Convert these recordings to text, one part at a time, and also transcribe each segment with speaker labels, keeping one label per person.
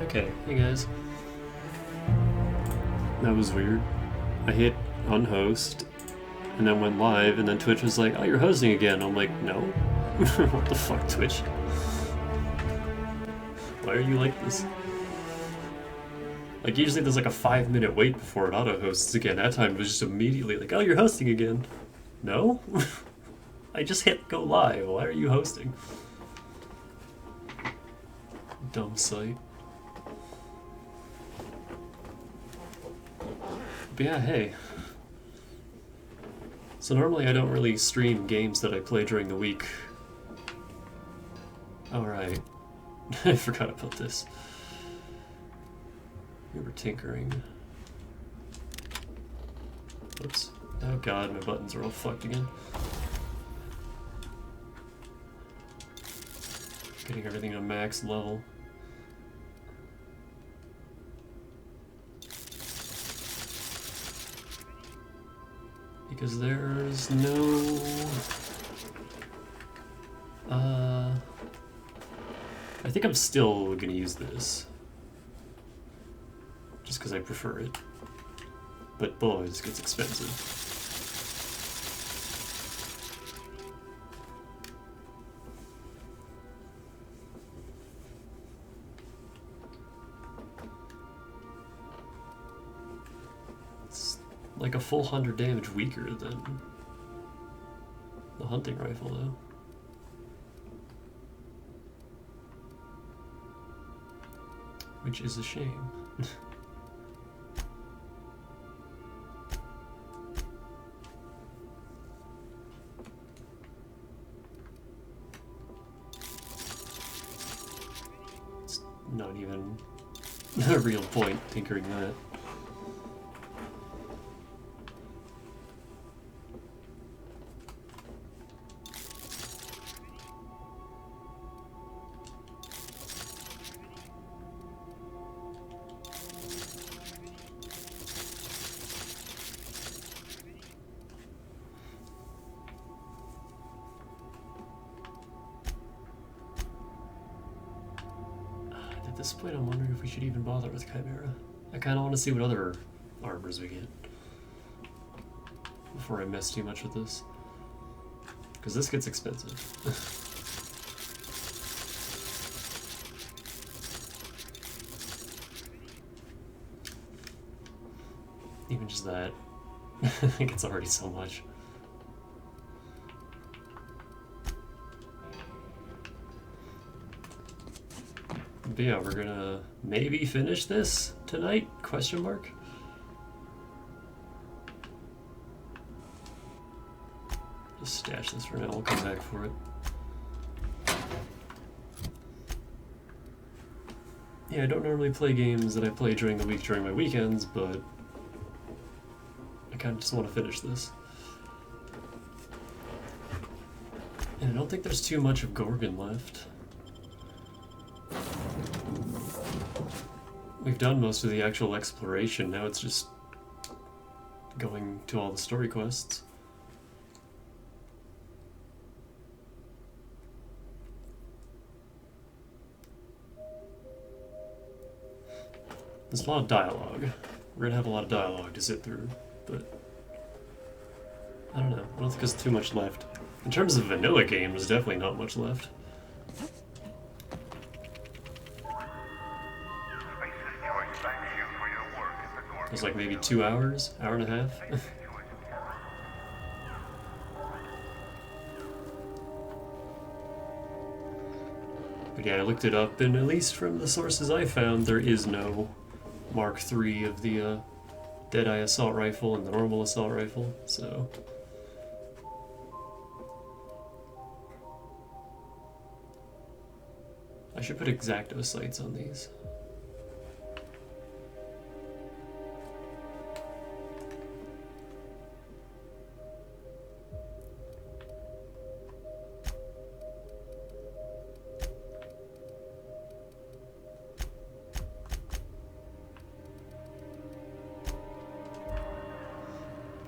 Speaker 1: Okay, hey guys. That was weird. I hit unhost, and then went live, and then Twitch was like, oh, you're hosting again. I'm like, no. What the fuck, Twitch? Why are you like this? Like, usually there's like a 5-minute wait before it auto-hosts again. That time it was just immediately like, oh, you're hosting again. No? I just hit go live. Why are you hosting? Dumb site. But yeah, hey. So normally I don't really stream games that I play during the week. Alright. I forgot about this. We were tinkering. Oops. Oh god, my buttons are all fucked again. Getting everything to max level. Because there's no... I think I'm still gonna use this. Just because I prefer it. But boy, this gets expensive. It's like a full 100 damage weaker than the hunting rifle, though. Which is a shame. It's not even a real point tinkering that. At this point, I'm wondering if we should even bother with Chimera. I kind of want to see what other armors we get before I mess too much with this. Because this gets expensive. Even just that. I think it's already so much. But yeah, we're gonna maybe finish this tonight? Question mark? Just stash this for now, I'll come back for it. Yeah, I don't normally play games that I play during the week during my weekends, but I kind of just want to finish this. And I don't think there's too much of Gorgon left. We've done most of the actual exploration, now it's just going to all the story quests. There's a lot of dialogue. We're gonna have a lot of dialogue to sit through, but I don't know. I don't think there's too much left. In terms of vanilla game, there's definitely not much left. There's like maybe 2 hours, hour and a half. But yeah, I looked it up, and at least from the sources I found, there is no Mark III of the Deadeye assault rifle and the normal assault rifle, so... I should put X-Acto sights on these.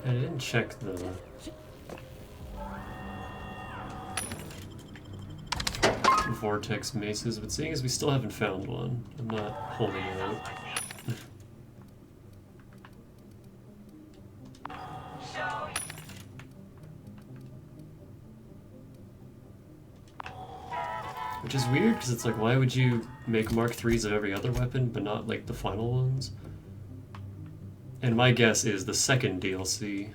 Speaker 1: I didn't check the vortex maces, but seeing as we still haven't found one, I'm not holding it out. Which is weird, because it's like, why would you make Mark IIIs of every other weapon, but not, like, the final ones? And my guess is the second DLC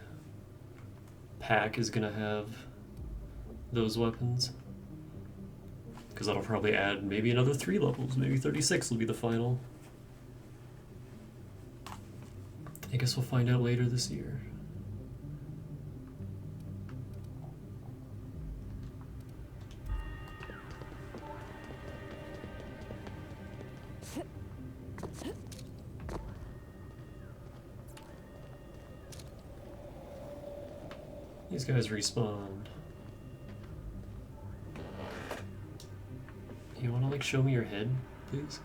Speaker 1: pack is gonna have those weapons. Because that'll probably add maybe another 3 levels, maybe 36 will be the final. I guess we'll find out later this year. These guys respawned. You wanna like show me your head, please?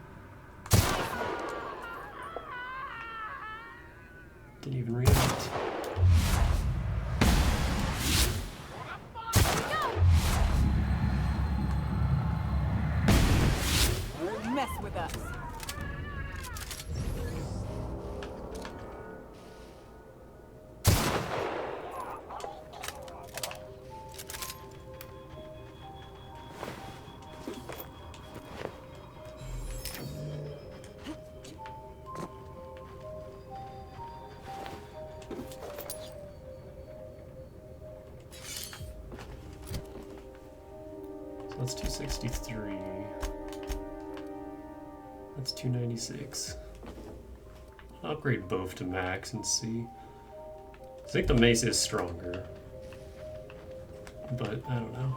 Speaker 1: Didn't even react.
Speaker 2: Mess with us.
Speaker 1: That's 263. That's 296. I'll upgrade both to max and see. I think the mace is stronger, but I don't know.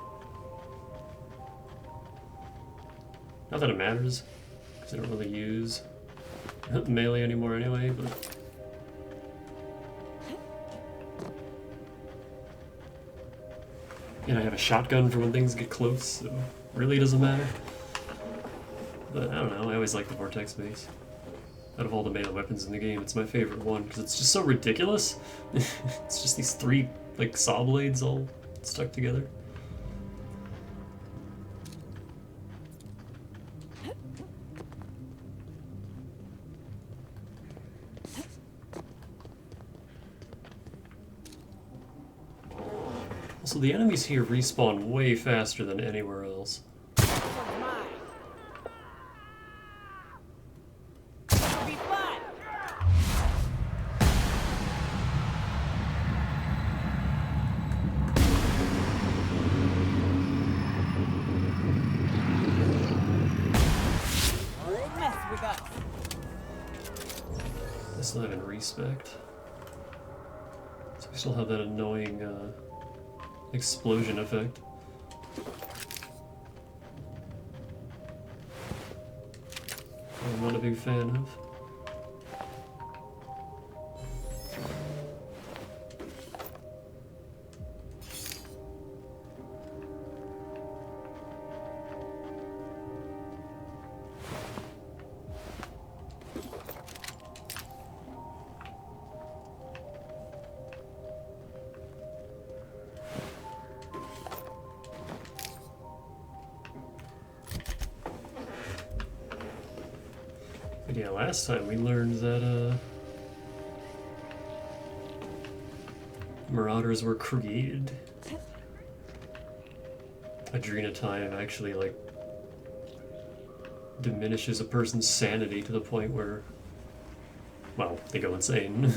Speaker 1: Not that it matters, because I don't really use melee anymore anyway, but... And I have a shotgun for when things get close, so it really doesn't matter. But I don't know, I always like the Vortex Mace. Out of all the melee weapons in the game, it's my favorite one, because it's just so ridiculous. It's just these 3, like, saw blades all stuck together. So the enemies here respawn way faster than anywhere else. I still have in respect. So we still have that annoying explosion effect. I'm not a big fan of. But yeah, last time we learned that Marauders were created. Adrenatime actually like diminishes a person's sanity to the point where, well, they go insane.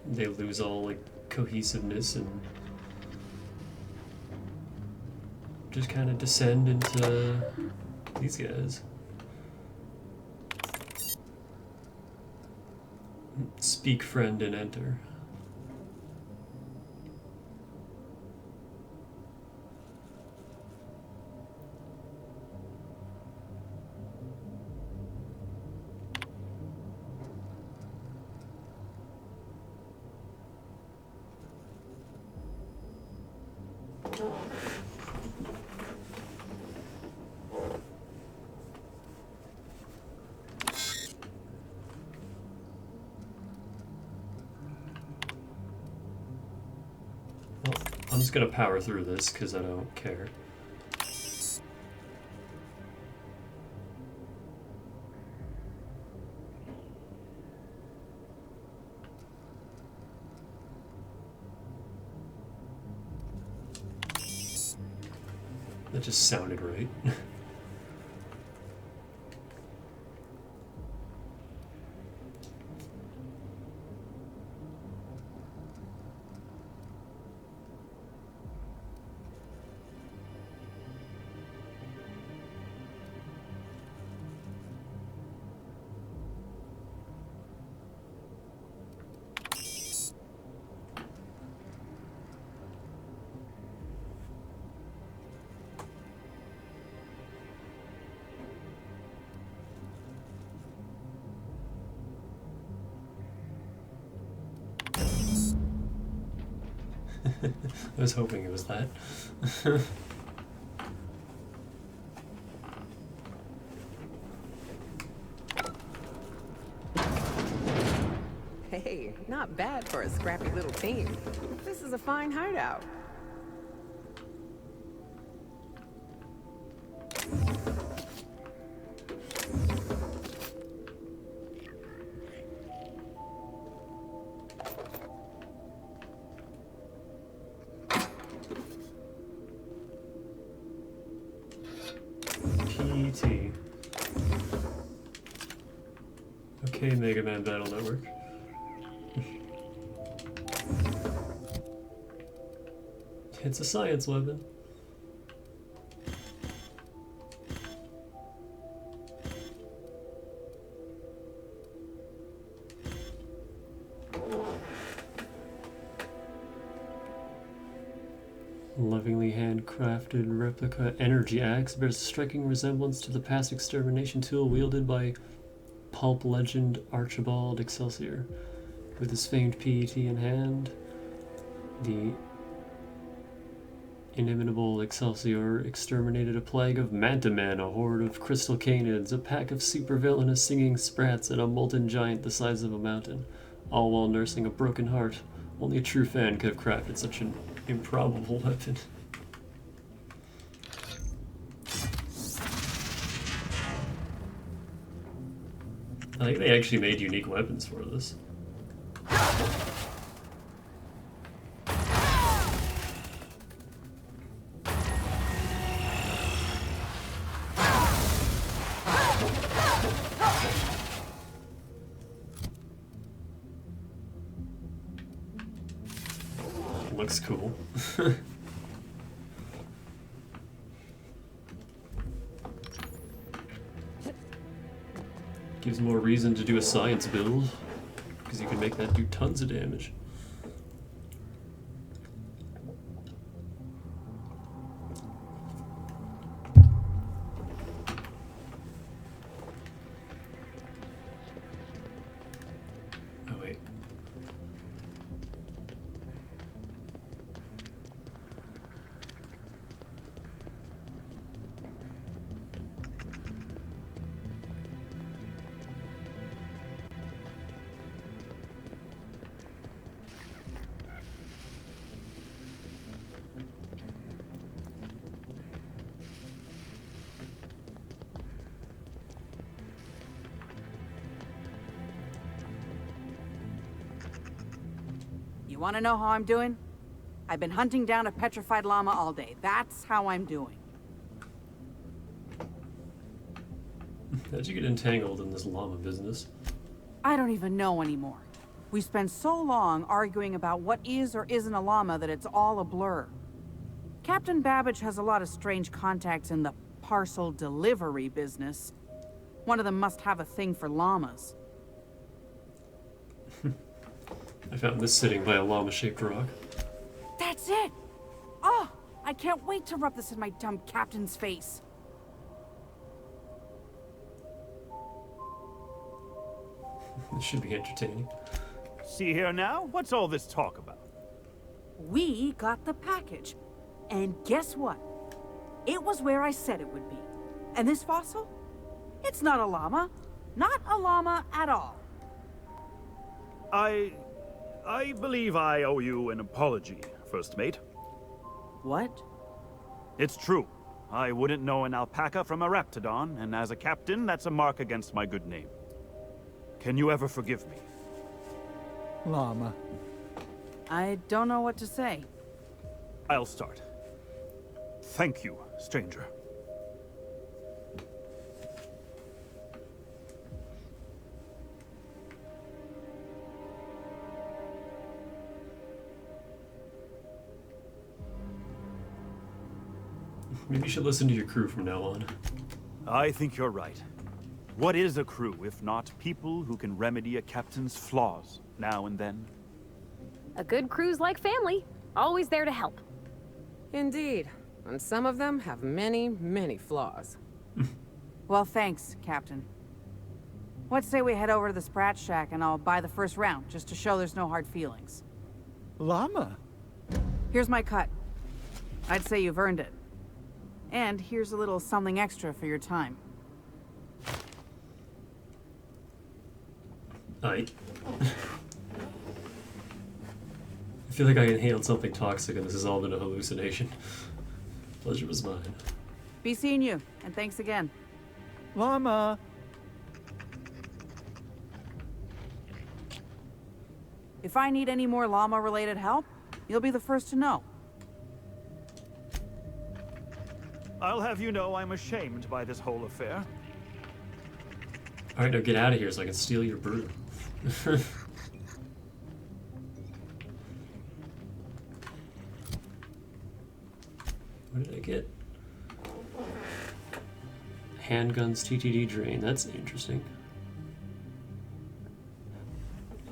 Speaker 1: They lose all like cohesiveness and just kind of descend into these guys. Speak, friend, and enter. I'm just gonna power through this because I don't care. That just sounded right. I was hoping it was that.
Speaker 3: Hey, not bad for a scrappy little team. This is a fine hideout.
Speaker 1: PT. Okay, Mega Man Battle Network. It's a science weapon. Lovingly handcrafted replica energy axe bears a striking resemblance to the past extermination tool wielded by pulp legend Archibald Excelsior. With his famed PET in hand, the inimitable Excelsior exterminated a plague of Mantamen, a horde of crystal canids, a pack of supervillainous singing sprats, and a molten giant the size of a mountain, all while nursing a broken heart. Only a true fan could have crafted such an improbable weapon. I think they actually made unique weapons for this. Looks cool. Gives more reason to do a science build, because you can make that do tons of damage. Oh wait.
Speaker 2: You want to know how I'm doing? I've been hunting down a petrified llama all day. That's how I'm doing.
Speaker 1: How'd you get entangled in this llama business?
Speaker 2: I don't even know anymore. We spent so long arguing about what is or isn't a llama that it's all a blur. Captain Babbage has a lot of strange contacts in the parcel delivery business. One of them must have a thing for llamas.
Speaker 1: I found this sitting by a llama-shaped rock.
Speaker 2: That's it! Oh, I can't wait to rub this in my dumb captain's face.
Speaker 1: This should be entertaining.
Speaker 4: See here now, what's all this talk about?
Speaker 2: We got the package. And guess what? It was where I said it would be. And this fossil? It's not a llama. Not a llama at all.
Speaker 4: I believe I owe you an apology, First Mate.
Speaker 2: What?
Speaker 4: It's true. I wouldn't know an alpaca from a raptidon, and as a captain, that's a mark against my good name. Can you ever forgive me?
Speaker 5: Llama.
Speaker 2: I don't know what to say.
Speaker 4: I'll start. Thank you, stranger.
Speaker 1: Maybe you should listen to your crew from now on.
Speaker 4: I think you're right. What is a crew if not people who can remedy a captain's flaws now and then?
Speaker 6: A good crew's like family, always there to help.
Speaker 3: Indeed. And some of them have many, many flaws.
Speaker 2: Well, thanks, Captain. What say we head over to the Sprat Shack and I'll buy the first round, just to show there's no hard feelings.
Speaker 5: Llama?
Speaker 2: Here's my cut. I'd say you've earned it. And here's a little something extra for your time.
Speaker 1: I feel like I inhaled something toxic and this has all been a hallucination. Pleasure was mine.
Speaker 2: Be seeing you, and thanks again.
Speaker 5: Llama!
Speaker 2: If I need any more llama-related help, you'll be the first to know.
Speaker 4: I'll have you know I'm ashamed by this whole affair.
Speaker 1: Alright, now get out of here so I can steal your brew. What did I get? Handguns TTD drain. That's interesting.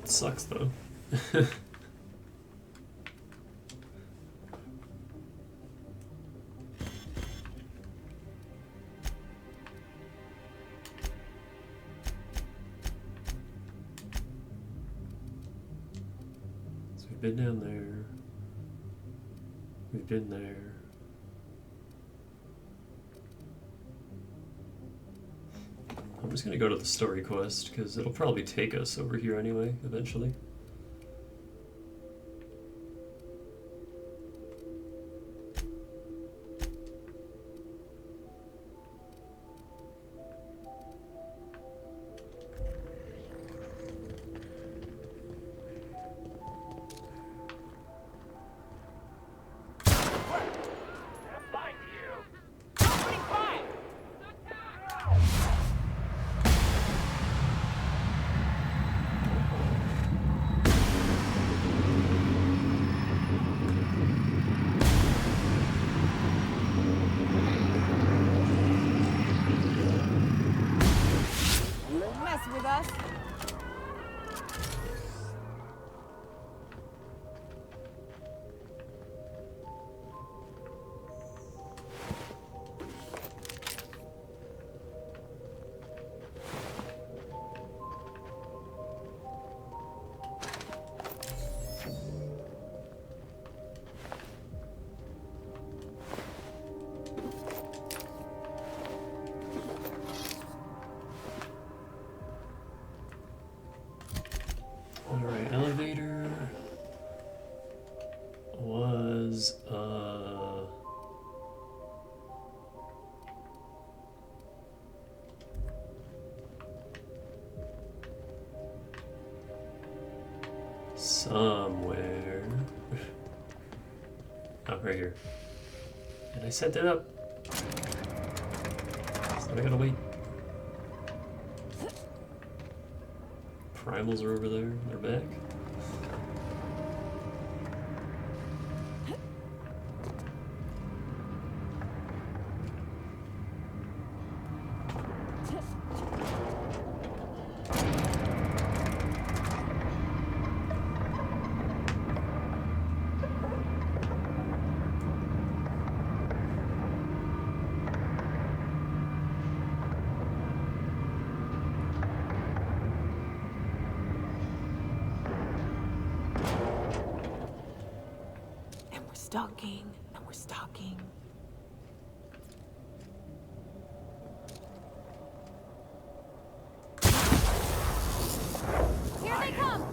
Speaker 1: It sucks though. So we've been down there. We've been there. I'm just gonna go to the story quest, because it'll probably take us over here anyway, eventually.
Speaker 3: Mess with us.
Speaker 1: Alright, elevator was, somewhere. Oh, right here. And I set it up. So I gotta wait. Primals are over there. They're back.
Speaker 3: Stalking, and we're stalking.
Speaker 6: Here they come!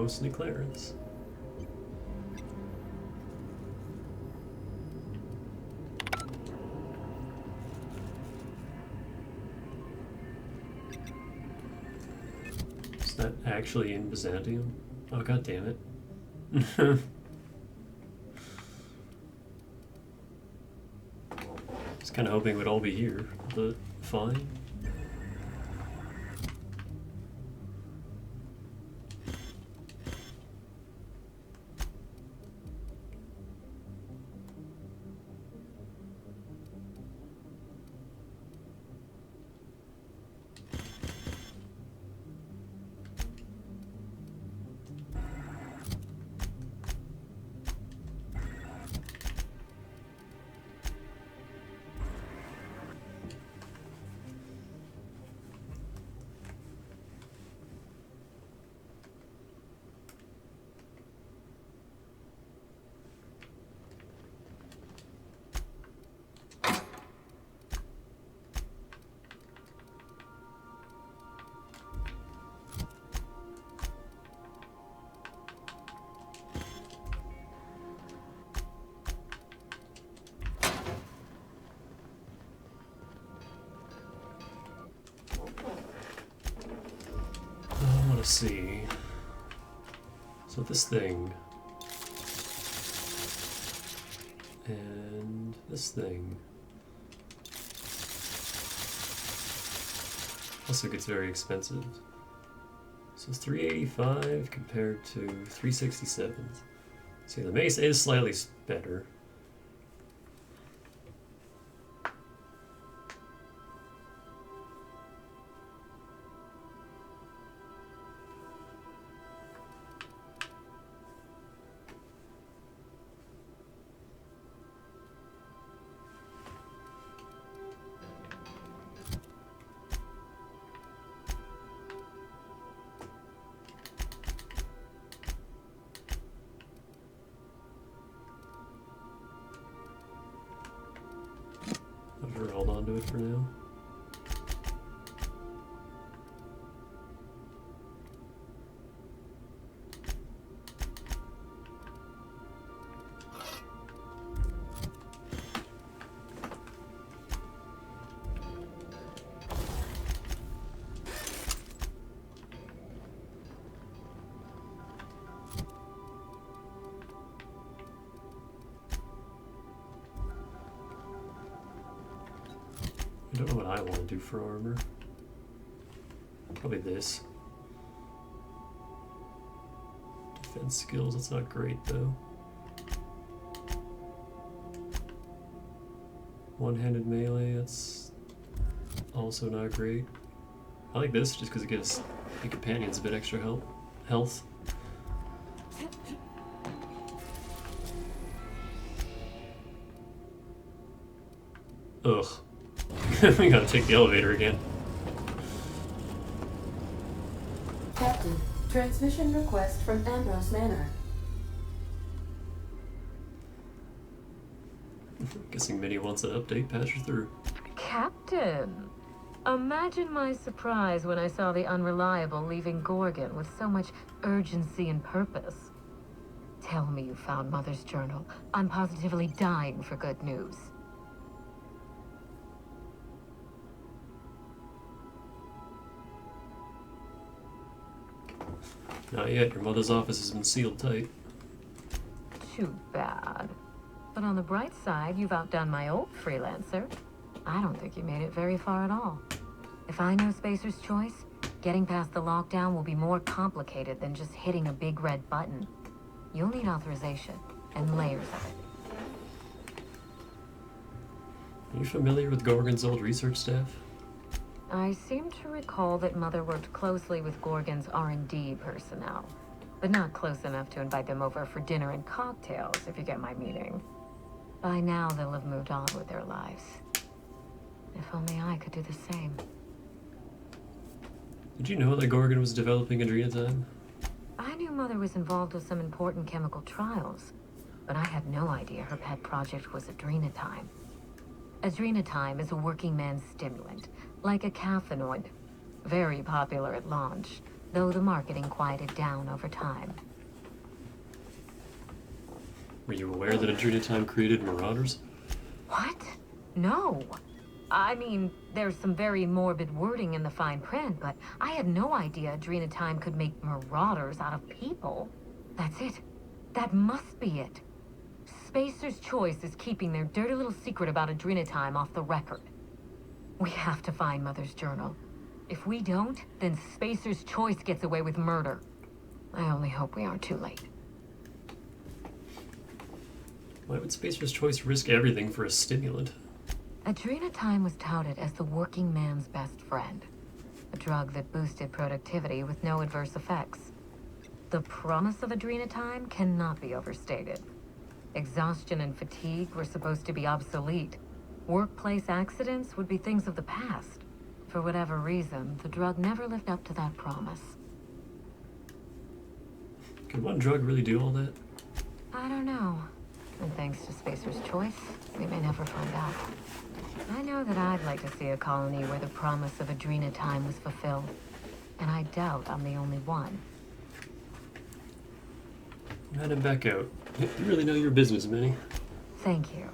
Speaker 1: mostly Clarence. Is that actually in Byzantium? Oh, god damn it. I was kind of hoping it would all be here, but fine. I want to see. So this thing and this thing also gets very expensive. So 385 compared to 367. See, the mace is slightly better. I'll hold on to it for now. I don't know what I want to do for armor. Probably this. Defense skills, that's not great though. One-handed melee, that's also not great. I like this just because it gives the companions a bit extra health. Ugh. We gotta take the elevator again.
Speaker 7: Captain, transmission request from Ambrose Manor.
Speaker 1: Guessing Minnie wants an update, patch her through.
Speaker 8: Captain! Imagine my surprise when I saw the Unreliable leaving Gorgon with so much urgency and purpose. Tell me you found Mother's journal. I'm positively dying for good news.
Speaker 1: Not yet, your mother's office has been sealed tight.
Speaker 8: Too bad. But on the bright side, you've outdone my old freelancer. I don't think you made it very far at all. If I know Spacer's Choice, getting past the lockdown will be more complicated than just hitting a big red button. You'll need authorization, and layers of it.
Speaker 1: Are you familiar with Gorgon's old research staff?
Speaker 8: I seem to recall that Mother worked closely with Gorgon's R&D personnel, but not close enough to invite them over for dinner and cocktails, if you get my meaning. By now, they'll have moved on with their lives. If only I could do the same.
Speaker 1: Did you know that Gorgon was developing Adrenatime?
Speaker 8: I knew Mother was involved with some important chemical trials, but I had no idea her pet project was Adrenatime. Adrenatime is a working man's stimulant, like a caffeinoid. Very popular at launch. though the marketing quieted down over time.
Speaker 1: Were you aware that Adrenatime created Marauders?
Speaker 8: What? No. I mean, there's some very morbid wording in the fine print, but I had no idea Adrenatime could make marauders out of people. That's it. That must be it. Spacer's Choice is keeping their dirty little secret about Adrenatime off the record. We have to find Mother's journal. If we don't, then Spacer's Choice gets away with murder. I only hope we aren't too late.
Speaker 1: Why would Spacer's Choice risk everything for a stimulant?
Speaker 8: Adrenatime was touted as the working man's best friend. A drug that boosted productivity with no adverse effects. The promise of Adrenatime cannot be overstated. Exhaustion and fatigue were supposed to be obsolete. Workplace accidents would be things of the past. For whatever reason, the drug never lived up to that promise.
Speaker 1: Could one drug really do all that?
Speaker 8: I don't know. And thanks to Spacer's Choice, we may never find out. I know that I'd like to see a colony where the promise of Adrenatime was fulfilled. And I doubt I'm the only one.
Speaker 1: Head him back out. You really know your business, Minnie.
Speaker 8: Thank you.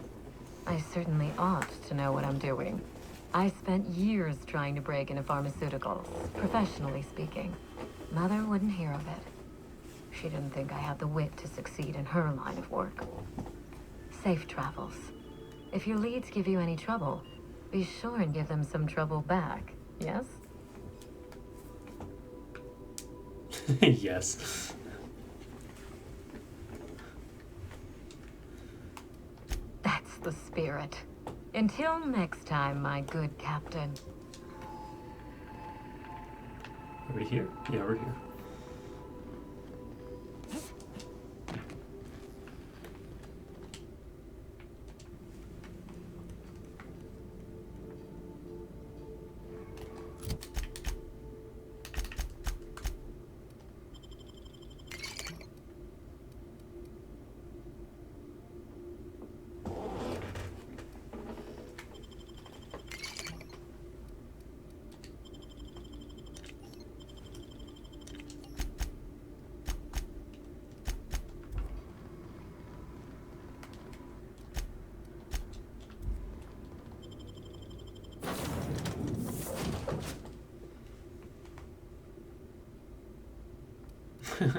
Speaker 8: I certainly ought to know what I'm doing. I spent years trying to break into pharmaceuticals, professionally speaking. Mother wouldn't hear of it. She didn't think I had the wit to succeed in her line of work. Safe travels. If your leads give you any trouble, be sure and give them some trouble back, yes?
Speaker 1: Yes.
Speaker 8: That's the spirit. Until next time, my good captain.
Speaker 1: Are we here? Yeah, we're here.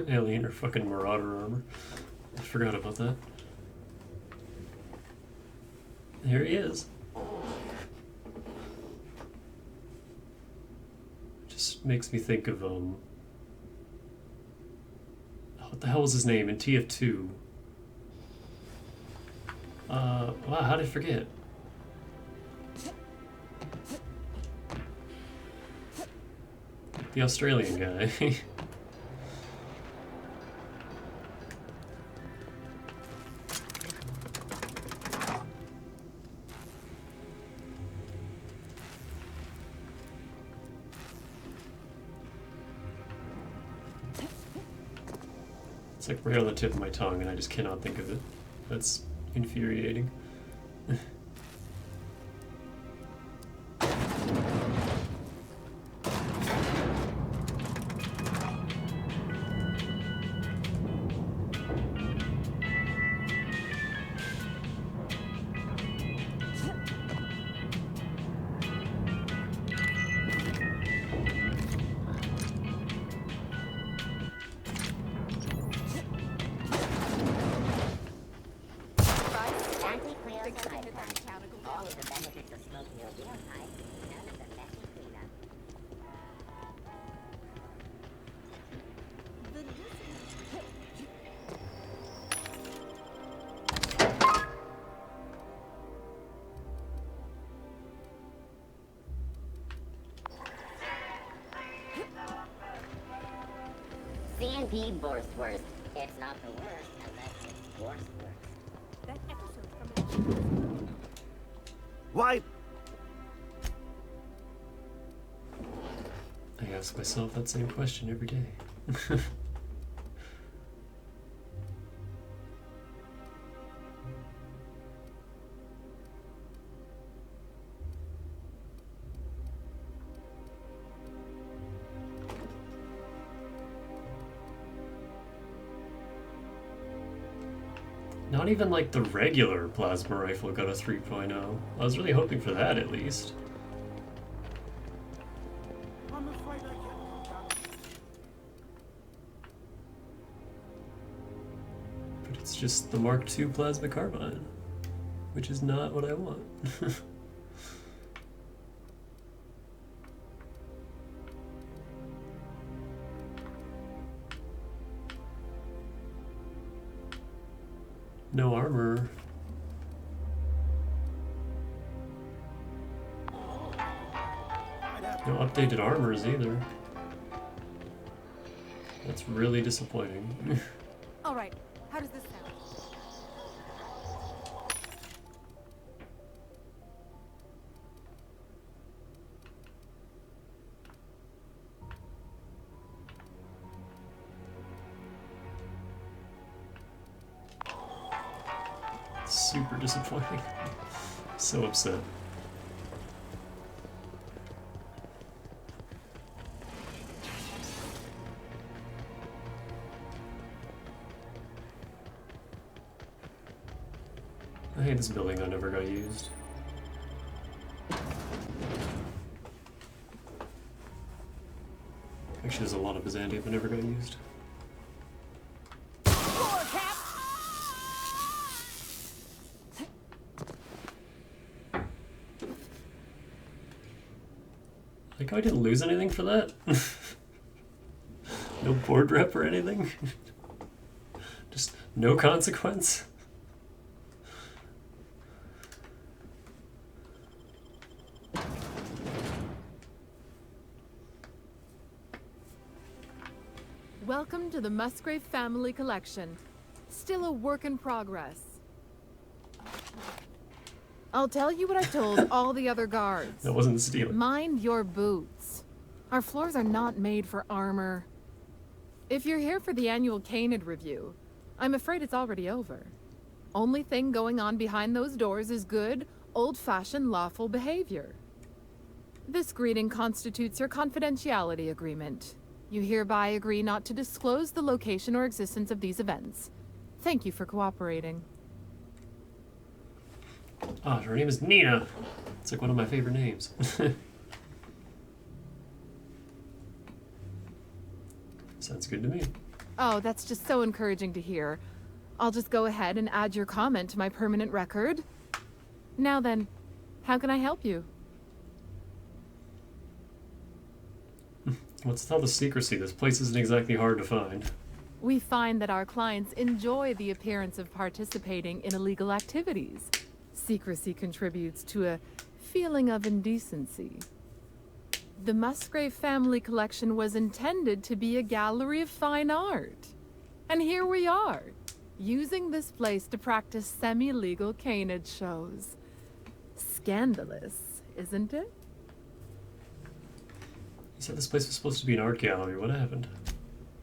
Speaker 1: Alien or fucking Marauder armor. I forgot about that. Here he is. Just makes me think of what the hell was his name in TF2? Wow, how did I forget? The Australian guy. It's like right on the tip of my tongue and I just cannot think of it. That's infuriating.
Speaker 9: C&P Borstwurst. It's not the worst unless it's Borstwurst.
Speaker 3: That episode from
Speaker 4: Why?
Speaker 1: I ask myself that same question every day. Not even like the regular plasma rifle got a 3.0. I was really hoping for that at least. But it's just the Mark II plasma carbine, which is not what I want. No armor. No updated armors either. That's really disappointing.
Speaker 2: All right, how does this sound?
Speaker 1: Super disappointing. So upset. I hate this building that never got used. Actually, there's a lot of Byzantium that never got used. Like, I didn't lose anything for that. No board rep or anything. Just no consequence.
Speaker 10: Welcome to the Musgrave Family Collection. Still a work in progress. I'll tell you what I told all the other guards.
Speaker 1: That wasn't stealing.
Speaker 10: Mind your boots. Our floors are not made for armor. If you're here for the annual Canid review, I'm afraid it's already over. Only thing going on behind those doors is good, old-fashioned lawful behavior. This greeting constitutes your confidentiality agreement. You hereby agree not to disclose the location or existence of these events. Thank you for cooperating.
Speaker 1: Ah, her name is Nina. It's like one of my favorite names. Sounds good to me.
Speaker 10: Oh, that's just so encouraging to hear. I'll just go ahead and add your comment to my permanent record. Now then, how can I help you?
Speaker 1: What's with all the secrecy? This place isn't exactly hard to find.
Speaker 10: We find that our clients enjoy the appearance of participating in illegal activities. Secrecy contributes to a feeling of indecency. The Musgrave Family Collection was intended to be a gallery of fine art. And here we are, using this place to practice semi-legal canid shows. Scandalous, isn't it?
Speaker 1: You said this place was supposed to be an art gallery. What happened?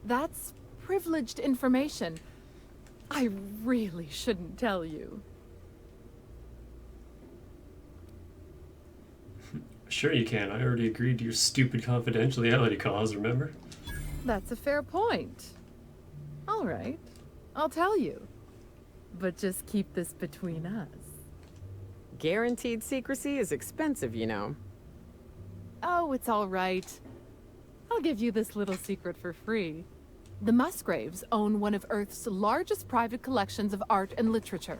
Speaker 10: That's privileged information. I really shouldn't tell you.
Speaker 1: Sure you can. I already agreed to your stupid confidentiality clause, remember?
Speaker 10: That's a fair point. All right, I'll tell you. But just keep this between us.
Speaker 3: Guaranteed secrecy is expensive, you know.
Speaker 10: Oh, it's all right. I'll give you this little secret for free. The Musgraves own one of Earth's largest private collections of art and literature.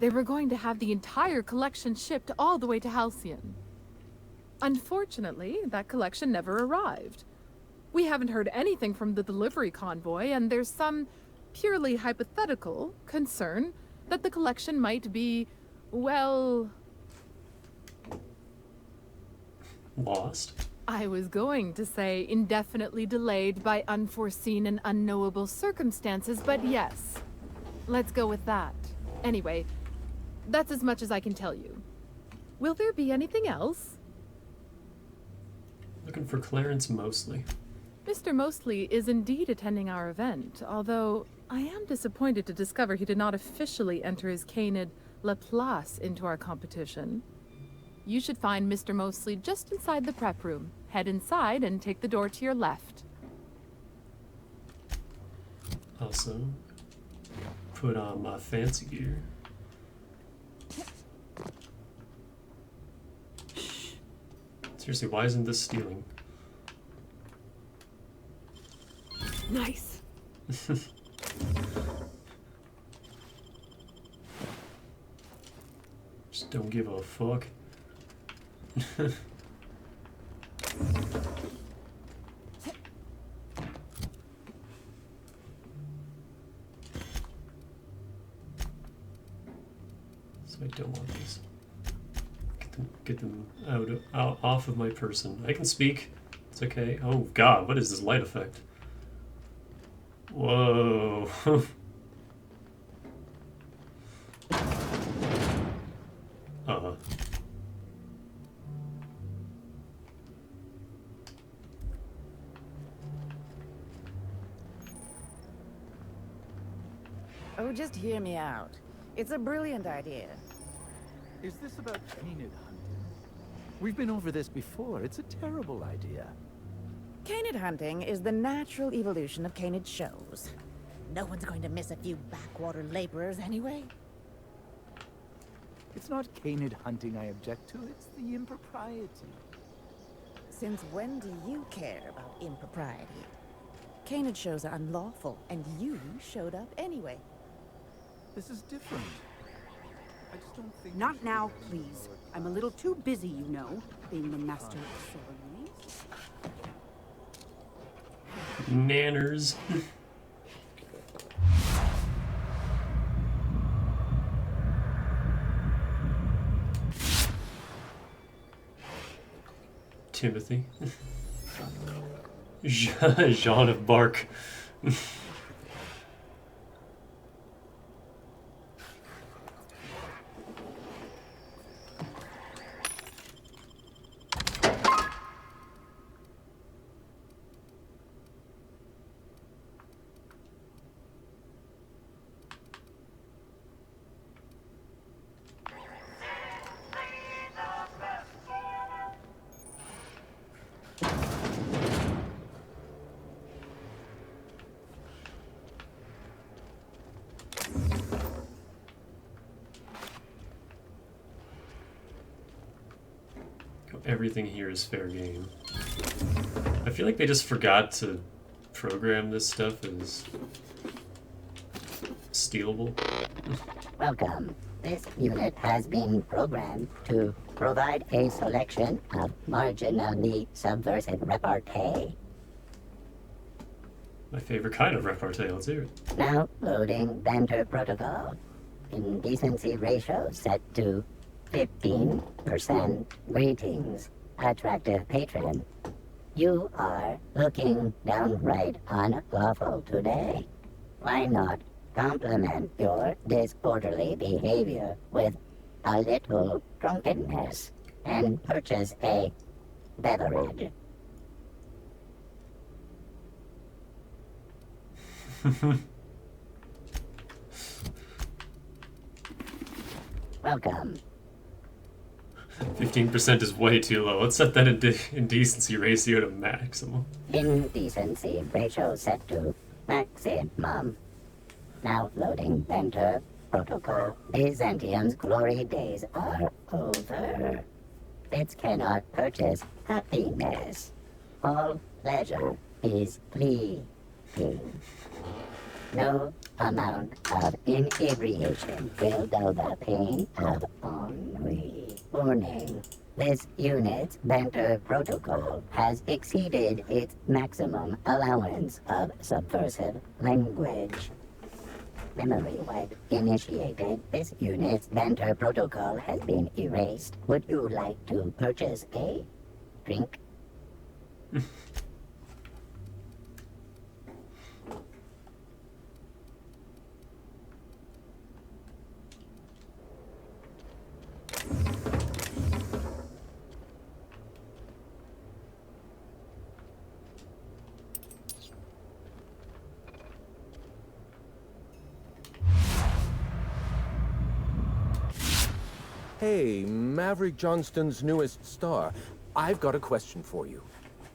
Speaker 10: They were going to have the entire collection shipped all the way to Halcyon. Unfortunately, that collection never arrived. We haven't heard anything from the delivery convoy, and there's some purely hypothetical concern that the collection might be, well...
Speaker 1: Lost?
Speaker 10: I was going to say indefinitely delayed by unforeseen and unknowable circumstances, but yes. Let's go with that. Anyway, that's as much as I can tell you. Will there be anything else?
Speaker 1: Looking for Clarence Mosley.
Speaker 10: Mr. Mosley is indeed attending our event, although I am disappointed to discover he did not officially enter his canid Laplace into our competition. You should find Mr. Mosley just inside the prep room. Head inside and take the door to your left.
Speaker 1: Also, put on my fancy gear. Seriously, why isn't this stealing?
Speaker 10: Nice.
Speaker 1: Just don't give a fuck. So I don't want these. Get them out off of my person. I can speak. It's okay. Oh god, what is this light effect? Whoa.
Speaker 11: Oh, just hear me out. It's a brilliant idea.
Speaker 5: Is this about canid hunting? We've been over this before. It's a terrible idea.
Speaker 11: Canid hunting is the natural evolution of canid shows. No one's going to miss a few backwater laborers anyway.
Speaker 5: It's not canid hunting I object to, it's the impropriety.
Speaker 11: Since when do you care about impropriety? Canid shows are unlawful, and you showed up anyway.
Speaker 5: This is different. I just don't think...
Speaker 2: Not now, please. I'm a little too busy, you know, being the master of ceremonies.
Speaker 1: Manners. Timothy. Jean of Bark. Everything here is fair game. I feel like they just forgot to program this stuff as stealable.
Speaker 9: Welcome. This unit has been programmed to provide a selection of marginally subversive repartee.
Speaker 1: My favorite kind of repartee, let's hear it.
Speaker 9: Now loading banter protocol. Indecency ratio set to 15%. Greetings, attractive patron. You are looking downright unlawful today. Why not complement your disorderly behavior with a little drunkenness and purchase a beverage? Welcome.
Speaker 1: 15% is way too low. Let's set that indecency ratio to maximum.
Speaker 9: Indecency ratio set to maximum. Now loading banter protocol. Byzantium's glory days are over. Bits cannot purchase happiness. All pleasure is fleeting. No amount of inebriation will dull the pain of ennui. Warning. This unit's banter protocol has exceeded its maximum allowance of subversive language. Memory wipe initiated. This unit's banter protocol has been erased. Would you like to purchase a drink?
Speaker 12: Hey, Maverick Johnston's newest star. I've got a question for you.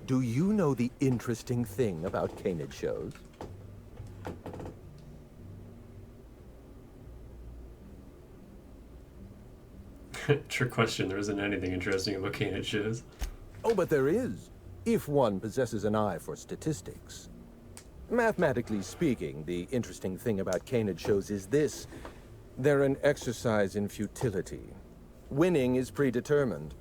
Speaker 12: Do you know the interesting thing about canid shows?
Speaker 1: Trick question, there isn't anything interesting about Canid shows.
Speaker 12: Oh, but there is, if one possesses an eye for statistics. Mathematically speaking, the interesting thing about Canid shows is this. They're an exercise in futility. Winning is predetermined.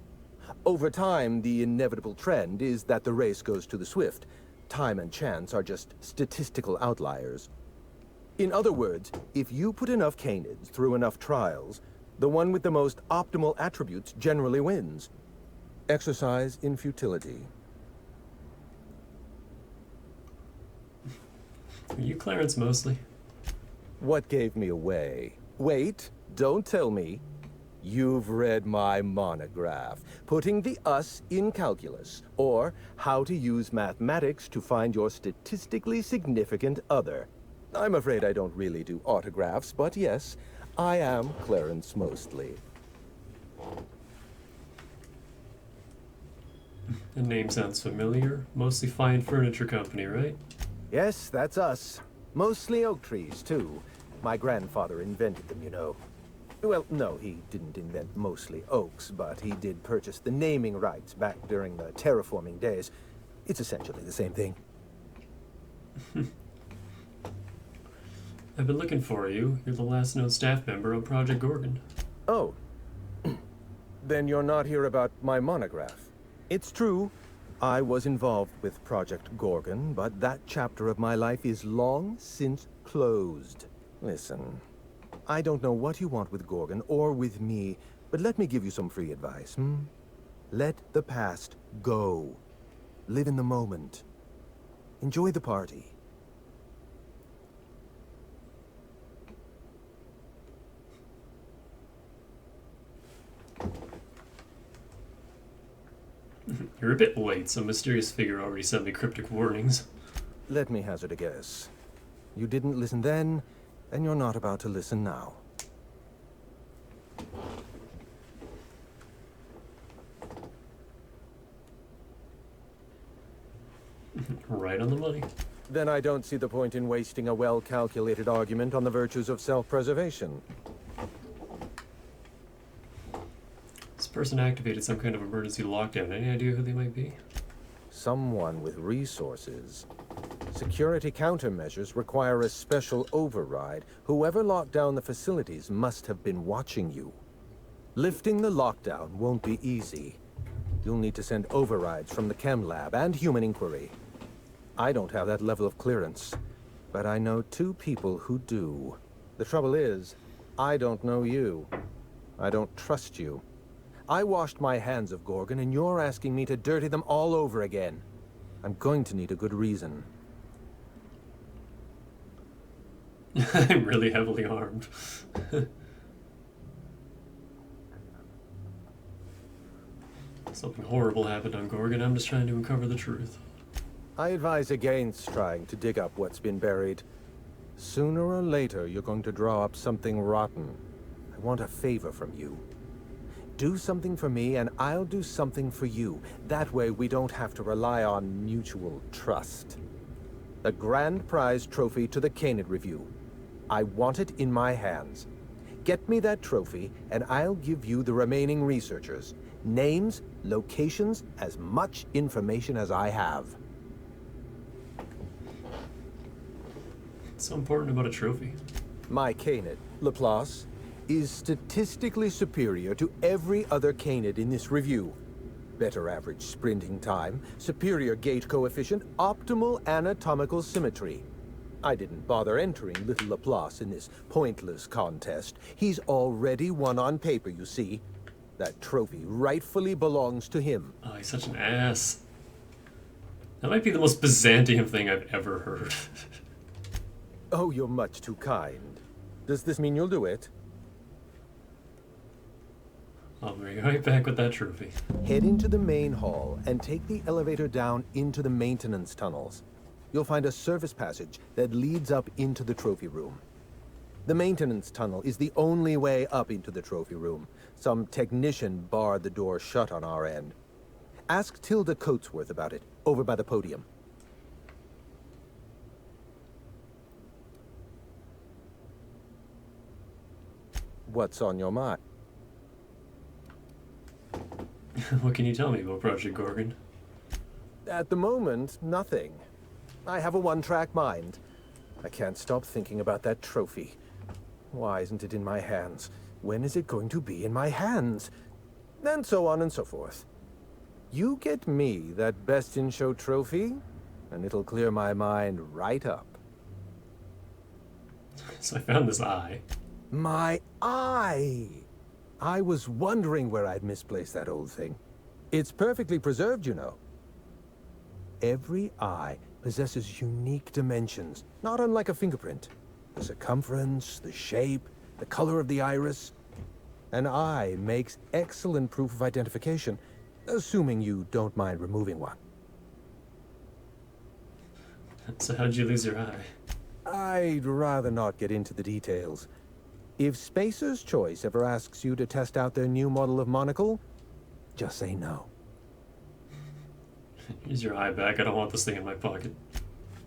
Speaker 12: Over time, the inevitable trend is that the race goes to the swift. Time and chance are just statistical outliers. In other words, if you put enough Canids through enough trials, the one with the most optimal attributes generally wins. Exercise in futility.
Speaker 1: Are you Clarence mostly?
Speaker 12: What gave me away? Wait, don't tell me. You've read my monograph, Putting the Us in Calculus, or How to Use Mathematics to Find Your Statistically Significant Other. I'm afraid I don't really do autographs, but yes, I am Clarence Mostly.
Speaker 1: The name sounds familiar. Mostly fine furniture company, right?
Speaker 12: Yes, that's us. Mostly oak trees, too. My grandfather invented them, you know. Well, no, he didn't invent mostly oaks, but he did purchase the naming rights back during the terraforming days. It's essentially the same thing.
Speaker 1: I've been looking for you. You're the last known staff member on Project Gorgon.
Speaker 12: Oh. Then you're not here about my monograph. It's true, I was involved with Project Gorgon, but that chapter of my life is long since closed. Listen, I don't know what you want with Gorgon or with me, but let me give you some free advice, Let the past go. Live in the moment. Enjoy the party.
Speaker 1: You're a bit late. Some mysterious figure already sent me cryptic warnings.
Speaker 12: Let me hazard a guess. You didn't listen then, and you're not about to listen now.
Speaker 1: Right on the money.
Speaker 12: Then I don't see the point in wasting a well-calculated argument on the virtues of self-preservation.
Speaker 1: This person activated some kind of emergency lockdown. Any idea who they might be?
Speaker 12: Someone with resources. Security countermeasures require a special override. Whoever locked down the facilities must have been watching you. Lifting the lockdown won't be easy. You'll need to send overrides from the chem lab and human inquiry. I don't have that level of clearance, but I know two people who do. The trouble is, I don't know you. I don't trust you. I washed my hands of Gorgon, and you're asking me to dirty them all over again. I'm going to need a good reason.
Speaker 1: I'm really heavily armed. Something horrible happened on Gorgon. I'm just trying to uncover the truth.
Speaker 12: I advise against trying to dig up what's been buried. Sooner or later, you're going to draw up something rotten. I want a favor from you. Do something for me, and I'll do something for you. That way, we don't have to rely on mutual trust. The grand prize trophy to the Canid Review. I want it in my hands. Get me that trophy, and I'll give you the remaining researchers. Names, locations, as much information as I have.
Speaker 1: What's so important about a trophy?
Speaker 12: My Canid, Laplace, is statistically superior to every other Canid in this review. Better average sprinting time, superior gait coefficient, optimal anatomical symmetry. I didn't bother entering little Laplace in this pointless contest. He's already won on paper, you see. That trophy rightfully belongs to him.
Speaker 1: Oh, he's such an ass. That might be the most Byzantium thing I've ever heard.
Speaker 12: Oh, you're much too kind. Does this mean you'll do it?
Speaker 1: I'll be right back with that trophy.
Speaker 12: Head into the main hall and take the elevator down into the maintenance tunnels. You'll find a service passage that leads up into the trophy room. The maintenance tunnel is the only way up into the trophy room. Some technician barred the door shut on our end. Ask Tilda Coatsworth about it, over by the podium. What's on your mind?
Speaker 1: What can you tell me about Project Gorgon?
Speaker 12: At the moment, nothing. I have a one-track mind. I can't stop thinking about that trophy. Why isn't it in my hands? When is it going to be in my hands? And so on and so forth. You get me that Best in Show trophy, and it'll clear my mind right up.
Speaker 1: So I found this eye.
Speaker 12: My eye! I was wondering where I'd misplaced that old thing. It's perfectly preserved, you know. Every eye possesses unique dimensions, not unlike a fingerprint. The circumference, the shape, the color of the iris. An eye makes excellent proof of identification, assuming you don't mind removing one.
Speaker 1: So how'd you lose your eye?
Speaker 12: I'd rather not get into the details. If Spacer's Choice ever asks you to test out their new model of monocle, just say no.
Speaker 1: Here's your eye back. I don't want this thing in my pocket.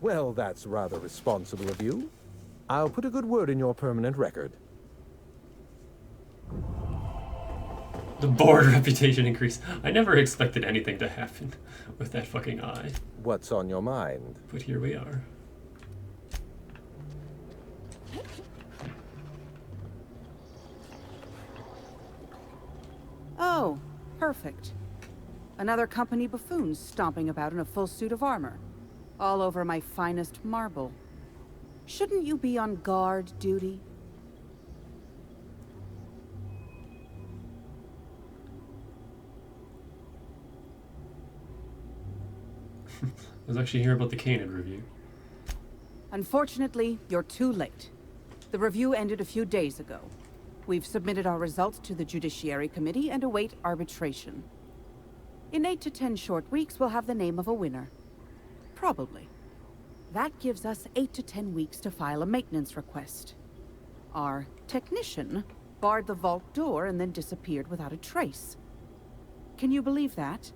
Speaker 12: Well, that's rather responsible of you. I'll put a good word in your permanent record.
Speaker 1: The board reputation increase. I never expected anything to happen with that fucking eye.
Speaker 12: What's on your mind?
Speaker 1: But here we are.
Speaker 2: Oh, perfect. Another company buffoon stomping about in a full suit of armor. All over my finest marble. Shouldn't you be on guard duty?
Speaker 1: I was actually hearing about the Canid review.
Speaker 2: Unfortunately, you're too late. The review ended a few days ago. We've submitted our results to the Judiciary Committee and await arbitration. In 8 to 10 short weeks, we'll have the name of a winner. Probably. That gives us 8 to 10 weeks to file a maintenance request. Our technician barred the vault door and then disappeared without a trace. Can you believe that?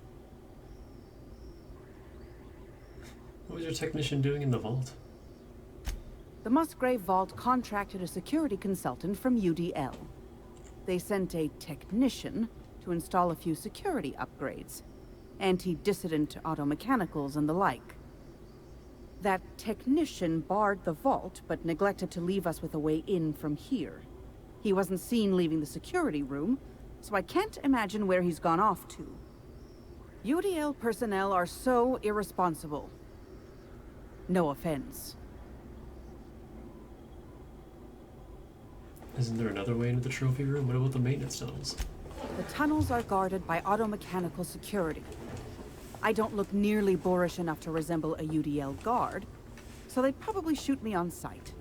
Speaker 1: What was your technician doing in the vault?
Speaker 2: The Musgrave Vault contracted a security consultant from UDL. They sent a technician to install a few security upgrades, anti-dissident automechanicals and the like. That technician barred the vault, but neglected to leave us with a way in from here. He wasn't seen leaving the security room, so I can't imagine where he's gone off to. UDL personnel are so irresponsible. No offense.
Speaker 1: Isn't there another way into the trophy room? What about the maintenance tunnels?
Speaker 2: The tunnels are guarded by automechanical security. I don't look nearly boorish enough to resemble a UDL guard, so they'd probably shoot me on sight.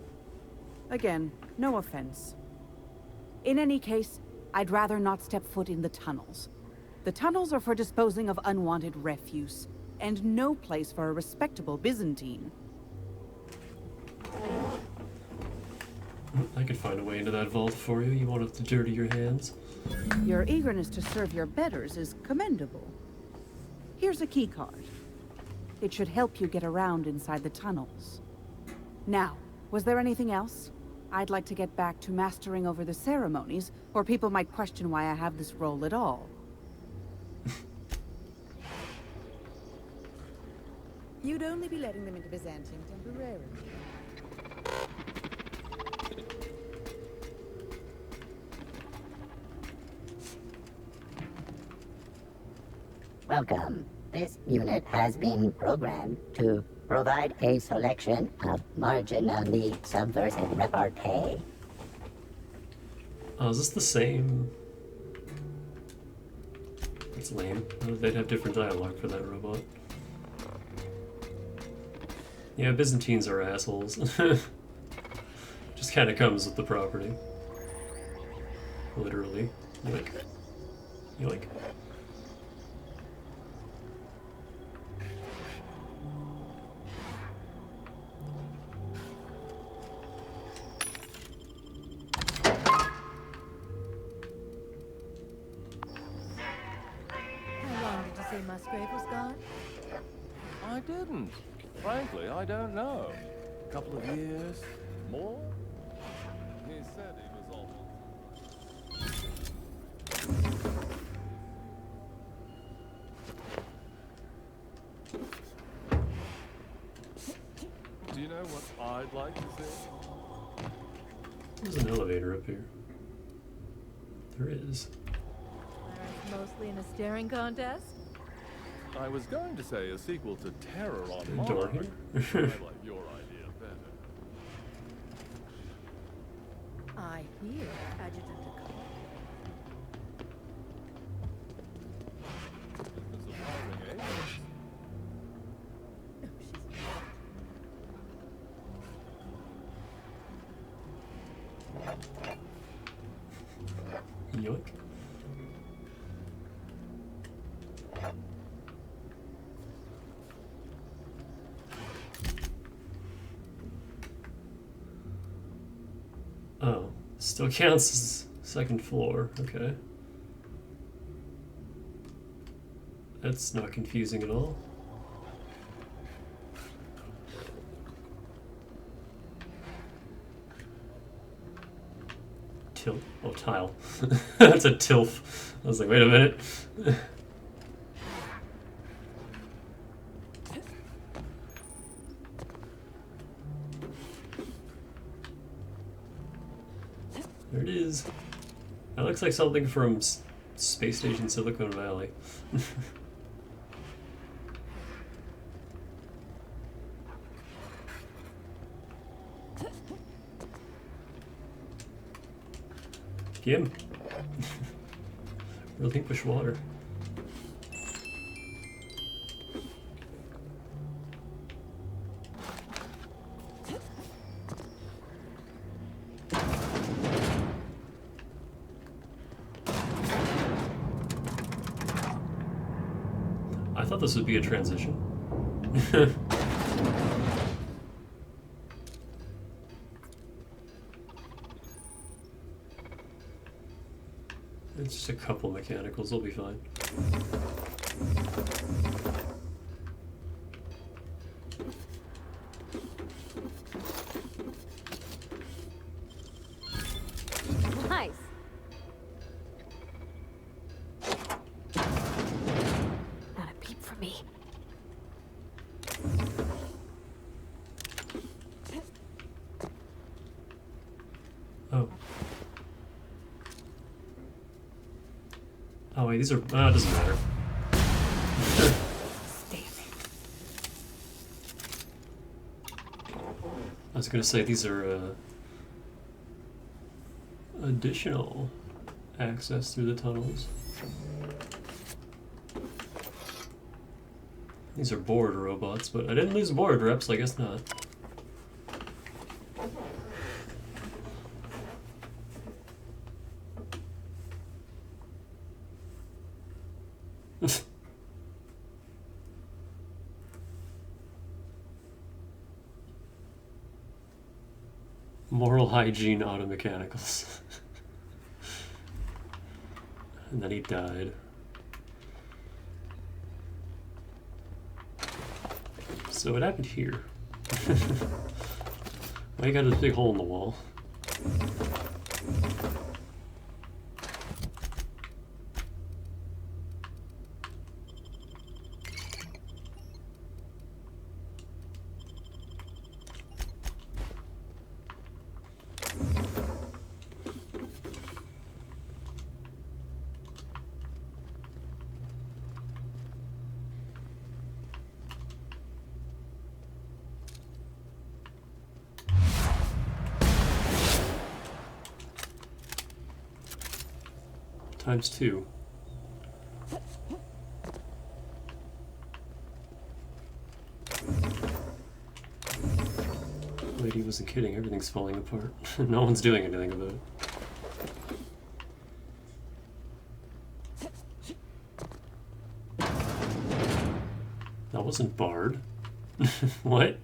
Speaker 2: Again, no offense. In any case, I'd rather not step foot in the tunnels. The tunnels are for disposing of unwanted refuse, and no place for a respectable Byzantine.
Speaker 1: I could find a way into that vault for you. You won't have to dirty your hands.
Speaker 2: Your eagerness to serve your betters is commendable. Here's a keycard. It should help you get around inside the tunnels. Now, was there anything else? I'd like to get back to mastering over the ceremonies, or people might question why I have this role at all.
Speaker 11: You'd only be letting them into Byzantium temporarily.
Speaker 9: Welcome. This unit has been programmed to provide a selection of marginally subversive repartee.
Speaker 1: Oh, is this the same? That's lame. They'd have different dialogue for that robot. Yeah, Byzantines are assholes. Just kind of comes with the property. Literally. Yoink.
Speaker 11: How long did you say Musgrave was gone?
Speaker 13: I didn't. Frankly, I don't know. A couple of years? More? He said he was all... know what I'd like to see?
Speaker 1: There's an elevator up here. There is.
Speaker 14: Mostly in a staring contest?
Speaker 13: I was going to say a sequel to Terror on
Speaker 1: A
Speaker 13: Mars.
Speaker 1: door here?
Speaker 13: I like your idea better.
Speaker 14: I hear, Adjutant Dakota.
Speaker 13: It's a firing, eh?
Speaker 1: Yoink. Oh, still counts as second floor. Okay. That's not confusing at all. Tilt. Oh, tile. That's a tilth. I was like, wait a minute. There it is. That looks like something from Space Station Silicon Valley. Kim. Relinquish water. I thought this would be a transition. It's just a couple mechanicals, they'll be fine.
Speaker 6: Nice. Not a peep for me.
Speaker 1: Oh. Oh wait, these are... it doesn't matter. I was gonna say, these are, additional access through the tunnels. These are board robots, but I didn't lose board reps, I guess not. Moral hygiene auto mechanicals. And then he died. So what happened here? Why you got this big hole in the wall? Times 2. Lady wasn't kidding, everything's falling apart. No one's doing anything about it. That wasn't barred. What?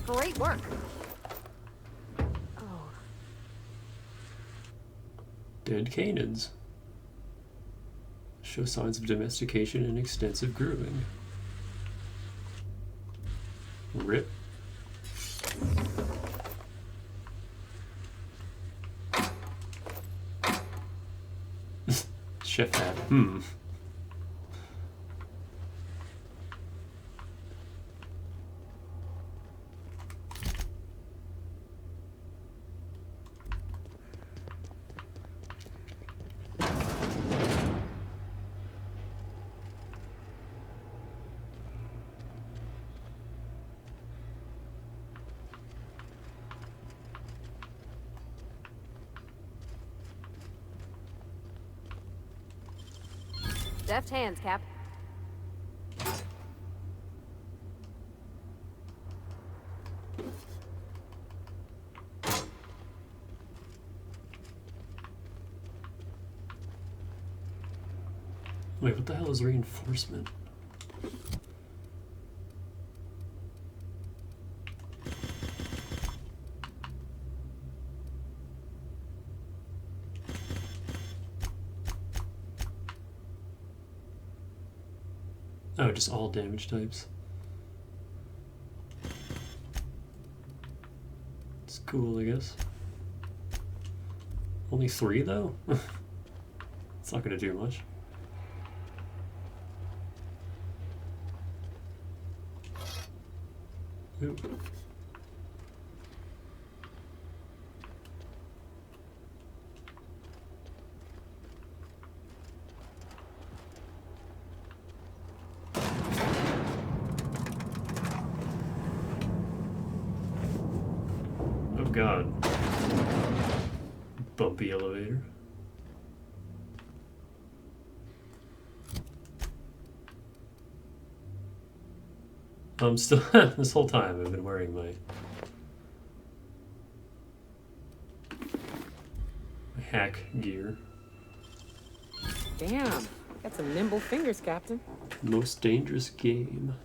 Speaker 6: Great work.
Speaker 1: Dead canids. Show signs of domestication and extensive grooming. RIP. Chef hat.
Speaker 6: Deft hands, Cap.
Speaker 1: Wait, what the hell is reinforcement? Oh, just all damage types. It's cool, I guess. Only 3 though? It's not gonna do much. Ooh. Oh god. Bumpy elevator. I'm still, this whole time I've been wearing my hack gear.
Speaker 3: Damn, got some nimble fingers, Captain.
Speaker 1: Most dangerous game.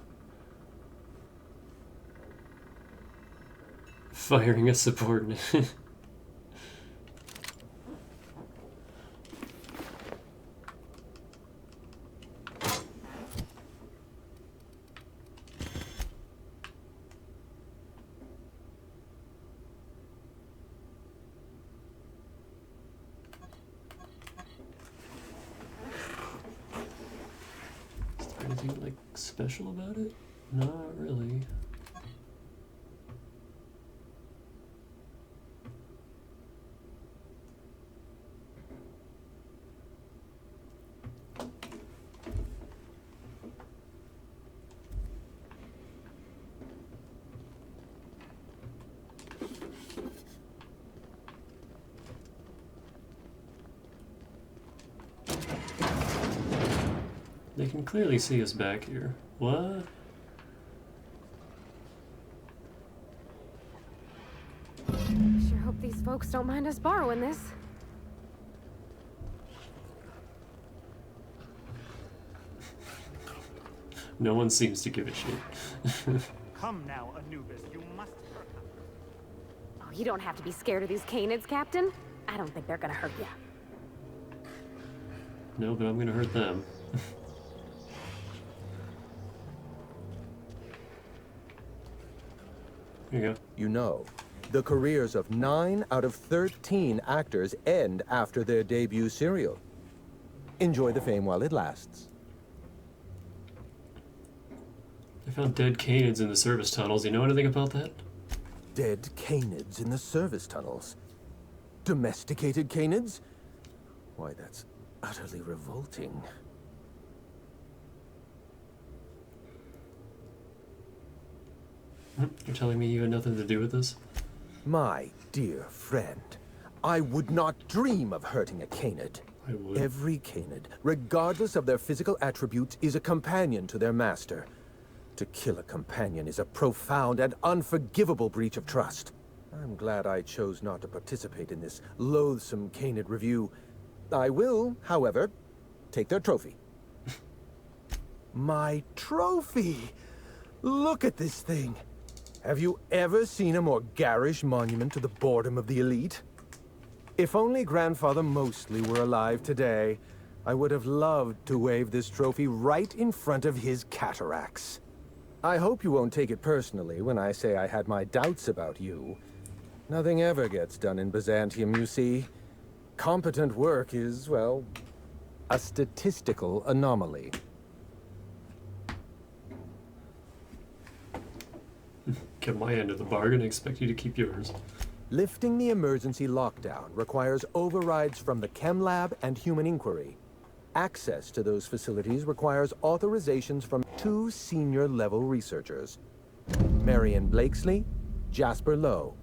Speaker 1: Firing a subordinate. Anything like special about it? Not really. They can clearly see us back here. What?
Speaker 6: Sure hope these folks don't mind us borrowing this.
Speaker 1: No one seems to give a shit.
Speaker 4: Come now, Anubis, you must hurt them.
Speaker 6: Oh, you don't have to be scared of these canids, Captain. I don't think they're gonna hurt you.
Speaker 1: No, but I'm gonna hurt them. Here you go.
Speaker 12: You know, the careers of 9 out of 13 actors end after their debut serial. Enjoy the fame while it lasts.
Speaker 1: I found dead canids in the service tunnels. You know anything about that?
Speaker 12: Dead canids in the service tunnels? Domesticated canids? Why, that's utterly revolting.
Speaker 1: You're telling me you had nothing to do with this?
Speaker 12: My dear friend, I would not dream of hurting a canid.
Speaker 1: I would.
Speaker 12: Every canid, regardless of their physical attributes, is a companion to their master. To kill a companion is a profound and unforgivable breach of trust. I'm glad I chose not to participate in this loathsome canid review. I will, however, take their trophy. My trophy! Look at this thing! Have you ever seen a more garish monument to the boredom of the elite? If only Grandfather Mostly were alive today, I would have loved to wave this trophy right in front of his cataracts. I hope you won't take it personally when I say I had my doubts about you. Nothing ever gets done in Byzantium, you see. Competent work is, well, A statistical anomaly.
Speaker 1: Kept my end of the bargain, I expect you to keep yours.
Speaker 12: Lifting the emergency lockdown requires overrides from the Chem Lab and Human Inquiry. Access to those facilities requires authorizations from 2 senior-level researchers. Marion Blakesley, Jasper Lowe.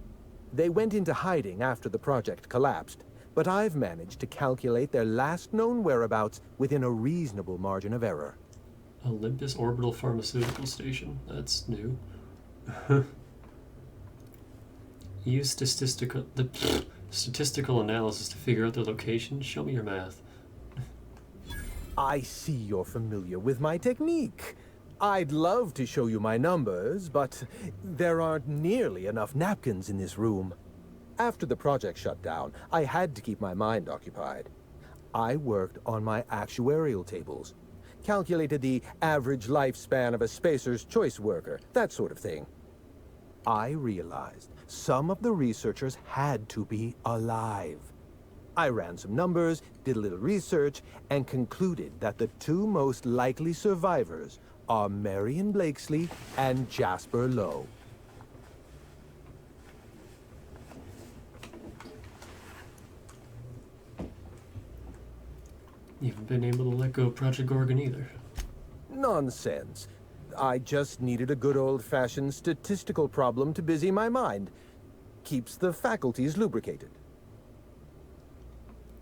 Speaker 12: They went into hiding after the project collapsed, but I've managed to calculate their last known whereabouts within a reasonable margin of error.
Speaker 1: Olympus Orbital Pharmaceutical Station. That's new. Use statistical analysis to figure out their location. Show me your math.
Speaker 12: I see you're familiar with my technique. I'd love to show you my numbers, but there aren't nearly enough napkins in this room. After the project shut down, I had to keep my mind occupied. I worked on my actuarial tables, calculated the average lifespan of a Spacer's Choice worker, that sort of thing. I realized some of the researchers had to be alive. I ran some numbers, did a little research, and concluded that the 2 most likely survivors are Marion Blakesley and Jasper Lowe.
Speaker 1: You haven't been able to let go of Project Gorgon either.
Speaker 12: Nonsense. I just needed a good old-fashioned statistical problem to busy my mind. Keeps the faculties lubricated.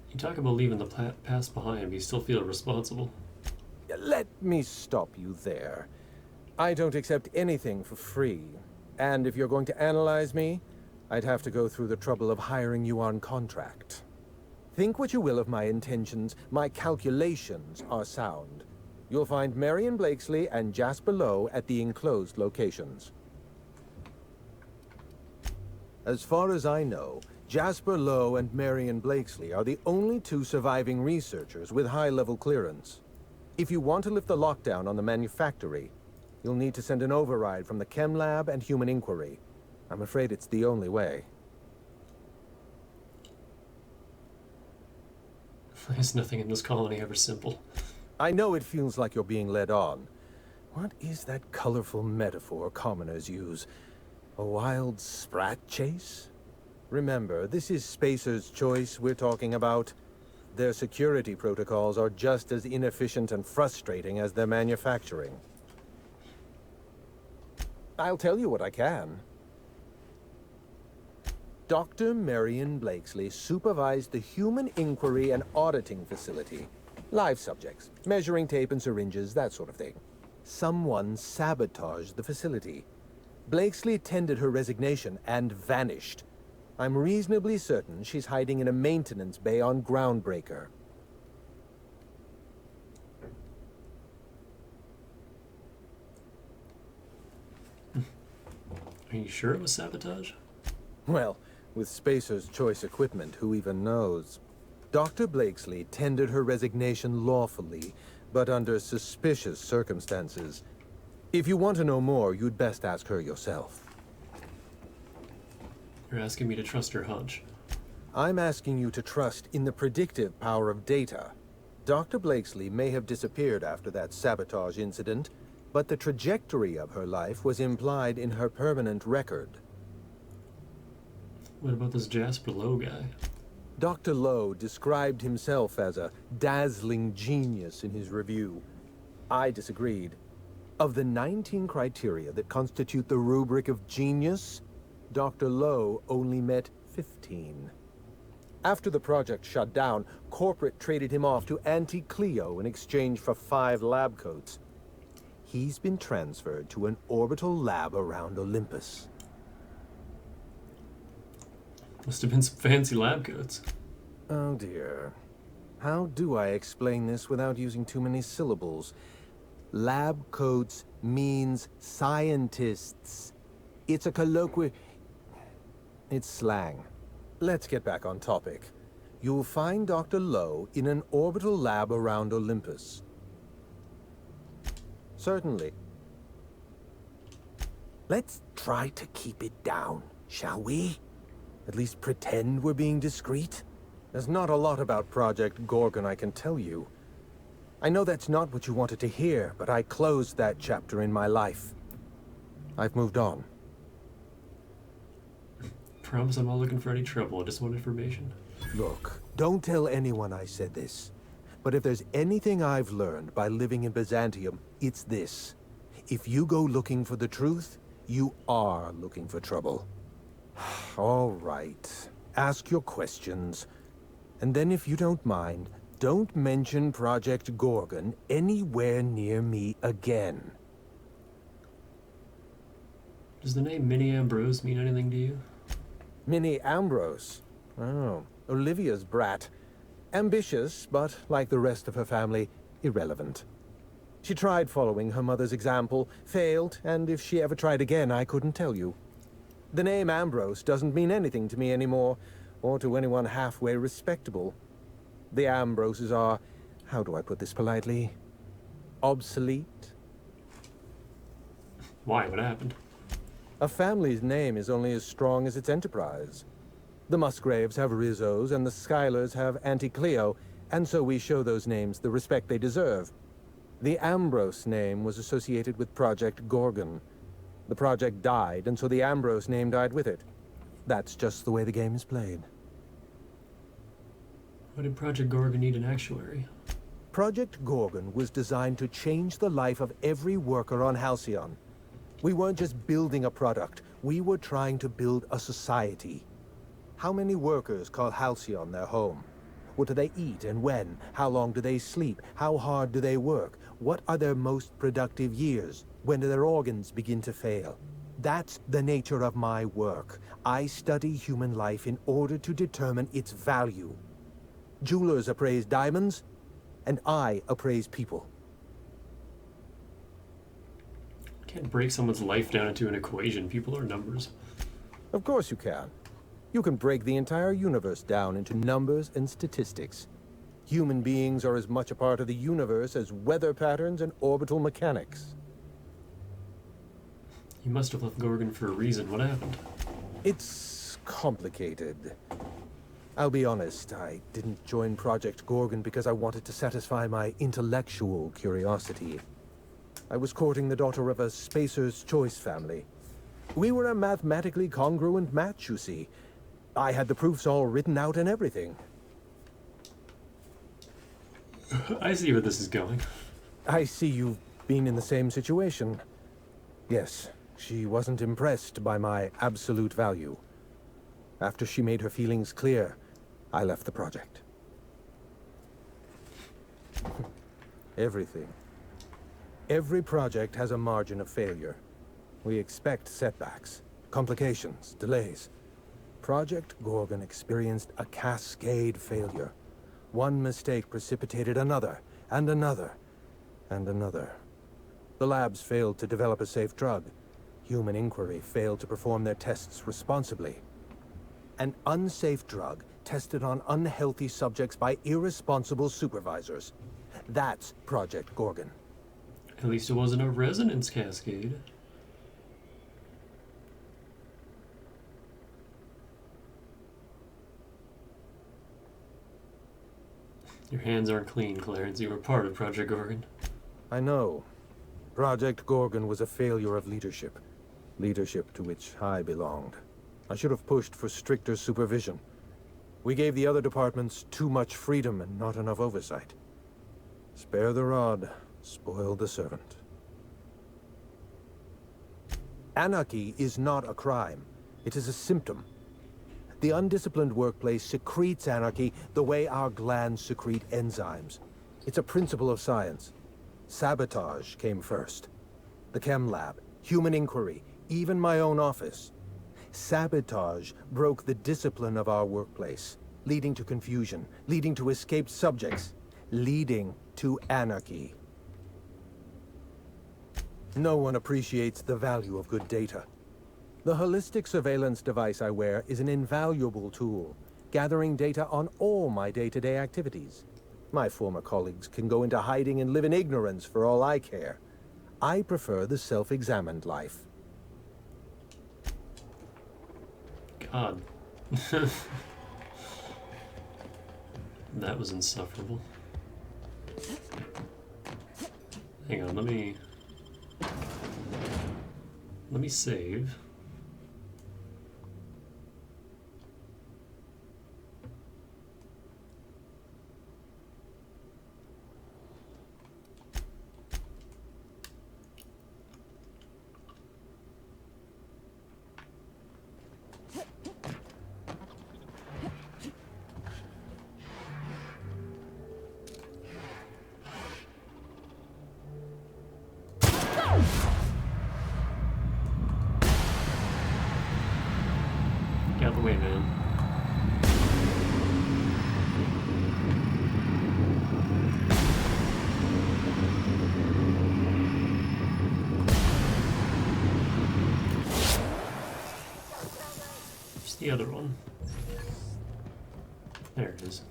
Speaker 1: You talk about leaving the past behind, but you still feel responsible.
Speaker 12: Let me stop you there. I don't accept anything for free. And if you're going to analyze me, I'd have to go through the trouble of hiring you on contract. Think what you will of my intentions, my calculations are sound. You'll find Marion Blakesley and Jasper Lowe at the enclosed locations. As far as I know, Jasper Lowe and Marion Blakesley are the only 2 surviving researchers with high-level clearance. If you want to lift the lockdown on the manufactory, you'll need to send an override from the Chem Lab and Human Inquiry. I'm afraid it's the only way.
Speaker 1: There's nothing in this colony ever simple.
Speaker 12: I know it feels like you're being led on. What is that colorful metaphor commoners use? A wild sprat chase? Remember, this is Spacer's Choice we're talking about. Their security protocols are just as inefficient and frustrating as their manufacturing. I'll tell you what I can. Dr. Marion Blakesley supervised the Human Inquiry and Auditing Facility. Live subjects, measuring tape and syringes, that sort of thing. Someone sabotaged the facility. Blakesley tendered her resignation and vanished. I'm reasonably certain she's hiding in a maintenance bay on Groundbreaker.
Speaker 1: Are you sure it was sabotage?
Speaker 12: Well, with Spacer's Choice equipment, who even knows? Dr. Blakesley tendered her resignation lawfully, but under suspicious circumstances. If you want to know more, you'd best ask her yourself.
Speaker 1: You're asking me to trust your hunch.
Speaker 12: I'm asking you to trust in the predictive power of data. Dr. Blakesley may have disappeared after that sabotage incident, but the trajectory of her life was implied in her permanent record.
Speaker 1: What about this Jasper Lowe guy?
Speaker 12: Dr. Lowe described himself as a dazzling genius in his review. I disagreed. Of the 19 criteria that constitute the rubric of genius, Dr. Lowe only met 15. After the project shut down, corporate traded him off to Anti-Cleo in exchange for 5 lab coats. He's been transferred to an orbital lab around Olympus.
Speaker 1: Must have been some fancy lab coats.
Speaker 12: Oh dear. How do I explain this without using too many syllables? Lab coats means scientists. It's a colloquial... It's slang. Let's get back on topic. You'll find Dr. Lowe in an orbital lab around Olympus. Certainly. Let's try to keep it down, shall we? At least pretend we're being discreet. There's not a lot about Project Gorgon I can tell you. I know that's not what you wanted to hear, but I closed that chapter in my life. I've moved on.
Speaker 1: Promise I'm not looking for any trouble. I just want information.
Speaker 12: Look, don't tell anyone I said this. But if there's anything I've learned by living in Byzantium, it's this. If you go looking for the truth, you are looking for trouble. All right. Ask your questions. And then if you don't mind, don't mention Project Gorgon anywhere near me again.
Speaker 1: Does the name Minnie Ambrose mean anything to you?
Speaker 12: Minnie Ambrose? Oh, Olivia's brat. Ambitious, but like the rest of her family, irrelevant. She tried following her mother's example, failed, and if she ever tried again, I couldn't tell you. The name Ambrose doesn't mean anything to me anymore, or to anyone halfway respectable. The Ambroses are, how do I put this politely, obsolete?
Speaker 1: Why? What happened?
Speaker 12: A family's name is only as strong as its enterprise. The Musgraves have Rizzos, and the Schylers have Auntie Cleo, and so we show those names the respect they deserve. The Ambrose name was associated with Project Gorgon. The project died, and so the Ambrose name died with it. That's just the way the game is played.
Speaker 1: Why did Project Gorgon need an actuary?
Speaker 12: Project Gorgon was designed to change the life of every worker on Halcyon. We weren't just building a product, we were trying to build a society. How many workers call Halcyon their home? What do they eat and when? How long do they sleep? How hard do they work? What are their most productive years? When do their organs begin to fail? That's the nature of my work. I study human life in order to determine its value. Jewelers appraise diamonds, and I appraise people.
Speaker 1: Can't break someone's life down into an equation. People are numbers.
Speaker 12: Of course you can. You can break the entire universe down into numbers and statistics. Human beings are as much a part of the universe as weather patterns and orbital mechanics.
Speaker 1: You must have left Gorgon for a reason. What happened?
Speaker 12: It's complicated. I'll be honest, I didn't join Project Gorgon because I wanted to satisfy my intellectual curiosity. I was courting the daughter of a Spacer's Choice family. We were a mathematically congruent match, you see. I had the proofs all written out and everything.
Speaker 1: I see where this is going.
Speaker 12: I see you've been in the same situation. Yes, she wasn't impressed by my absolute value. After she made her feelings clear, I left the project. Everything. Every project has a margin of failure. We expect setbacks, complications, delays. Project Gorgon experienced a cascade failure. One mistake precipitated another, and another, and another. The labs failed to develop a safe drug. Human Inquiry failed to perform their tests responsibly. An unsafe drug tested on unhealthy subjects by irresponsible supervisors. That's Project Gorgon.
Speaker 1: At least it wasn't a resonance cascade. Your hands aren't clean, Clarence. You were part of Project Gorgon.
Speaker 12: I know. Project Gorgon was a failure of leadership. Leadership to which I belonged. I should have pushed for stricter supervision. We gave the other departments too much freedom and not enough oversight. Spare the rod, spoil the servant. Anarchy is not a crime. It is a symptom. The undisciplined workplace secretes anarchy the way our glands secrete enzymes. It's a principle of science. Sabotage came first. The chem lab, Human Inquiry, even my own office. Sabotage broke the discipline of our workplace, leading to confusion, leading to escaped subjects, leading to anarchy. No one appreciates the value of good data. The holistic surveillance device I wear is an invaluable tool, gathering data on all my day-to-day activities. My former colleagues can go into hiding and live in ignorance for all I care. I prefer the self-examined life.
Speaker 1: God. That was insufferable. Hang on, let me save. Get out of the way, man. Where's the other one? There it is.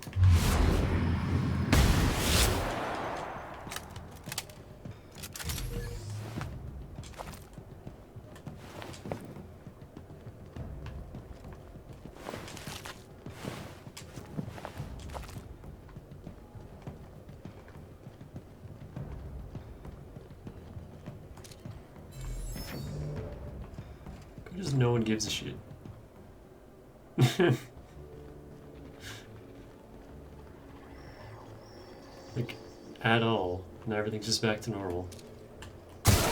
Speaker 1: Just no one gives a shit. Like, at all. And everything's just back to normal.
Speaker 10: Please,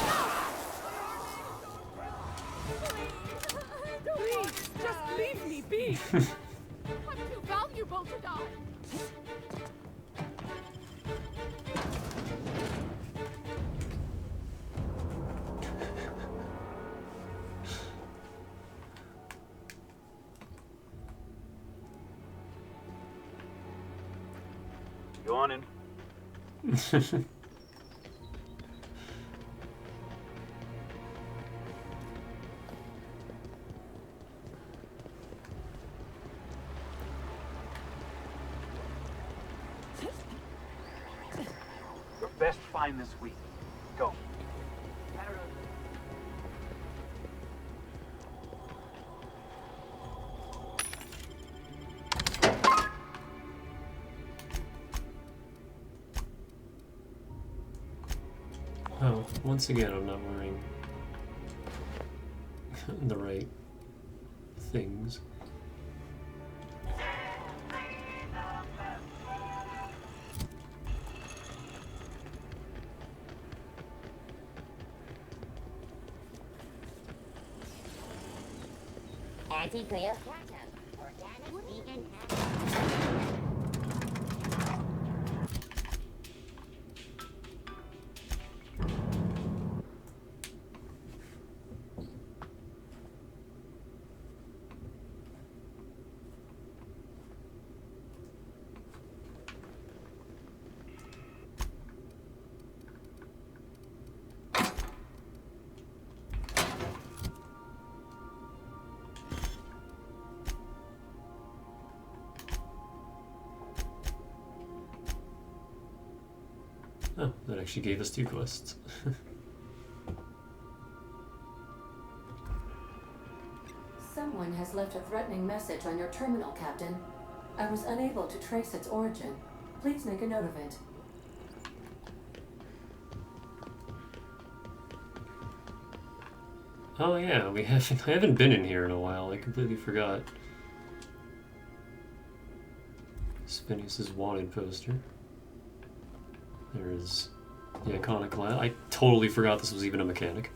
Speaker 10: just leave me be. I'm too valuable to die.
Speaker 4: Go on in.
Speaker 15: Your best find this week. Go.
Speaker 1: Oh, once again, I'm not wearing the right things.
Speaker 9: Anti-Grail Platinum. Organic vegan.
Speaker 1: Oh, that actually gave us 2 quests.
Speaker 7: Someone has left a threatening message on your terminal, Captain. I was unable to trace its origin. Please make a note of it.
Speaker 1: Oh yeah, I haven't been in here in a while. I completely forgot. Phineas's wanted poster. There's the iconic lab. I totally forgot this was even a mechanic.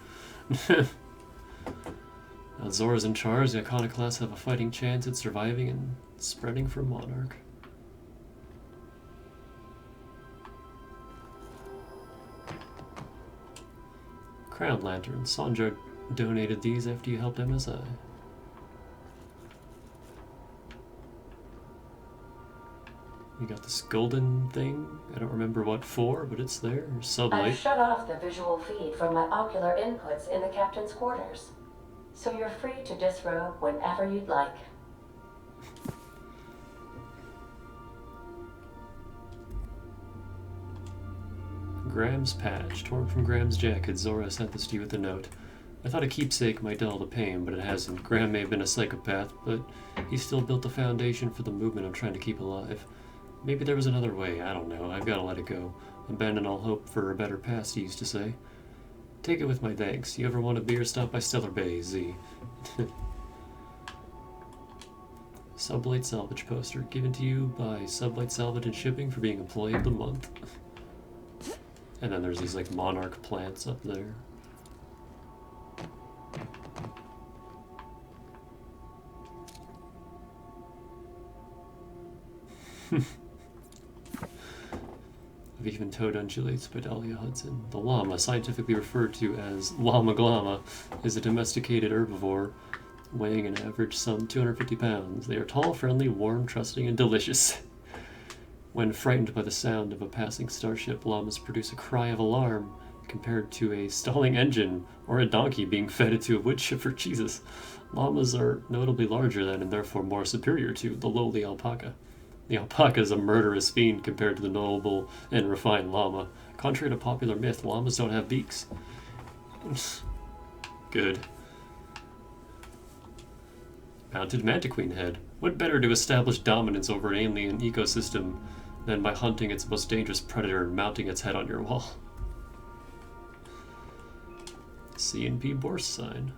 Speaker 1: Zora's in charge. The iconic class have a fighting chance at surviving and spreading from Monarch. Crown Lantern. Sanjo donated these after you helped MSI. We got this golden thing. I don't remember what for, but it's there. Sublight.
Speaker 7: I've shut off the visual feed from my ocular inputs in the captain's quarters, so you're free to disrobe whenever you'd like.
Speaker 1: Graham's patch, torn from Graham's jacket. Zora sent this to you with a note. I thought a keepsake might dull the pain, but it hasn't. Graham may have been a psychopath, but he still built the foundation for the movement I'm trying to keep alive. Maybe there was another way, I don't know. I've got to let it go. Abandon all hope for a better past, he used to say. Take it with my thanks. You ever want a beer, stop by Stellar Bay, Z. Sublight Salvage poster, given to you by Sublight Salvage and Shipping for being Employee of the Month. And then there's these like monarch plants up there. I've even toad undulates by Dahlia Hudson. The llama, scientifically referred to as llama glama, is a domesticated herbivore weighing an average some 250 pounds. They are tall, friendly, warm, trusting, and delicious. When frightened by the sound of a passing starship, llamas produce a cry of alarm compared to a stalling engine or a donkey being fed into a wood chipper. Jesus. Llamas are notably larger than and therefore more superior to the lowly alpaca. The alpaca is a murderous fiend compared to the noble and refined llama. Contrary to popular myth, llamas don't have beaks. Good. Mounted mantiquine head. What better to establish dominance over an alien ecosystem than by hunting its most dangerous predator and mounting its head on your wall? C&P Borst sign.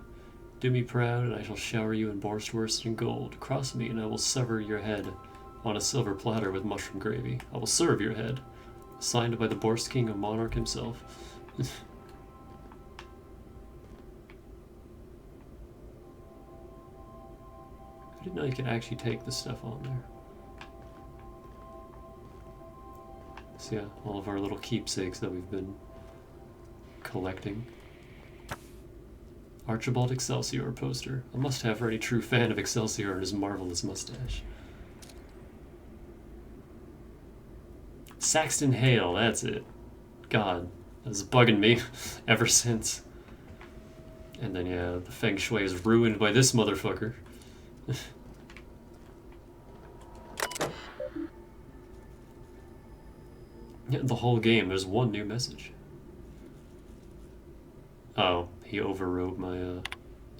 Speaker 1: Do me proud, and I shall shower you in Borstwurst and gold. Cross me, and I will sever your head on a silver platter with mushroom gravy. I will serve your head. Signed by the Borst King of Monarch himself. I didn't know you could actually take this stuff on there. So yeah, all of our little keepsakes that we've been collecting. Archibald Excelsior poster. A must-have for any true fan of Excelsior and his marvelous mustache. Saxton Hale, that's it. God, that's bugging me ever since. And then yeah, the Feng Shui is ruined by this motherfucker. Yeah, the whole game, there's one new message. Oh, he overrode my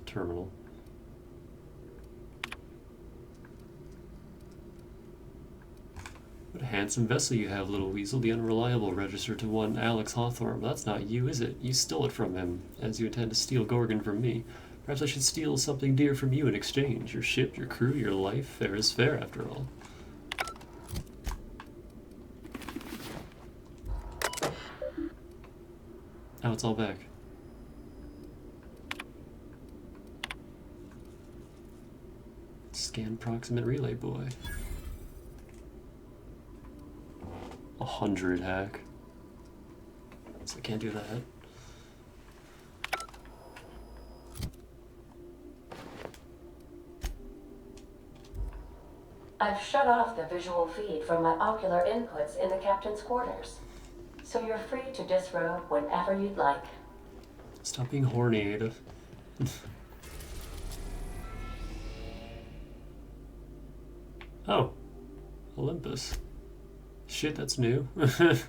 Speaker 1: terminal. What a handsome vessel you have, little weasel. The unreliable registered to one Alex Hawthorne. That's not you, is it? You stole it from him, as you intend to steal Gorgon from me. Perhaps I should steal something dear from you in exchange. Your ship, your crew, your life. Fair is fair, after all. Now it's all back. Scan proximate relay boy. 100 hack. So I can't do that.
Speaker 7: I've shut off the visual feed from my ocular inputs in the captain's quarters, so you're free to disrobe whenever you'd like.
Speaker 1: Stop being horny, Ada. Oh. Olympus. Shit, that's new. This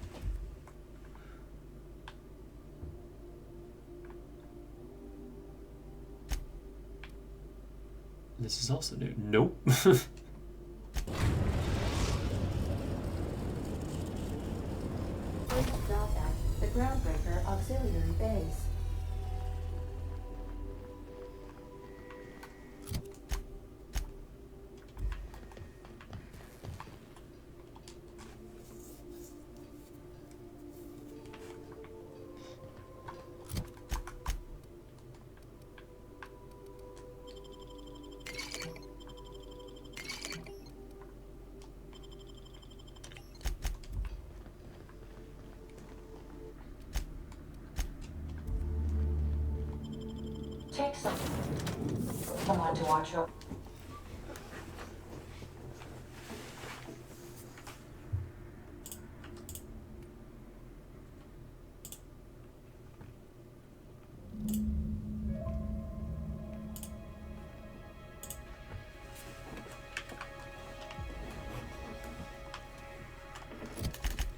Speaker 1: is also new. Nope.
Speaker 7: Stop at the Groundbreaker auxiliary base. Take someone to watch your...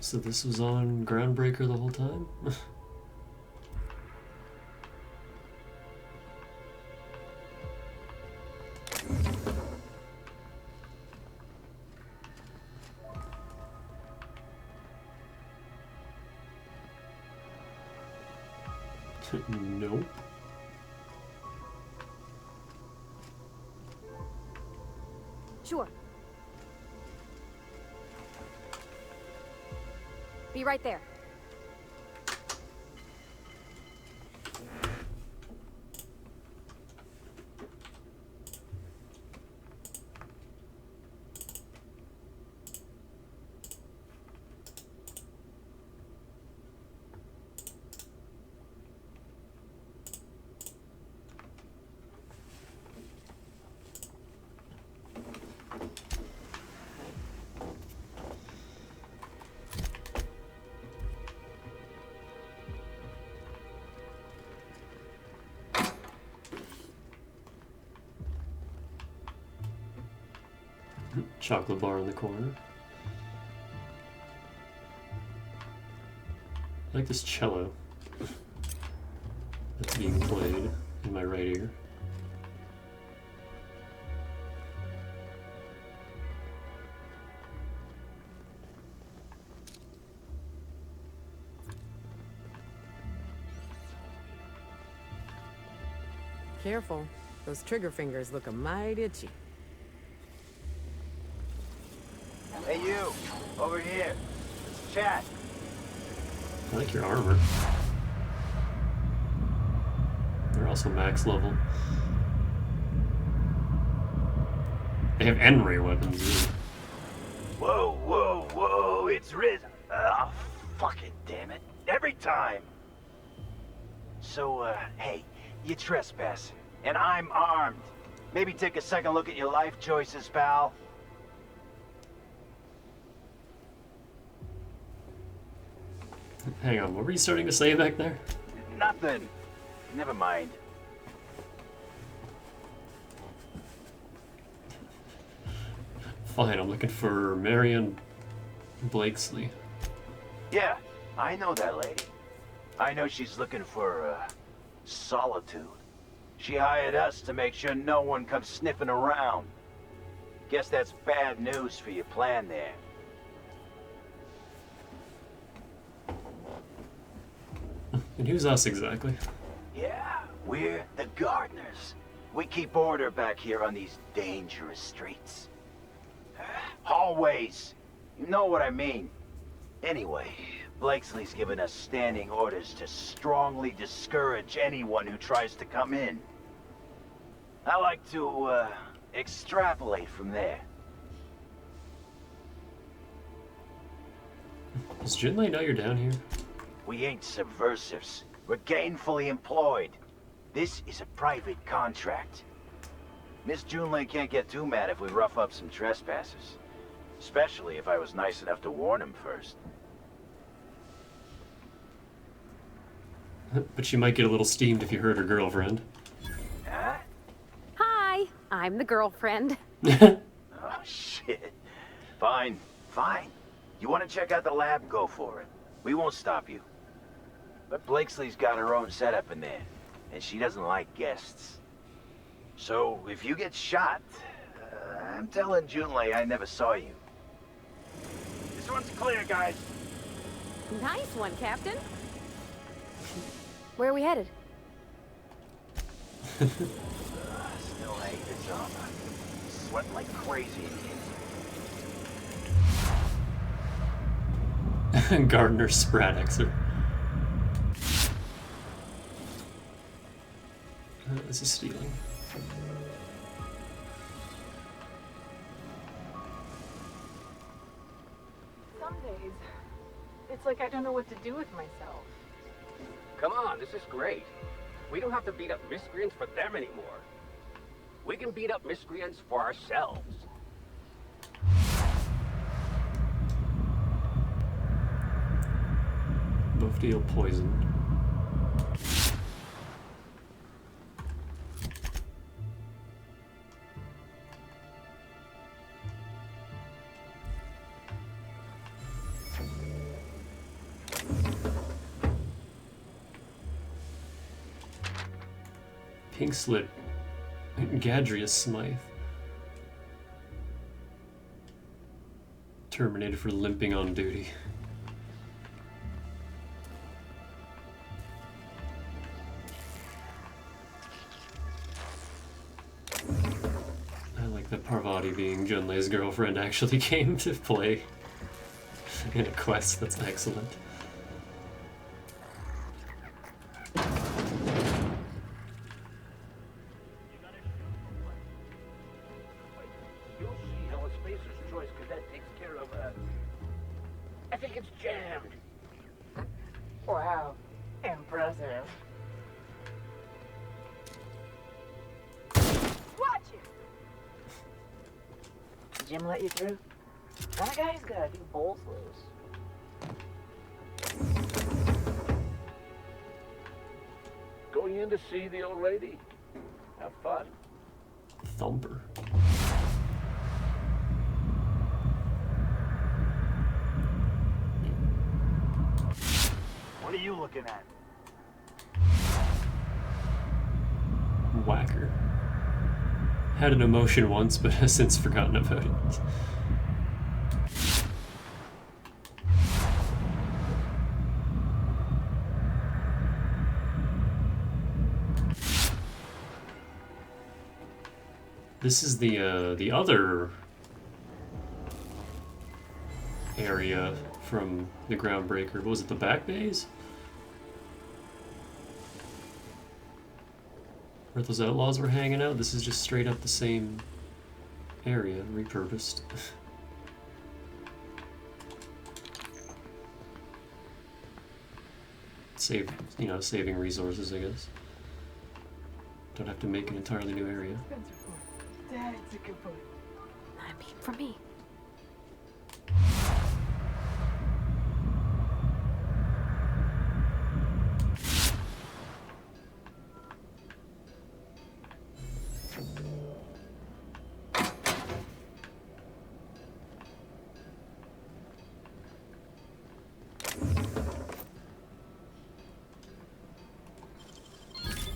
Speaker 1: So this was on Groundbreaker the whole time? Nope.
Speaker 6: Sure. Be right there.
Speaker 1: Chocolate bar in the corner. I like this cello that's being played in my right ear.
Speaker 3: Careful. Those trigger fingers look a mite itchy.
Speaker 15: Hey, you! Over here! Let's chat!
Speaker 1: I like your armor. They're also max level. They have N-ray weapons, too.
Speaker 15: Whoa, whoa, whoa! It's risen! Ah, fucking damn it. Every time! So, hey, you trespass, and I'm armed. Maybe take a second look at your life choices, pal.
Speaker 1: Hang on, what were you starting to say back there?
Speaker 15: Nothing. Never mind.
Speaker 1: Fine, I'm looking for Marion Blakesley.
Speaker 15: Yeah, I know that lady. I know she's looking for, solitude. She hired us to make sure no one comes sniffing around. Guess that's bad news for your plan there.
Speaker 1: And who's us exactly?
Speaker 15: Yeah, we're the gardeners. We keep order back here on these dangerous streets. Hallways. You know what I mean. Anyway, Blakesley's given us standing orders to strongly discourage anyone who tries to come in. I like to, extrapolate from there.
Speaker 1: Does Jinlei know you're down here?
Speaker 15: We ain't subversives. We're gainfully employed. This is a private contract. Miss Junlei can't get too mad if we rough up some trespassers. Especially if I was nice enough to warn him first.
Speaker 1: But she might get a little steamed if you hurt her girlfriend.
Speaker 15: Huh?
Speaker 6: Hi, I'm the girlfriend.
Speaker 15: Oh, shit. Fine, fine. You want to check out the lab? Go for it. We won't stop you. But Blakesley's got her own setup in there, and she doesn't like guests. So, if you get shot, I'm telling Junlei I never saw you. This one's clear, guys.
Speaker 6: Nice one, Captain. Where are we headed?
Speaker 15: Still hate this armor. Sweating like crazy in here.
Speaker 1: Gardner Spradexer. This is stealing.
Speaker 10: Some days, it's like I don't know what to do with myself.
Speaker 16: Come on, this is great. We don't have to beat up miscreants for them anymore. We can beat up miscreants for ourselves.
Speaker 1: Both deal poison. Pink Slip, Gadrius Smythe. Terminated for limping on duty. being Junlei's girlfriend actually came to play in a quest. That's excellent.
Speaker 16: You'll see how a Spacer's Choice cadet takes care of, I think it's jammed.
Speaker 11: Wow. Impressive. Watch it! Did Jim let you through? That guy's got a few bowls loose.
Speaker 13: Going in to see the old lady? Have fun.
Speaker 1: Thumper.
Speaker 15: What are you looking at?
Speaker 1: Whacker. Had an emotion once, but has since forgotten about it. This is the other area from the Groundbreaker. What was it, the back bays? Where those outlaws were hanging out? This is just straight up the same area, repurposed. Saving resources, I guess. Don't have to make an entirely new area.
Speaker 11: That's a good point.
Speaker 6: I mean, for me.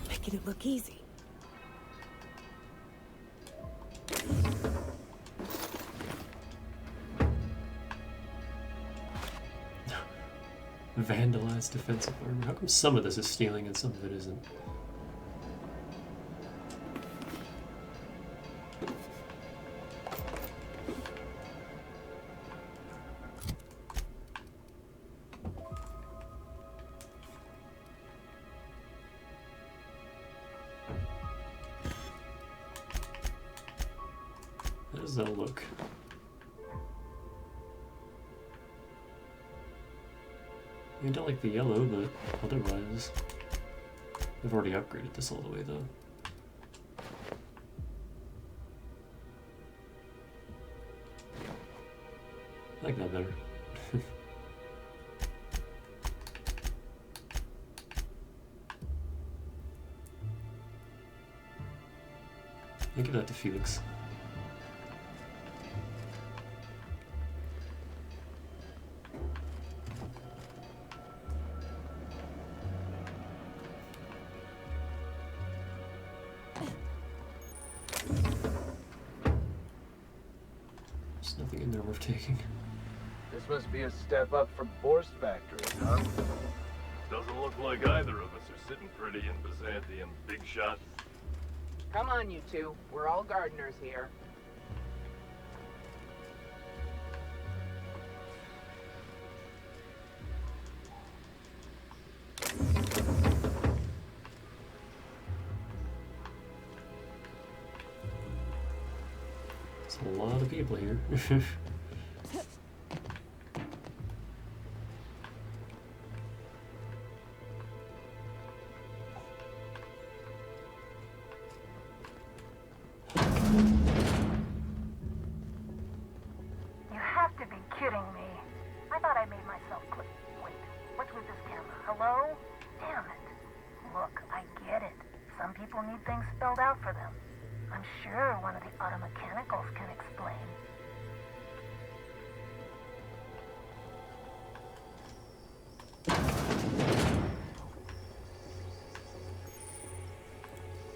Speaker 11: Making it look easy.
Speaker 1: Vandalized defensive armor. How come some of this is stealing and some of it isn't? How does that look? I don't like the yellow, but otherwise... I've already upgraded this all the way, though. I like that better. I'll give that to Felix. Taking.
Speaker 13: This must be a step up from Borst factories, huh? Doesn't look like either of us are sitting pretty in Byzantium, big shot.
Speaker 3: Come on, you two. We're all gardeners here.
Speaker 1: There's a lot of people here.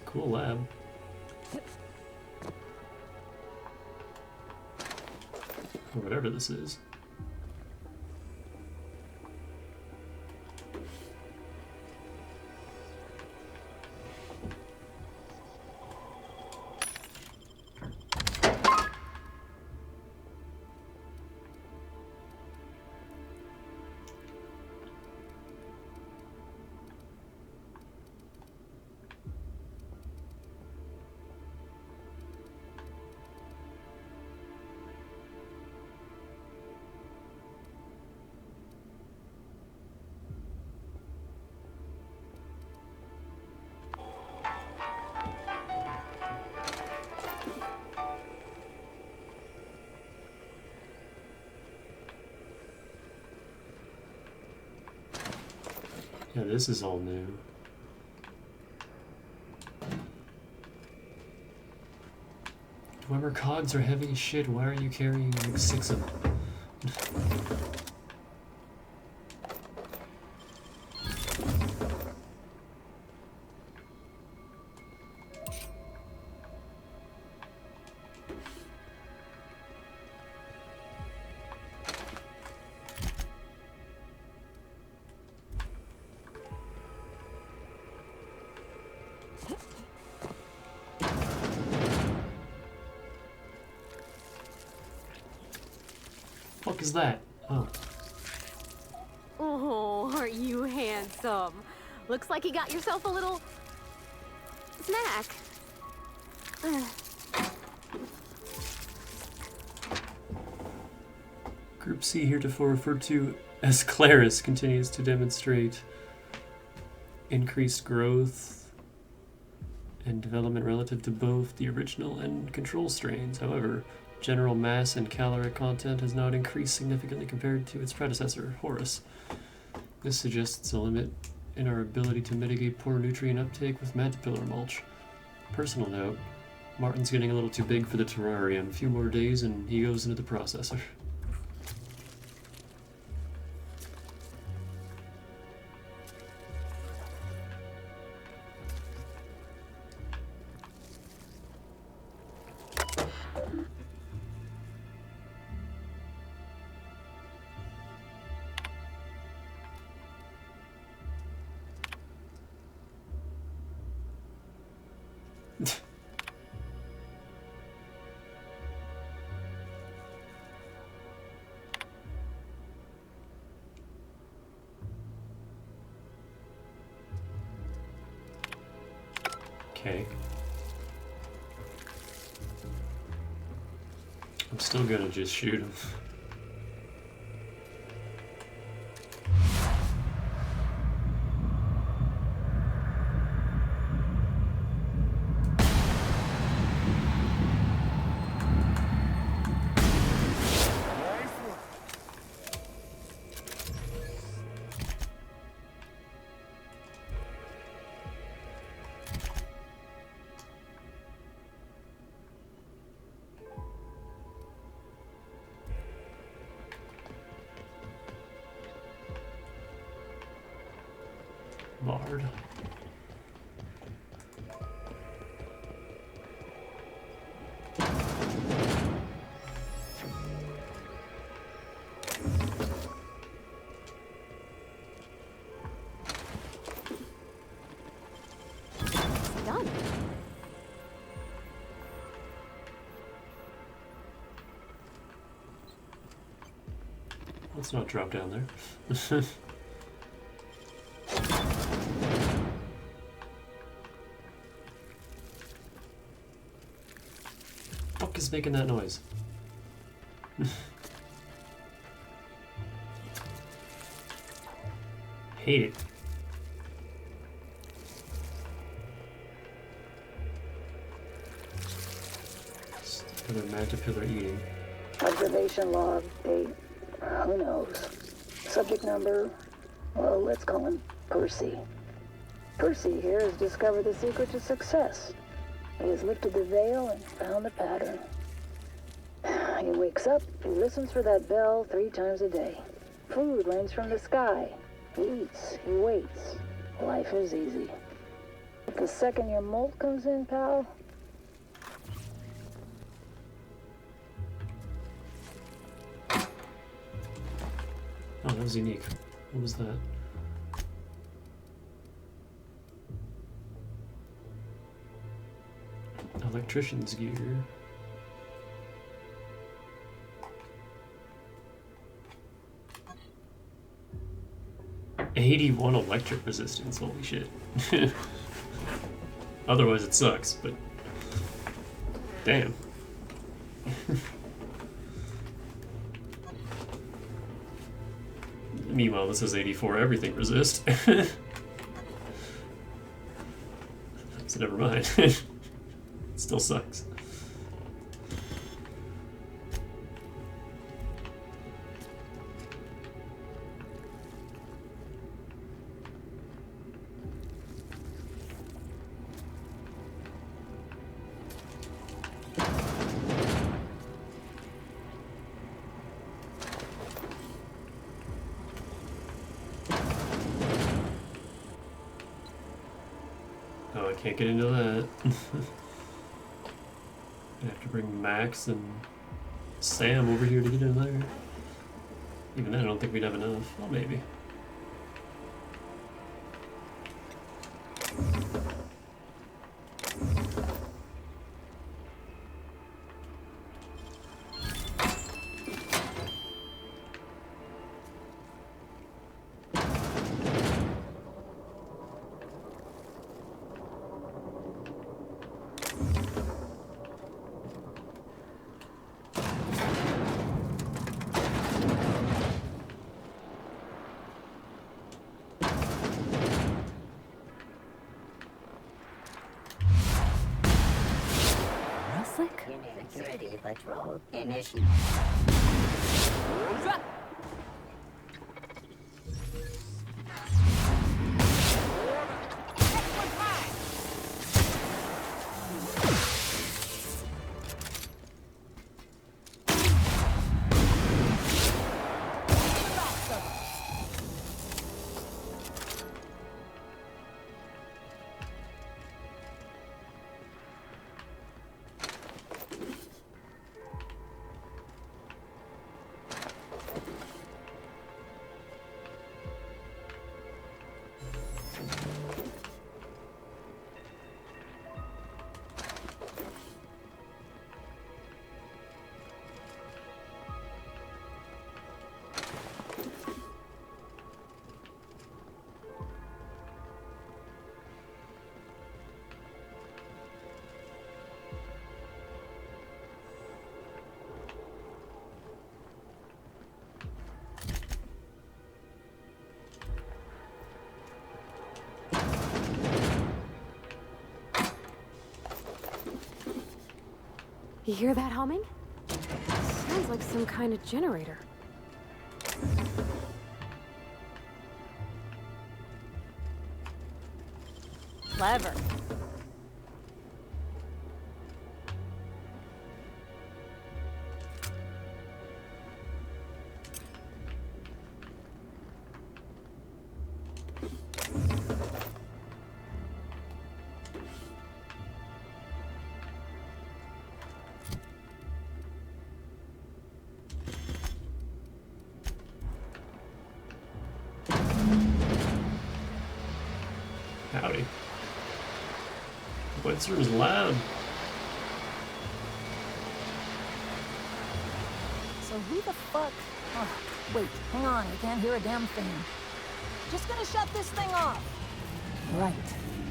Speaker 1: Cool lab. Or whatever this is. Yeah, this is all new. Whoever cogs are heavy as shit, why are you carrying like 6 of them? Fuck is that? Oh.
Speaker 6: Oh, aren't you handsome? Looks like you got yourself a little snack.
Speaker 1: Group C, heretofore referred to as Claris, continues to demonstrate increased growth and development relative to both the original and control strains. However, general mass and caloric content has not increased significantly compared to its predecessor, Horus. This suggests a limit in our ability to mitigate poor nutrient uptake with Mantipillar mulch. Personal note, Martin's getting a little too big for the terrarium. A few more days and he goes into the processor. Okay. I'm still gonna just shoot him. Bard.
Speaker 6: Done.
Speaker 1: Let's not drop down there. Fuck is making that noise? Hate it. Another Mantipillar eating.
Speaker 17: Observation log, date, who knows. Subject number, well, let's call him Percy. Percy here has discovered the secret to success. He has lifted the veil and found the pattern. He wakes up, he listens for that bell 3 times a day. Food rains from the sky. He eats, he waits. Life is easy. But the second your molt comes in, pal,
Speaker 1: oh, that was unique. What was that? Electrician's gear. '81 electric resistance, holy shit. Otherwise it sucks, but damn. Meanwhile, this is 84 everything resist. So never mind. It still sucks. Can't get into that. I have to bring Max and Sam over here to get in there. Even then, I don't think we'd have enough. Well, maybe.
Speaker 9: Security patrol initiated.
Speaker 6: You hear that humming? Sounds like some kind of generator. Clever.
Speaker 1: Howdy. Witzer is loud.
Speaker 18: So who the fuck? Oh, wait, hang on, I can't hear a damn thing. Just gonna shut this thing off. Right.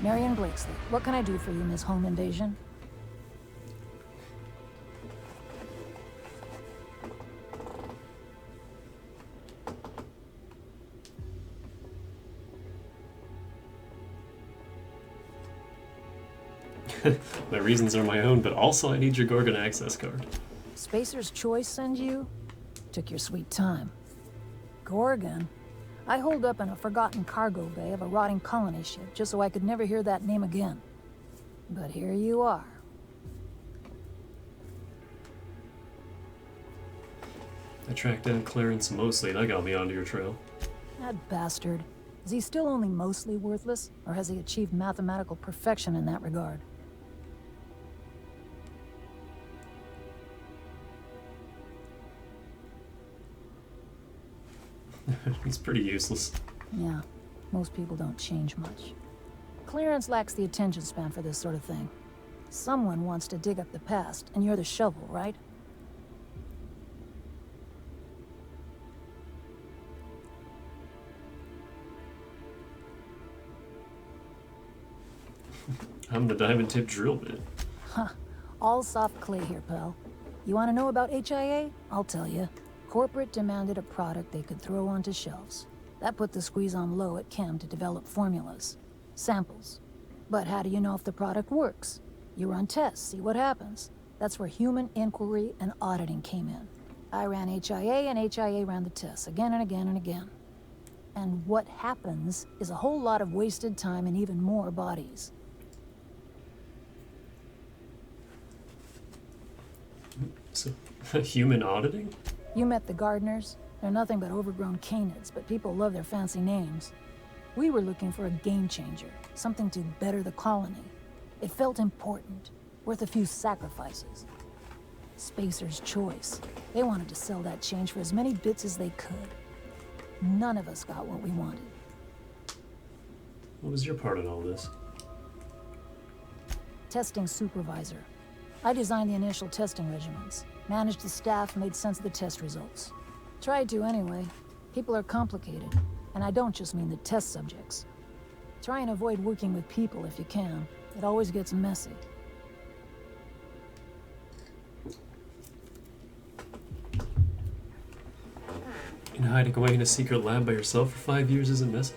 Speaker 18: Marion Blakesley, what can I do for you, Miss Home Invasion?
Speaker 1: My reasons are my own, but also I need your Gorgon access card.
Speaker 18: Spacer's Choice send you? Took your sweet time. Gorgon? I holed up in a forgotten cargo bay of a rotting colony ship just so I could never hear that name again. But here you are.
Speaker 1: I tracked down Clarence Mosley, that got me onto your trail.
Speaker 18: That bastard. Is he still only mostly worthless, or has he achieved mathematical perfection in that regard?
Speaker 1: He's pretty useless.
Speaker 18: Yeah, most people don't change much. Clarence lacks the attention span for this sort of thing. Someone wants to dig up the past, and you're the shovel, right?
Speaker 1: I'm the diamond tip drill bit.
Speaker 18: Huh. All soft clay here, pal. You want to know about HIA? I'll tell you. Corporate demanded a product they could throw onto shelves. That put the squeeze on low at Chem to develop formulas. Samples. But how do you know if the product works? You run tests, see what happens. That's where human inquiry and auditing came in. I ran HIA and HIA ran the tests again and again and again. And what happens is a whole lot of wasted time and even more bodies.
Speaker 1: So, human auditing?
Speaker 18: You met the gardeners. They're nothing but overgrown canids, but people love their fancy names. We were looking for a game changer, something to better the colony. It felt important, worth a few sacrifices. Spacer's choice. They wanted to sell that change for as many bits as they could. None of us got what we wanted.
Speaker 1: What was your part in all this?
Speaker 18: Testing supervisor. I designed the initial testing regimens, managed the staff, made sense of the test results. Tried to anyway. People are complicated, and I don't just mean the test subjects. Try and avoid working with people if you can. It always gets messy.
Speaker 1: And hiding away in a secret lab by yourself for 5 years isn't messy?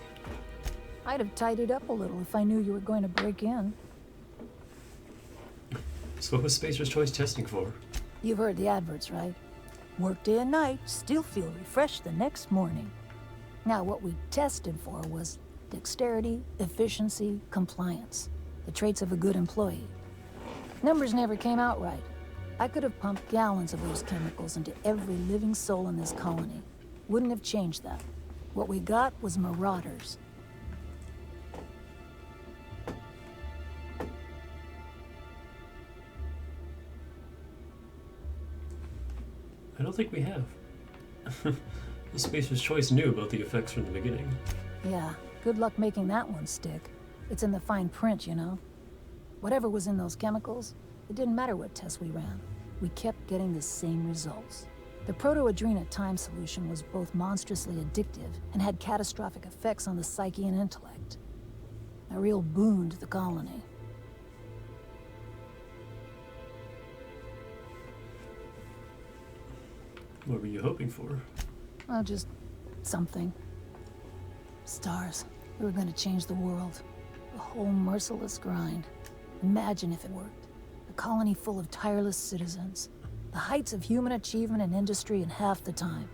Speaker 18: I'd have tidied up a little if I knew you were going to break in.
Speaker 1: So what was Spacer's Choice testing for?
Speaker 18: You've heard the adverts, right? Work day and night, still feel refreshed the next morning. Now, what we tested for was dexterity, efficiency, compliance. The traits of a good employee. Numbers never came out right. I could have pumped gallons of those chemicals into every living soul in this colony. Wouldn't have changed that. What we got was marauders.
Speaker 1: I don't think we have. The Spacer's Choice knew about the effects from the beginning.
Speaker 18: Yeah, good luck making that one stick. It's in the fine print, you know. Whatever was in those chemicals, it didn't matter what tests we ran. We kept getting the same results. The proto-adrena time solution was both monstrously addictive and had catastrophic effects on the psyche and intellect. A real boon to the colony.
Speaker 1: What were you hoping for?
Speaker 18: Well, just something. Stars. We were going to change the world. A whole merciless grind. Imagine if it worked. A colony full of tireless citizens. The heights of human achievement and industry in half the time.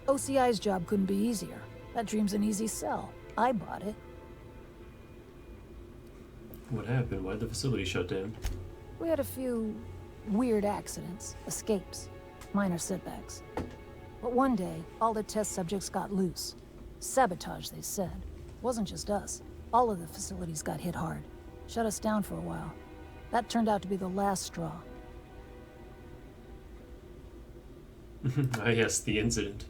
Speaker 18: OCI's job couldn't be easier. That dream's an easy sell. I bought it.
Speaker 1: What happened? Why'd the facility shut down?
Speaker 18: We had a few weird accidents, escapes, minor setbacks. But one day, all the test subjects got loose. Sabotage, they said. Wasn't just us. All of the facilities got hit hard. Shut us down for a while. That turned out to be the last straw.
Speaker 1: Ah, yes, the incident.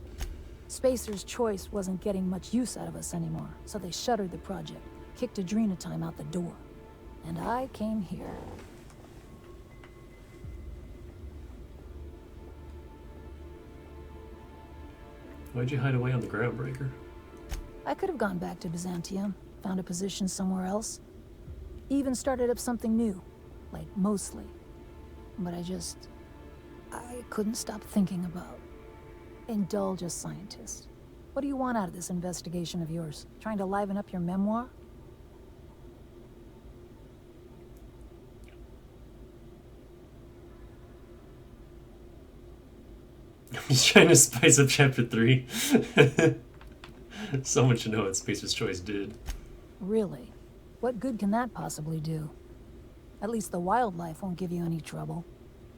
Speaker 18: Spacer's Choice wasn't getting much use out of us anymore, so they shuttered the project, kicked Adrena Time out the door. And I came here.
Speaker 1: Why'd you hide away on the Groundbreaker?
Speaker 18: I could have gone back to Byzantium, found a position somewhere else. Even started up something new, like mostly. But I couldn't stop thinking about. Indulge a scientist. What do you want out of this investigation of yours? Trying to liven up your memoir?
Speaker 1: I'm just trying to spice up Chapter 3. Someone should know what Spacer's Choice did.
Speaker 18: Really? What good can that possibly do? At least the wildlife won't give you any trouble.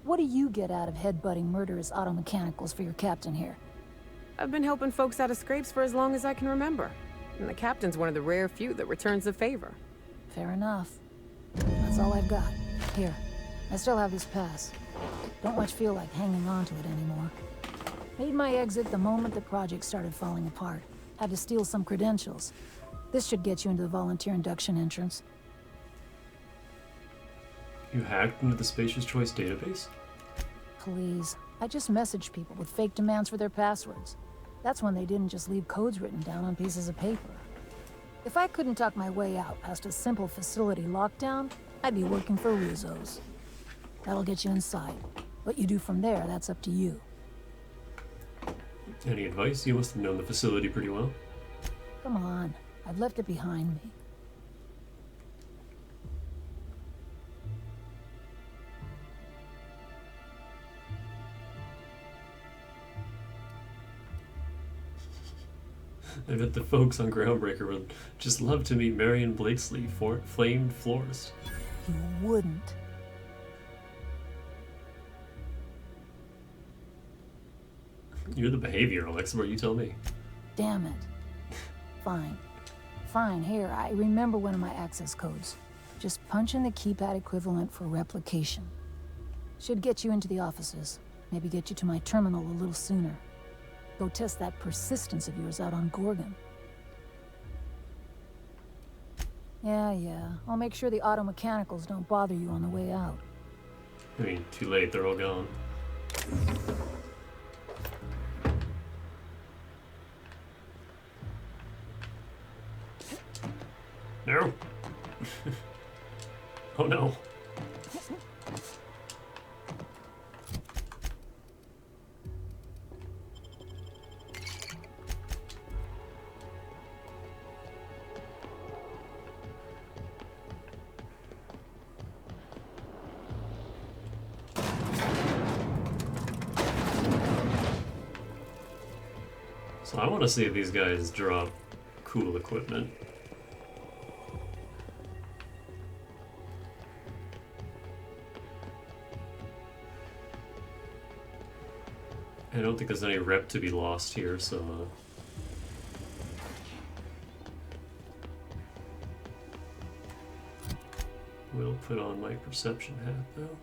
Speaker 18: What do you get out of headbutting murderous automechanicals for your captain here?
Speaker 3: I've been helping folks out of scrapes for as long as I can remember. And the captain's one of the rare few that returns the favor.
Speaker 18: Fair enough. That's all I've got. Here, I still have this pass. Don't much feel like hanging on to it anymore. Made my exit the moment the project started falling apart. Had to steal some credentials. This should get you into the volunteer induction entrance.
Speaker 1: You hacked into the Spacer's Choice database?
Speaker 18: Please. I just messaged people with fake demands for their passwords. That's when they didn't just leave codes written down on pieces of paper. If I couldn't talk my way out past a simple facility lockdown, I'd be working for Rizzo's. That'll get you inside. What you do from there, that's up to you.
Speaker 1: Any advice? You must have known the facility pretty well.
Speaker 18: Come on. I've left it behind me.
Speaker 1: I bet the folks on Groundbreaker would just love to meet Marion Blakesley, famed florist.
Speaker 18: You wouldn't.
Speaker 1: You're the behavioral expert, you tell me.
Speaker 18: Damn it. Fine. Fine, here, I remember one of my access codes. Just punch in the keypad equivalent for replication. Should get you into the offices. Maybe get you to my terminal a little sooner. Go test that persistence of yours out on Gorgon. Yeah. I'll make sure the auto mechanicals don't bother you on the way out.
Speaker 1: I mean, too late, they're all gone. No! Oh no. So I want to see if these guys drop cool equipment. I don't think there's any rep to be lost here, so we'll put on my perception hat though.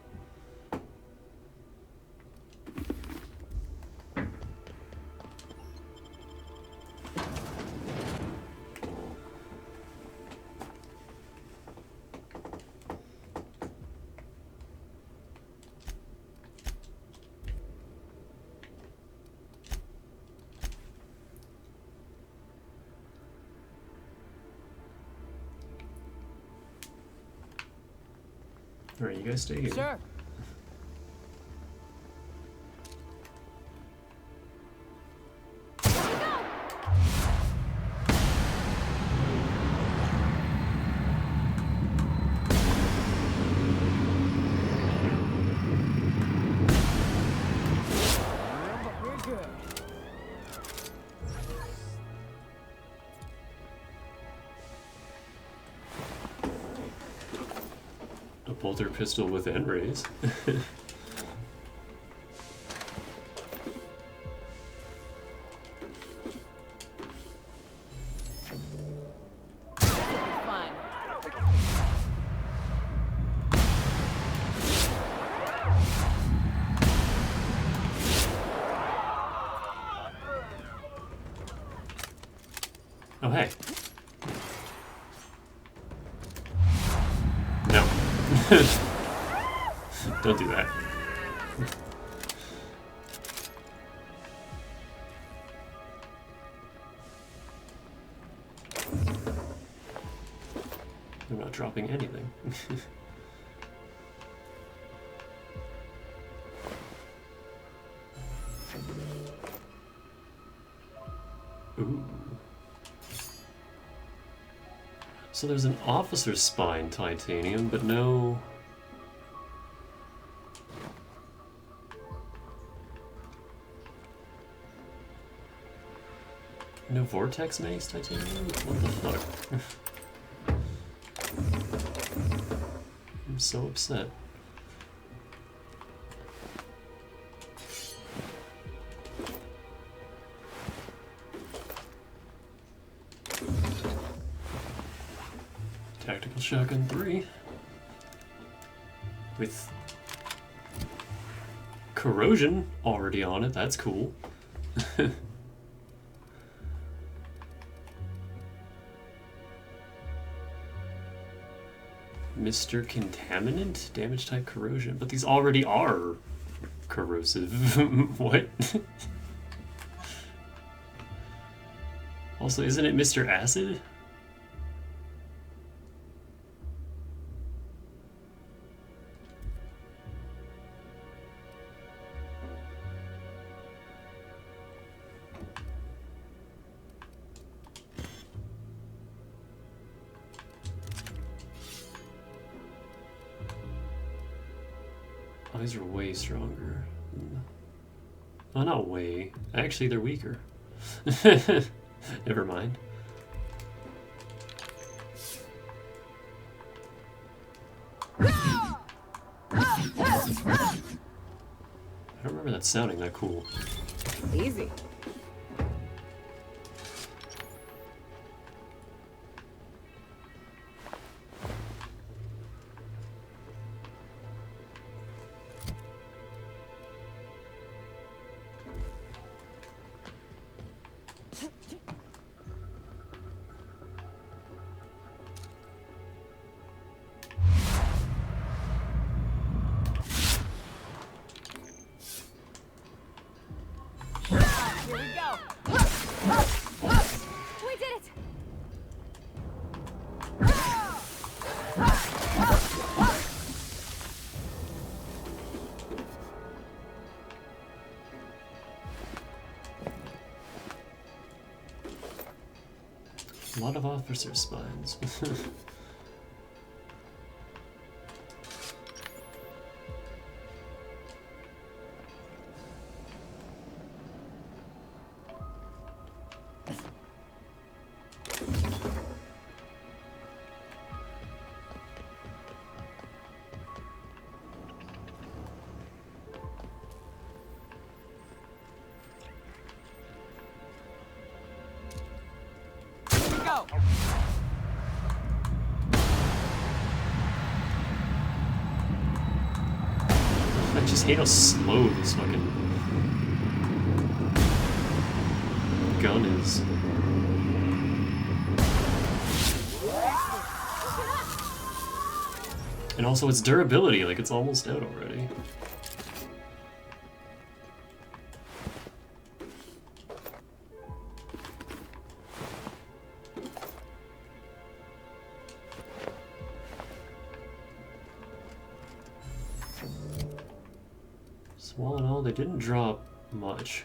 Speaker 1: Alright, you guys stay here.
Speaker 3: Sure.
Speaker 1: Bolter pistol with end rays. Oh hey. No. Don't do that. I'm not dropping anything. Ooh. So there's an officer's spine titanium, but no... No vortex maze titanium? What the fuck? I'm so upset. Tactical Shotgun 3 with corrosion already on it, that's cool. Mr. Contaminant? Damage type corrosion. But these already are corrosive. What? Also, isn't it Mr. Acid? Oh, these are way stronger. Oh, not way. Actually, they're weaker. Never mind. I don't remember that sounding that cool.
Speaker 3: Easy.
Speaker 1: A lot of officer spines. I just hate how slow this fucking gun is. And also its durability, like it's almost out already. So all in all, they didn't drop much.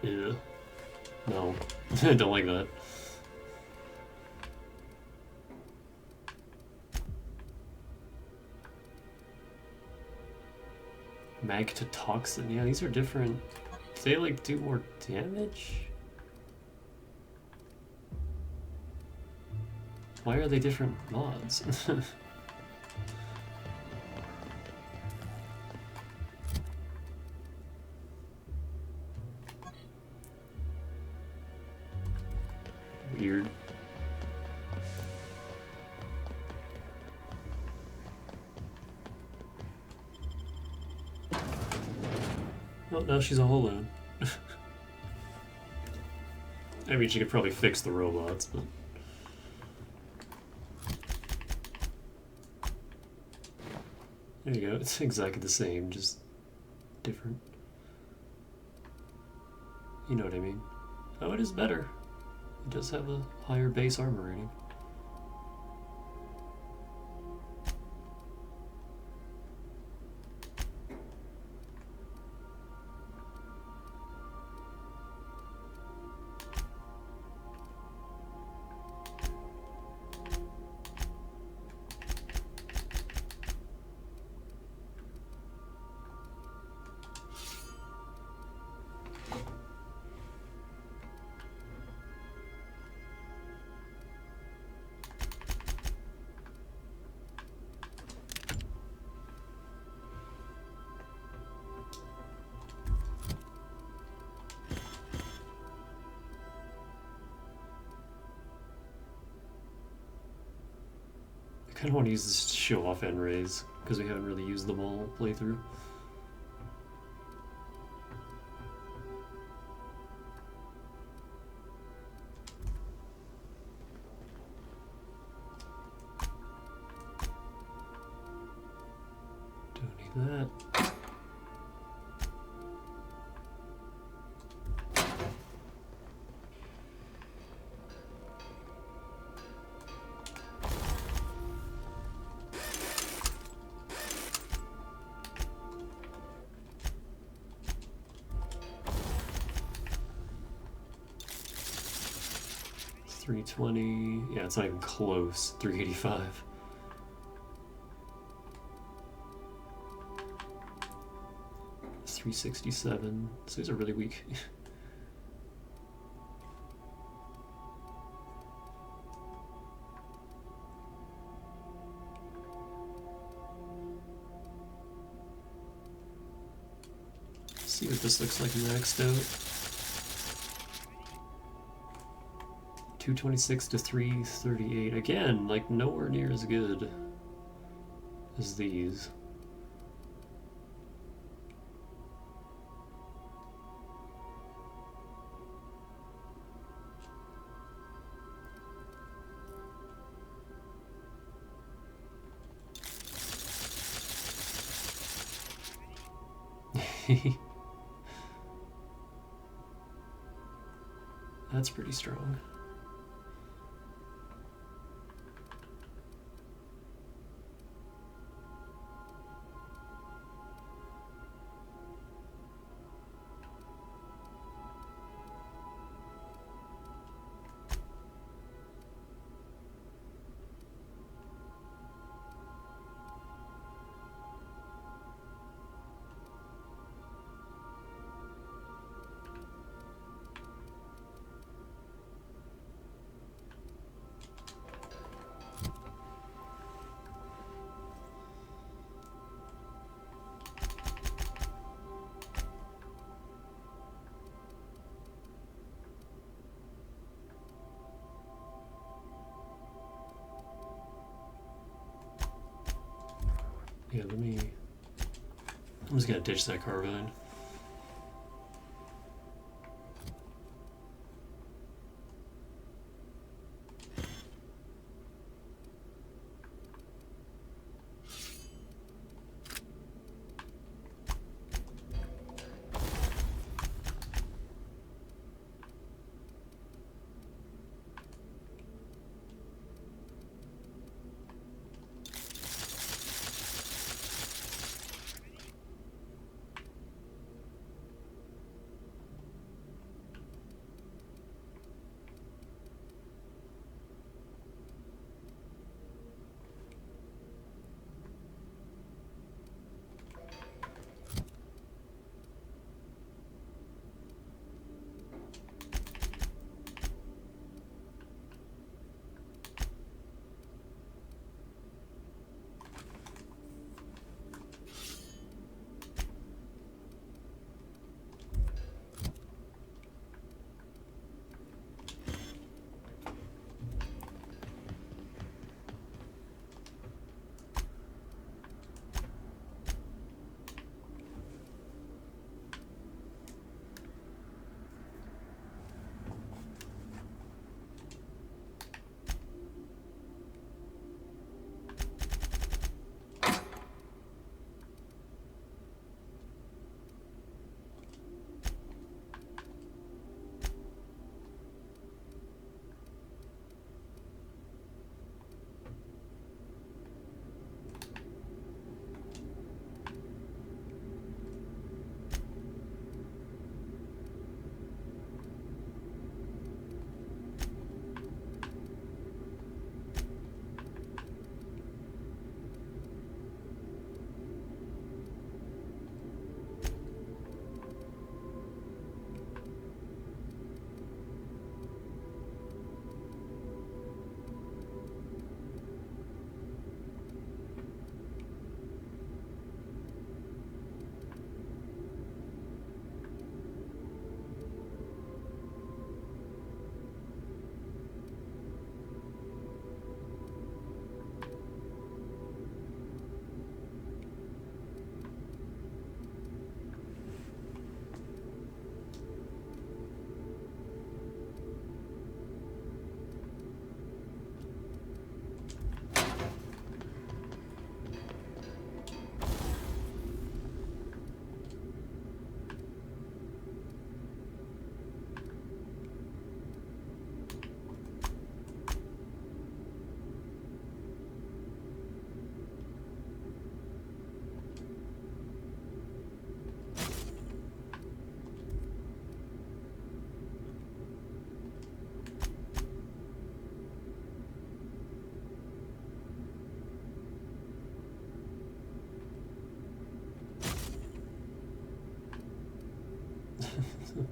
Speaker 1: Yeah. No. I don't like that. Mag to toxin. Yeah, these are different. Do they like do more damage? Why are they different mods? Weird. Oh, now she's a holo. I mean, she could probably fix the robots, but... There you go, it's exactly the same, just different. You know what I mean. Oh, it is better. It does have a higher base armor rating. I kind of want to use this to show off N-rays, because we haven't really used them all playthrough. Don't need that. $320, yeah, it's not even close. $385. $367. So these are really weak. See what this looks like maxed out. 226 to 338. Again, like nowhere near as good as these. That's pretty strong. Yeah, let me... I'm just gonna ditch that carbine.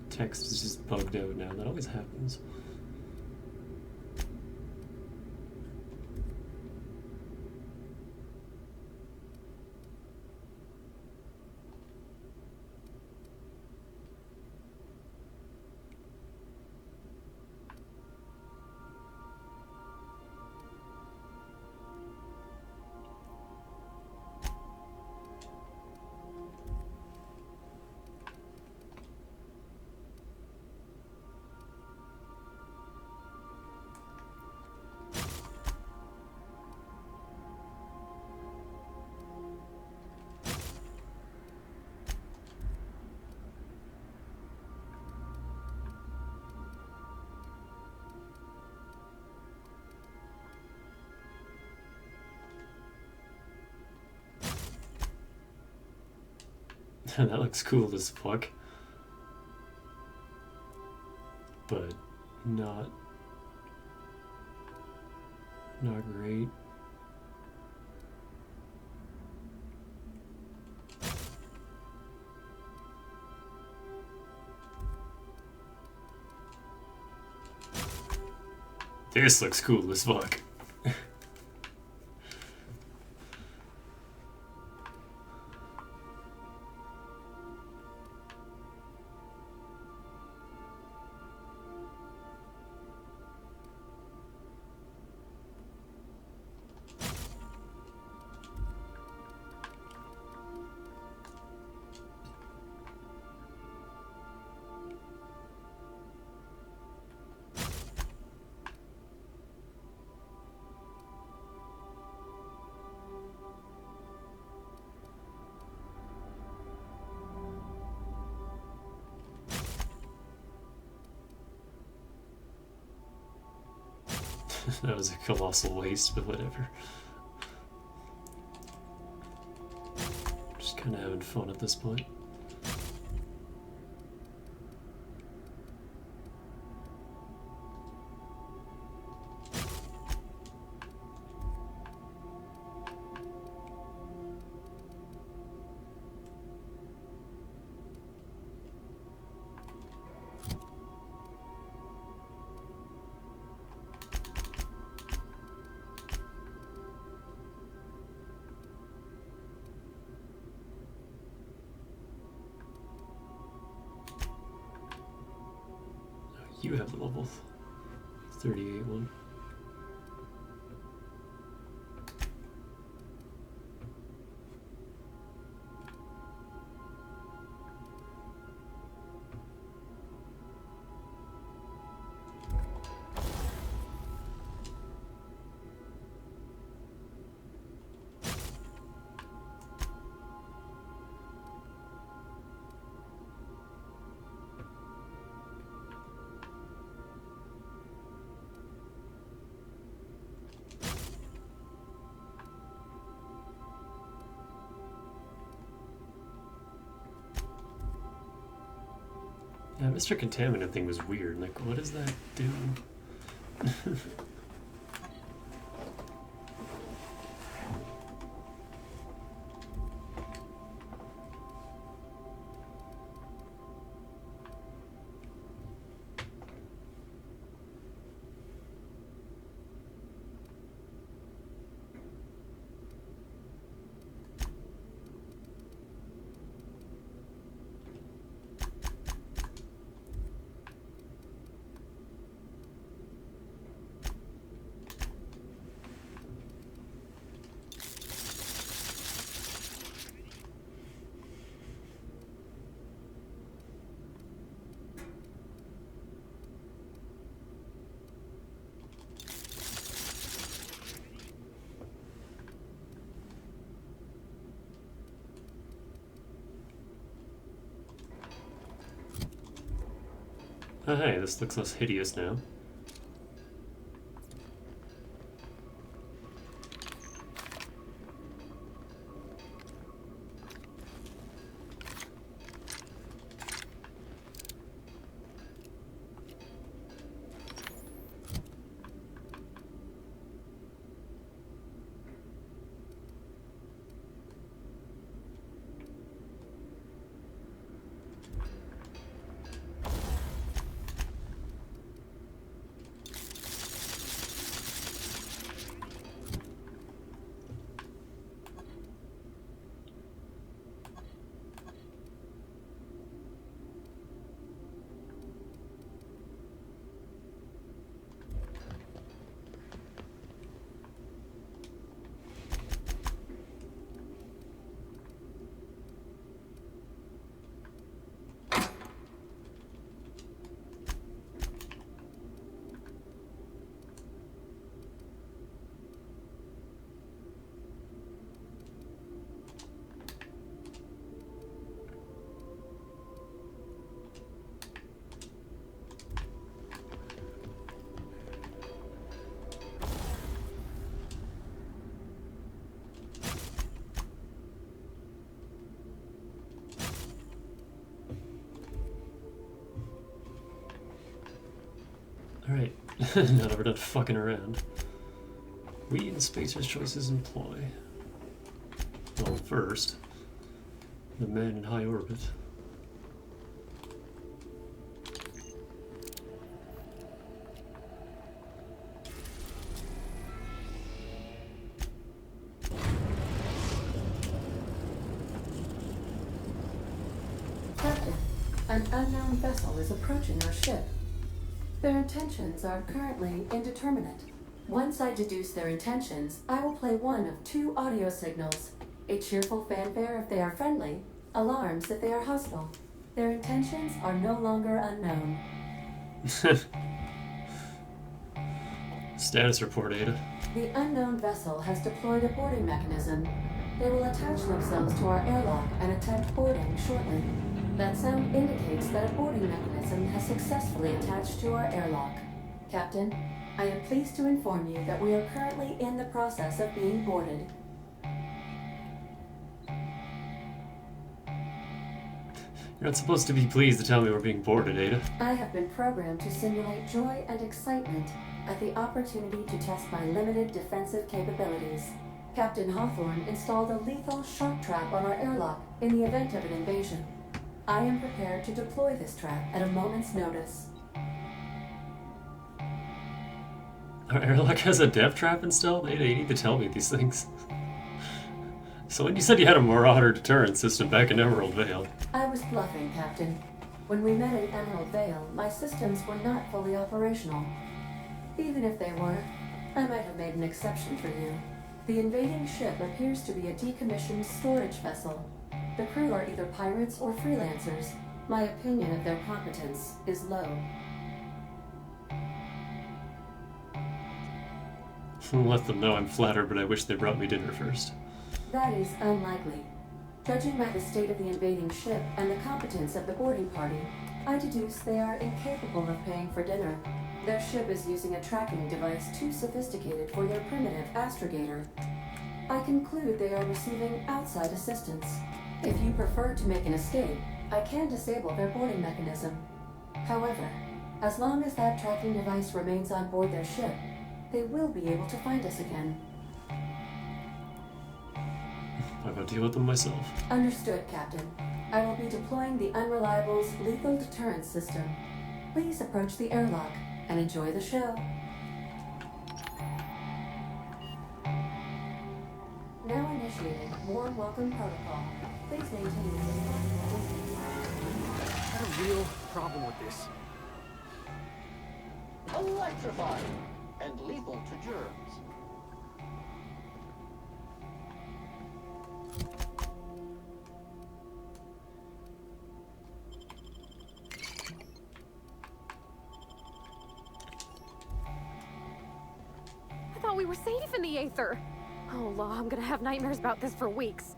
Speaker 1: Text is just bugged out now. That always happens. That looks cool as fuck. But not great. This looks cool as fuck. That was a colossal waste, but whatever. Just kind of having fun at this point. You have the level 38 one. Yeah, Mr. Contaminant thing was weird. Like, what does that do? Oh hey, this looks less hideous now. Alright, now that we're done fucking around. We and Spacer's choices employ. Well, first, the man in high orbit.
Speaker 7: Captain, an unknown vessel is approaching our ship. Their intentions are currently indeterminate. Once I deduce their intentions, I will play one of two audio signals. A cheerful fanfare if they are friendly, alarms if they are hostile. Their intentions are no longer unknown.
Speaker 1: Status report, Ada.
Speaker 7: The unknown vessel has deployed a boarding mechanism. They will attach themselves to our airlock and attempt boarding shortly. That sound indicates that a boarding mechanism has successfully attached to our airlock. Captain, I am pleased to inform you that we are currently in the process of being boarded.
Speaker 1: You're not supposed to be pleased to tell me we're being boarded, Ada.
Speaker 7: I have been programmed to simulate joy and excitement at the opportunity to test my limited defensive capabilities. Captain Hawthorne installed a lethal shock trap on our airlock in the event of an invasion. I am prepared to deploy this trap at a moment's notice.
Speaker 1: Our airlock has a death trap installed? Ada, you need to tell me these things. So when you said you had a Marauder deterrent system back in Emerald Vale...
Speaker 7: I was bluffing, Captain. When we met in Emerald Vale, my systems were not fully operational. Even if they were, I might have made an exception for you. The invading ship appears to be a decommissioned storage vessel. The crew are either pirates or freelancers. My opinion of their competence is low.
Speaker 1: Let them know I'm flattered, but I wish they brought me dinner first.
Speaker 7: That is unlikely. Judging by the state of the invading ship and the competence of the boarding party, I deduce they are incapable of paying for dinner. Their ship is using a tracking device too sophisticated for their primitive astrogator. I conclude they are receiving outside assistance. If you prefer to make an escape, I can disable their boarding mechanism. However, as long as that tracking device remains on board their ship, they will be able to find us again.
Speaker 1: I'll go deal with them myself.
Speaker 7: Understood, Captain. I will be deploying the Unreliable's lethal deterrence system. Please approach the airlock and enjoy the show. Now initiating warm welcome protocol. Please maintain your
Speaker 16: I've got a real problem with this.
Speaker 19: Electrifying and lethal to germs.
Speaker 6: I thought we were safe in the Aether. Oh, law, I'm gonna have nightmares about this for weeks.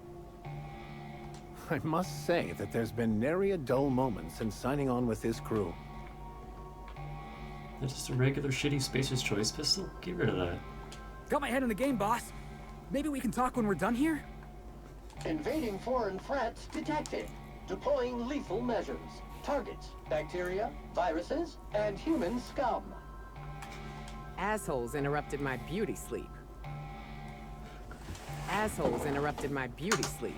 Speaker 20: I must say that there's been nary a dull moment since signing on with this crew.
Speaker 1: That's just a regular shitty Spacer's Choice pistol? Get rid of that.
Speaker 21: Got my head in the game, boss. Maybe we can talk when we're done here?
Speaker 19: Invading foreign threats detected. Deploying lethal measures. Targets: bacteria, viruses, and human scum.
Speaker 3: Assholes interrupted my beauty sleep. Assholes interrupted my beauty sleep.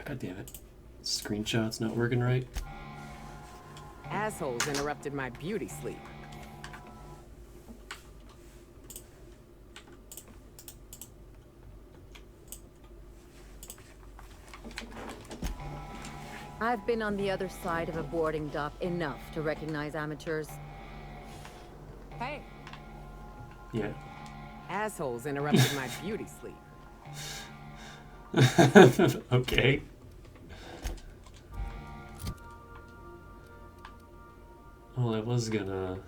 Speaker 1: God damn it. Screenshot's not working right.
Speaker 3: Assholes interrupted my beauty sleep.
Speaker 22: I've been on the other side of a boarding dock enough to recognize amateurs.
Speaker 3: Hey.
Speaker 1: Yeah.
Speaker 3: Assholes interrupted my beauty sleep.
Speaker 1: Okay. Well, I was gonna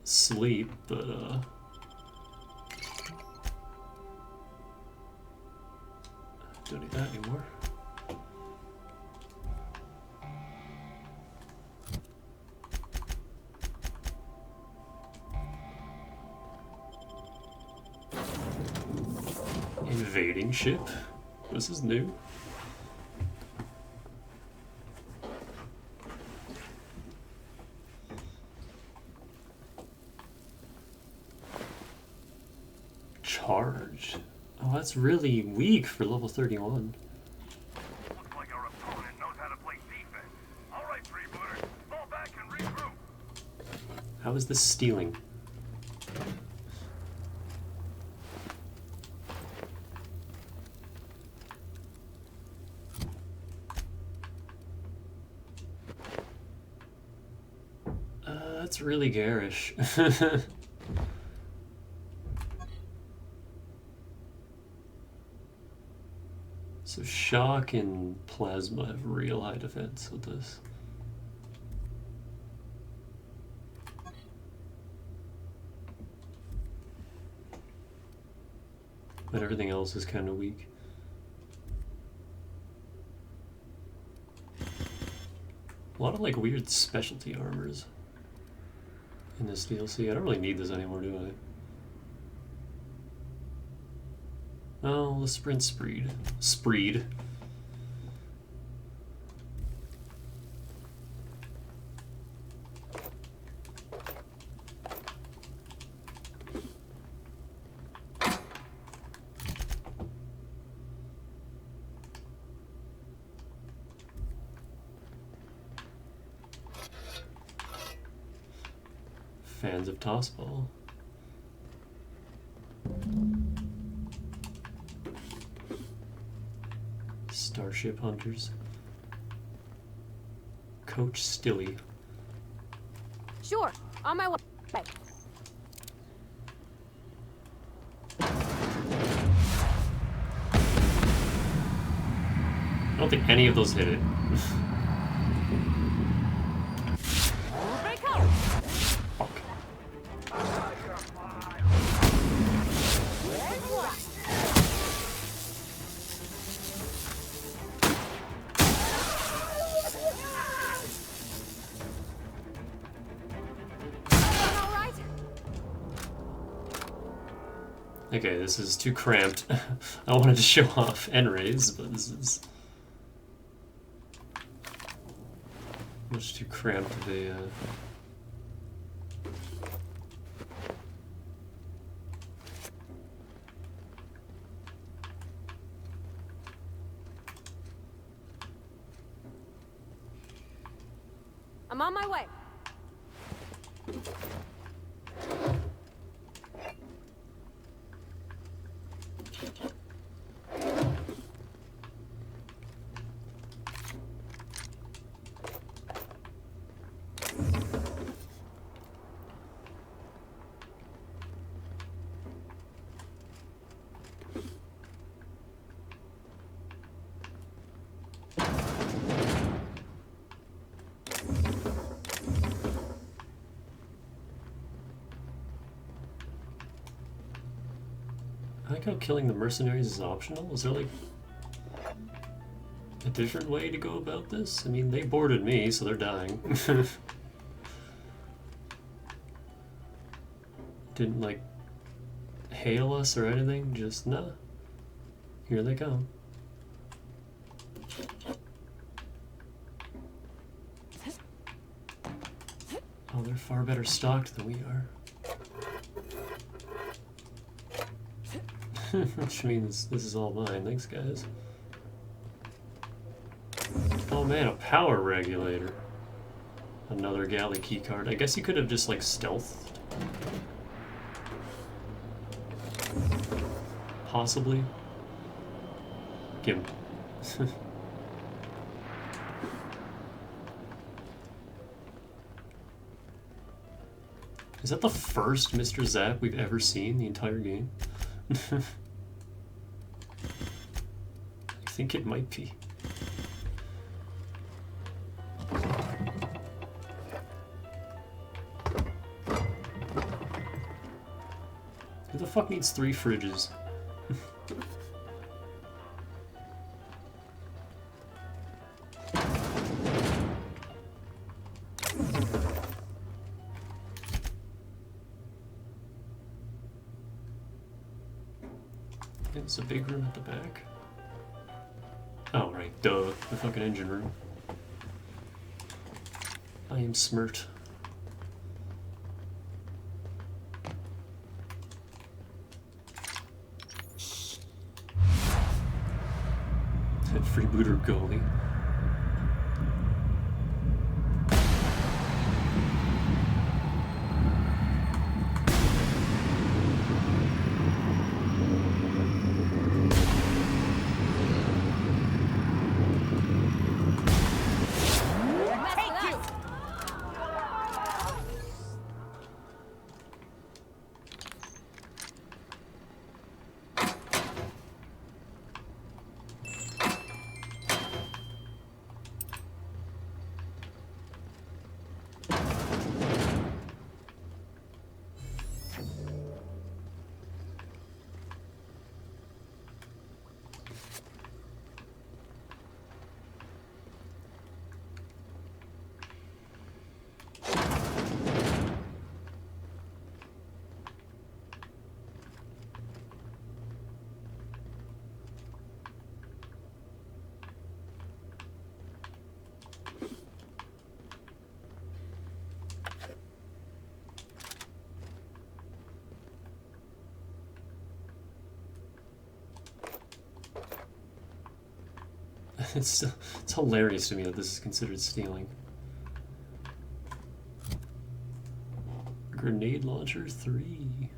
Speaker 1: sleep, but don't need that anymore. Invading ship? This is new. Charged. Oh, that's really weak for level 31.
Speaker 4: Looks like our opponent knows how to play defense. All right, freebooters, fall back and regroup.
Speaker 1: How is this stealing? That's really garish. So shock and plasma have real high defense with this. But everything else is kind of weak. A lot of like weird specialty armors in this DLC. I don't really need this anymore, do I? Oh, the sprint spreed. Fans of Tossball. Starship Hunters. Coach Stilly.
Speaker 6: Sure, on my way.
Speaker 1: I don't think any of those hit it. Okay, this is too cramped. I wanted to show off N-rays, but this is much too cramped of a
Speaker 6: I'm on my way.
Speaker 1: I like how killing the mercenaries is optional. Is there like a different way to go about this? I mean, they boarded me, so they're dying. Didn't like hail us or anything, just nah. Here they come. Oh, they're far better stocked than we are. Which means this is all mine. Thanks, guys. Oh man, a power regulator. Another galley keycard. I guess you could have just like stealthed. Possibly. Gimp. Is that the first Mr. Zap we've ever seen the entire game? I think it might be. Who the fuck needs 3 fridges? It's a big room at the back. Oh, right, duh. The fucking engine room. I am smirt. Freebooter goalie. It's hilarious to me that this is considered stealing. Grenade launcher 3.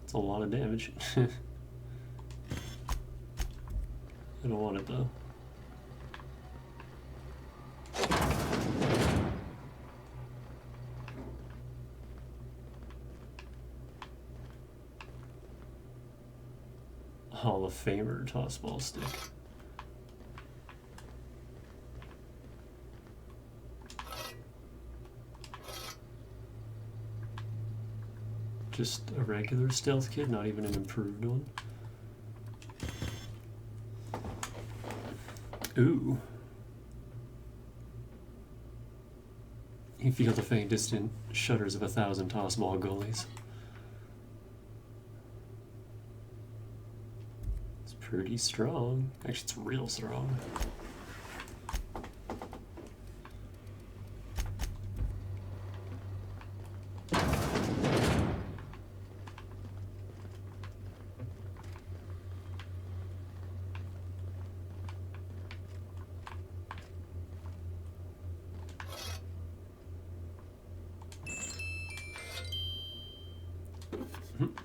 Speaker 1: It's a lot of damage. I don't want it though. Hall of Famer tossball stick. Just a regular stealth kit, not even an improved one. Ooh. You feel the faint distant shudders of 1,000 tossball goalies. It's pretty strong. Actually, it's real strong.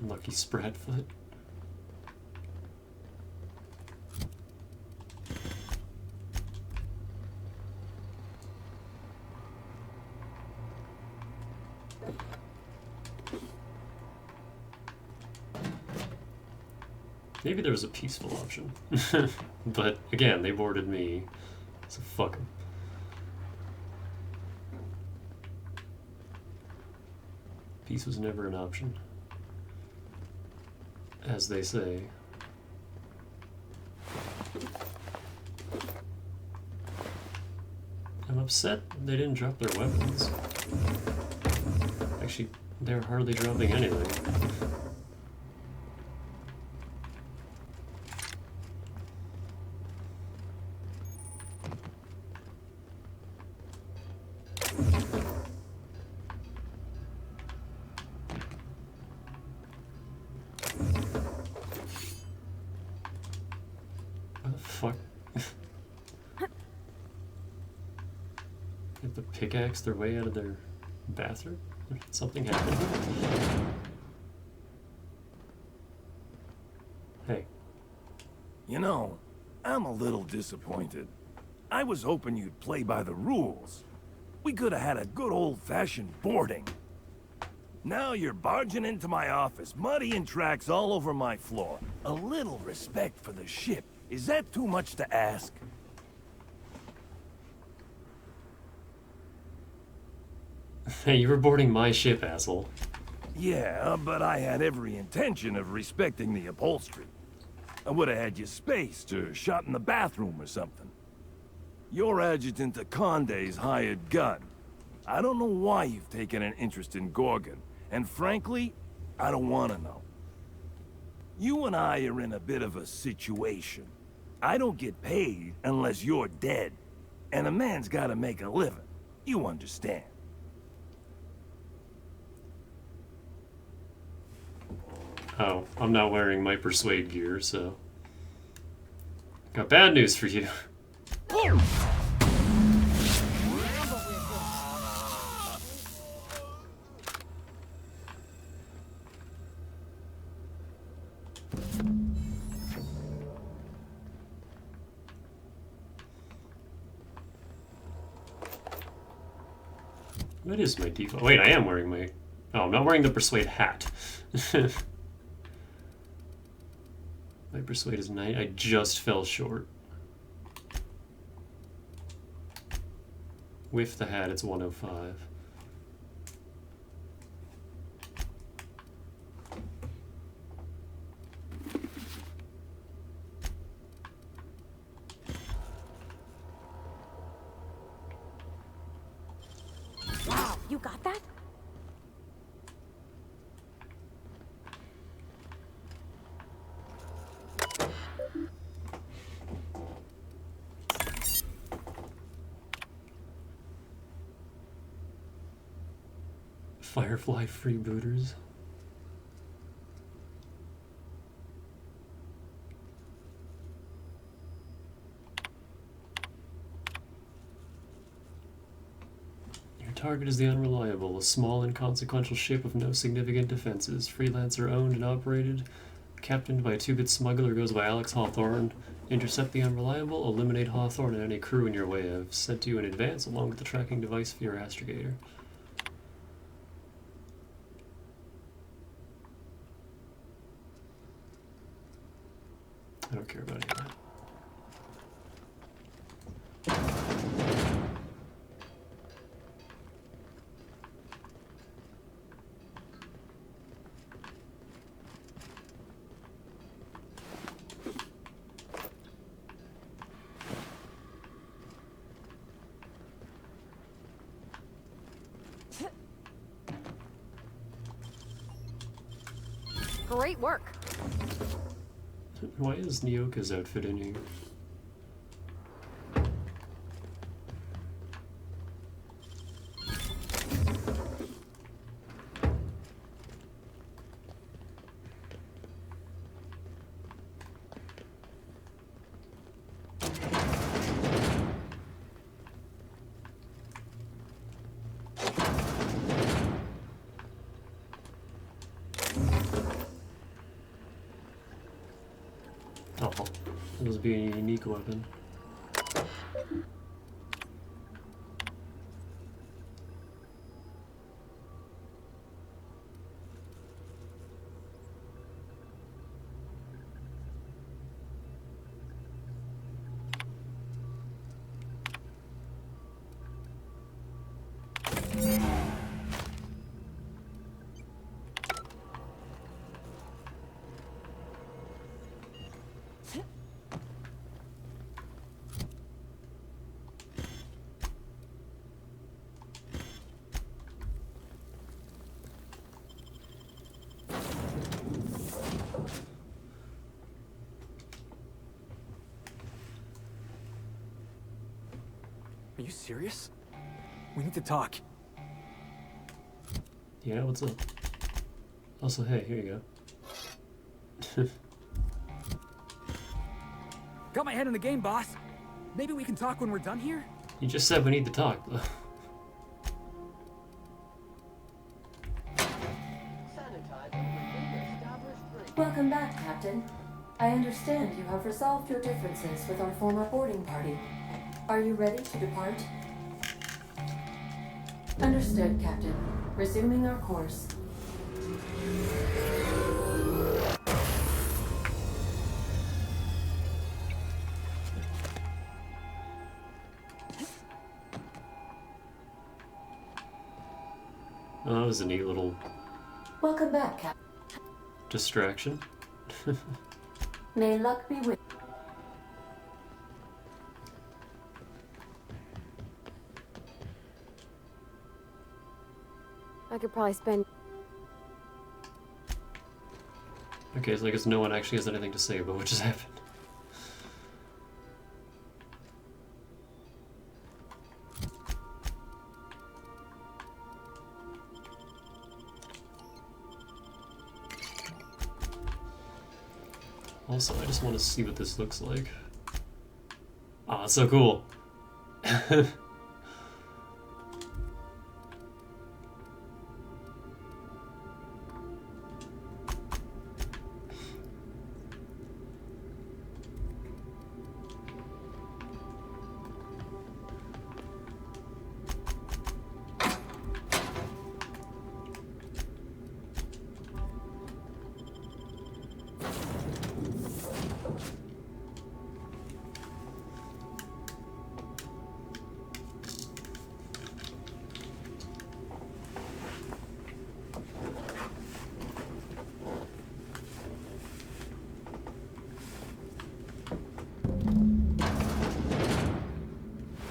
Speaker 1: Lucky Spratfoot. Maybe there was a peaceful option. But again, they boarded me, so fuck them. Peace was never an option, as they say. I'm upset they didn't drop their weapons. Actually, they're hardly dropping anything. Pickaxe their way out of their bathroom? Something happened here? Hey.
Speaker 5: You know, I'm a little disappointed. I was hoping you'd play by the rules. We could have had a good old-fashioned boarding. Now you're barging into my office, muddying tracks all over my floor. A little respect for the ship. Is that too much to ask?
Speaker 1: Hey, you were boarding my ship, asshole.
Speaker 5: Yeah, but I had every intention of respecting the upholstery. I would have had you spaced or shot in the bathroom or something. You're Adjutant Akonde's hired gun. I don't know why you've taken an interest in Gorgon, and frankly, I don't want to know. You and I are in a bit of a situation. I don't get paid unless you're dead, and a man's got to make a living. You understand.
Speaker 1: Oh, I'm not wearing my Persuade gear, so... Got bad news for you. What is my default? Wait, I am wearing my... Oh, I'm not wearing the Persuade hat. My Persuade is 9. I just fell short. With the hat, it's 105.
Speaker 6: Wow, you got that?
Speaker 1: Firefly freebooters. target is the Unreliable, a small, inconsequential ship with no significant defenses. Freelancer owned and operated. Captained by a 2-bit smuggler goes by Alex Hawthorne. Intercept the Unreliable, eliminate Hawthorne and any crew in your way. I've sent to you in advance along with the tracking device for your astrogator. I don't care about any of that.
Speaker 6: Great work.
Speaker 1: Why is Nyoka's outfit in here? Oh, that must be a unique weapon.
Speaker 21: Are you serious? We need to talk.
Speaker 1: Yeah, what's up? Also, hey, here you go.
Speaker 21: Got my head in the game, boss. Maybe we can talk when we're done here?
Speaker 1: You just said we need to talk, though.
Speaker 7: Welcome back, Captain. I understand you have resolved your differences with our former boarding party. Are you ready to depart? Understood, Captain. Resuming our course.
Speaker 1: Oh, that was a neat little
Speaker 7: Welcome back, Captain.
Speaker 1: distraction.
Speaker 7: May luck be with
Speaker 6: I could probably spend...
Speaker 1: Okay, so I guess no one actually has anything to say about what just happened. Also, I just want to see what this looks like. Ah, it's so cool.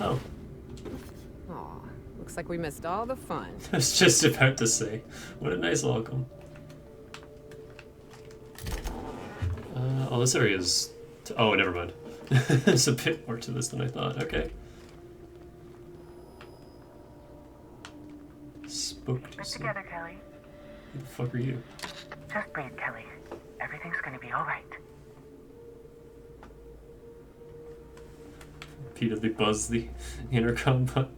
Speaker 1: Oh.
Speaker 3: Aw, looks like we missed all the fun.
Speaker 1: I was just about to say, what a nice welcome. Oh, this area is... oh, never mind. There's a bit more to this than I thought. Okay. Spoke to
Speaker 2: Get
Speaker 1: some...
Speaker 2: together, Kelly.
Speaker 1: Who the fuck are you?
Speaker 2: Just breathe, Kelly. Everything's gonna be alright.
Speaker 1: Repeatedly buzz the intercom button.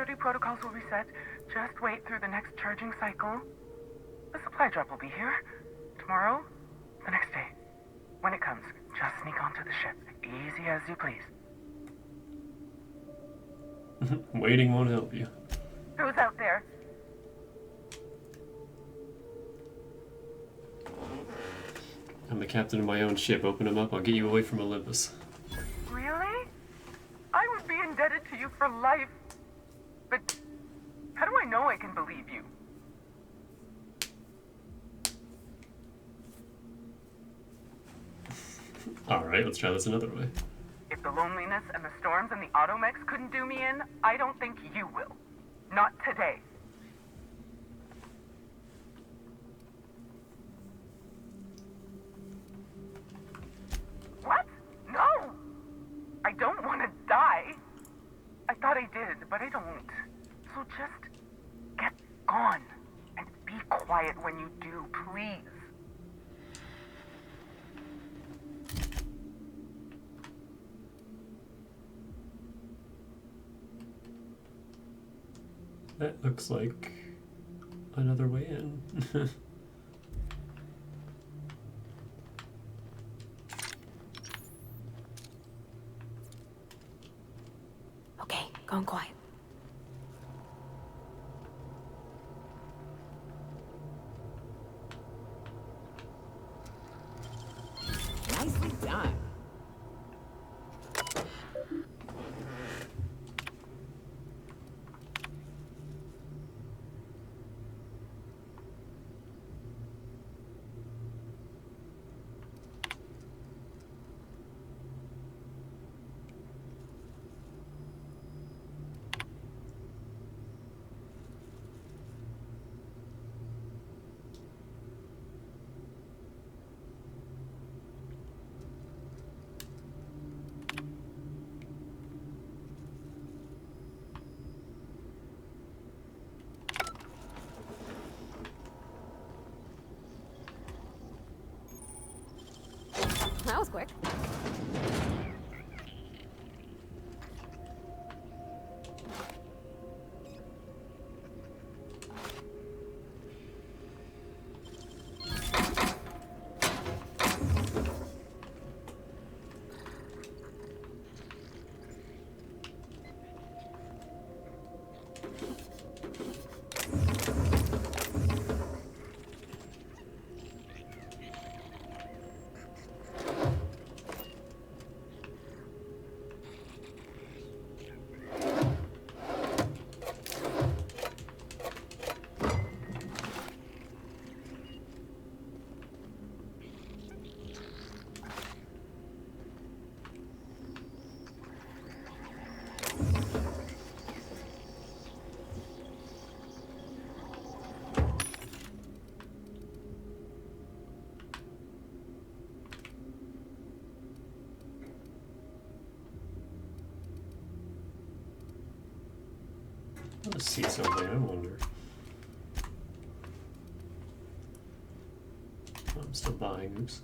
Speaker 2: security protocols will reset. Just wait through the next charging cycle. The supply drop will be here. Tomorrow, the next day. When it comes, just sneak onto the ship. Easy as you please.
Speaker 1: Waiting won't help you.
Speaker 2: Who's out there?
Speaker 1: I'm the captain of my own ship. Open him up, I'll get you away from Olympus.
Speaker 2: Really? I would be indebted to you for life. But how do I know I can believe you?
Speaker 1: Alright, let's try this another way.
Speaker 2: If the loneliness and the storms and the automechs couldn't do me in, I don't think you will. Not today. What? No! I don't want to die. I thought I did, but I don't. So just get gone. And be quiet when you do, please.
Speaker 1: That looks like another way in.
Speaker 3: Okay, gone quiet. Nicely done.
Speaker 6: That was quick.
Speaker 1: Let's see something, I wonder. Oh, I'm still buying, oops.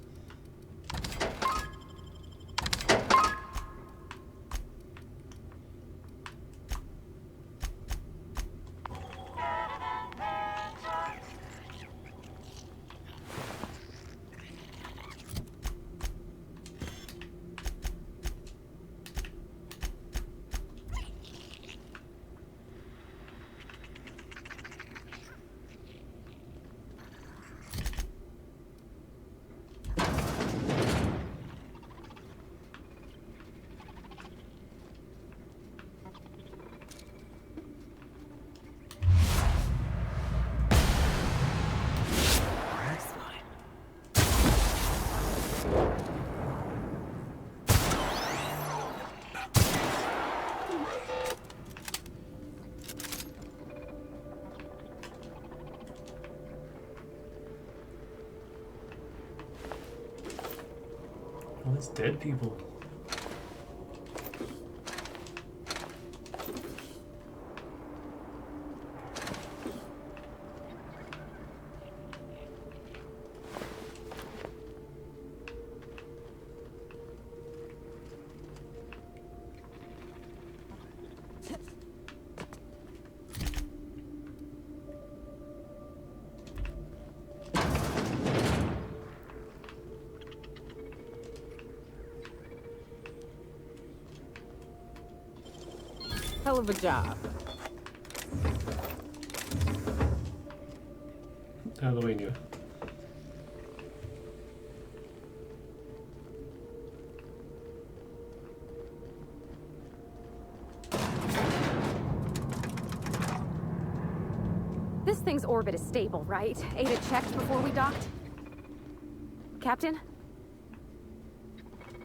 Speaker 1: All these dead people.
Speaker 3: hell of a job.
Speaker 1: How do we knew?
Speaker 6: This thing's orbit is stable, right? Ada checked before we docked? Captain?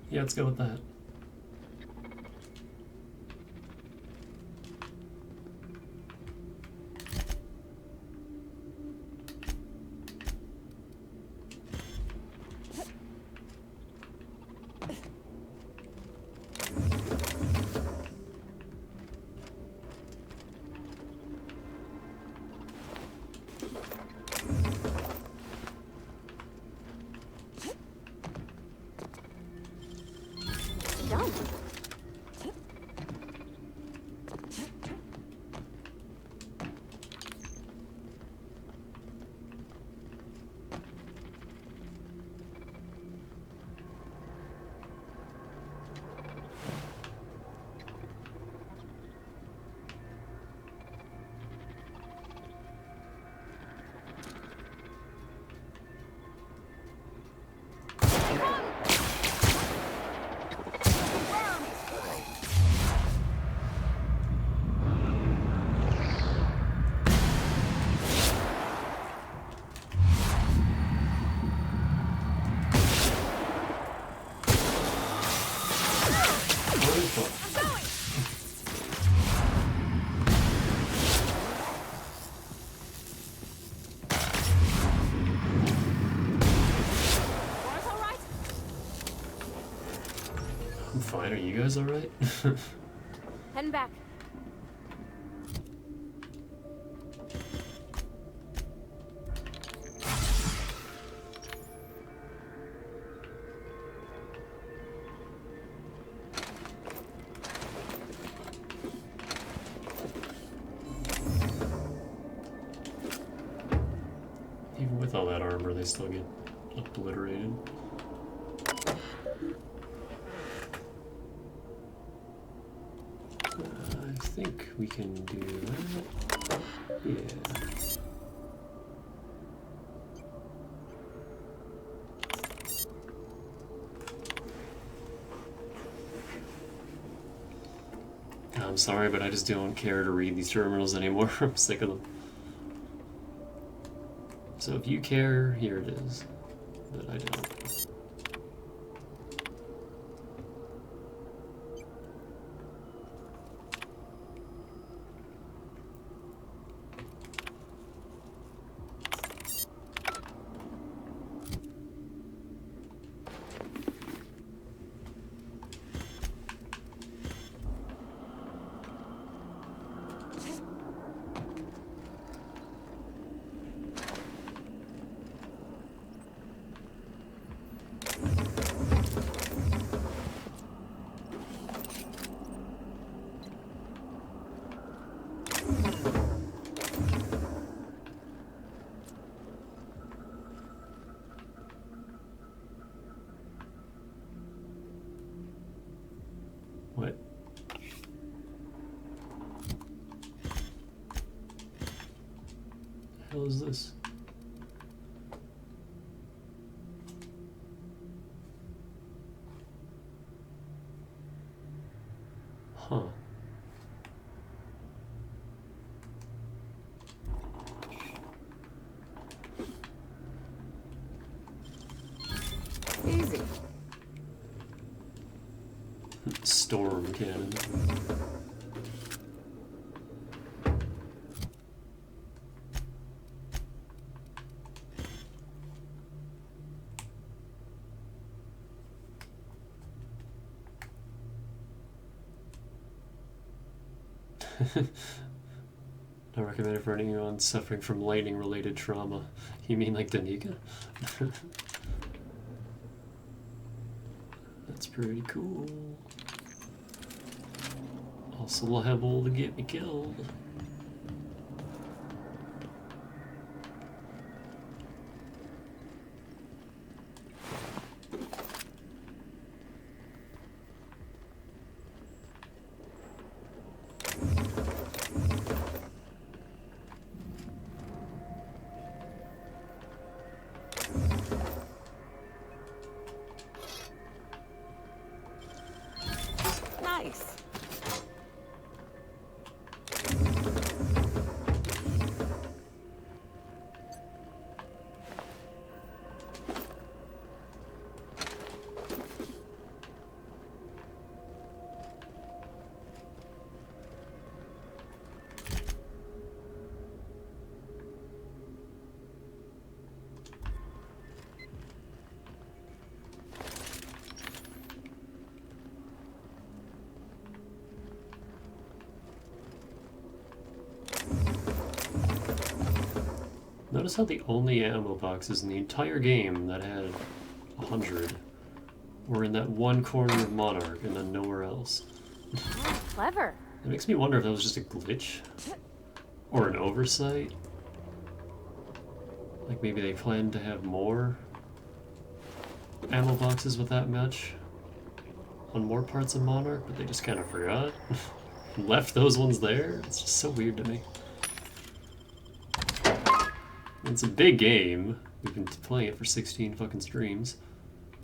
Speaker 1: Yeah, let's go with that.
Speaker 6: Done.
Speaker 1: I'm fine. Are you guys alright?
Speaker 6: Heading back.
Speaker 1: Even with all that armor, they still get obliterated. I think we can do that. Yeah. I'm sorry, but I just don't care to read these terminals anymore. I'm sick of them. So if you care, here it is. But I don't. What? The hell is this? Huh.
Speaker 3: Easy.
Speaker 1: Storm cannon. Not recommended for anyone suffering from lightning-related trauma. You mean like Danica? That's pretty cool. Also liable to get me killed. Notice how the only ammo boxes in the entire game that had 100 were in that one corner of Monarch and then nowhere else.
Speaker 6: Clever.
Speaker 1: It makes me wonder if that was just a glitch or an oversight. Like maybe they planned to have more ammo boxes with that much on more parts of Monarch, but they just kind of forgot. Left those ones there. It's just so weird to me. It's a big game. We've been playing it for 16 fucking streams.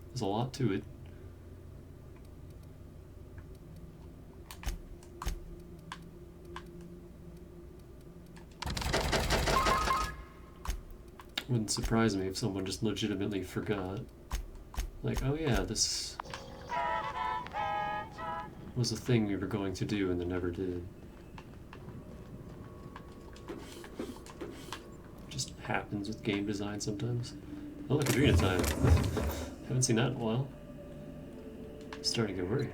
Speaker 1: There's a lot to it. Wouldn't surprise me if someone just legitimately forgot. Like, oh yeah, this was a thing we were going to do and then never did. Just happens with game design sometimes. Oh look, Adrena time. Haven't seen that in a while. Starting to get worried.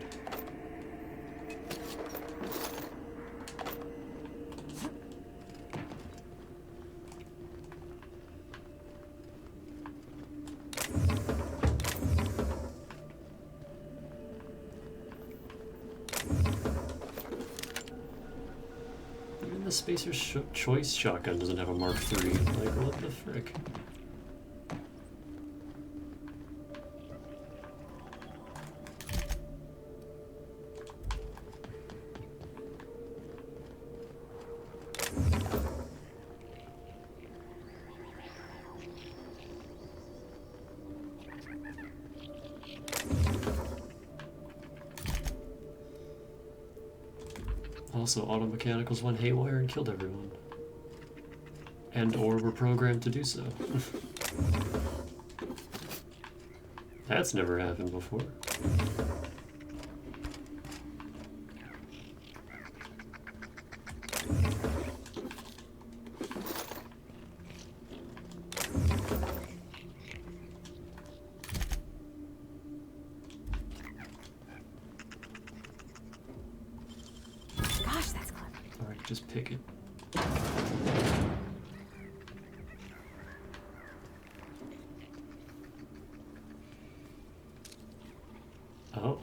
Speaker 1: Even the Spacer's Choice shotgun doesn't have a Mark III. Like, what the frick? Also, auto mechanicals went haywire and killed everyone. And or were programmed to do so. That's never happened before. Just pick it. Oh.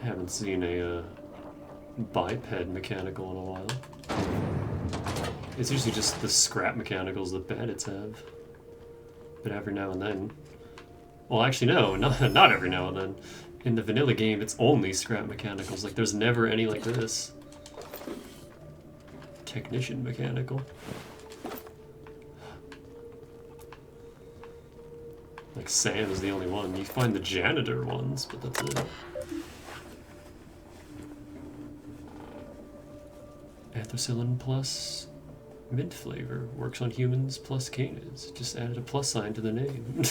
Speaker 1: Haven't seen a biped mechanical in a while. It's usually just the scrap mechanicals that bandits have. But every now and then... Well, actually no, not every now and then. In the vanilla game, it's only scrap mechanicals. Like, there's never any like this. Technician mechanical. Like, Sam is the only one. You find the janitor ones, but that's it. Anthocillin plus mint flavor. Works on humans plus canids. Just added a plus sign to the name.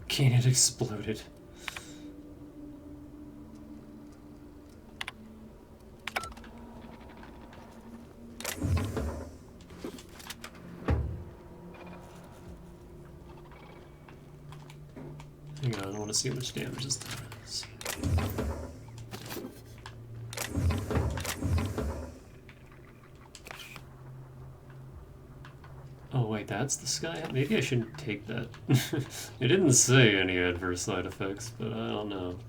Speaker 1: Cannon exploded. see how much damage this does. Oh wait, that's the sky? Maybe I shouldn't take that. It didn't say any adverse side effects, but I don't know.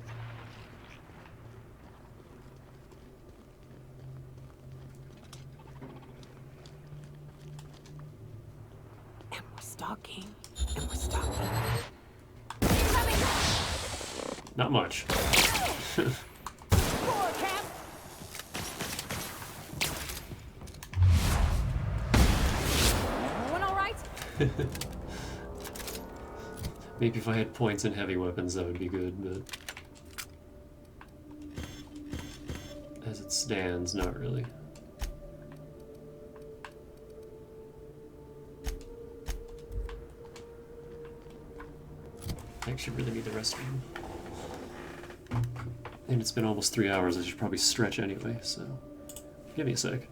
Speaker 3: And we're stalking. And we're stalking.
Speaker 1: Not much. Maybe if I had points in heavy weapons that would be good, but as it stands, not really. I actually really need the restroom. And it's been almost 3 hours, I should probably stretch anyway, so give me a sec.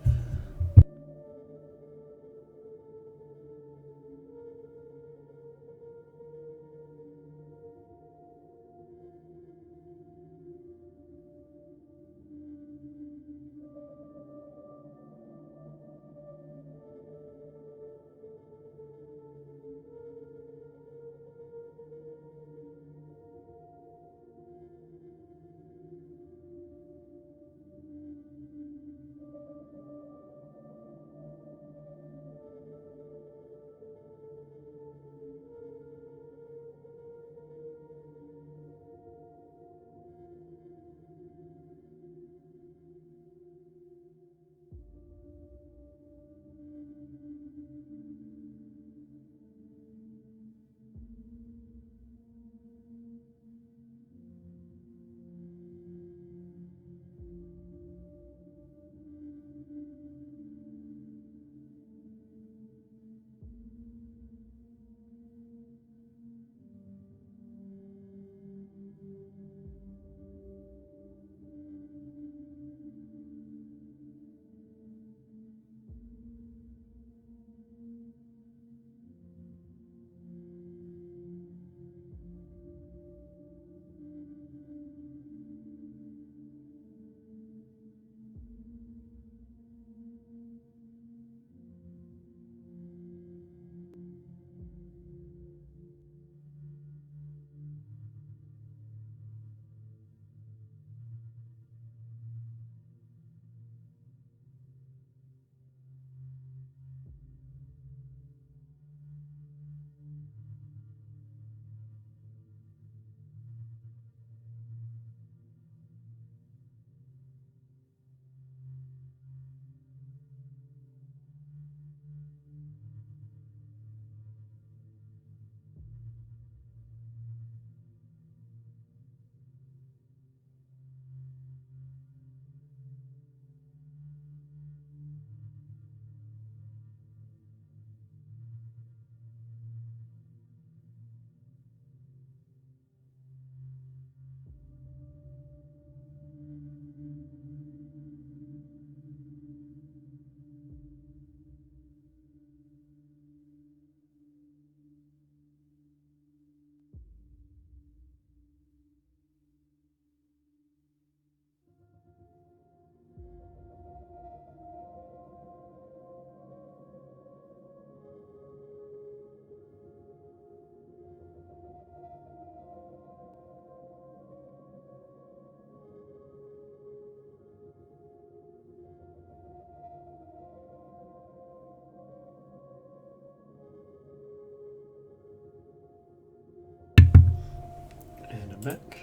Speaker 1: Back.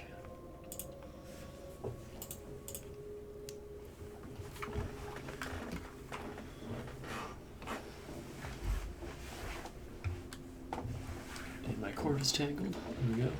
Speaker 1: And my cord is tangled. Here we go.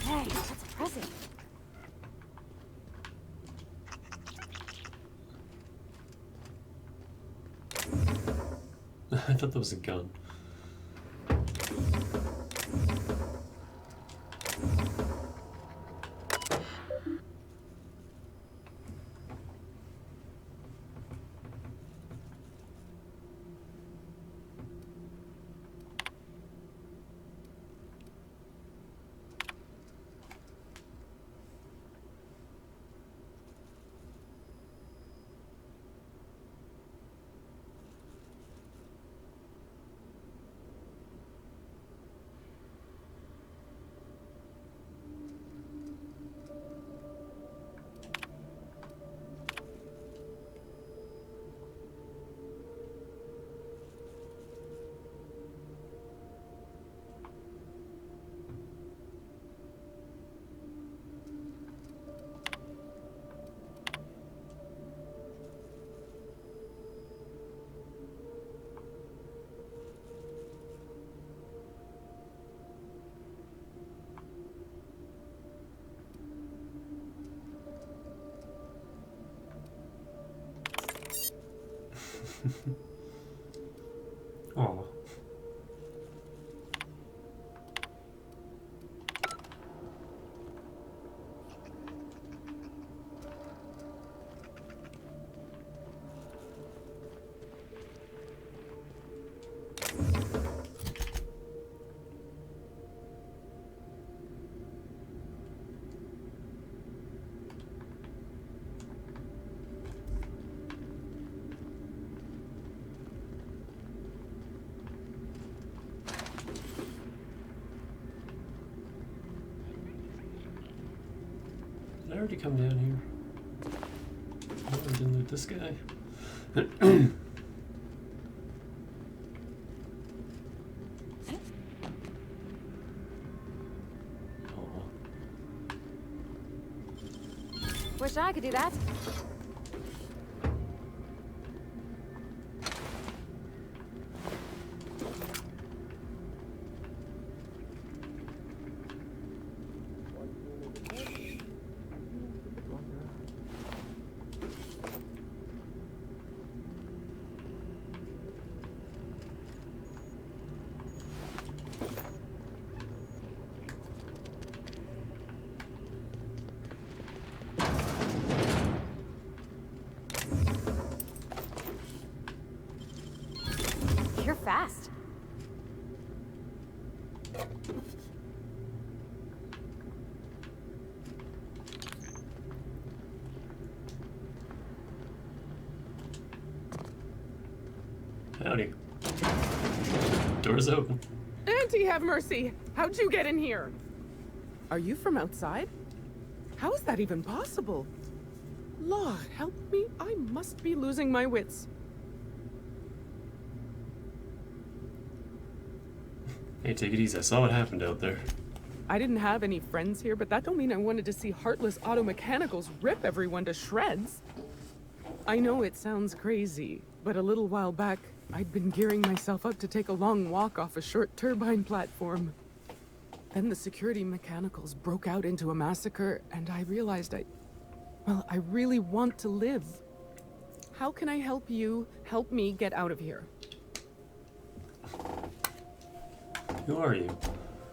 Speaker 6: Hey, that's a present.
Speaker 1: I thought that was a gun. Oh. Did I already come down here? Oh, I didn't loot this guy.
Speaker 6: Wish I could do that. You're fast.
Speaker 1: Howdy. Door's open.
Speaker 3: Auntie, have mercy! How'd you get in here? Are you from outside? How is that even possible? Lord, help me. I must be losing my wits.
Speaker 1: Hey, take it easy. I saw what happened out there.
Speaker 3: I didn't have any friends here, but that don't mean I wanted to see heartless auto mechanicals rip everyone to shreds. I know it sounds crazy, but a little while back, I'd been gearing myself up to take a long walk off a short turbine platform. Then the security mechanicals broke out into a massacre, and I realized I really want to live. How can I help you help me get out of here?
Speaker 1: Who are you?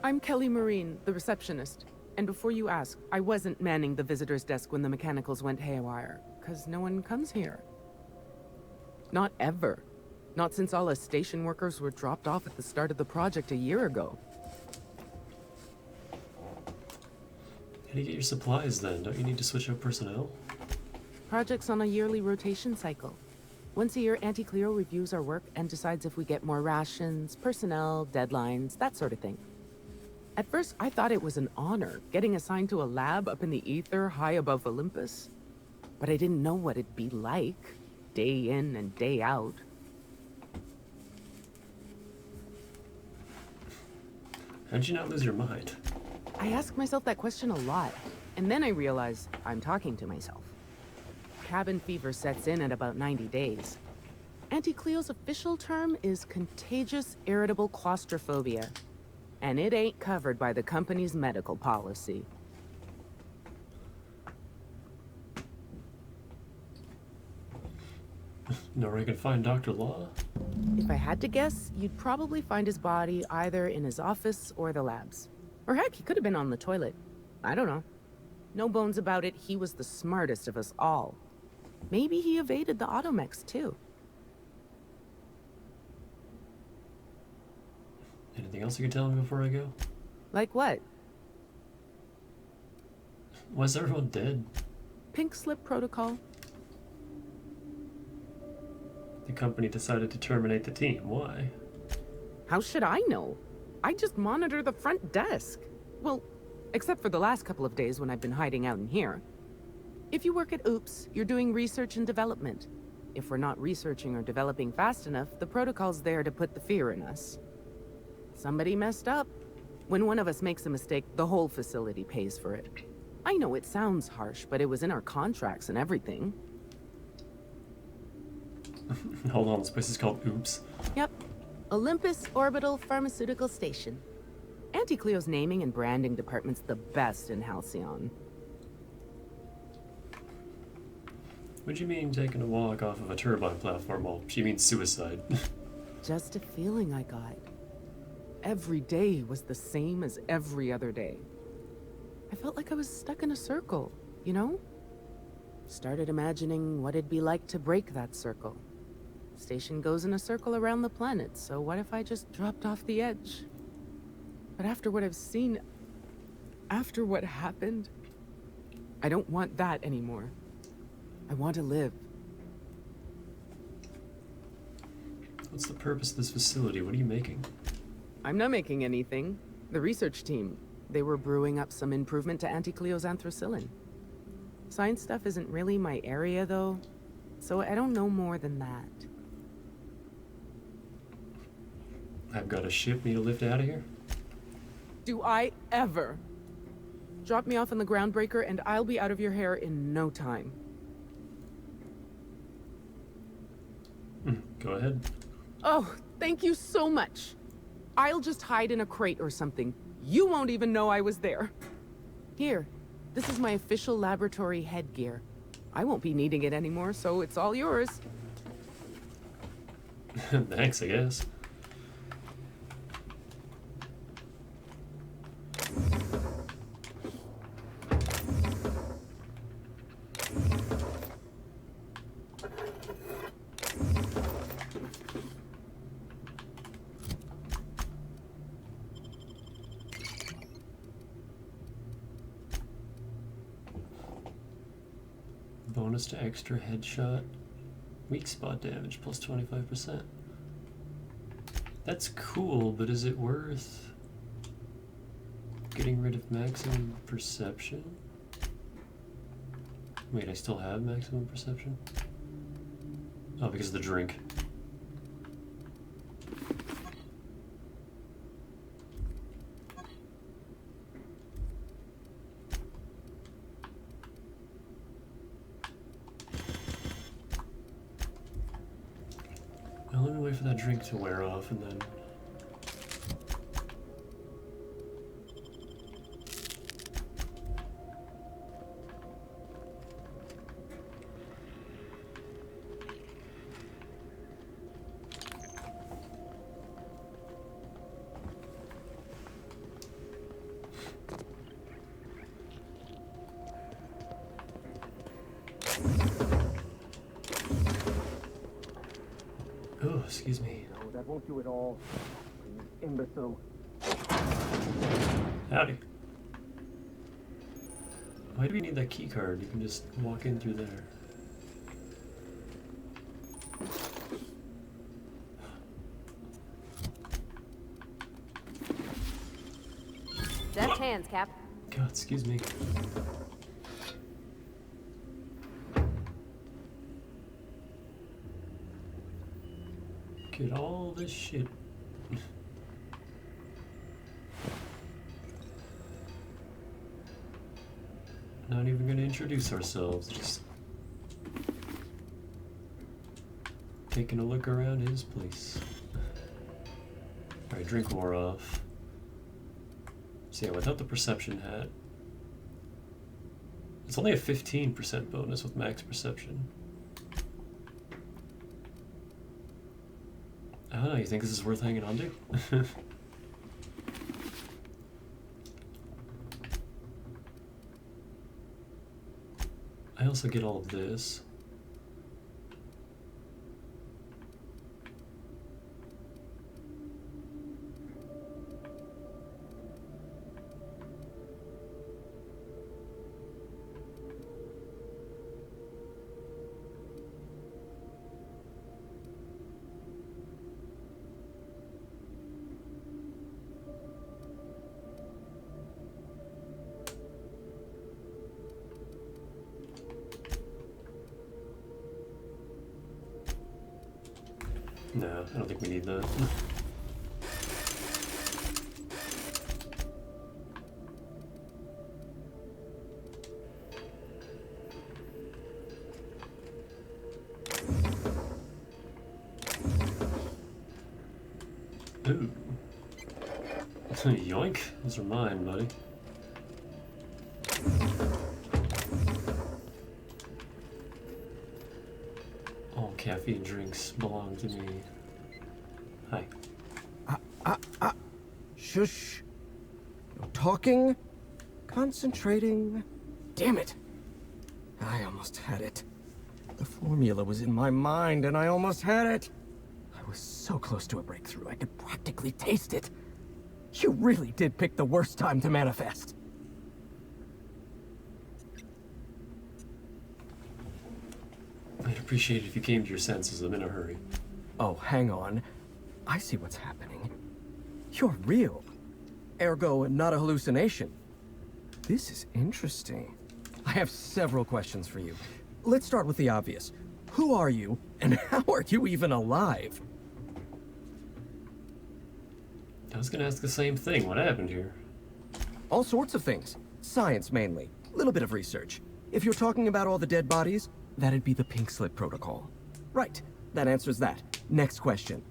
Speaker 3: I'm Kelly Marine, the receptionist. And before you ask, I wasn't manning the visitor's desk when the mechanicals went haywire, because no one comes here. Not ever. Not since all us station workers were dropped off at the start of the project a year ago.
Speaker 1: How do you get your supplies then? Don't you need to switch out personnel?
Speaker 3: Project's on a yearly rotation cycle. Once a year, Auntie Cleo reviews our work and decides if we get more rations, personnel, deadlines, that sort of thing. At first, I thought it was an honor, getting assigned to a lab up in the ether high above Olympus. But I didn't know what it'd be like, day in and day out.
Speaker 1: How'd you not lose your mind?
Speaker 3: I ask myself that question a lot, and then I realize I'm talking to myself. Cabin fever sets in at about 90 days. Auntie Cleo's official term is contagious irritable claustrophobia, and it ain't covered by the company's medical policy.
Speaker 1: Know where I can find Dr. Law?
Speaker 3: If I had to guess, you'd probably find his body either in his office or the labs. Or heck, he could have been on the toilet. I don't know. No bones about it, he was the smartest of us all. Maybe he evaded the automechs, too.
Speaker 1: Anything else you can tell me before I go?
Speaker 3: Like what?
Speaker 1: Why is everyone dead?
Speaker 3: Pink slip protocol.
Speaker 1: The company decided to terminate the team. Why?
Speaker 3: How should I know? I just monitor the front desk. Well, except for the last couple of days when I've been hiding out in here. If you work at Oops, you're doing research and development. If we're not researching or developing fast enough, the protocol's there to put the fear in us. Somebody messed up. When one of us makes a mistake, the whole facility pays for it. I know it sounds harsh, but it was in our contracts and everything.
Speaker 1: Hold on, this place is called Oops.
Speaker 3: Yep. Olympus Orbital Pharmaceutical Station. Auntie Cleo's naming and branding department's the best in Halcyon.
Speaker 1: What do you mean taking a walk off of a turbine platform? Well, she means suicide.
Speaker 3: Just a feeling I got. Every day was the same as every other day. I felt like I was stuck in a circle, you know? Started imagining what it'd be like to break that circle. Station goes in a circle around the planet, so what if I just dropped off the edge? But after what I've seen, after what happened, I don't want that anymore. I want to live.
Speaker 1: What's the purpose of this facility? What are you making?
Speaker 3: I'm not making anything. The research team, they were brewing up some improvement to Auntie Cleo's anthracillin. Science stuff isn't really my area, though, so I don't know more than that.
Speaker 1: I've got a ship. Need a lift out of here?
Speaker 3: Do I ever? Drop me off on the groundbreaker and I'll be out of your hair in no time.
Speaker 1: Go ahead.
Speaker 3: Oh, thank you so much. I'll just hide in a crate or something. You won't even know I was there. Here, this is my official laboratory headgear. I won't be needing it anymore, so it's all yours.
Speaker 1: Thanks, I guess. Bonus to extra headshot. Weak spot damage plus 25%. That's cool, but is it worth getting rid of maximum perception? Wait, I still have maximum perception? Oh, because of the drink. Well, let me wait for that drink to wear off and then... Oh, excuse me.
Speaker 8: No, that won't do it all. You imbecile.
Speaker 1: Howdy. Why do we need that key card? You can just walk in through there.
Speaker 6: Deft hands, Cap.
Speaker 1: God, excuse me. Get all this shit. Not even gonna introduce ourselves, just taking a look around his place. Alright, drink wore off. So yeah, without the perception hat, it's only a 15% bonus with max perception. I don't know, you think this is worth hanging on to? I also get all of this. No, I don't think we need that. Ooh. Yoink. Those are mine, buddy. All caffeine drinks belong to me. Hi.
Speaker 12: Shush. No talking. Concentrating. Damn it. I almost had it. The formula was in my mind and I almost had it. I was so close to a breakthrough, I could practically taste it. You really did pick the worst time to manifest.
Speaker 1: I'd appreciate it if you came to your senses. I'm in a hurry.
Speaker 12: Oh, hang on. I see what's happening. You're real. Ergo, not a hallucination. This is interesting. I have several questions for you. Let's start with the obvious. Who are you, and how are you even alive?
Speaker 1: I was gonna ask the same thing. What happened here?
Speaker 12: All sorts of things. Science, mainly. A little bit of research. If you're talking about all the dead bodies, that'd be the Pink Slip Protocol. Right. That answers that. Next question.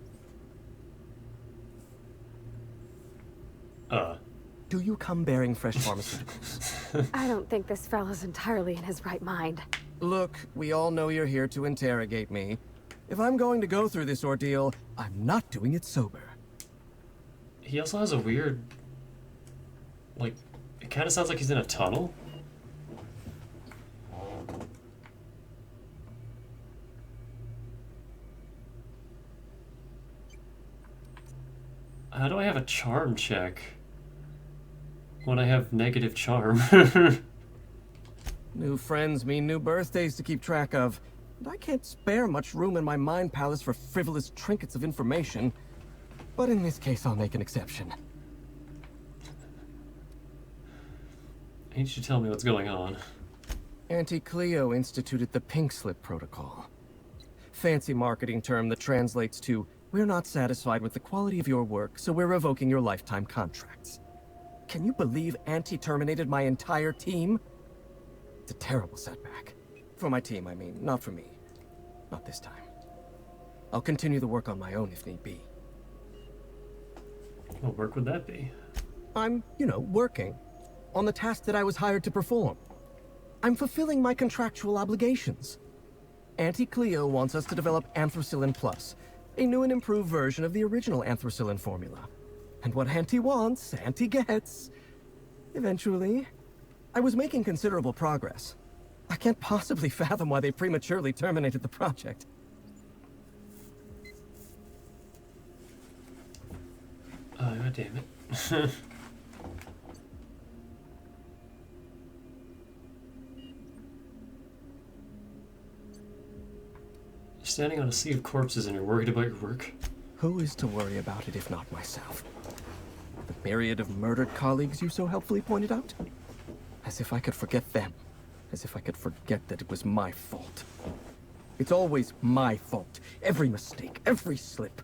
Speaker 12: Do you come bearing fresh pharmaceuticals?
Speaker 6: I don't think this fella's entirely in his right mind.
Speaker 12: Look, we all know you're here to interrogate me. If I'm going to go through this ordeal, I'm not doing it sober.
Speaker 1: He also has a weird... like, it kind of sounds like he's in a tunnel. How do I have a charm check when I have negative charm?
Speaker 12: New friends mean new birthdays to keep track of. And I can't spare much room in my mind palace for frivolous trinkets of information. But in this case, I'll make an exception.
Speaker 1: I need you to tell me what's going on.
Speaker 12: Auntie Cleo instituted the Pink Slip Protocol. Fancy marketing term that translates to, we're not satisfied with the quality of your work, so we're revoking your lifetime contracts. Can you believe Auntie terminated my entire team? It's a terrible setback. For my team, I mean, not for me. Not this time. I'll continue the work on my own if need be.
Speaker 1: What work would that be?
Speaker 12: I'm, working on the task that I was hired to perform. I'm fulfilling my contractual obligations. Auntie Cleo wants us to develop Anthracillin Plus, a new and improved version of the original Anthracillin formula. And what Auntie wants, Auntie gets. Eventually. I was making considerable progress. I can't possibly fathom why they prematurely terminated the project.
Speaker 1: Oh, God damn it. You're standing on a sea of corpses and you're worried about your work?
Speaker 12: Who is to worry about it if not myself? The myriad of murdered colleagues you so helpfully pointed out? As if I could forget them. As if I could forget that it was my fault. It's always my fault. Every mistake, every slip.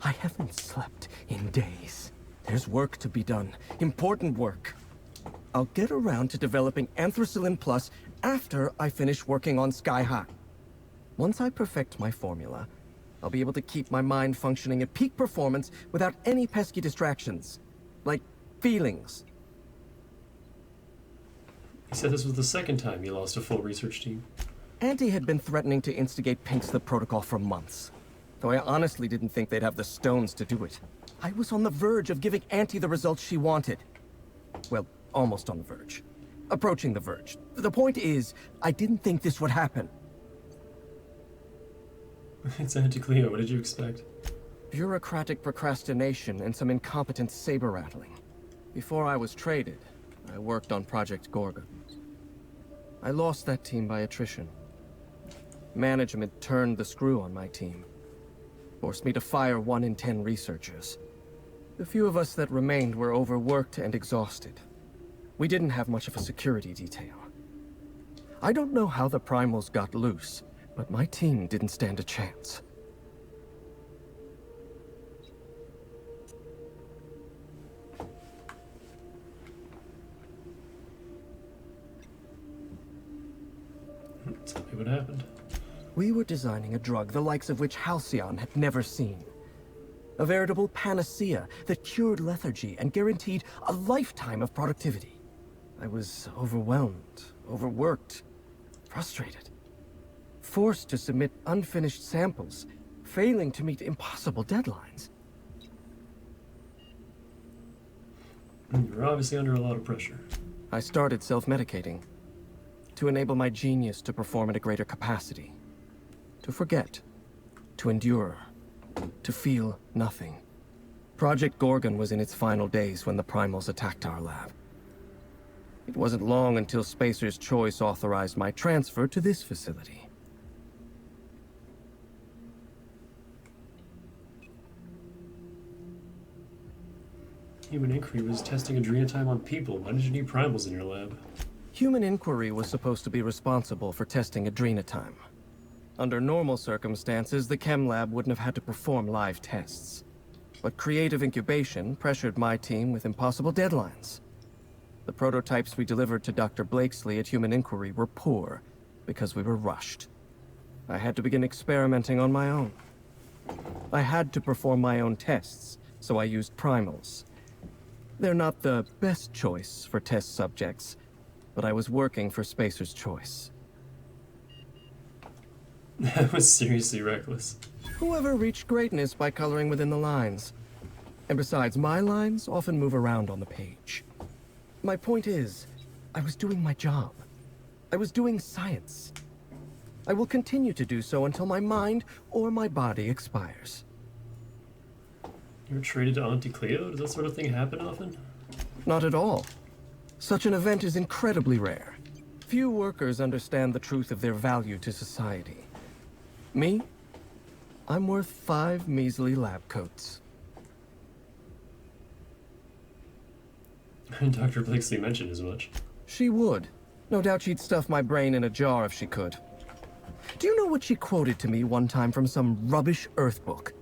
Speaker 12: I haven't slept in days. There's work to be done. Important work. I'll get around to developing Anthracillin Plus after I finish working on Sky High. Once I perfect my formula, I'll be able to keep my mind functioning at peak performance without any pesky distractions. Like feelings.
Speaker 1: You said this was the second time you lost a full research team.
Speaker 12: Auntie had been threatening to instigate Pink Slip Protocol for months. though I honestly didn't think they'd have the stones to do it. I was on the verge of giving Auntie the results she wanted. Well, almost on the verge. Approaching the verge. The point is, I didn't think this would happen.
Speaker 1: It's Auntie Cleo, what did you expect?
Speaker 12: Bureaucratic procrastination and some incompetent saber-rattling. Before I was traded, I worked on Project Gorgon. I lost that team by attrition. Management turned the screw on my team. Forced me to fire 1 in 10 researchers. The few of us that remained were overworked and exhausted. We didn't have much of a security detail. I don't know how the primals got loose, but my team didn't stand a chance.
Speaker 1: Tell me what happened.
Speaker 12: We were designing a drug the likes of which Halcyon had never seen. A veritable panacea that cured lethargy and guaranteed a lifetime of productivity. I was overwhelmed, overworked, frustrated. Forced to submit unfinished samples, failing to meet impossible deadlines.
Speaker 1: You're obviously under a lot of pressure.
Speaker 12: I started self-medicating. To enable my genius to perform at a greater capacity. To forget. To endure. To feel nothing. Project Gorgon was in its final days when the primals attacked our lab. It wasn't long until Spacer's Choice authorized my transfer to this facility.
Speaker 1: Human Inquiry was testing adrenotime on people. Why did you need primals in your lab?
Speaker 12: Human Inquiry was supposed to be responsible for testing adrenotime. Under normal circumstances, the chem lab wouldn't have had to perform live tests. But creative incubation pressured my team with impossible deadlines. The prototypes we delivered to Dr. Blakesley at Human Inquiry were poor, because we were rushed. I had to begin experimenting on my own. I had to perform my own tests, so I used primals. They're not the best choice for test subjects, but I was working for Spacer's Choice.
Speaker 1: That was seriously reckless.
Speaker 12: Whoever reached greatness by coloring within the lines. And besides, my lines often move around on the page. My point is, I was doing my job. I was doing science. I will continue to do so until my mind or my body expires.
Speaker 1: You were traded to Auntie Cleo? Does that sort of thing happen often?
Speaker 12: Not at all. Such an event is incredibly rare. Few workers understand the truth of their value to society. Me? I'm worth 5 measly lab coats.
Speaker 1: Dr. Blakesley mentioned as much.
Speaker 12: She would. No doubt she'd stuff my brain in a jar if she could. Do you know what she quoted to me one time from some rubbish Earth book?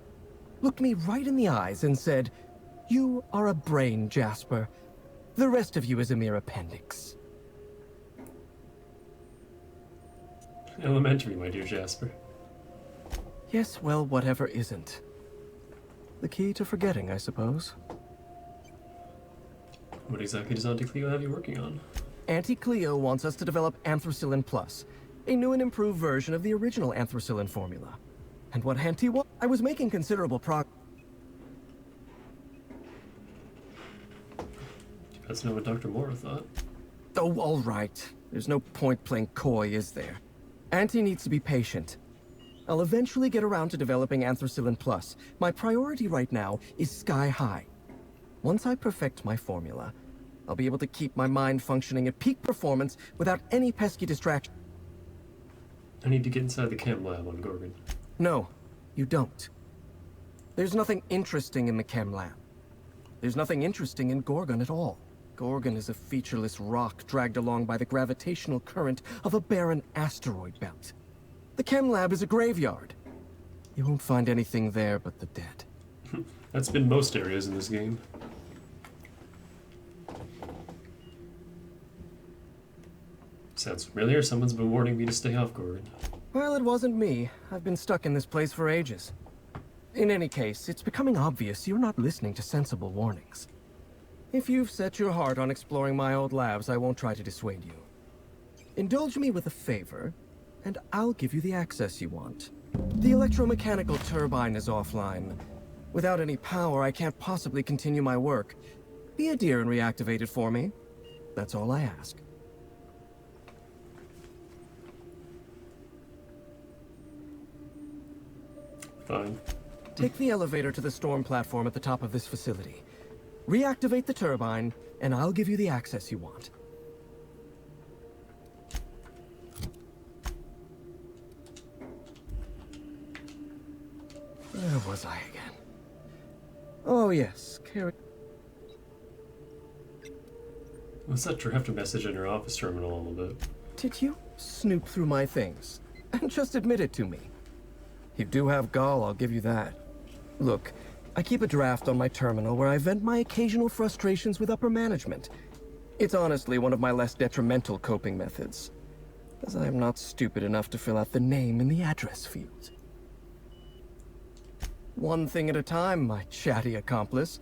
Speaker 12: Looked me right in the eyes and said, "You are a brain, Jasper. The rest of you is a mere appendix."
Speaker 1: Elementary, my dear Jasper.
Speaker 12: Yes, well, whatever isn't. The key to forgetting, I suppose.
Speaker 1: What exactly does Auntie Cleo have you working on?
Speaker 12: Auntie Cleo wants us to develop Anthracillin Plus, a new and improved version of the original Anthracillin formula. And what Auntie wants... I was making considerable progress.
Speaker 1: That's not what Dr. Mora thought.
Speaker 12: Oh, all right. There's no point playing coy, is there? Auntie needs to be patient. I'll eventually get around to developing Anthracillin Plus. My priority right now is sky high. Once I perfect my formula, I'll be able to keep my mind functioning at peak performance without any pesky distraction.
Speaker 1: I need to get inside the chem lab on Gorgon.
Speaker 12: No, you don't. There's nothing interesting in the chem lab. There's nothing interesting in Gorgon at all. Gorgon is a featureless rock dragged along by the gravitational current of a barren asteroid belt. The chem lab is a graveyard. You won't find anything there but the dead.
Speaker 1: That's been most areas in this game. Sounds familiar. Someone's been warning me to stay off Gorgon.
Speaker 12: Well, it wasn't me. I've been stuck in this place for ages. In any case, it's becoming obvious you're not listening to sensible warnings. If you've set your heart on exploring my old labs, I won't try to dissuade you. Indulge me with a favor, and I'll give you the access you want. The electromechanical turbine is offline. Without any power, I can't possibly continue my work. Be a dear and reactivate it for me. That's all I ask.
Speaker 1: Fine.
Speaker 12: Take the elevator to the storm platform at the top of this facility. Reactivate the turbine, and I'll give you the access you want. Where was I again? Oh yes, carry...
Speaker 1: What's that draft message in your office terminal all about?
Speaker 12: Did you snoop through my things? And just admit it to me. You do have gall, I'll give you that. Look, I keep a draft on my terminal where I vent my occasional frustrations with upper management. It's honestly one of my less detrimental coping methods, as I am not stupid enough to fill out the name in the address field. One thing at a time, my chatty accomplice.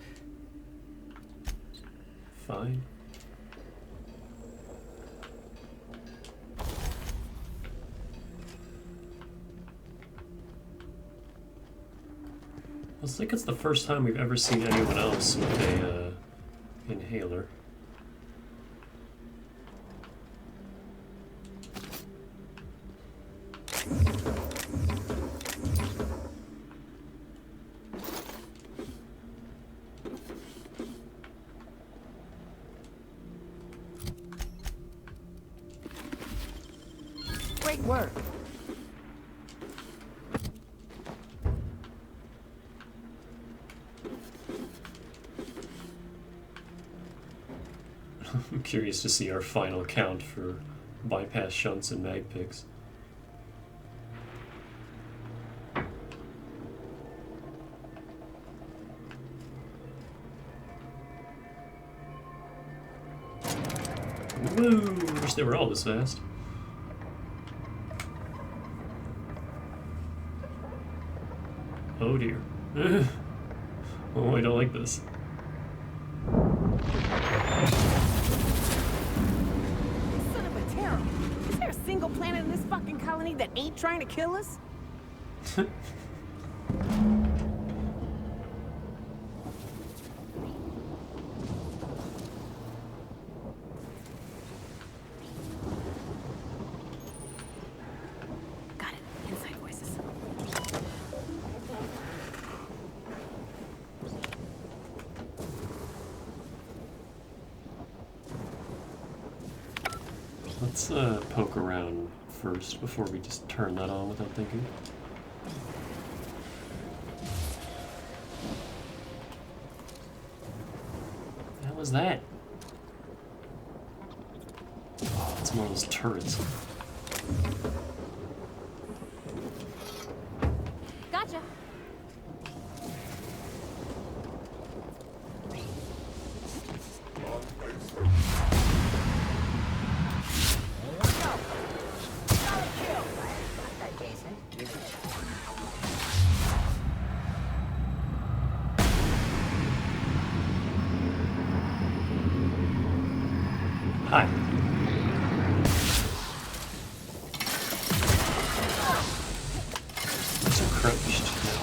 Speaker 1: Fine. Looks like it's the first time we've ever seen anyone else with a inhaler.
Speaker 11: Great work.
Speaker 1: I'm curious to see our final count for bypass shunts and mag picks. Woo! Wish they were all this fast. Oh dear. Oh, I don't like this.
Speaker 11: Son of a terror. Is there a single planet in this fucking colony that ain't trying to kill us? Got it. Inside voices.
Speaker 1: Let's poke around first before we just turn that on without thinking. What the hell is that? Oh, it's more of those turrets.
Speaker 6: Gotcha.
Speaker 1: Hi. So crouched now.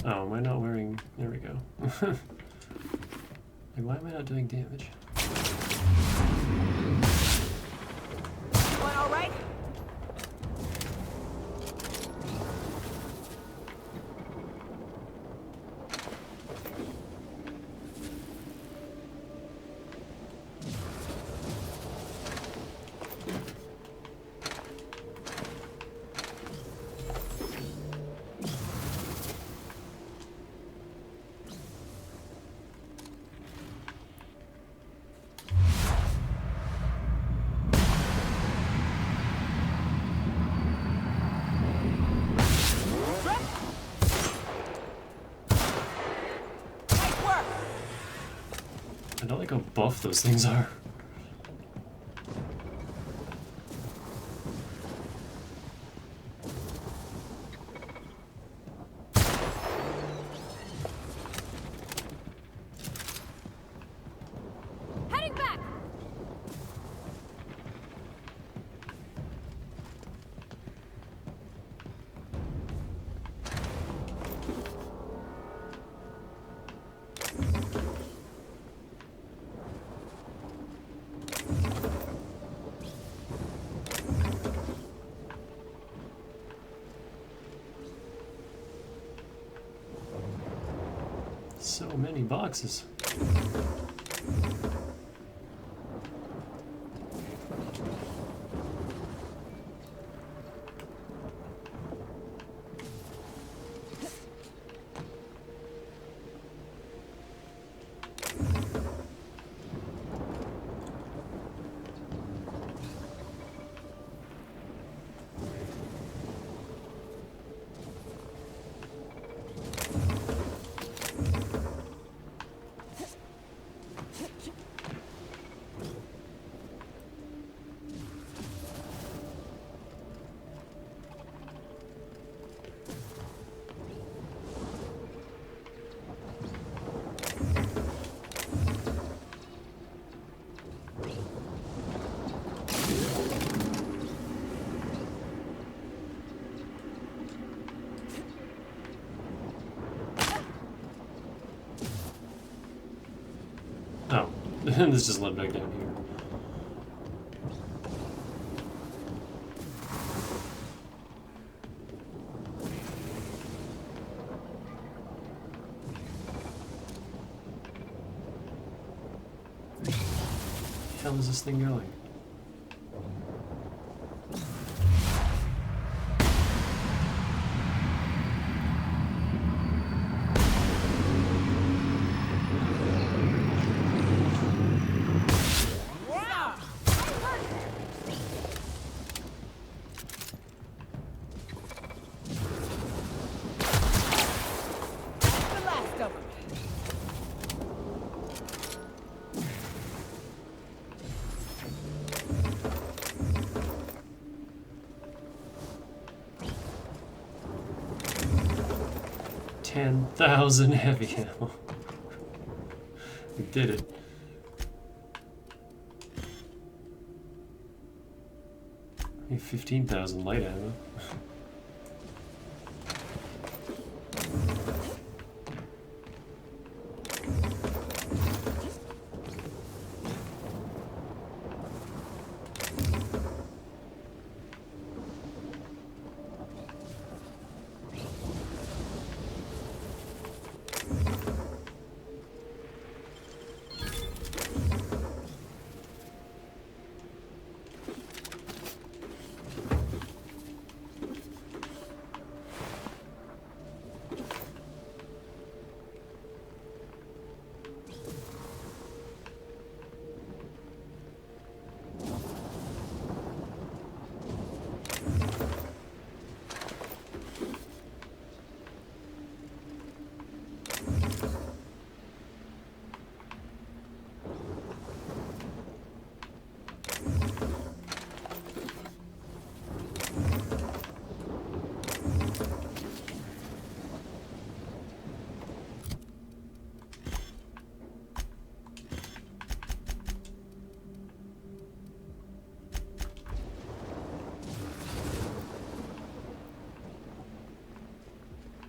Speaker 1: Oh, am I not wearing... There we go. Like, why am I not doing damage?
Speaker 11: Going all right?
Speaker 1: I don't like how buff those things are. So many boxes. Oh, this just led back down here. Where the hell is this thing going? $10,000 heavy ammo. We did it. We have 15,000 light ammo.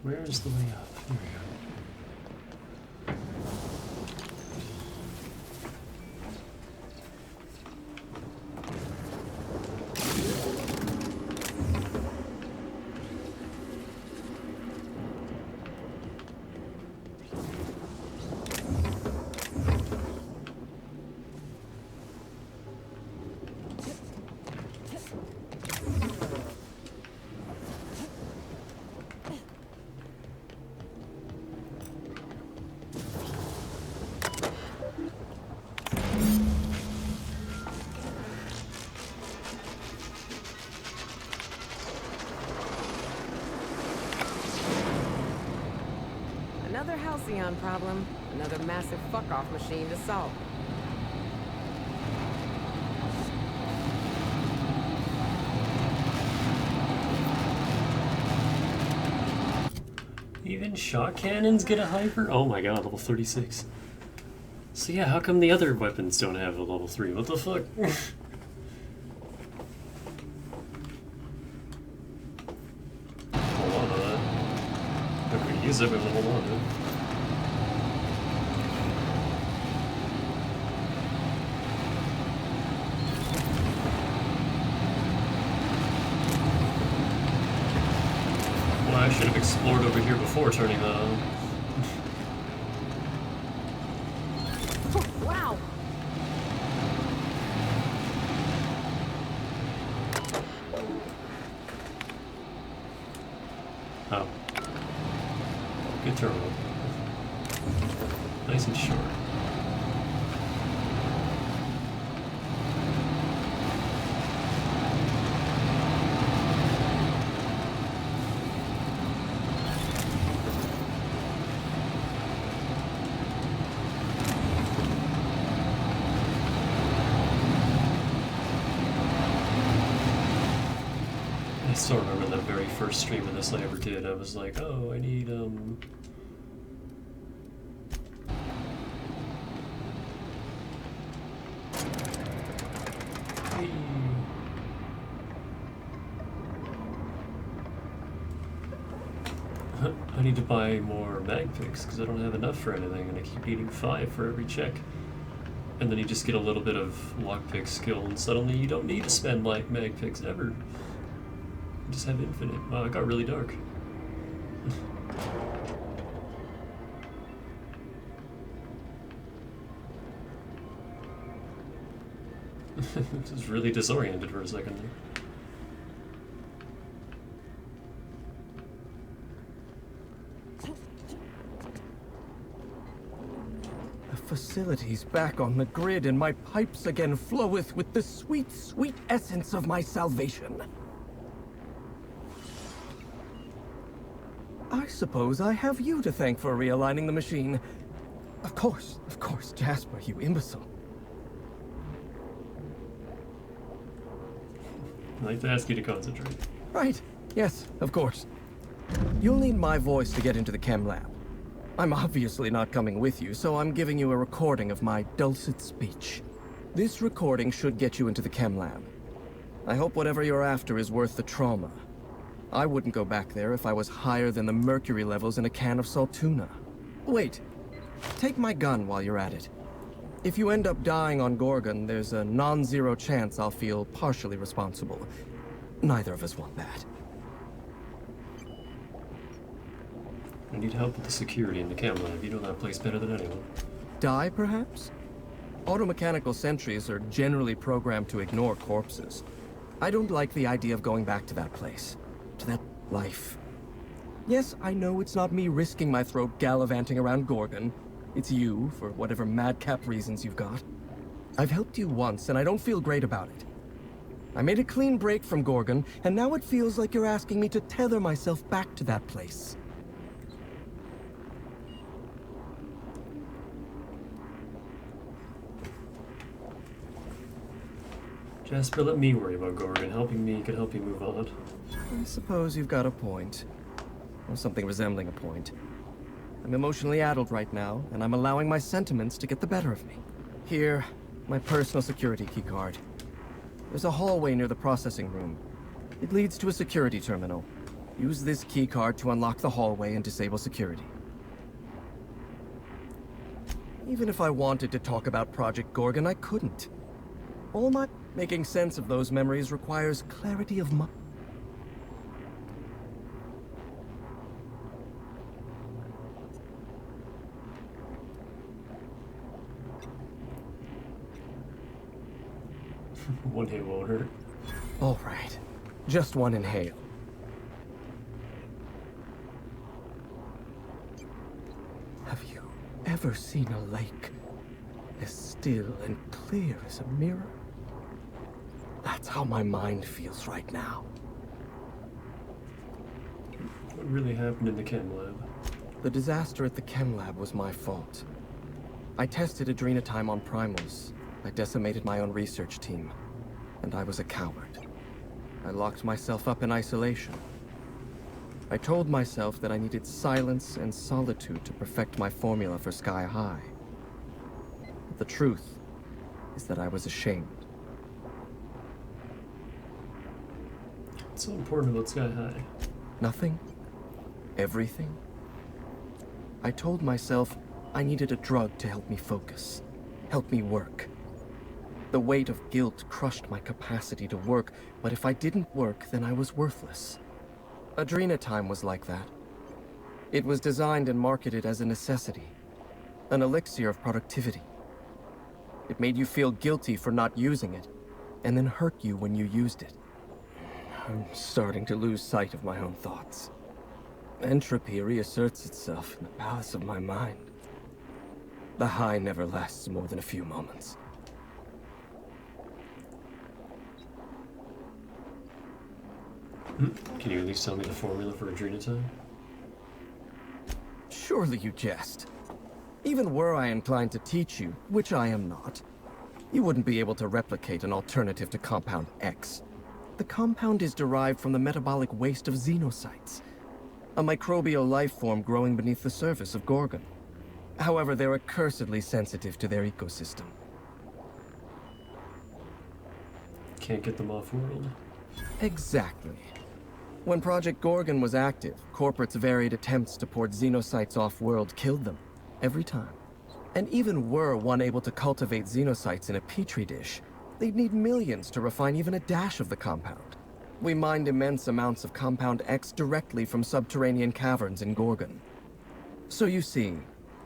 Speaker 1: Where's the way up? Here we go.
Speaker 3: Another Halcyon problem. Another massive fuck-off machine to solve.
Speaker 1: Even shot cannons get a hyper? Oh my god, level 36. So yeah, how come the other weapons don't have a level 3? What the fuck? Hold on to that. I could use it, but hold on to it. Well, I should have explored over here before turning that on. terminal. Nice and short. I still remember the very first stream of this I ever did. I was like, oh, I need, Hey. I need to buy more mag picks because I don't have enough for anything, and I keep needing 5 for every check. And then you just get a little bit of lockpick skill, and suddenly you don't need to spend like mag picks ever. You just have infinite. Wow, it got really dark. Just really disoriented for a second there.
Speaker 12: The facility's back on the grid, and my pipes again floweth with the sweet, sweet essence of my salvation. I suppose I have you to thank for realigning the machine. Of course, Jasper, you imbecile.
Speaker 1: I'd like to ask you to concentrate.
Speaker 12: Right, yes, of course. You'll need my voice to get into the chem lab. I'm obviously not coming with you, so I'm giving you a recording of my dulcet speech. This recording should get you into the chem lab. I hope whatever you're after is worth the trauma. I wouldn't go back there if I was higher than the mercury levels in a can of salt tuna. Wait, take my gun while you're at it. If you end up dying on Gorgon, there's a non-zero chance I'll feel partially responsible. Neither of us want that.
Speaker 1: I need help with the security in the chem lab. You know that place better than anyone.
Speaker 12: Die, perhaps? Automechanical sentries are generally programmed to ignore corpses. I don't like the idea of going back to that place. To that life. Yes, I know it's not me risking my throat gallivanting around Gorgon. It's you, for whatever madcap reasons you've got. I've helped you once, and I don't feel great about it. I made a clean break from Gorgon, and now it feels like you're asking me to tether myself back to that place.
Speaker 1: Jasper, let me worry about Gorgon. Helping me could help you move on.
Speaker 12: I suppose you've got a point. Or something resembling a point. I'm emotionally addled right now, and I'm allowing my sentiments to get the better of me. Here, my personal security keycard. There's a hallway near the processing room. It leads to a security terminal. Use this keycard to unlock the hallway and disable security. Even if I wanted to talk about Project Gorgon, I couldn't. All my making sense of those memories requires clarity of mind.
Speaker 1: One hit won't hurt.
Speaker 12: All right. Just one inhale. Have you ever seen a lake as still and clear as a mirror? That's how my mind feels right now.
Speaker 1: What really happened in the chem lab?
Speaker 12: The disaster at the chem lab was my fault. I tested adrenotime on primals. I decimated my own research team. And I was a coward. I locked myself up in isolation. I told myself that I needed silence and solitude to perfect my formula for Sky High. But the truth is that I was ashamed.
Speaker 1: What's so important about Sky High?
Speaker 12: Nothing. Everything. I told myself I needed a drug to help me focus, help me work. The weight of guilt crushed my capacity to work, but if I didn't work, then I was worthless. Adrenotime was like that. It was designed and marketed as a necessity, an elixir of productivity. It made you feel guilty for not using it, and then hurt you when you used it. I'm starting to lose sight of my own thoughts. Entropy reasserts itself in the palace of my mind. The high never lasts more than a few moments.
Speaker 1: Can you at least tell me the formula for adrenatime?
Speaker 12: Surely you jest. Even were I inclined to teach you, which I am not, you wouldn't be able to replicate an alternative to Compound X. The compound is derived from the metabolic waste of xenocytes, a microbial life form growing beneath the surface of Gorgon. However, they're accursedly sensitive to their ecosystem.
Speaker 1: Can't get them off-world.
Speaker 12: Exactly. When Project Gorgon was active, corporates' varied attempts to port xenocytes off-world killed them, every time. And even were one able to cultivate xenocytes in a petri dish, they'd need millions to refine even a dash of the compound. We mined immense amounts of Compound X directly from subterranean caverns in Gorgon. So you see,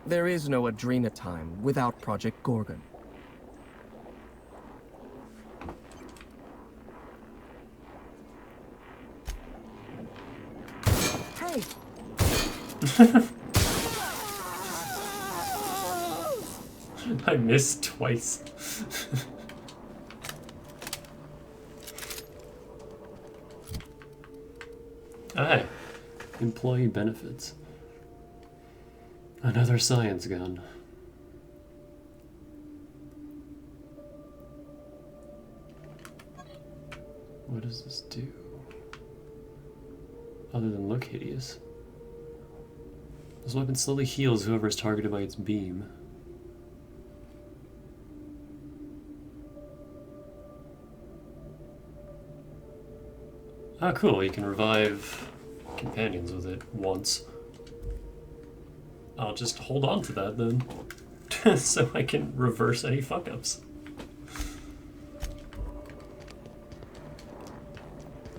Speaker 12: there is no adrenatime without Project Gorgon.
Speaker 11: Hey!
Speaker 1: I missed twice. Aye. Employee benefits. Another science gun. What does this do? Other than look hideous. This weapon slowly heals whoever is targeted by its beam. Ah, cool. You can revive companions with it once. I'll just hold on to that then, so I can reverse any fuck-ups.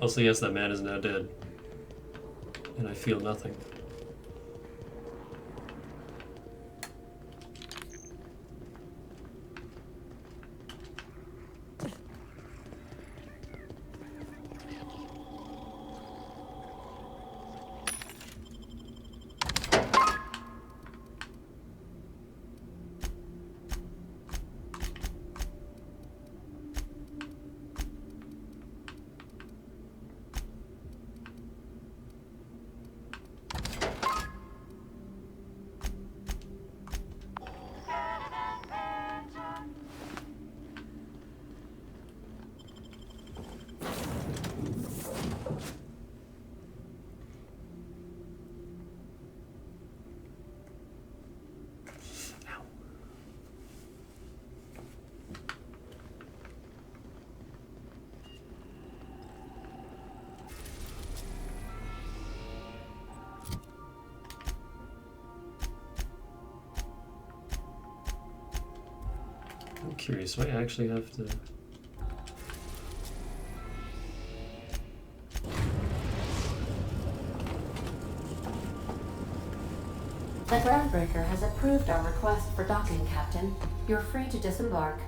Speaker 1: Also, yes, that man is now dead. And I feel nothing. I'm curious, do I actually have to...
Speaker 7: The groundbreaker has approved our request for docking, Captain. You're free to disembark.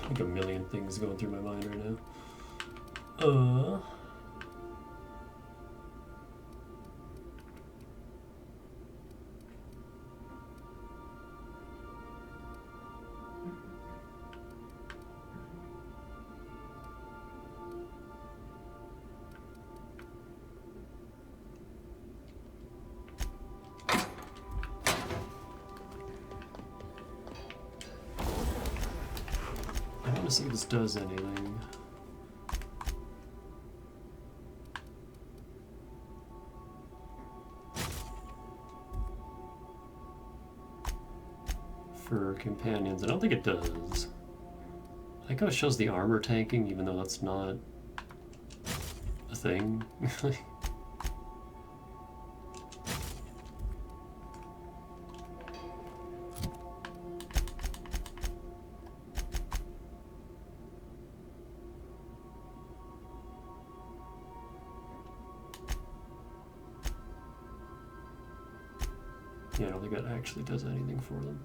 Speaker 1: Like a million things going through my mind right now. I want to see if this does anything. for companions. I don't think it does. I like how it shows the armor tanking, even though that's not a thing. Yeah, I don't think that actually does anything for them.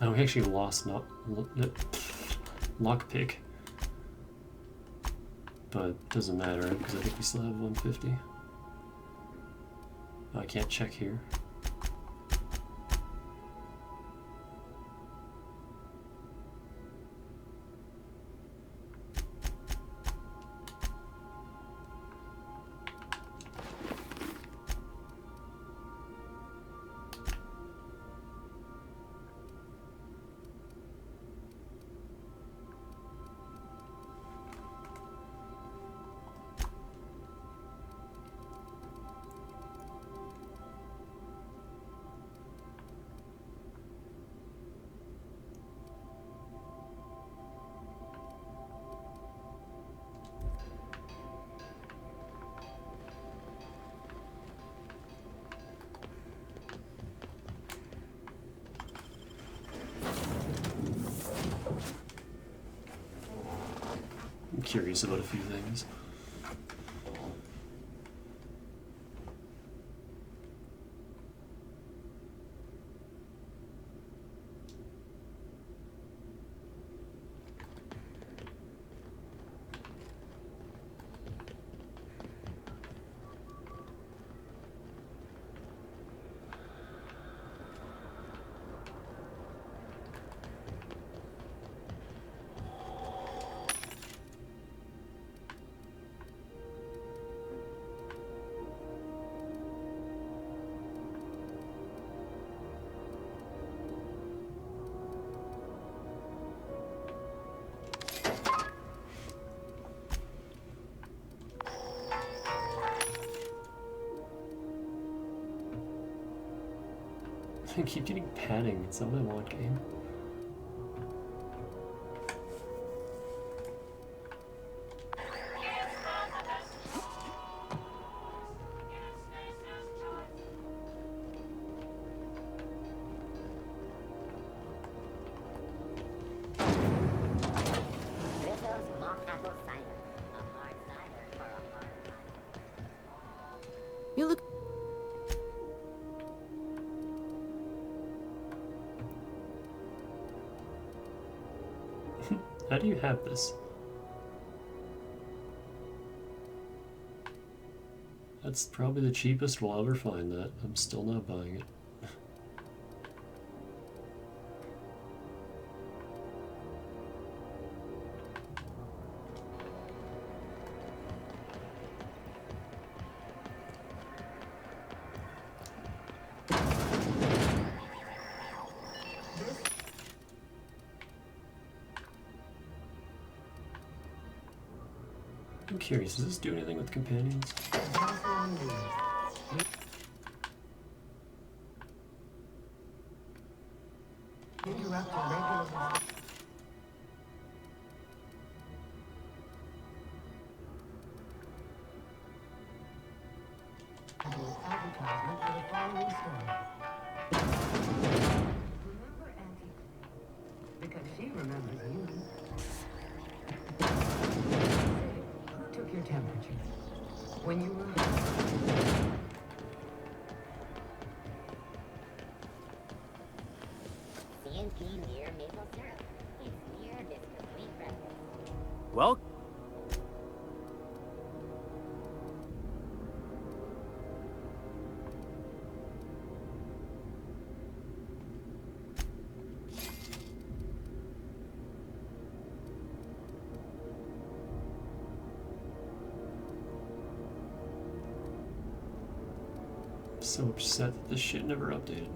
Speaker 1: Oh, we actually lost lockpick. But doesn't matter because I think we still have 150. Oh, I can't check here. I'm curious about a few things. I keep getting padding. It's not what I want, game.
Speaker 6: You look...
Speaker 1: How do you have this? That's probably the cheapest we'll ever find that. I'm still not buying it. I'm curious, does this do anything with companions?
Speaker 10: Because she remembers you. Who took your temperature? When you were...
Speaker 9: CNP near maple syrup. It's near this complete breakfast.
Speaker 4: Well,
Speaker 1: So upset that this shit never updated.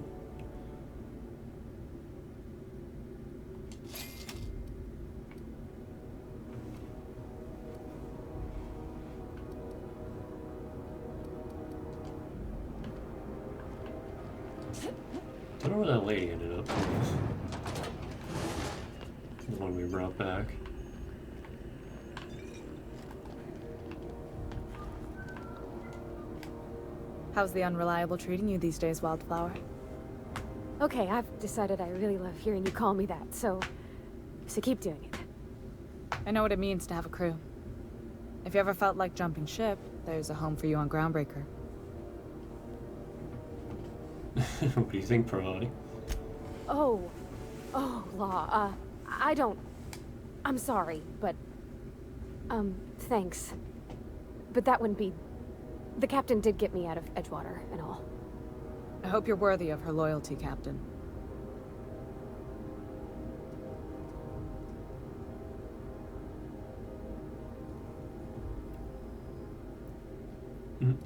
Speaker 1: Don't know where that lady ended up. The one we brought back.
Speaker 14: How's the unreliable treating you these days, Wildflower?
Speaker 6: Okay, I've decided I really love hearing you call me that, so keep doing it.
Speaker 14: I know what it means to have a crew. If you ever felt like jumping ship, there's a home for you on Groundbreaker.
Speaker 1: What do you think, Parvati?
Speaker 6: Oh, Law, I don't... I'm sorry, but... thanks. But that wouldn't be... The captain did get me out of Edgewater and all.
Speaker 14: I hope you're worthy of her loyalty, Captain.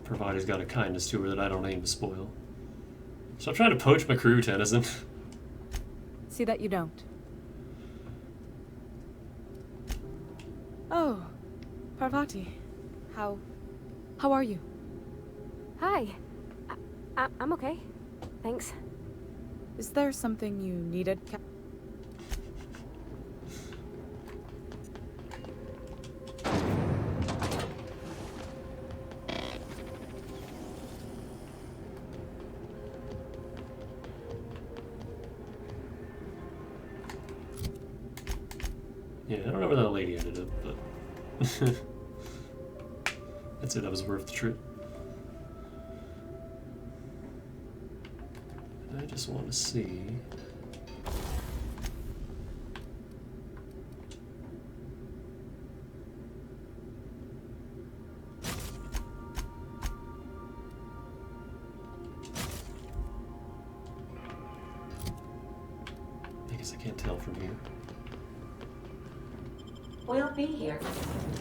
Speaker 1: Parvati's got a kindness to her that I don't aim to spoil. Stop trying to poach my crew, Tennyson.
Speaker 14: See that you don't. Oh, Parvati. How are you?
Speaker 6: Hi. I'm okay. Thanks.
Speaker 14: Is there something you needed, Cap?
Speaker 1: Yeah, I don't know where that lady ended up, but... I'd say that was worth the trip. I just want to see... I guess I can't tell from here.
Speaker 7: We'll be here,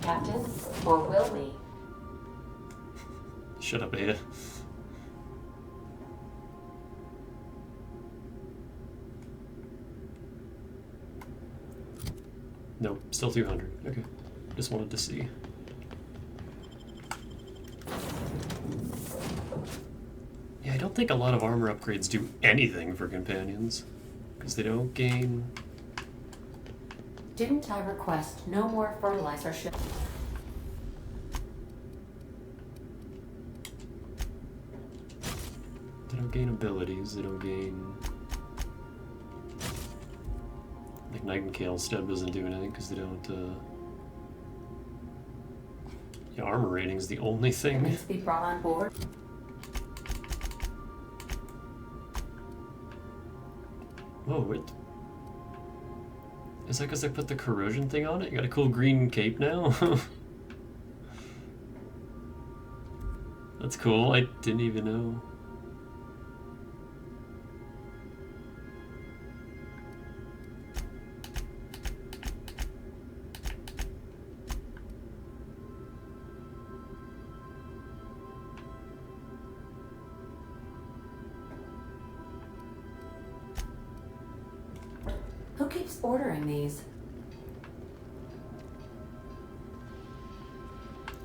Speaker 7: Captain, or will we?
Speaker 1: Shut up, Ada. Nope, still 200. Okay, just wanted to see. Yeah, I don't think a lot of armor upgrades do anything for companions, because they don't gain...
Speaker 7: Didn't I request no more fertilizer ship?
Speaker 1: They don't gain abilities, they don't gain... Like Nightingale's stub doesn't do anything because they don't, Yeah, armor rating's the only thing.
Speaker 7: Needs to be brought on board.
Speaker 1: Whoa, wait. Is that because they put the corrosion thing on it? You got a cool green cape now? That's cool, I didn't even know.
Speaker 7: Who keeps ordering these?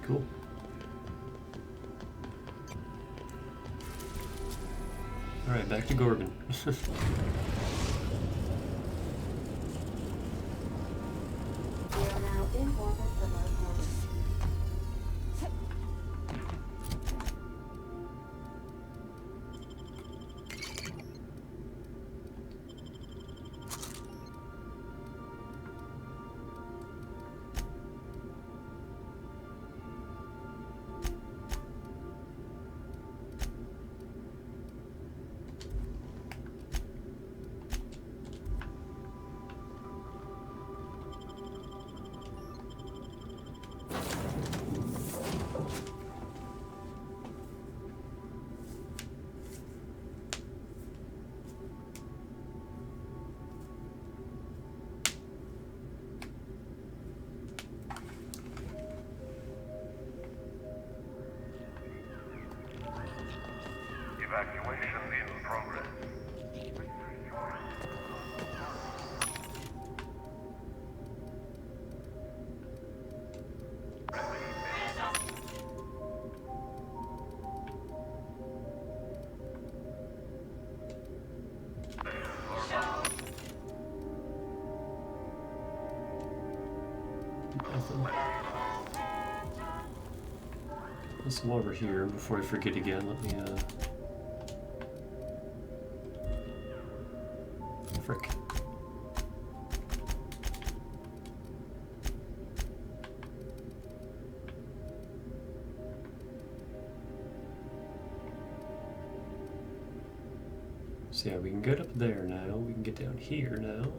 Speaker 1: Cool. Alright, back to Gorgon.
Speaker 7: We are now in orbit from our course.
Speaker 1: Nothing. Let's come over here before I forget again. Let me, frick. So yeah, we can get up there now. We can get down here now.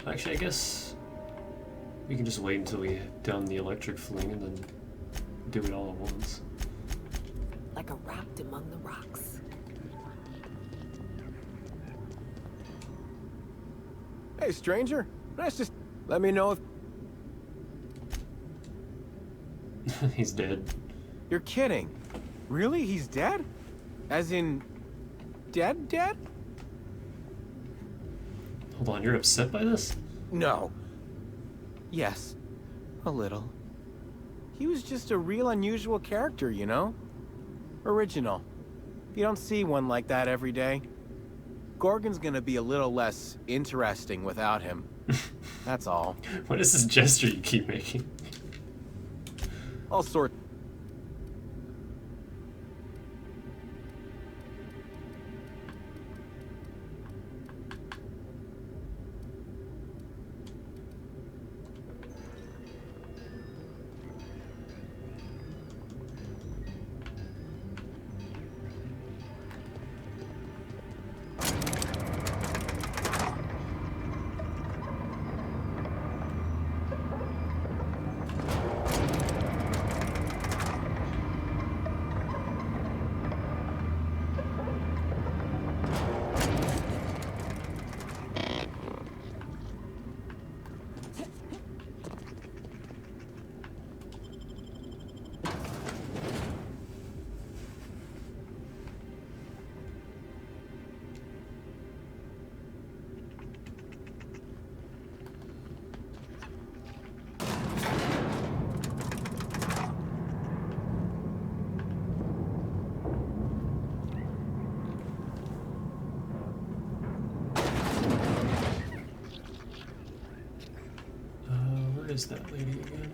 Speaker 1: Actually, I guess we can just wait until we done the electric fling and then do it all at once.
Speaker 10: Like a raft among the rocks.
Speaker 20: Hey, stranger. Let's just let me know if
Speaker 1: He's dead.
Speaker 20: you're kidding. Really? He's dead? As in, dead?
Speaker 1: Hold on, you're upset by this?
Speaker 20: No. Yes, a little. He was just a real unusual character, you know? Original. You don't see one like that every day. Gorgon's gonna be a little less interesting without him. That's all.
Speaker 1: What is this gesture you keep making?
Speaker 20: All sort.
Speaker 1: Where is that lady again?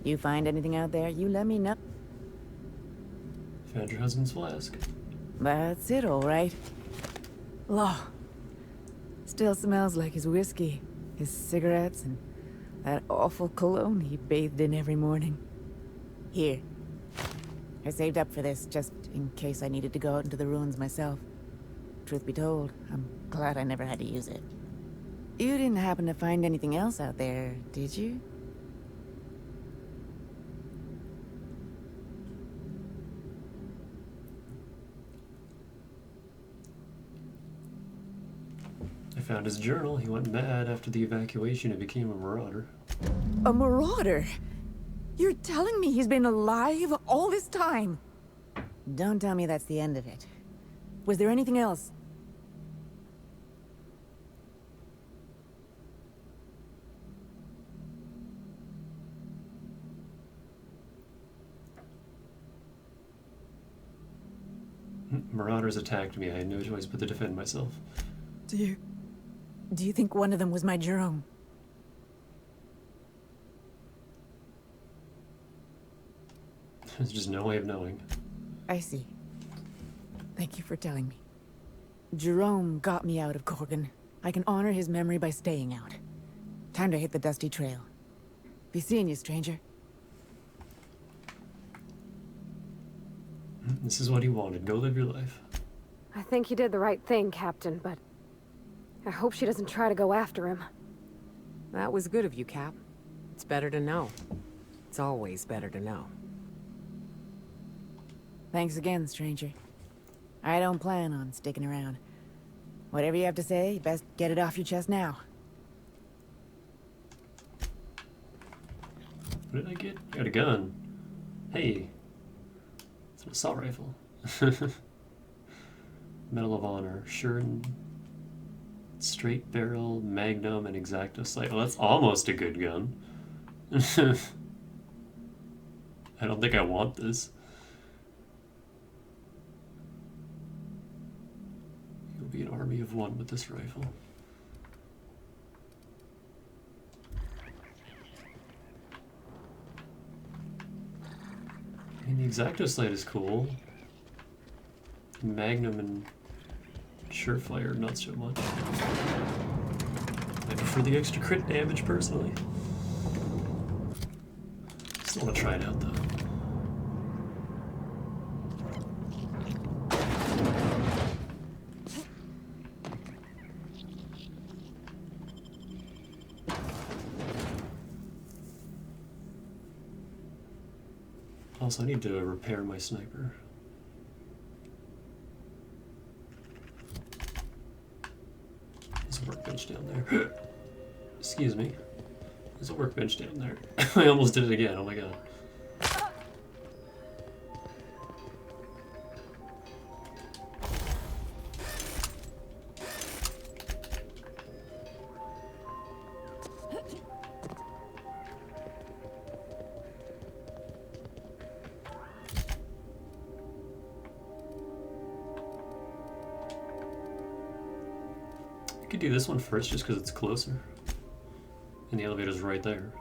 Speaker 11: You find anything out there, you let me know.
Speaker 1: Found your husband's flask.
Speaker 11: That's it, all right. Law. Still smells like his whiskey, his cigarettes, and that awful cologne he bathed in every morning. Here. I saved up for this, just in case I needed to go out into the ruins myself. Truth be told, I'm glad I never had to use it. You didn't happen to find anything else out there, did you?
Speaker 1: I found his journal. He went mad after the evacuation and became a marauder.
Speaker 11: A marauder? You're telling me he's been alive all this time? Don't tell me that's the end of it. Was there anything else?
Speaker 1: Marauders attacked me. I had no choice but to defend myself.
Speaker 11: Do you think one of them was my Jerome?
Speaker 1: There's just no way of knowing.
Speaker 11: I see. Thank you for telling me. Jerome got me out of Gorgon. I can honor his memory by staying out. Time to hit the dusty trail. Be seeing you, stranger.
Speaker 1: This is what he wanted. Go live your life.
Speaker 6: I think you did the right thing, Captain, but I hope she doesn't try to go after him.
Speaker 10: That was good of you, Cap. It's better to know. It's always better to know.
Speaker 11: Thanks again, stranger. I don't plan on sticking around. Whatever you have to say, you best get it off your chest now.
Speaker 1: What did I get? I got a gun. Hey. It's an assault rifle. Medal of Honor. Sure. Straight barrel, magnum, and exacto sight. Well, that's almost a good gun. I don't think I want this. You'll be an army of one with this rifle. I mean, the X-Acto sight is cool. Magnum and Surefire, not so much. I prefer the extra crit damage, personally. Still want to try it out, though. Also, I need to repair my sniper. There's a workbench down there. Excuse me. There's a workbench down there. I almost did it again, oh my god. I could do this one first just because it's closer. And the elevator's right there.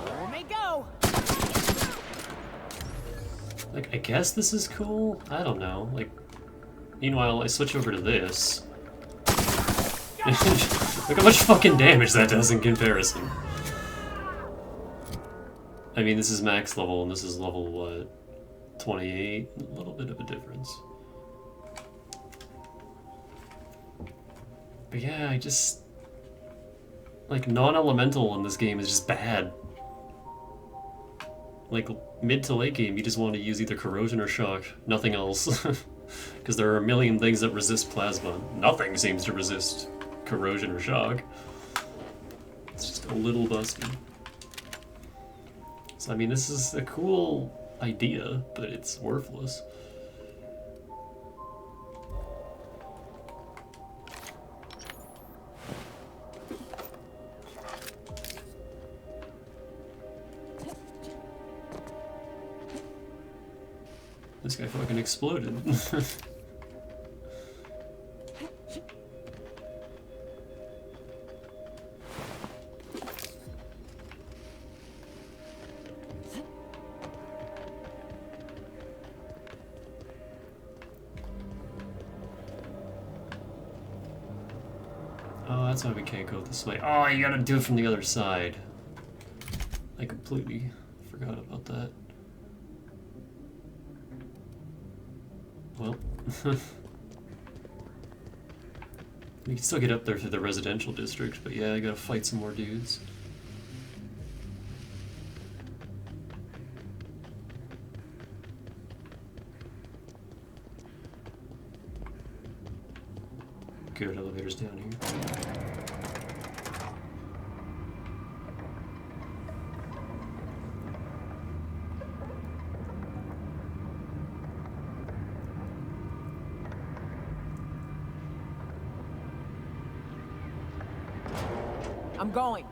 Speaker 21: There they go.
Speaker 1: Like, I guess this is cool? I don't know. Like, meanwhile, I switch over to this. Look how much fucking damage that does in comparison. I mean, this is max level, and this is level, what, 28? A little bit of a difference. But yeah, I just... Like, non-elemental in this game is just bad. Like, mid to late game, you just want to use either corrosion or shock. Nothing else. Because there are a million things that resist plasma. Nothing seems to resist corrosion or shock. It's just a little busty. So, I mean, this is a cool idea, but it's worthless. This guy fucking exploded. Oh, that's why we can't go this way. Oh, you gotta do it from the other side. I completely forgot about that. Well, we can still get up there through the residential district, but yeah, I gotta fight some more dudes. Good, elevator's down here.
Speaker 21: I'm going.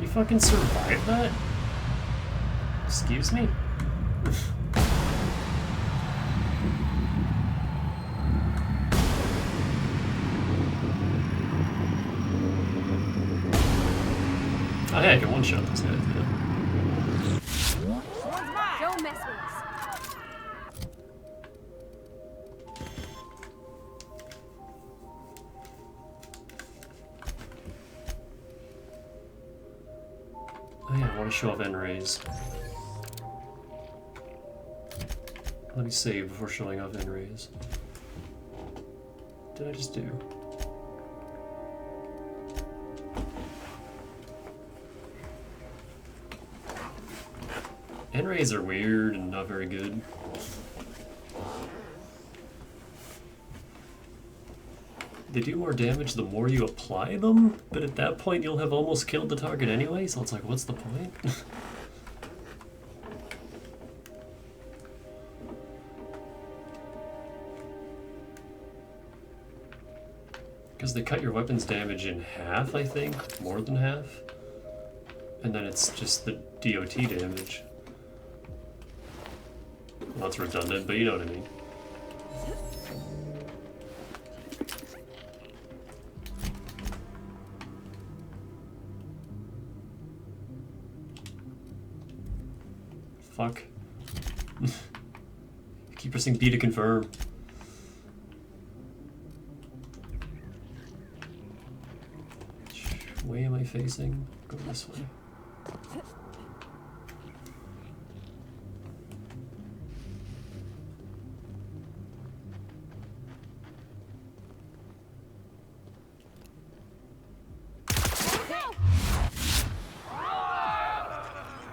Speaker 1: You fucking survived that? Excuse me? Oh yeah, I can one-shot those guys, yeah.
Speaker 6: Don't mess with us.
Speaker 1: Oh yeah, I want to show off N-rays. Let me save before showing off N-rays. What did I just do? N-rays are weird and not very good. They do more damage the more you apply them, but at that point you'll have almost killed the target anyway, so it's like, what's the point? Because they cut your weapon's damage in half, I think, more than half. And then it's just the DOT damage. Well, that's redundant, but you know what I mean. Fuck. Keep pressing B to confirm. Which way am I facing? Go this way.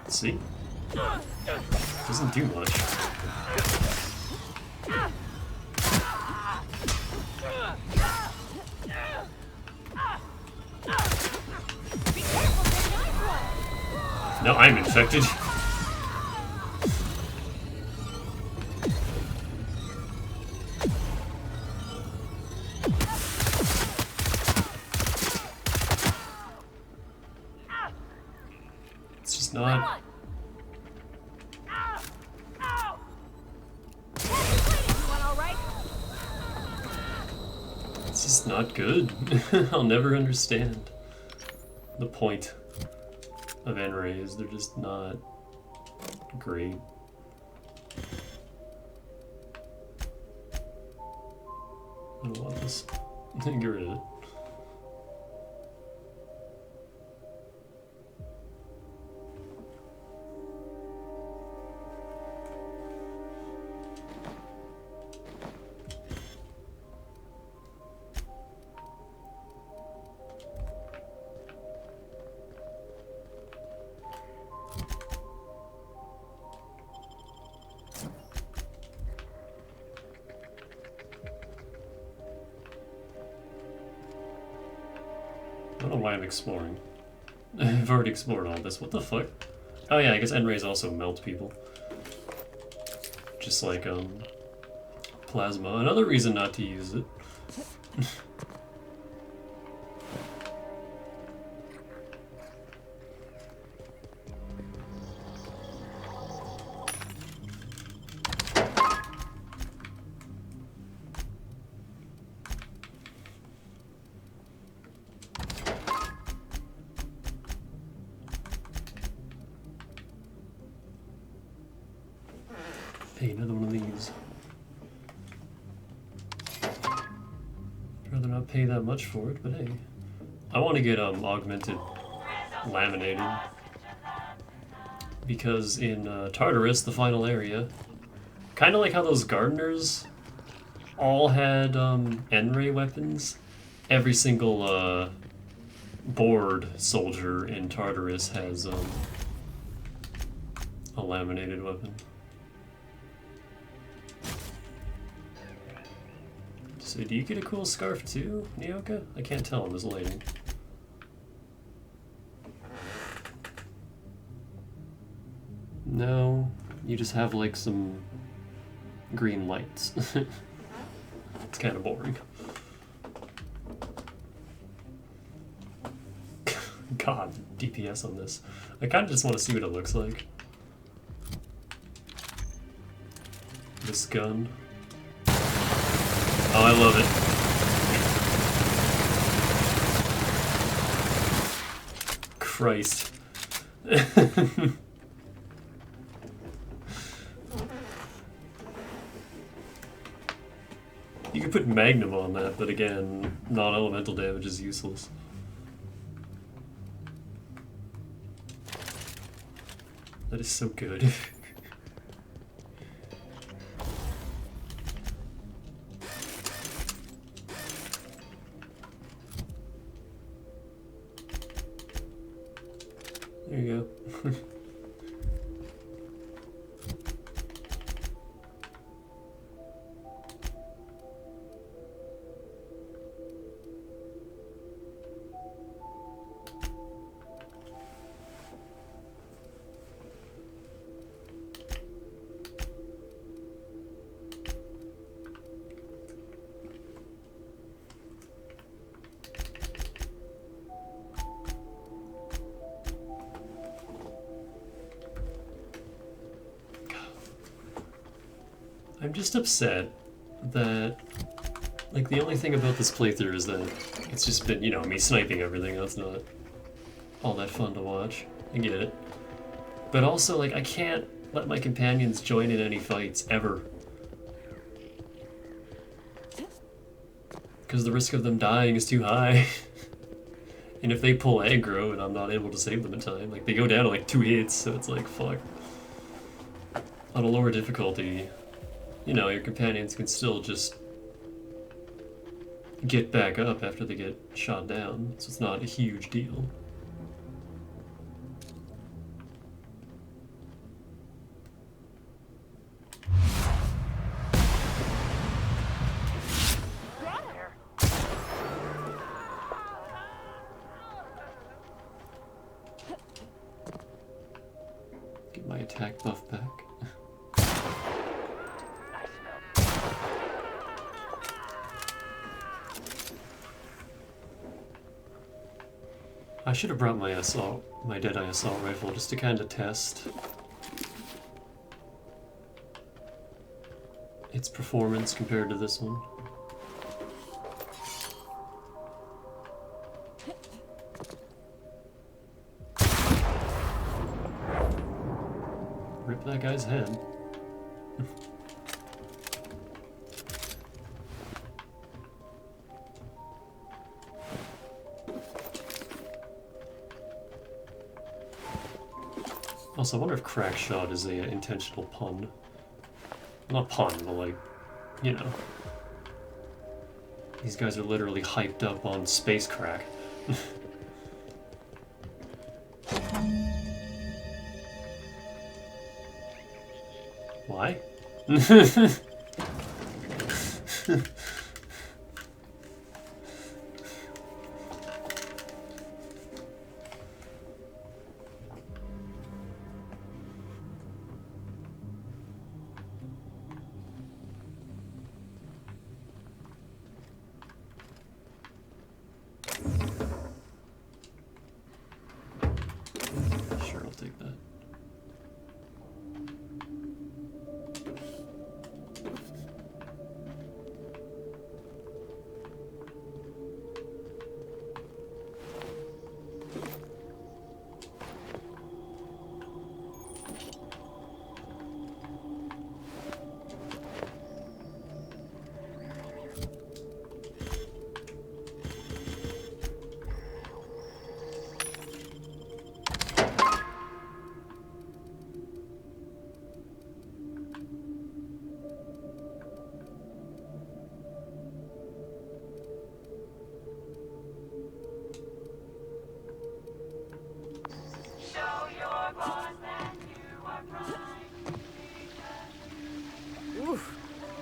Speaker 1: See? Doesn't do much. Now I'm infected. It's just not. It's just not good. I'll never understand the point of N-rays. They're just not great. I don't want this. Get rid of it. I don't know why I'm exploring. I've already explored all this. What the fuck? Oh yeah, I guess N-rays also melt people. Just like, plasma. Another reason not to use it. Hey, another one of these. I'd rather not pay that much for it, but hey. I want to get augmented laminated. Because in Tartarus, the final area, kind of like how those gardeners all had N-ray weapons, every single board soldier in Tartarus has a laminated weapon. So do you get a cool scarf too, Nyoka? I can't tell in this lighting. No, you just have like some green lights. It's kind of boring. God, DPS on this. I kind of just want to see what it looks like. This gun. Oh, I love it. Christ. You could put Magnum on that, but again, non-elemental damage is useless. That is so good. I'm just upset that, like, the only thing about this playthrough is that it's just been, you know, me sniping everything. That's not all that fun to watch. I get it. But also, like, I can't let my companions join in any fights, ever. Because the risk of them dying is too high. And if they pull aggro and I'm not able to save them in time, like, they go down to like 2 hits, so it's like, fuck. On a lower difficulty, you know, your companions can still just get back up after they get shot down, so it's not a huge deal. Get my attack buff back. I should have brought my Deadeye assault rifle just to kind of test its performance compared to this one. Rip that guy's head. Also, I wonder if crack shot is a intentional pun. Not pun, but like, you know. These guys are literally hyped up on space crack. Why? Sure, I'll take that.
Speaker 10: Oof.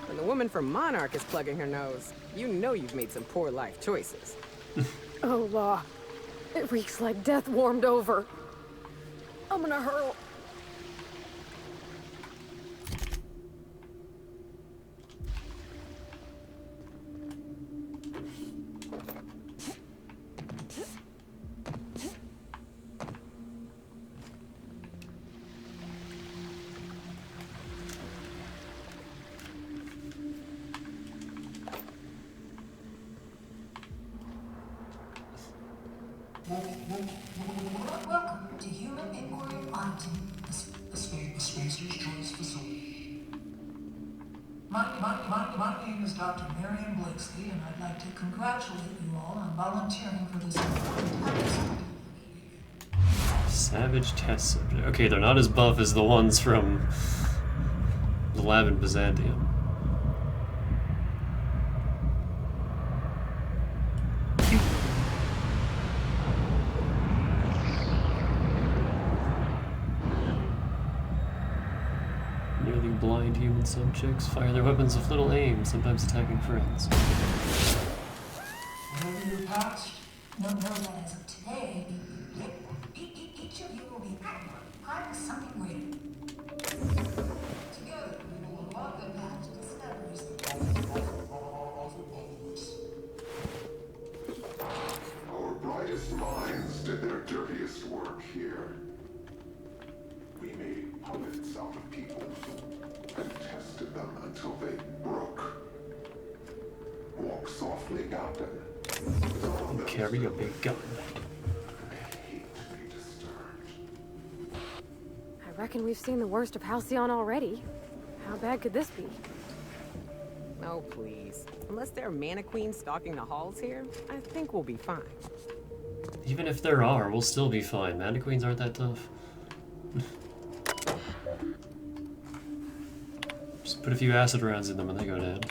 Speaker 10: When the woman from Monarch is plugging her nose, you know you've made some poor life choices.
Speaker 6: Oh, Law. It reeks like death warmed over. I'm gonna hurl.
Speaker 13: Welcome to Human Inquiry Auditing, the Spacer's Choice Facility. My name is Dr. Marion Blakesley, and I'd like to congratulate you all on volunteering for this important episode.
Speaker 1: Savage test subject. Okay, they're not as buff as the ones from the lab in Byzantium. Nearly blind human subjects fire their weapons with little aim, sometimes attacking friends.
Speaker 13: Whatever your past, know that as of today, each of you will be part of something greater. Together, we will unlock the path to discoveries of the universe.
Speaker 15: Our brightest minds did their dirtiest work here. We made puppets out of people and tested the them until they broke. Walk softly, Captain.
Speaker 1: Carry a big gun.
Speaker 6: I reckon we've seen the worst of Halcyon already. How bad could this be?
Speaker 10: Oh, please. Unless there are mana queens stalking the halls here, I think we'll be fine.
Speaker 1: Even if there are, we'll still be fine. Mana queens aren't that tough. Just put a few acid rounds in them and they go down.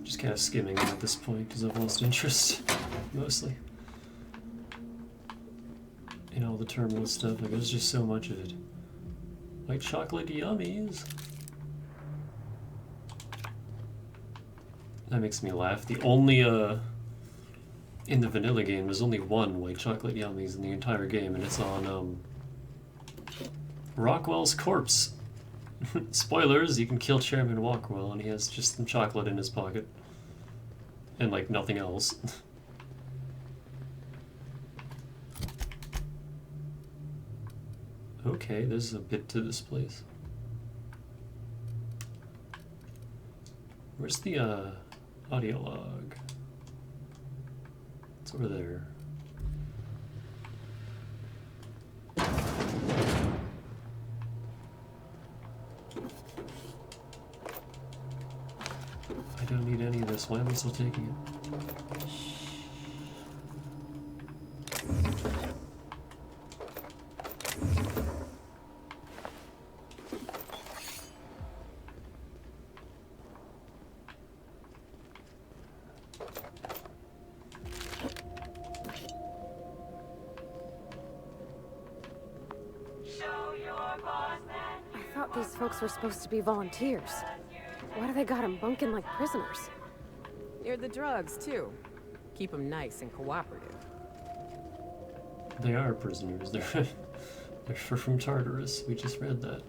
Speaker 1: Just kind of skimming at this point because I've lost interest, mostly. In all the terminal stuff, like there's just so much of it. White chocolate yummies. That makes me laugh. The only, in the vanilla game, there's only one white chocolate yummies in the entire game, and it's on, Rockwell's corpse. Spoilers, you can kill Chairman Rockwell, and he has just some chocolate in his pocket. And, like, nothing else. Okay, there's a bit to this place. Where's the, audio log? It's over there. I don't need any of this. Why am I still taking it?
Speaker 6: I thought these folks were supposed to be volunteers. Why do they got them bunking like prisoners?
Speaker 10: Near the drugs, too. Keep them nice and cooperative.
Speaker 1: They are prisoners. They're from Tartarus. We just read that.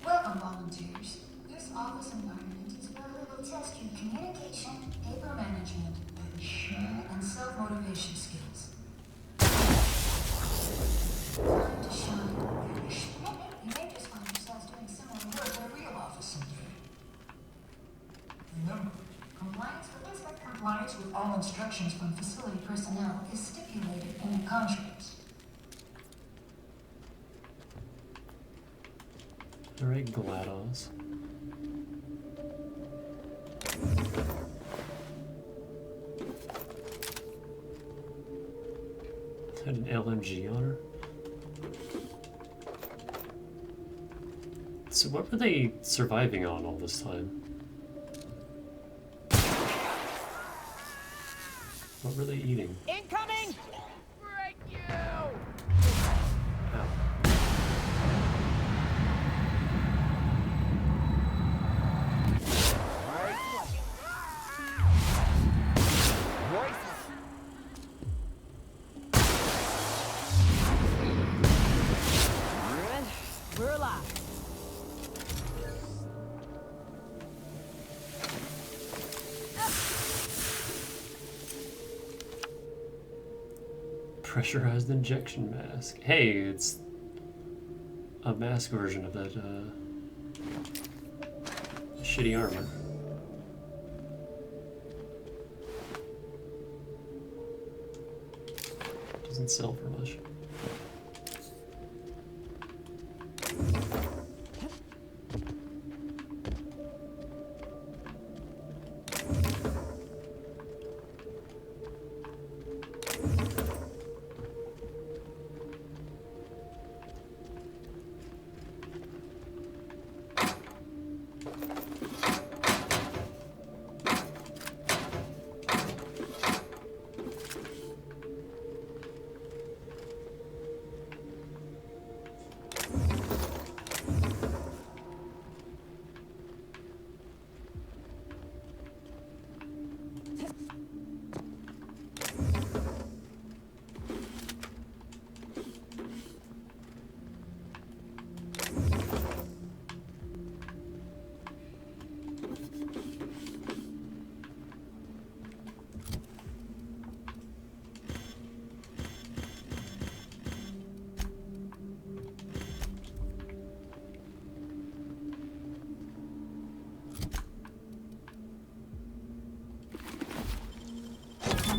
Speaker 13: Welcome, volunteers. This office environment is where we will test your communication, paper management, and self-motivation skills. Time to shine. You may just find yourselves doing similar work at a real office someday. Remember, compliance with all instructions from facility personnel is stipulated in the contracts.
Speaker 1: Alright, GLaDOS. Had an LMG on her. So what were they surviving on all this time? What were they eating?
Speaker 21: Incoming! Break you!
Speaker 10: We're alive.
Speaker 1: Pressurized injection mask. Hey, it's a mask version of that shitty armor. Doesn't sell for much.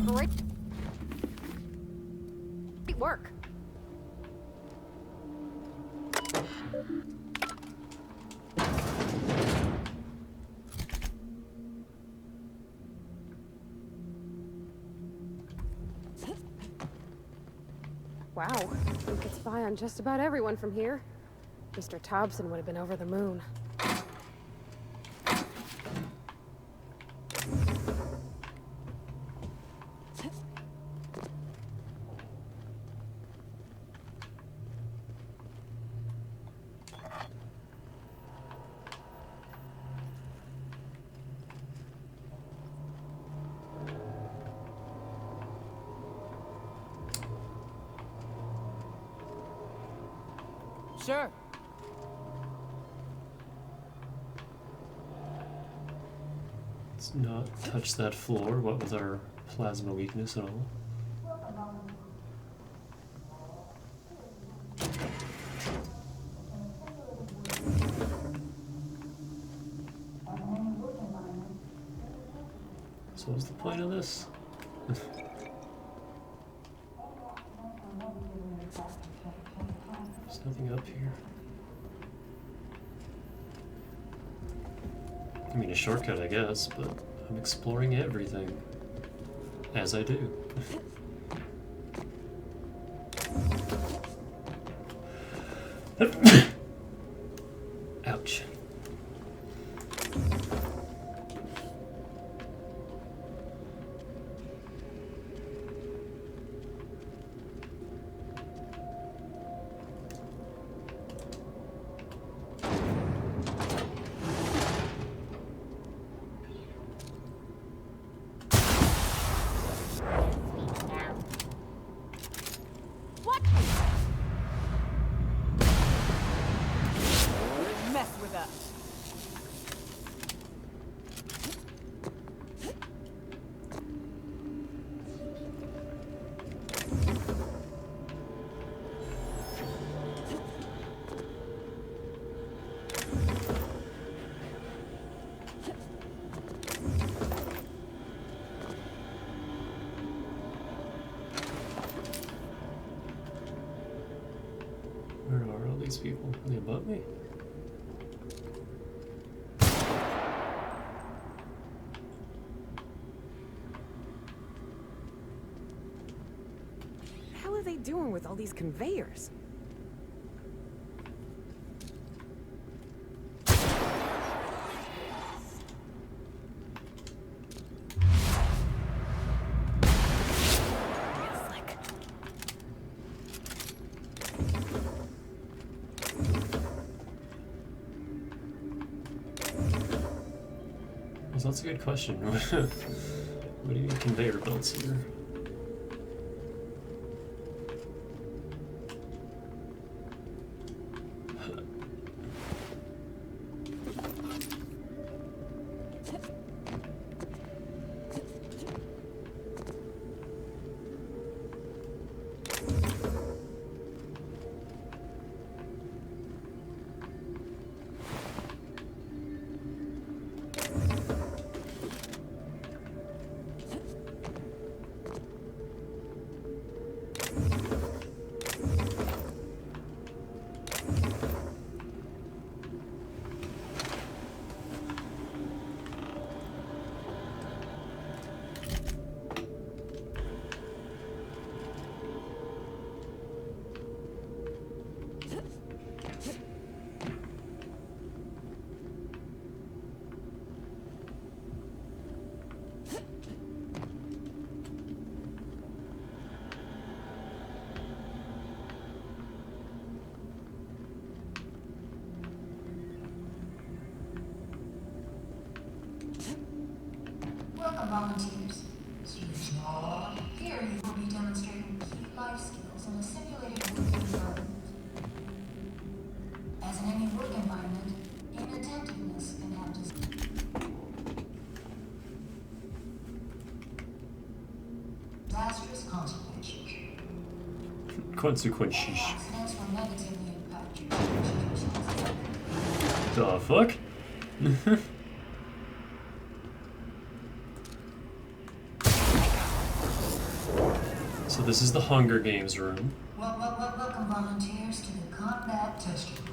Speaker 6: Great work.
Speaker 17: Wow, we could spy on just about everyone from here. Mr. Thompson would have been over the moon.
Speaker 10: Sure.
Speaker 1: Let's not touch that floor, what with our plasma weakness and all. So what's the point of this? There's nothing up here. I mean, a shortcut, I guess, but I'm exploring everything. As I do. Ouch.
Speaker 10: Mess with us.
Speaker 1: Where are all these people? Are they above me?
Speaker 10: What the hell are they doing with all these conveyors?
Speaker 1: Well, that's a good question. What do you mean conveyor belts here?
Speaker 13: Welcome, volunteers. Here you will be demonstrating key life skills in a simulated working environment. As in any work environment, inattentiveness can have disastrous consequences.
Speaker 1: Consequences.
Speaker 13: Accidents will negatively impact your
Speaker 1: The fuck? So this is the Hunger Games room.
Speaker 13: Welcome, volunteers, to the combat test room.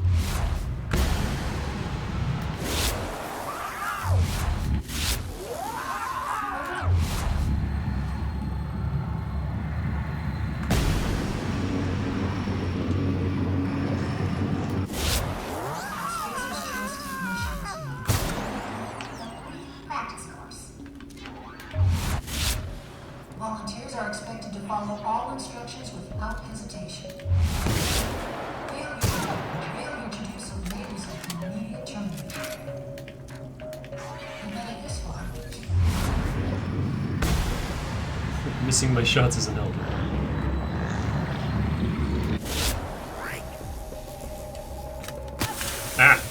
Speaker 13: Practice course. Volunteers are expected to follow all instructions without hesitation. Failure to do so may result in immediate termination. You made it this far.
Speaker 1: Missing my shots as an elder. Ah!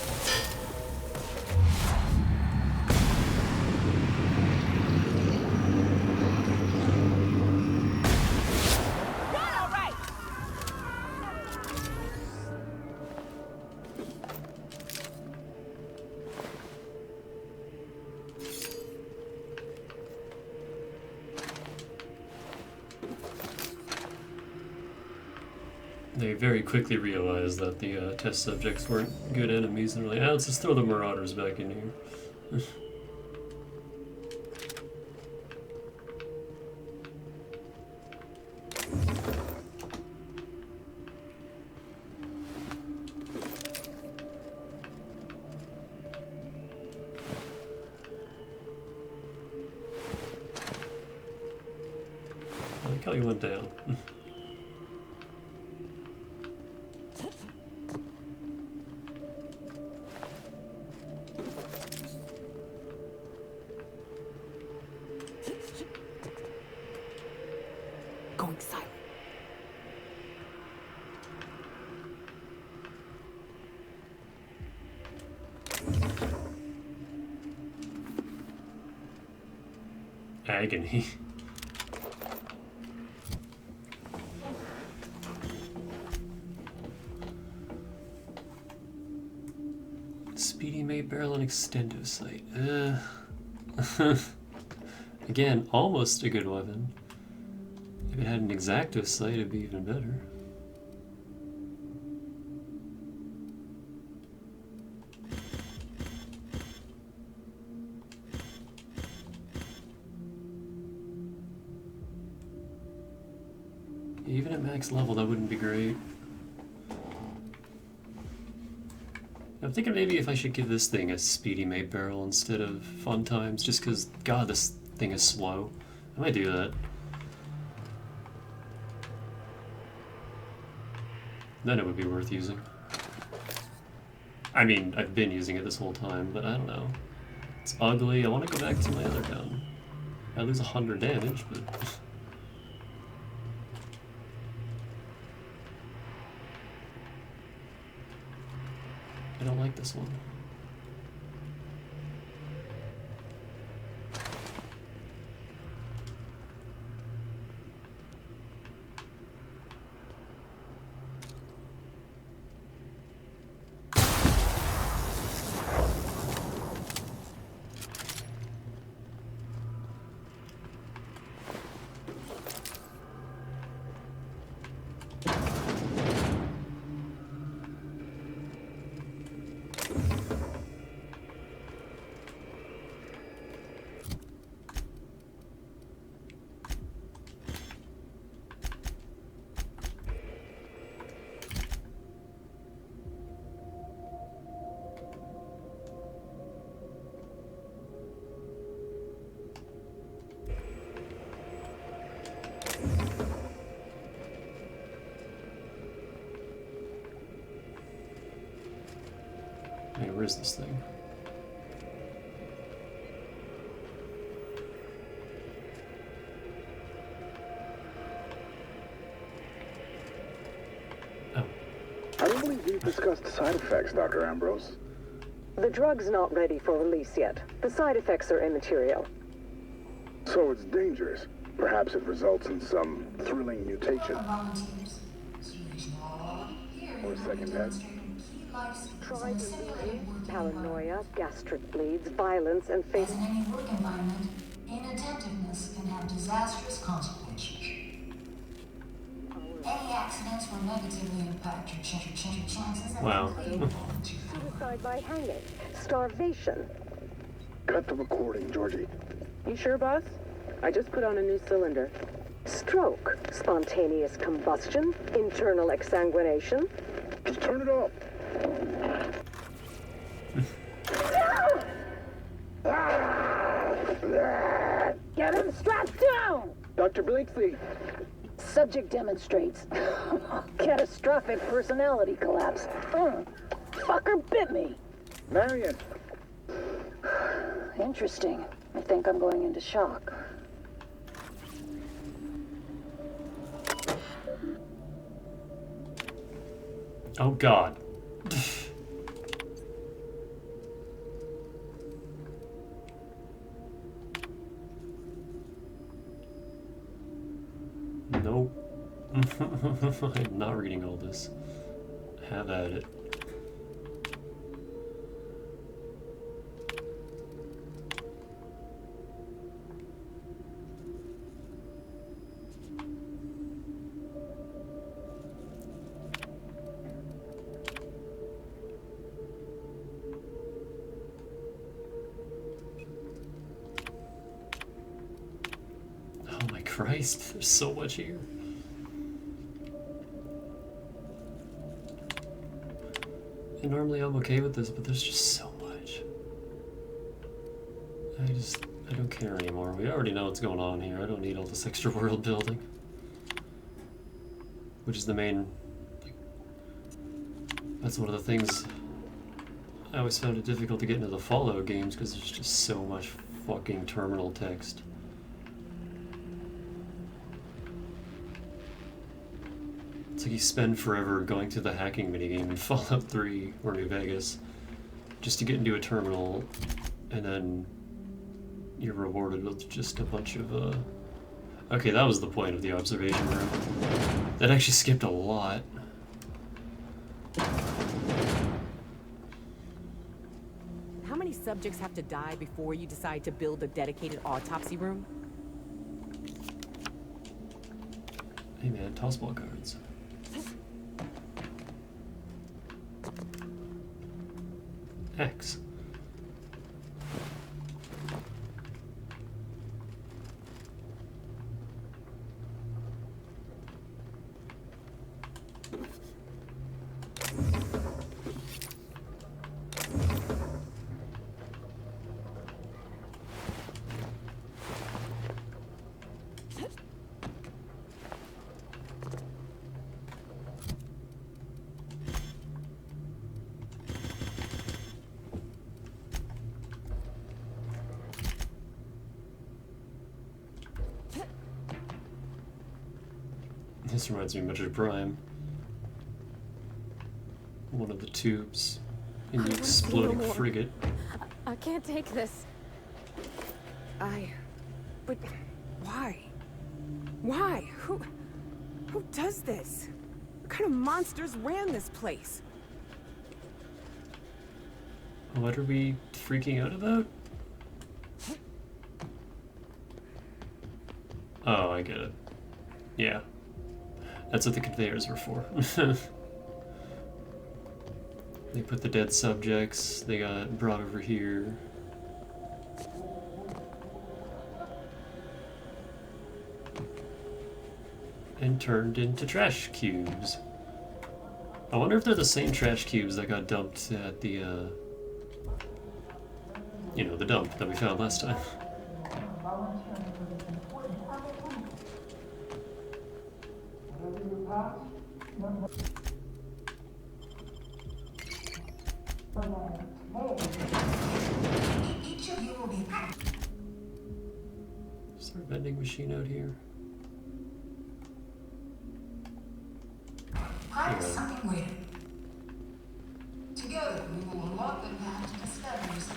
Speaker 1: They very quickly realized that the test subjects weren't good enemies, and they're like, ah, let's just throw the Marauders back in here. I like how you went down.
Speaker 10: Going silent.
Speaker 1: Agony. Speedy May barrel and extendo sight. Again, almost a good weapon. If it had an exacto sight, it'd be even better. Even at max level, that wouldn't be great. I'm thinking maybe if I should give this thing a Speedy May barrel instead of Fun Times, just because, God, this thing is slow. I might do that. Then it would be worth using. I mean, I've been using it this whole time, but I don't know. It's ugly. I want to go back to my other gun. I lose 100 damage, but... I don't like this one. Hey, where is this thing?
Speaker 16: discussed side effects, Dr. Ambrose.
Speaker 18: The drug's not ready for release yet. The side effects are immaterial.
Speaker 16: So it's dangerous. Perhaps it results in some thrilling mutation. Or second head.
Speaker 18: Try delusion, paranoia, gastric bleeds, violence, and
Speaker 13: As in any work environment, inattentiveness can have disastrous consequences. Any accidents will negatively impact your chances.
Speaker 1: Wow.
Speaker 18: Suicide by hanging, starvation.
Speaker 16: Cut the recording, Georgie.
Speaker 18: You sure, boss? I just put on a new cylinder. Stroke, spontaneous combustion, internal exsanguination.
Speaker 16: Just turn it off.
Speaker 18: Get him strapped down!
Speaker 16: Dr. Blakesley.
Speaker 18: Subject demonstrates catastrophic personality collapse. Fucker bit me.
Speaker 16: Marion.
Speaker 18: Interesting. I think I'm going into shock.
Speaker 1: Oh God. Nope. I'm not reading all this. Have at it. Oh my Christ, there's so much here. And normally I'm okay with this, but there's just so much. I don't care anymore. We already know what's going on here. I don't need all this extra world building. Which is the main, like, that's one of the things I always found it difficult to get into the Fallout games because there's just so much fucking terminal text. It's like you spend forever going through the hacking minigame in Fallout 3 or New Vegas just to get into a terminal, and then you're rewarded with just a bunch of, Okay, that was the point of the observation room. That actually skipped a lot.
Speaker 10: How many subjects have to die before you decide to build a dedicated autopsy room?
Speaker 1: Hey man, tossball cards. X. This reminds me much of Prime. One of the tubes in the exploding frigate.
Speaker 17: I can't take this.
Speaker 10: But why? Why? Who does this? What kind of monsters ran this place?
Speaker 1: What are we freaking out about? Oh, I get it. Yeah. That's what the conveyors were for. They put the dead subjects, they got brought over here. And turned into trash cubes. I wonder if they're the same trash cubes that got dumped at the, you know, the dump that we found last time. Is there a vending machine out here?
Speaker 13: Something weird. Welcome back to Discoveries.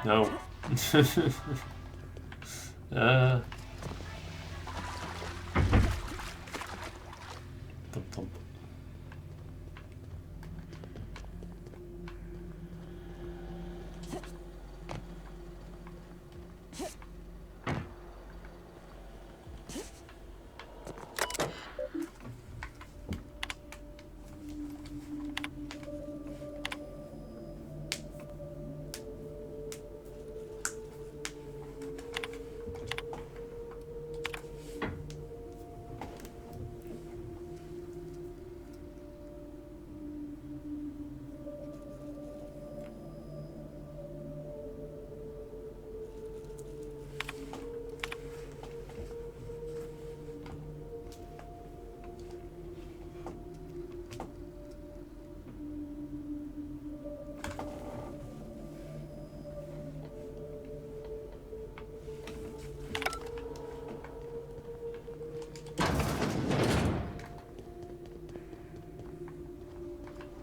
Speaker 1: No. Thump, thump.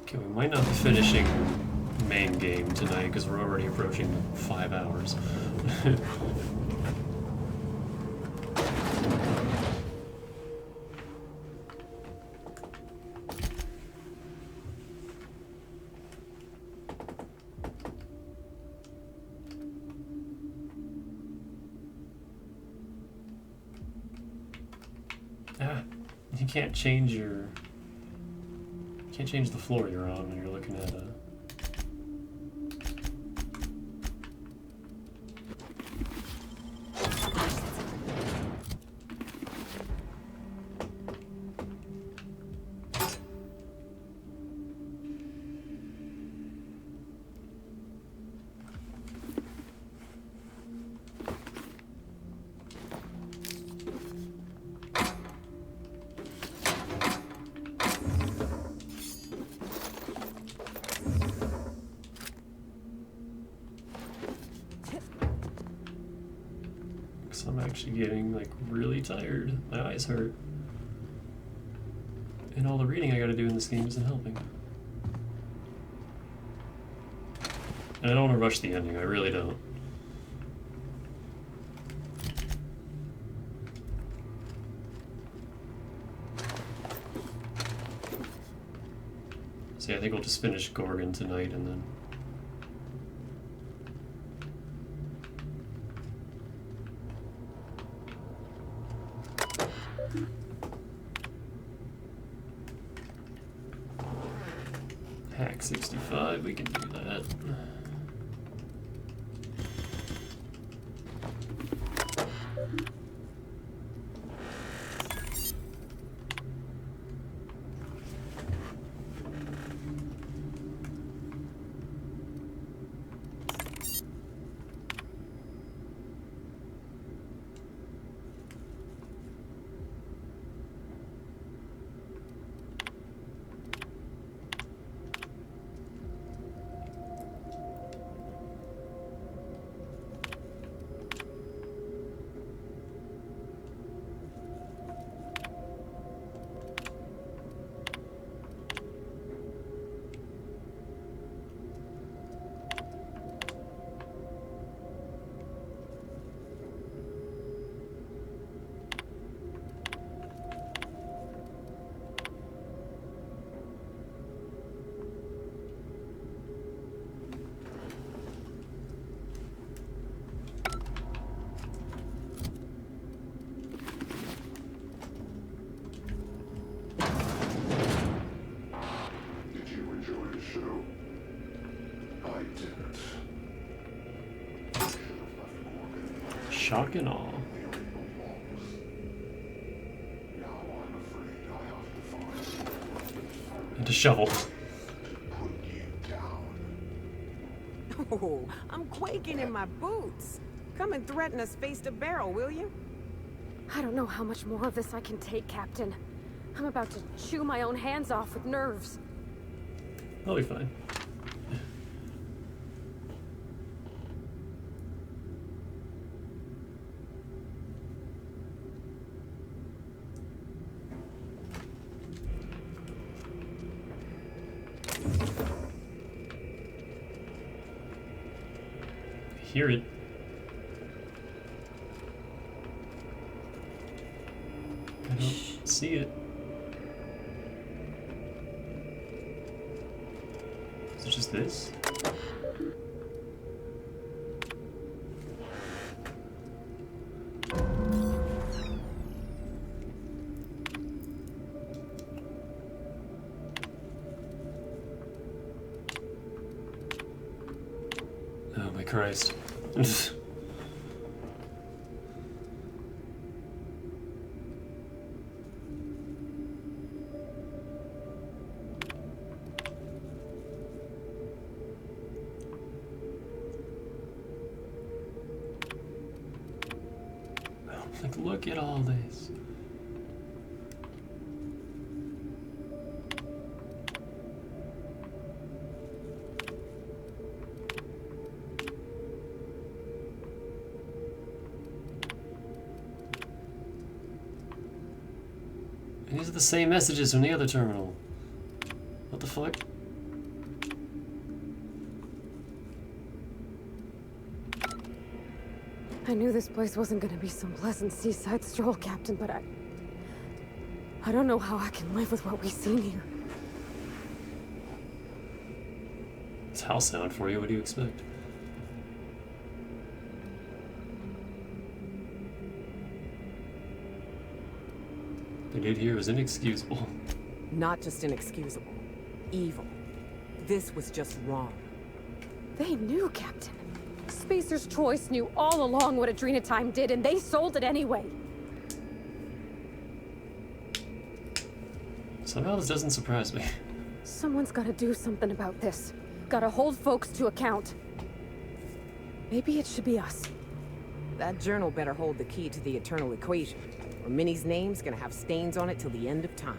Speaker 1: Okay, we might not be finishing main game tonight because we're already approaching 5 hours. You can't change your... Can't change the floor you're on when you're looking at a... I'm actually getting like really tired. My eyes hurt. And all the reading I gotta do in this game isn't helping. And I don't want to rush the ending, I really don't. So yeah, I think we'll just finish Gorgon tonight and then... Hack 65, we can do that. Shock and awe. And a shovel.
Speaker 10: Oh, I'm quaking in my boots. Come and threaten us face to barrel, will you?
Speaker 17: I don't know how much more of this I can take, Captain. I'm about to chew my own hands off with nerves.
Speaker 1: I'll be fine. Hear it. I don't see it. Is it just this? Oh my Christ. Like, look at all this. And these are the same messages from the other terminal. What the fuck?
Speaker 17: I knew this place wasn't gonna be some pleasant seaside stroll, Captain, but I don't know how I can live with what we've seen here.
Speaker 1: It's house sound for you, what do you expect? They did here was inexcusable.
Speaker 10: Not just inexcusable. Evil. This was just wrong.
Speaker 17: They knew, Captain. Spacer's Choice knew all along what Adrenatime did, and they sold it anyway.
Speaker 1: Somehow this doesn't surprise me.
Speaker 17: Someone's gotta do something about this. Gotta hold folks to account. Maybe it should be us.
Speaker 10: That journal better hold the key to the eternal equation, or Minnie's name's gonna have stains on it till the end of time.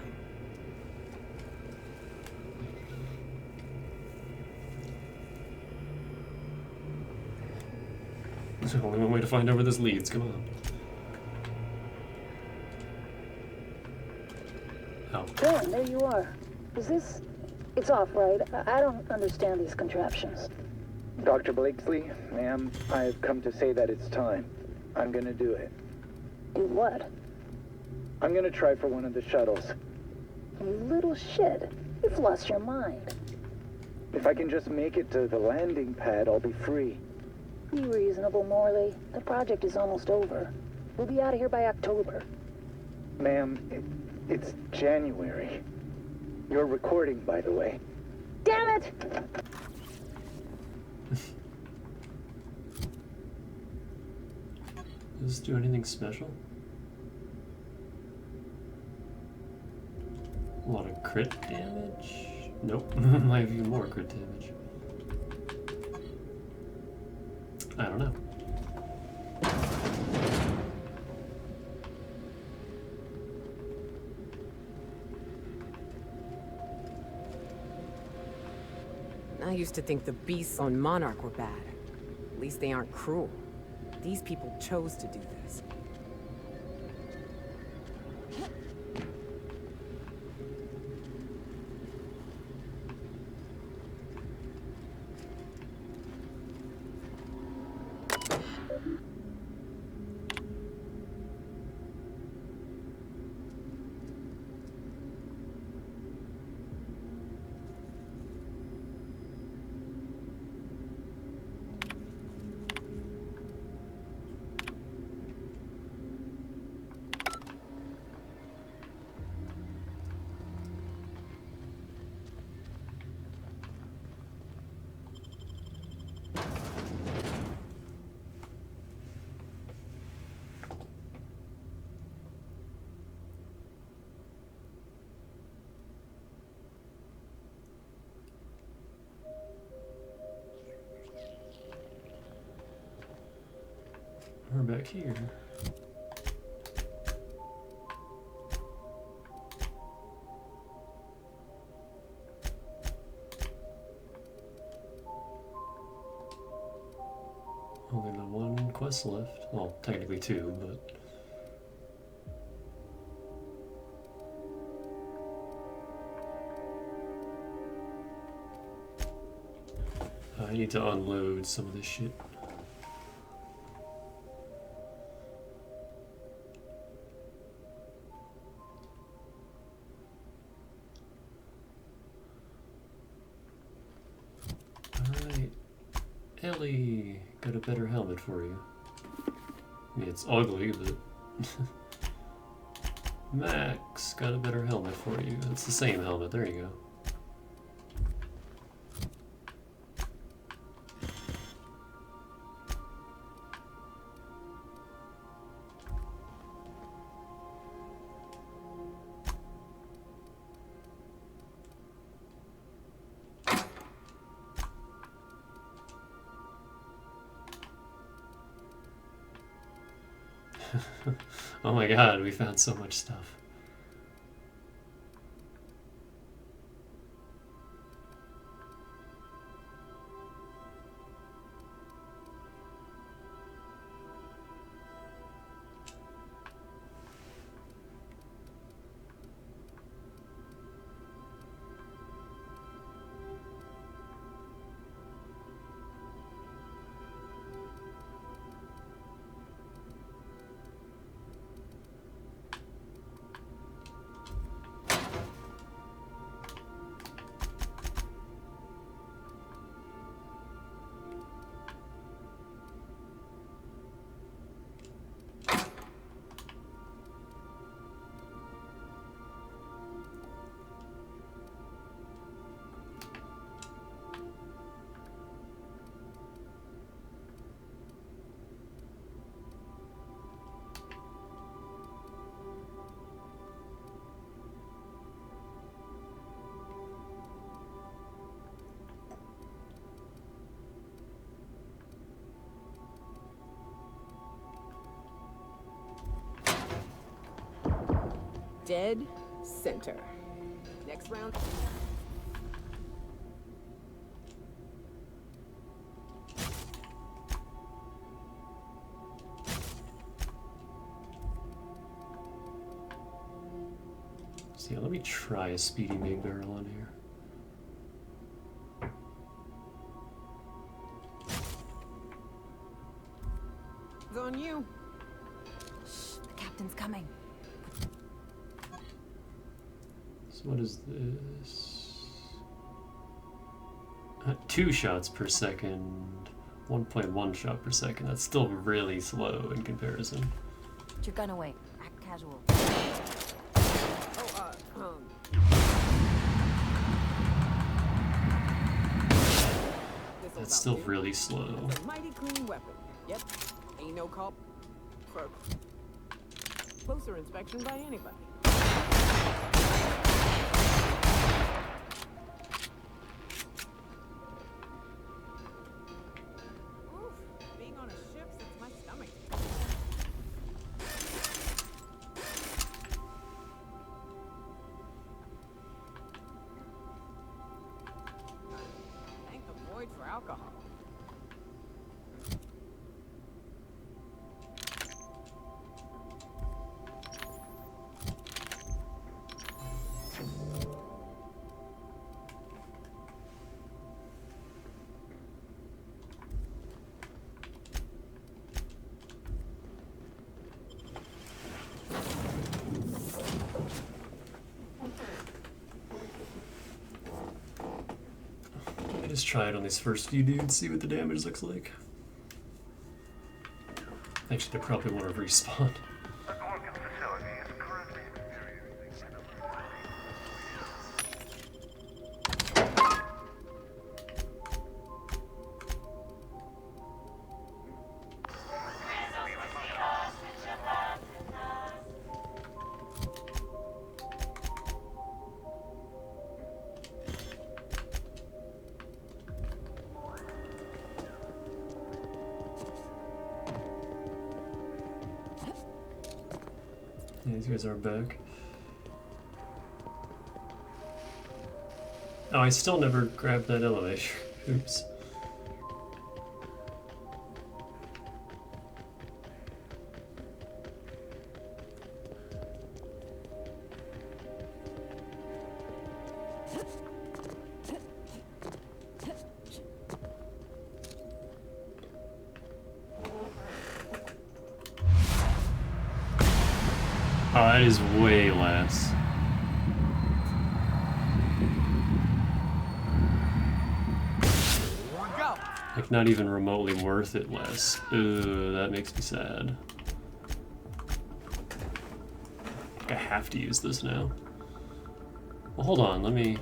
Speaker 1: There's only one way to find out where this leads, come on. Oh.
Speaker 13: Ben, there you are. Is this... It's off, right? I don't understand these contraptions.
Speaker 8: Dr. Blakesley, ma'am, I've come to say that it's time. I'm gonna do it.
Speaker 13: Do what?
Speaker 8: I'm gonna try for one of the shuttles.
Speaker 13: You little shit. You've lost your mind.
Speaker 8: If I can just make it to the landing pad, I'll be free.
Speaker 13: Be reasonable, Morley. The project is almost over. We'll be out of here by October.
Speaker 8: Ma'am, it's January. You're recording, by the way.
Speaker 13: Damn it!
Speaker 1: Does this do anything special? A lot of crit damage? Nope. I have even more crit damage. I don't know.
Speaker 10: I used to think the beasts on Monarch were bad. At least they aren't cruel. These people chose to do this.
Speaker 1: We're back here. Only the one quest left. Well, technically two, but... I need to unload some of this shit. Alright. Ellie, got a better helmet for you. I mean, it's ugly, but... Max, got a better helmet for you. It's the same helmet, there you go. Oh my god, we found so much stuff.
Speaker 10: Dead center. Next round.
Speaker 1: So yeah, let me try a speedy big barrel on here.
Speaker 10: It's on you.
Speaker 6: Shh, the captain's coming.
Speaker 1: So what is this? 2 shots per second, 1.1 shot per second. That's still really slow in comparison.
Speaker 6: Put your gun away. Act casual.
Speaker 1: That's still really slow.
Speaker 10: It's a mighty clean weapon. Yep. Ain't no call for closer inspection by anybody. Being on a ship sets my stomach. Thank the void for alcohol.
Speaker 1: Just try it on these first few dudes, see what the damage looks like. Actually, they probably want to respawn.
Speaker 2: The Gorgon facility is currently
Speaker 1: Yeah, these guys are back. Oh, I still never grabbed that elevator. Oops. That is way less. Like, not even remotely worth it less. Ugh, that makes me sad. I have to use this now. Well, hold on, let me...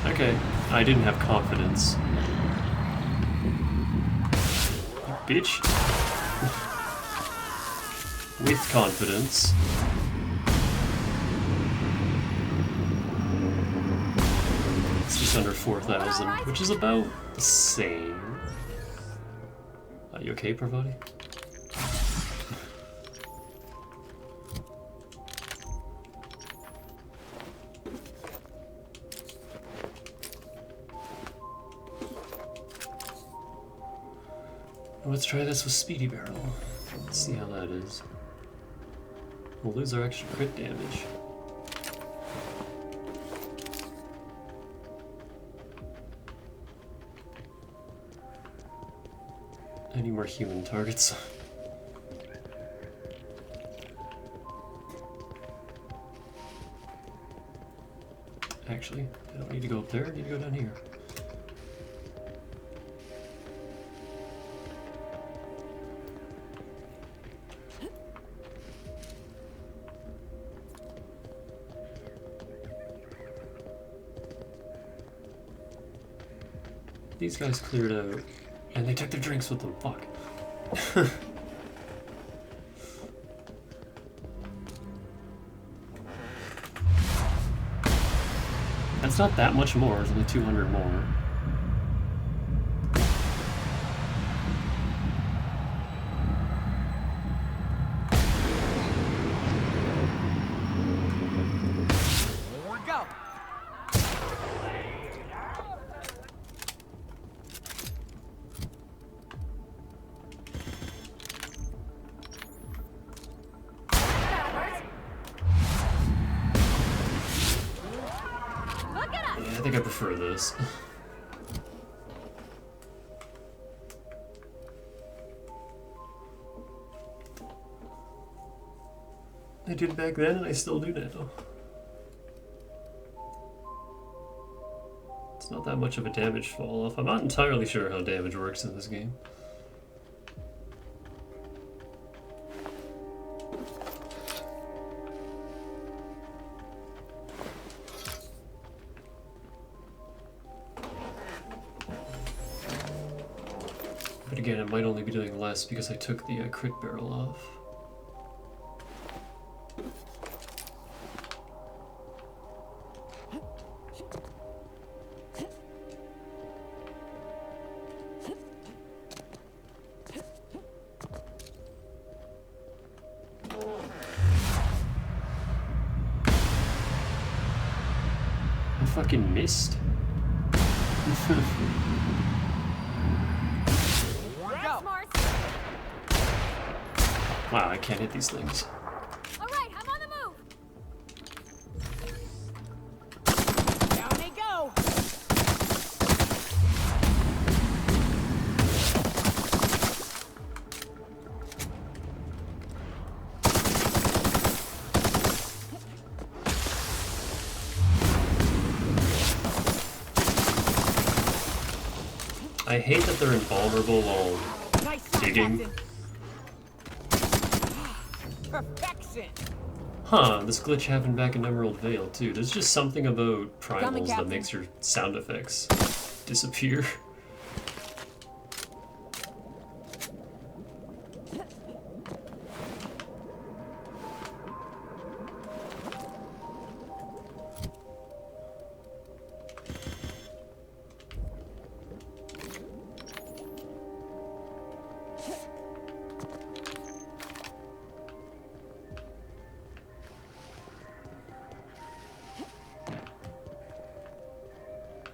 Speaker 1: Okay, I didn't have confidence. You bitch. With confidence. It's just under 4,000, which is about the same. Are you okay, Parvati? Let's try this with Speedy Barrel. Let's see how that is. We'll lose our extra crit damage. Any more human targets? Actually, I don't need to go up there, I need to go down here. These guys cleared out, and they took their drinks with them. Fuck. That's not that much more, it's only 200 more. I think I prefer this. I did back then and I still do now. It's not that much of a damage fall off. I'm not entirely sure how damage works in this game. But again, it might only be doing less because I took the crit barrel off. I fucking missed. Wow, I can't hit these things.
Speaker 6: All right, I'm on the move.
Speaker 10: Down they go.
Speaker 1: I hate that they're invulnerable while digging.
Speaker 10: Perfection.
Speaker 1: Huh, this glitch happened back in Emerald Vale too. There's just something about primals that makes your sound effects disappear.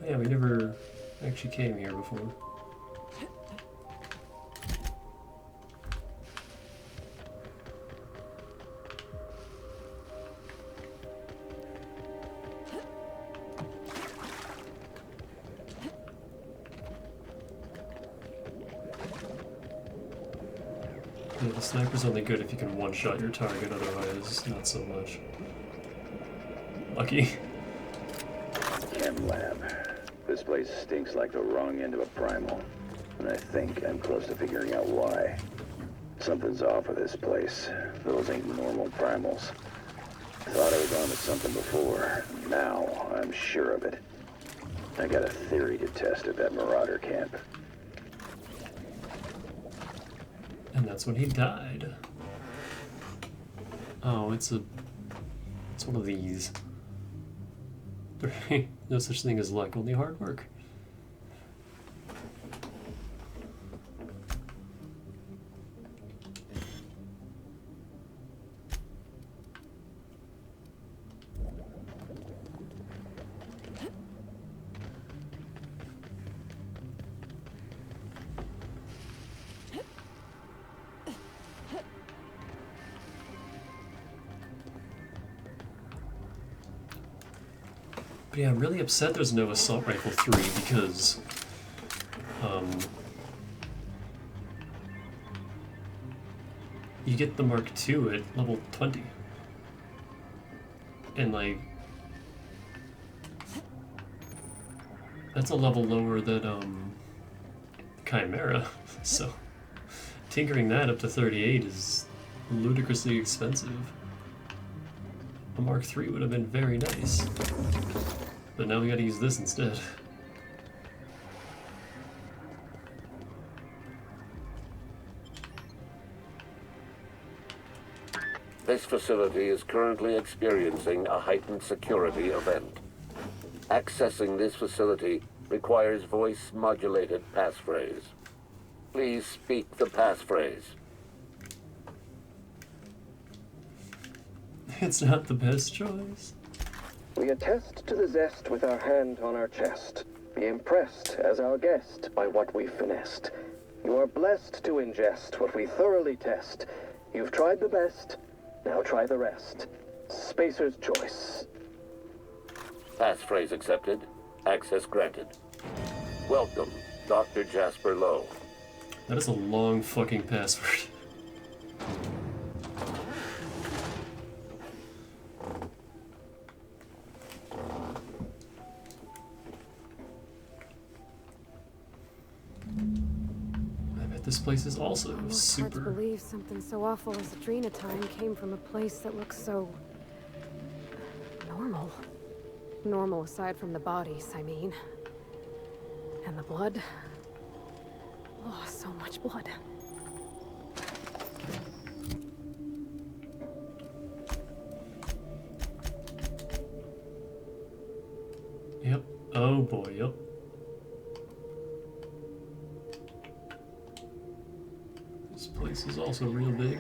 Speaker 1: Yeah, we never actually came here before. The sniper's only good if you can one-shot your target, otherwise not so much. Lucky.
Speaker 19: Chem lab. This place stinks like the wrong end of a primal. And I think I'm close to figuring out why. Something's off with this place. Those ain't normal primals. Thought I was onto something before. Now I'm sure of it. I got a theory to test at that Marauder camp.
Speaker 1: And that's when he died. Oh, it's one of these. There ain't no such thing as luck, only hard work. But yeah, I'm really upset there's no Assault Rifle 3 because, you get the Mark II at level 20. And like, that's a level lower than, Chimera, so tinkering that up to 38 is ludicrously expensive. A Mark III would have been very nice. But now we gotta use this instead.
Speaker 22: This facility is currently experiencing a heightened security event. Accessing this facility requires voice-modulated passphrase. Please speak the passphrase.
Speaker 1: It's not the best choice.
Speaker 23: We attest to the zest with our hand on our chest. Be impressed as our guest by what we've finessed. You are blessed to ingest what we thoroughly test. You've tried the best, now try the rest. Spacer's choice.
Speaker 22: Passphrase accepted. Access granted. Welcome, Dr. Jasper Lowe.
Speaker 1: That is a long fucking password. This place is also
Speaker 17: It's hard to
Speaker 1: super.
Speaker 17: believe something so awful as Adrenatine came from a place that looks so normal. Normal aside from the bodies, I mean. And the blood. Oh, so much blood.
Speaker 1: Yep. Oh boy, yep. This place is also real big.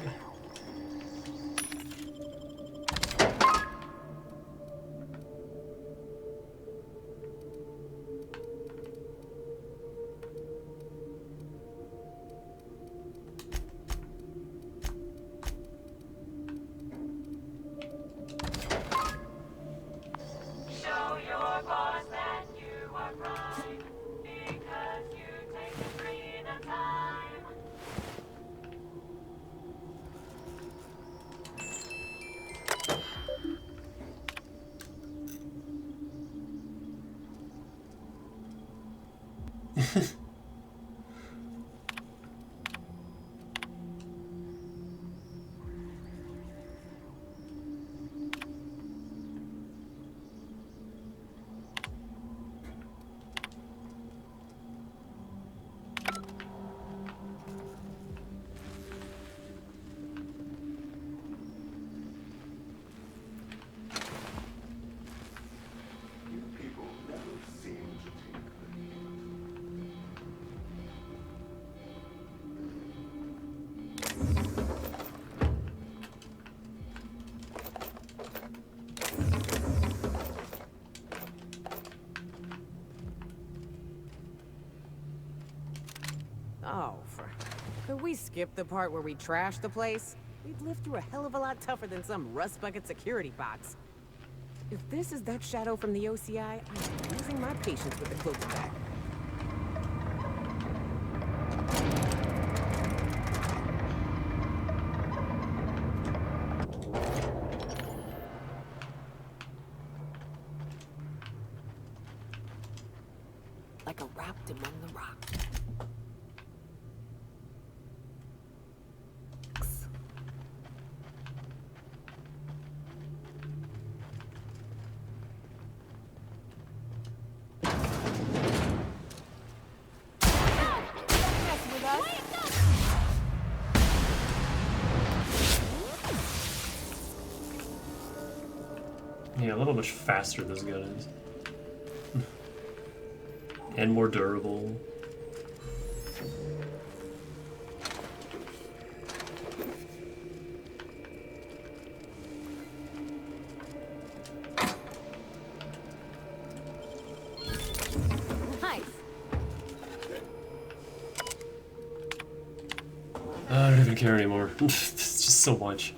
Speaker 24: Oh, could we skip the part where we trashed the place? We'd live through a hell of a lot tougher than some rust bucket security box. If this is that shadow from the OCI, I'm losing my patience with the cloak back.
Speaker 10: Africa wrapped among the rocks.
Speaker 1: Yeah, a little much faster this gun is. And more durable.
Speaker 6: Nice.
Speaker 1: I don't even care anymore. It's just so much.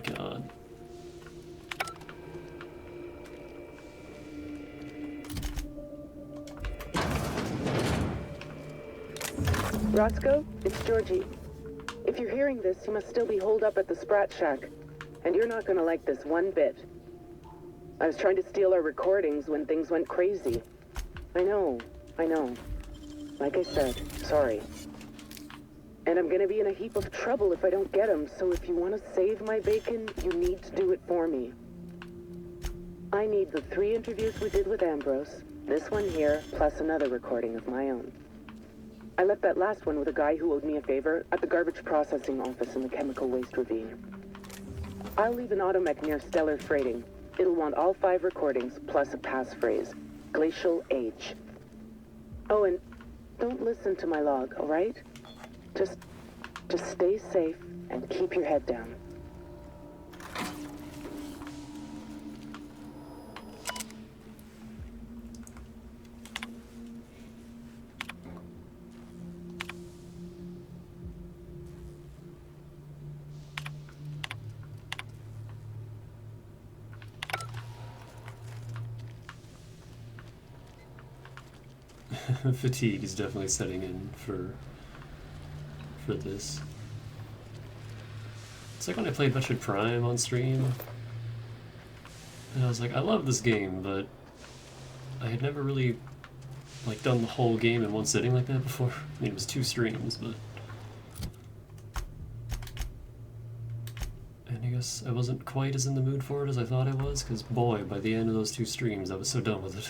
Speaker 1: God.
Speaker 18: Roscoe, it's Georgie. If you're hearing this, you must still be holed up at the Sprat Shack. And you're not gonna like this one bit. I was trying to steal our recordings when things went crazy. I know. Like I said, sorry. And I'm gonna be in a heap of trouble if I don't get them, so if you want to save my bacon, you need to do it for me. I need the 3 interviews we did with Ambrose, this one here, plus another recording of my own. I left that last one with a guy who owed me a favor at the garbage processing office in the chemical waste ravine. I'll leave an automech near Stellar Freighting. It'll want all 5 recordings, plus a passphrase. Glacial Age. Oh, and don't listen to my log, all right? Just stay safe and keep your head down.
Speaker 1: Fatigue is definitely setting in for this. It's like when I played Metroid Prime on stream, and I was like, I love this game, but I had never really like done the whole game in one sitting like that before. I mean, it was 2 streams, but and I guess I wasn't quite as in the mood for it as I thought I was, because boy, by the end of those 2 streams, I was so done with it.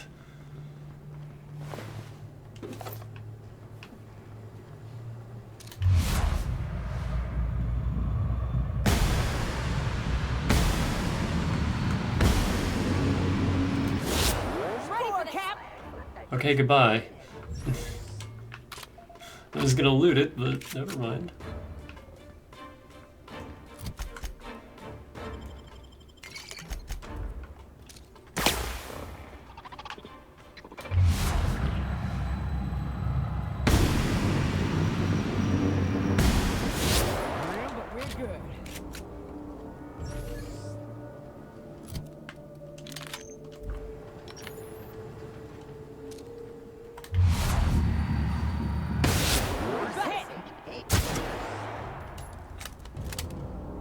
Speaker 1: Okay, goodbye. I was gonna loot it, but never mind.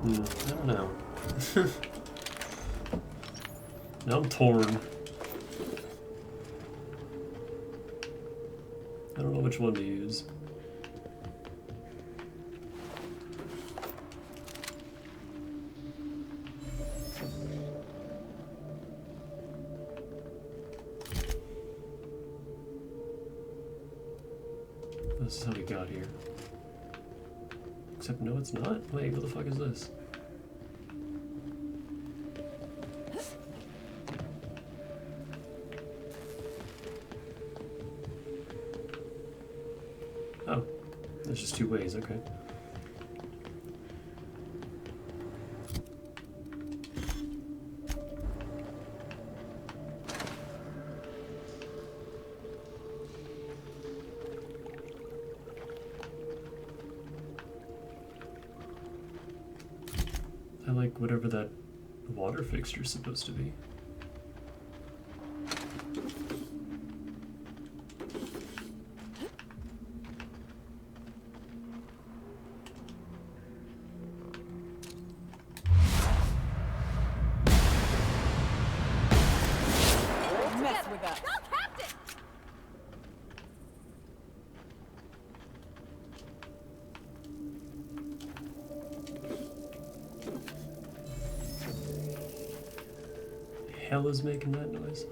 Speaker 1: I don't know. Now I'm torn. I don't know which one to use. This is how we got here. Except no, it's not. Wait, what the fuck is this? Oh, there's just 2 ways, okay. I like whatever that water fixture's supposed to be.
Speaker 24: backup.
Speaker 6: Go, Captain!
Speaker 1: Hell is making that noise?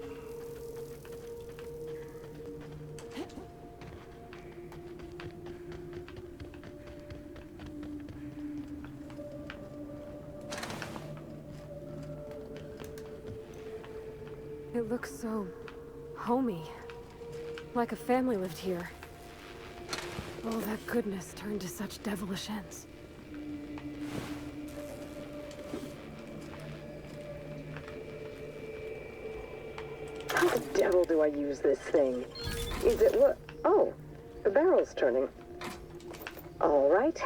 Speaker 17: It looks so homey. Like a family lived here. All that goodness turned to such devilish ends.
Speaker 18: How the devil do I use this thing? Is it what? Oh, the barrel's turning. All right.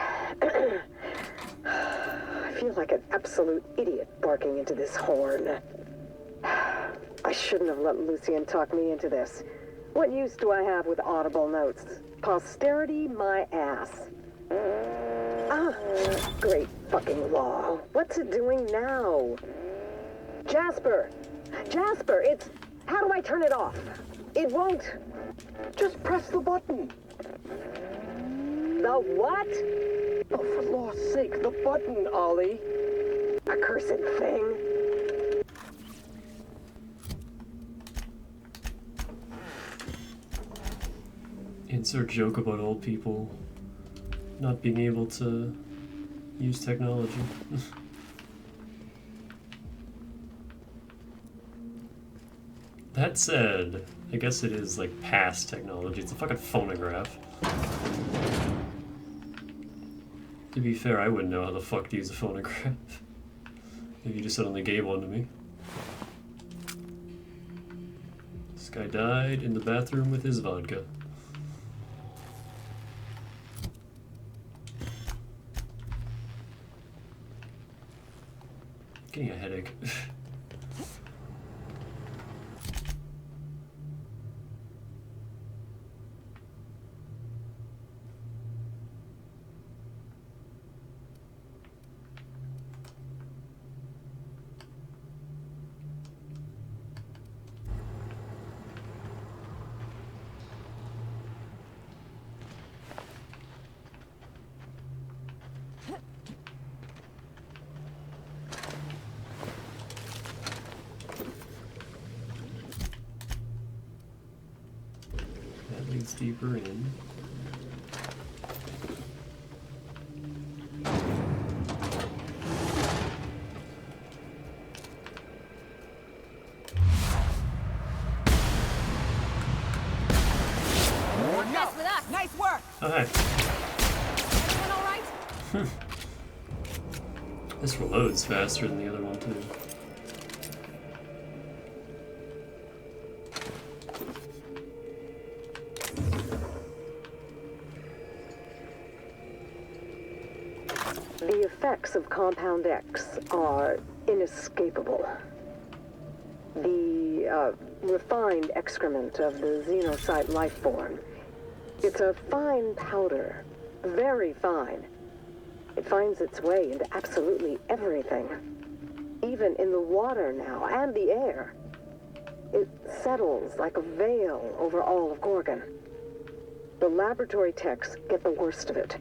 Speaker 18: I feel like an absolute idiot barking into this horn. I shouldn't have let Glaceon talk me into this. What use do I have with audible notes? Posterity my ass. Ah, great fucking law. What's it doing now? Jasper! Jasper, it's... How do I turn it off? It won't. Just press the button. The what? Oh, for Lord's sake, the button, Ollie. Accursed thing.
Speaker 1: Insert joke about old people not being able to use technology. That said, I guess it is like past technology. It's a fucking phonograph. To be fair, I wouldn't know how the fuck to use a phonograph. If you just suddenly gave one to me. This guy died in the bathroom with his vodka. Getting a headache. Leads deeper in.
Speaker 6: Mess with us.
Speaker 24: Nice work.
Speaker 1: Oh, hi.
Speaker 6: Everyone all right?
Speaker 1: This reloads faster than the other one, too.
Speaker 18: The effects of Compound X are inescapable. The refined excrement of the xenocyte life form. It's a fine powder, very fine. It finds its way into absolutely everything. Even in the water now, and the air. It settles like a veil over all of Gorgon. The laboratory techs get the worst of it.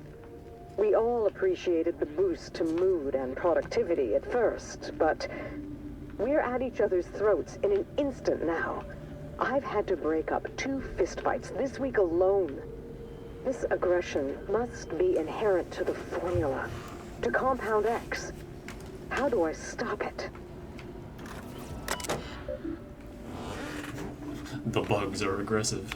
Speaker 18: We all appreciated the boost to mood and productivity at first, but we're at each other's throats in an instant now. I've had to break up 2 fistfights this week alone. This aggression must be inherent to the formula, to Compound X. How do I stop it?
Speaker 1: The bugs are aggressive.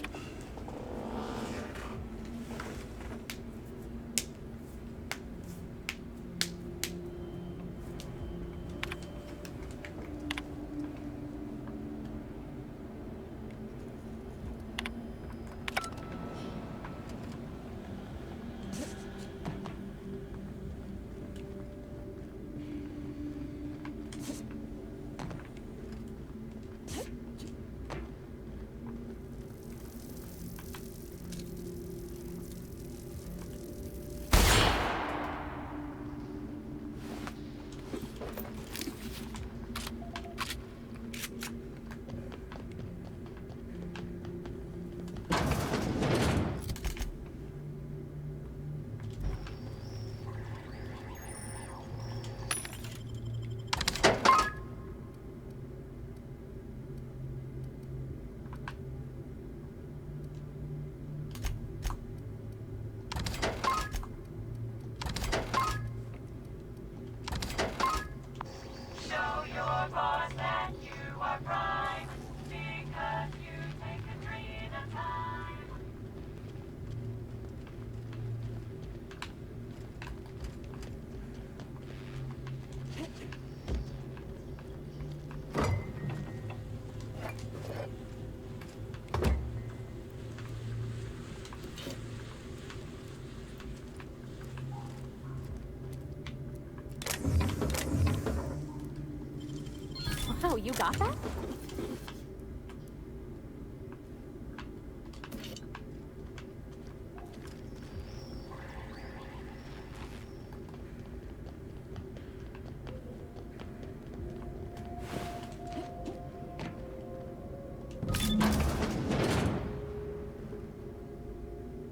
Speaker 6: you got that?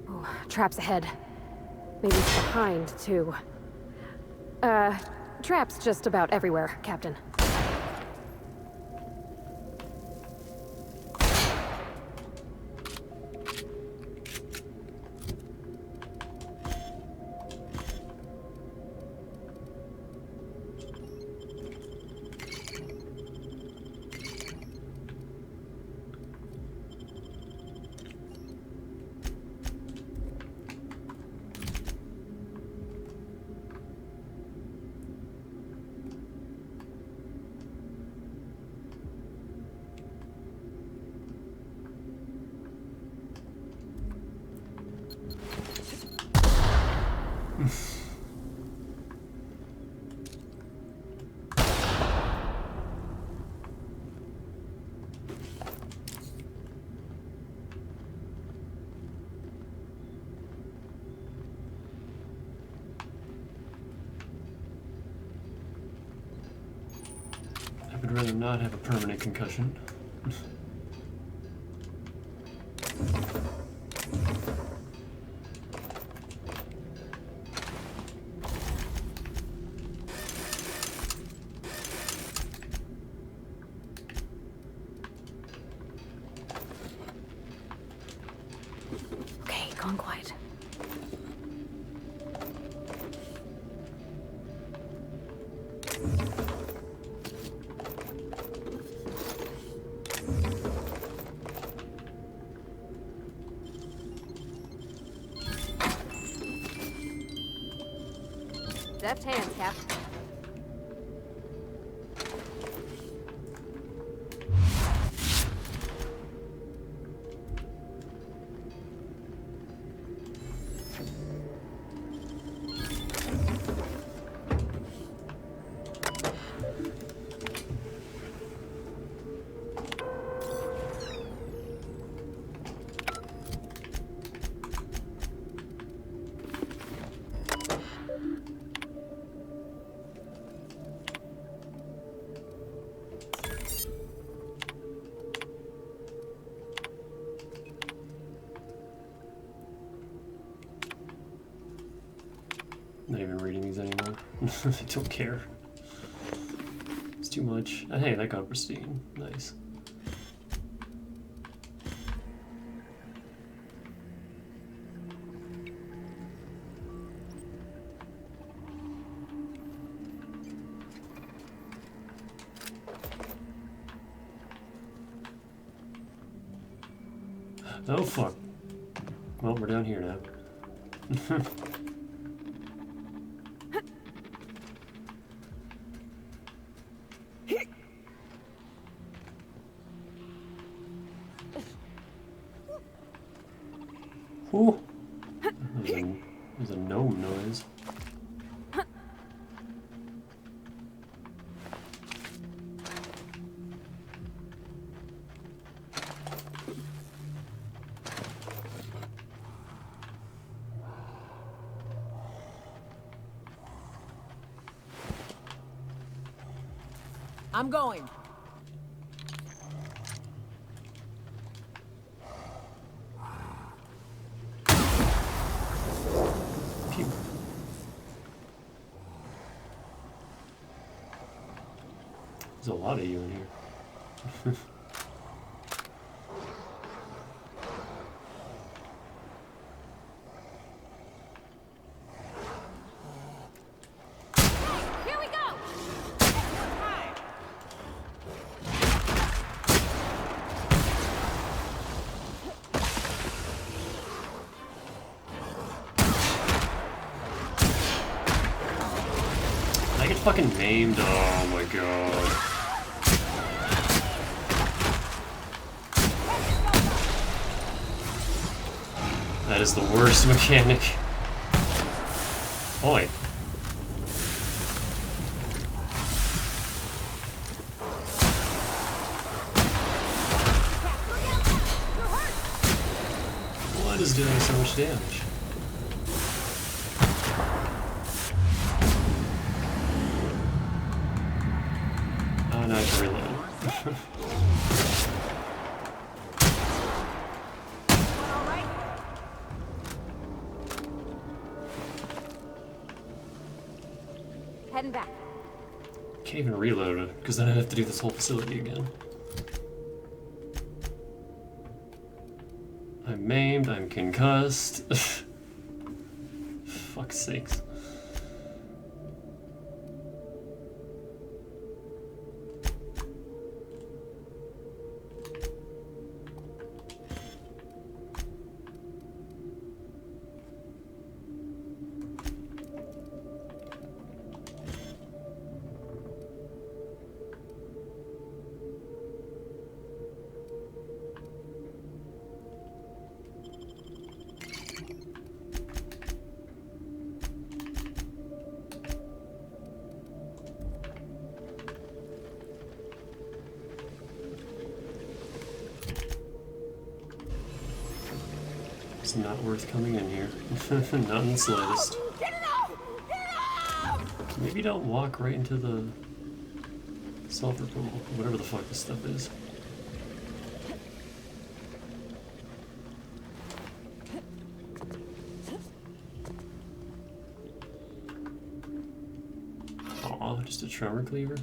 Speaker 17: Oh, traps ahead. Maybe it's behind, too. Traps just about everywhere, Captain.
Speaker 1: I would rather not have a permanent concussion.
Speaker 17: Okay, gone quiet.
Speaker 6: Deft hands, Cap.
Speaker 1: Not even reading these anymore. I don't care. It's too much. Hey, that got pristine. Nice. Oh fuck. Well, we're down here now. Ooh. There's a gnome noise.
Speaker 24: I'm going.
Speaker 1: There's a lot of you in here. I get fucking named. Oh my god. That is the worst mechanic. Oi. shield is doing so much damage? Oh, now I have to reload.
Speaker 6: Heading back.
Speaker 1: Can't even reload it, because then I have to do this whole facility again. I'm maimed, I'm concussed. Fuck's sakes. It's not worth coming in here. Not in the slightest. Maybe don't walk right into the sulfur pool, whatever the fuck this stuff is. Aw, just a tremor cleaver?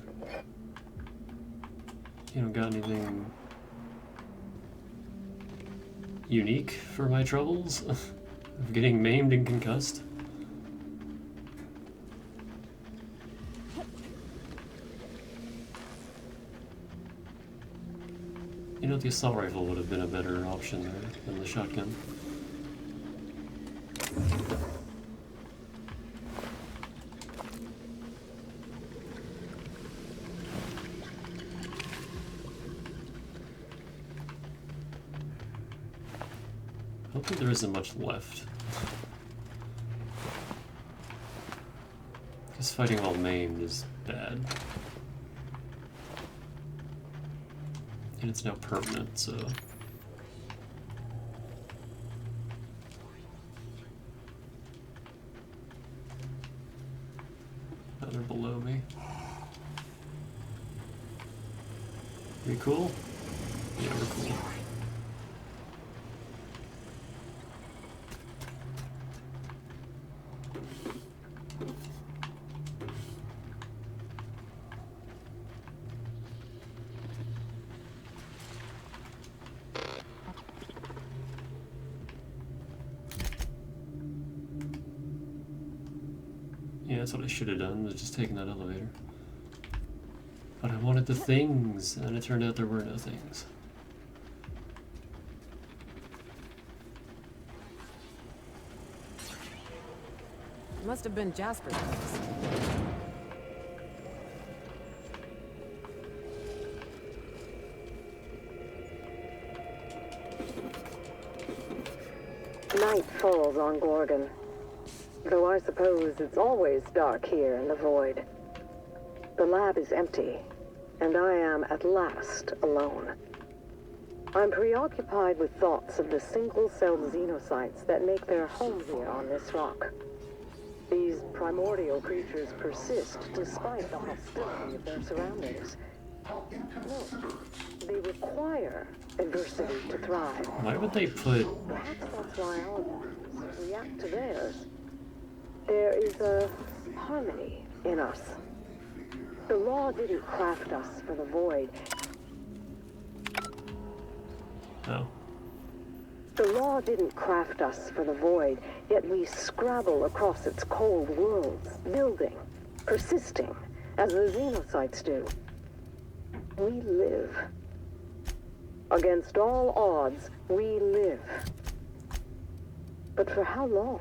Speaker 1: You don't got anything unique for my troubles of getting maimed and concussed? You know, the assault rifle would have been a better option there than the shotgun. Hopefully there isn't much left. Because fighting while maimed is bad. And it's now permanent, so... Now they're below me. We cool? Yeah, we're cool. Yeah, that's what I should have done, was just taken that elevator. But I wanted the things, and it turned out there were no things.
Speaker 24: Must have been Jasper's place.
Speaker 18: Night falls on Gorgon. Though I suppose it's always dark here in the void. The lab is empty, and I am at last alone. I'm preoccupied with thoughts of the single-celled xenocytes that make their home here on this rock. These primordial creatures persist despite the hostility of their surroundings. No, they require adversity to thrive.
Speaker 1: Why would they put...
Speaker 18: Perhaps that's why our lives react to theirs. There is a harmony in us. The law didn't craft us for the void.
Speaker 1: Oh.
Speaker 18: The law didn't craft us for the void, yet we scrabble across its cold worlds, building, persisting, as the xenocytes do. We live. Against all odds, we live. But for how long?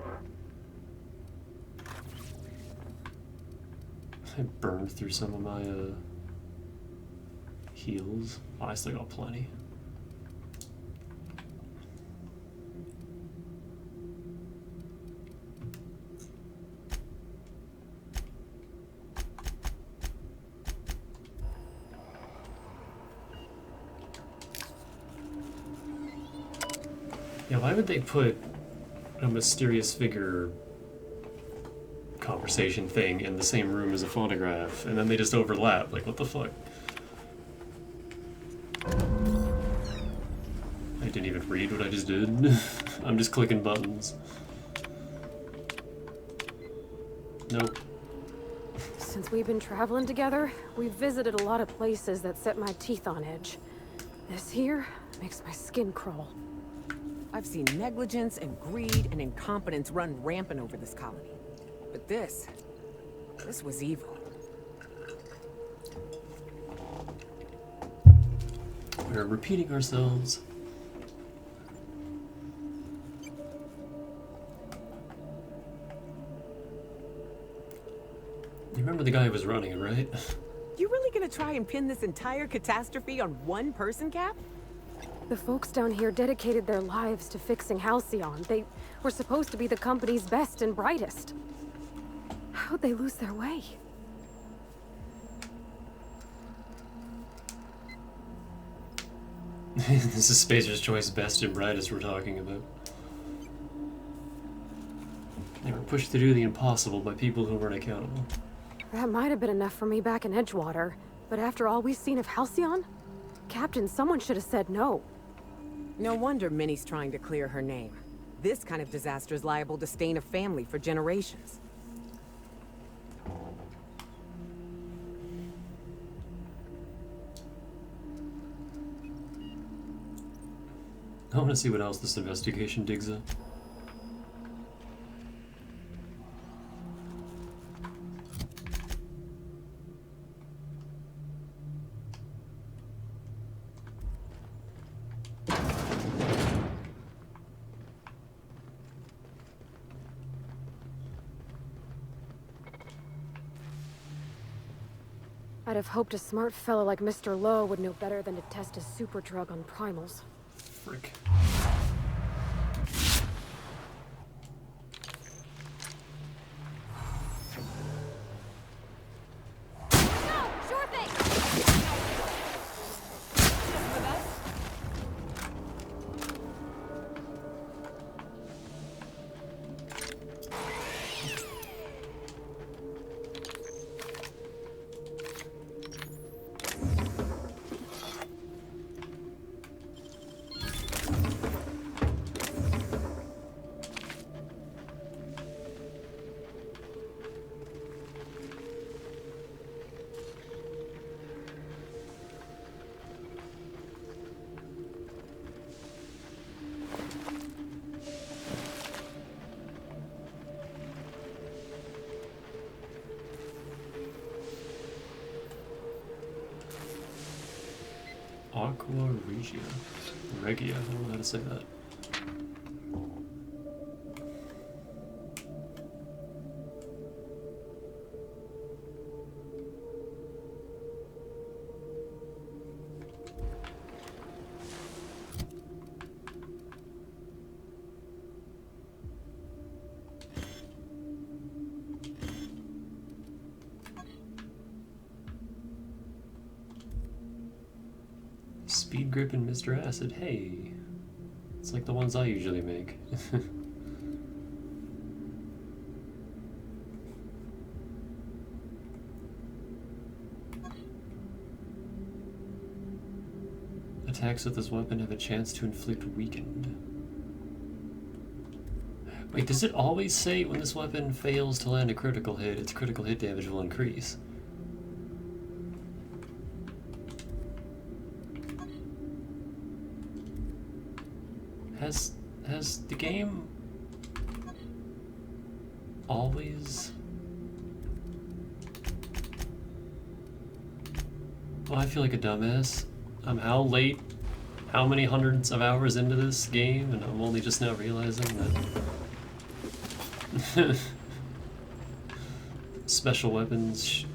Speaker 1: I burned through some of my heals. Oh, I still got plenty. Yeah, why would they put a mysterious figure conversation thing in the same room as a phonograph, and then they just overlap? Like, what the fuck? I didn't even read what I just did. I'm just clicking buttons. Nope.
Speaker 17: Since we've been traveling together, we've visited a lot of places that set my teeth on edge. This here makes my skin crawl.
Speaker 24: I've seen negligence and greed and incompetence run rampant over this colony. But this was evil.
Speaker 1: We're repeating ourselves. You remember the guy who was running it, right?
Speaker 24: You really gonna try and pin this entire catastrophe on one person, Cap?
Speaker 17: The folks down here dedicated their lives to fixing Halcyon. They were supposed to be the company's best and brightest. How'd they lose their way?
Speaker 1: This is Spacer's Choice best and brightest we're talking about. They were pushed to do the impossible by people who weren't accountable.
Speaker 17: That might have been enough for me back in Edgewater, but after all we've seen of Halcyon, Captain, someone should have said no.
Speaker 24: No wonder Minnie's trying to clear her name. This kind of disaster is liable to stain a family for generations.
Speaker 1: I want to see what else this investigation digs up.
Speaker 17: I'd have hoped a smart fellow like Mr. Lowe would know better than to test his super drug on primals.
Speaker 1: Frick. Aqua Regia. I don't know how to say that. Speed Grip and Mr. Acid. Hey, it's like the ones I usually make. Attacks with this weapon have a chance to inflict weakened. Wait, does it always say when this weapon fails to land a critical hit, its critical hit damage will increase? Has the game always... Oh, I feel like a dumbass. I'm how late, how many hundreds of hours into this game, and I'm only just now realizing that special weapons,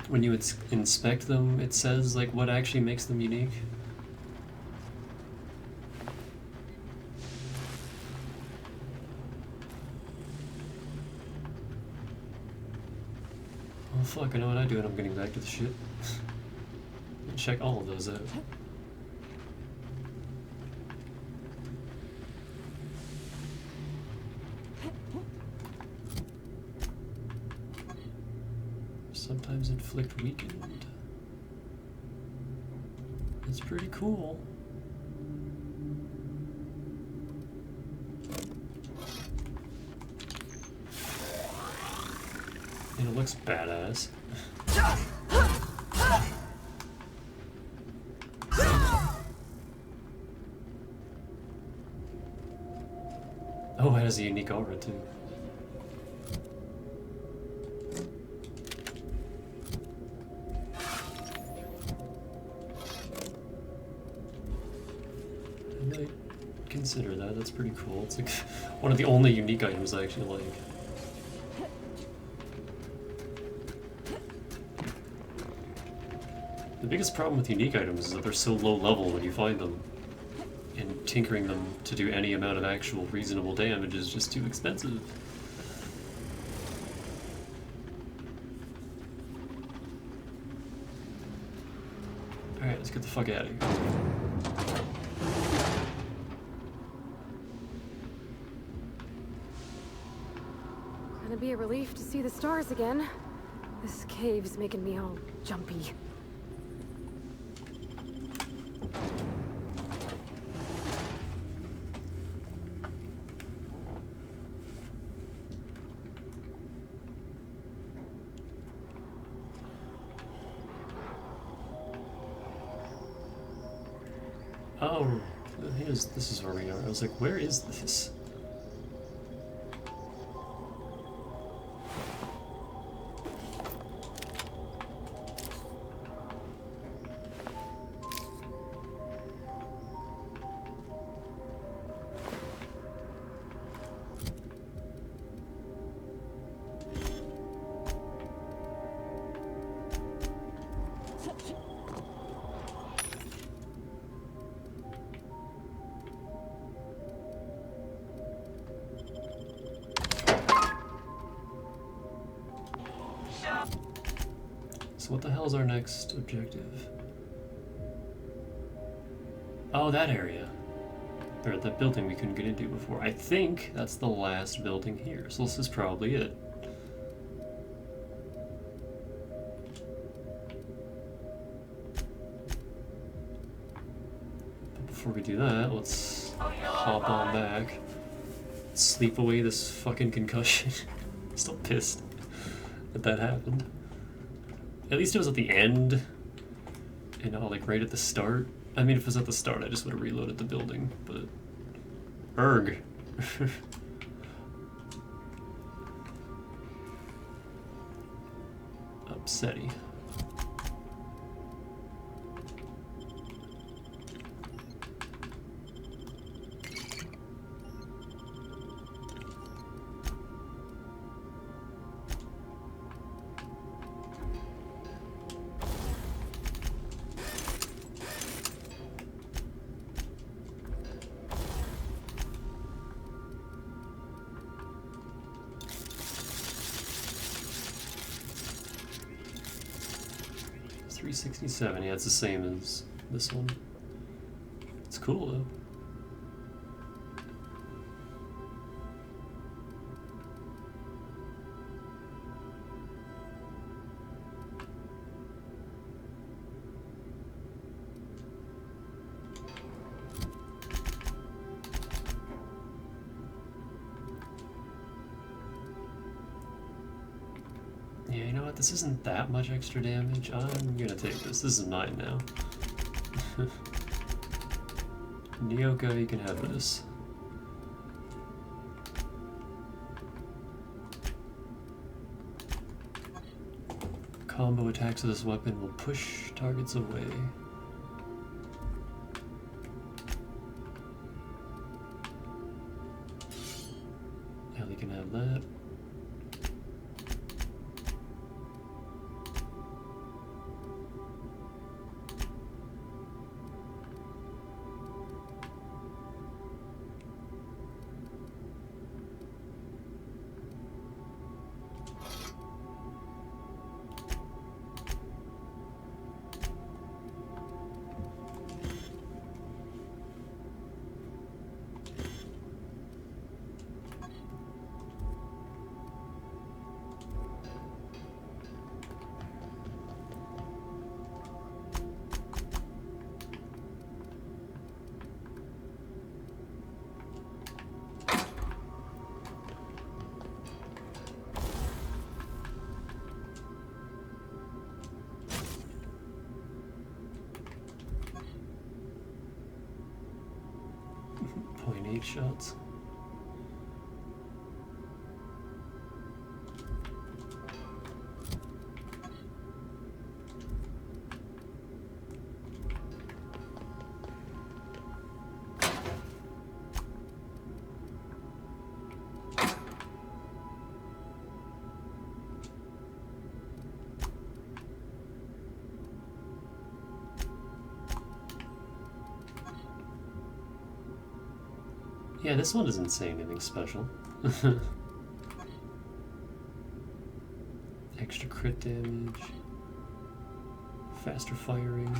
Speaker 1: when you inspect them, it says like what actually makes them unique. Oh fuck, I know what I do when I'm getting back to the shit. Check all of those out. Sometimes inflict weakened. That's pretty cool. And it looks badass. Oh, it has a unique aura too. I might consider that. That's pretty cool. It's like one of the only unique items I actually like. The biggest problem with unique items is that they're so low level when you find them. And tinkering them to do any amount of actual reasonable damage is just too expensive. Alright, let's get the fuck out of here.
Speaker 17: Gonna be a relief to see the stars again. This cave's making me all jumpy.
Speaker 1: Oh, this is where we are. I was like, where is this? So what the hell is our next objective? Oh, that area. Or that building we couldn't get into before. I think that's the last building here, so this is probably it. But before we do that, let's hop on back. Sleep away this fucking concussion. Still pissed that that happened. At least it was at the end, you know, like right at the start. I mean, if it was at the start, I just would have reloaded the building, but... Erg. Upsetty. $367, yeah, it's the same as this one. It's cool though. Yeah, you know what? This isn't that much extra damage. I'm gonna take this. This is mine now. Nyoka, you can have this. Combo attacks with this weapon will push targets away. Ellie can have that. 0.8 shots. Yeah, this one doesn't say anything special. Extra crit damage. Faster firing.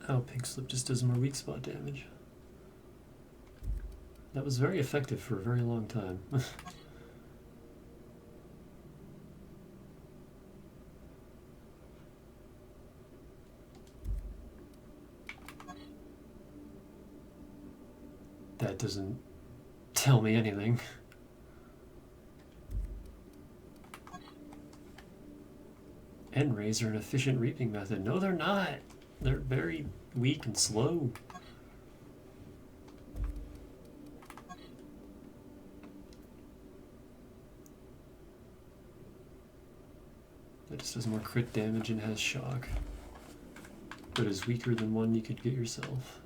Speaker 1: Oh, Pink Slip just does more weak spot damage. That was very effective for a very long time. That doesn't tell me anything. End rays are an efficient reaping method. No, they're not. They're very weak and slow. That just does more crit damage and has shock, but is weaker than one you could get yourself.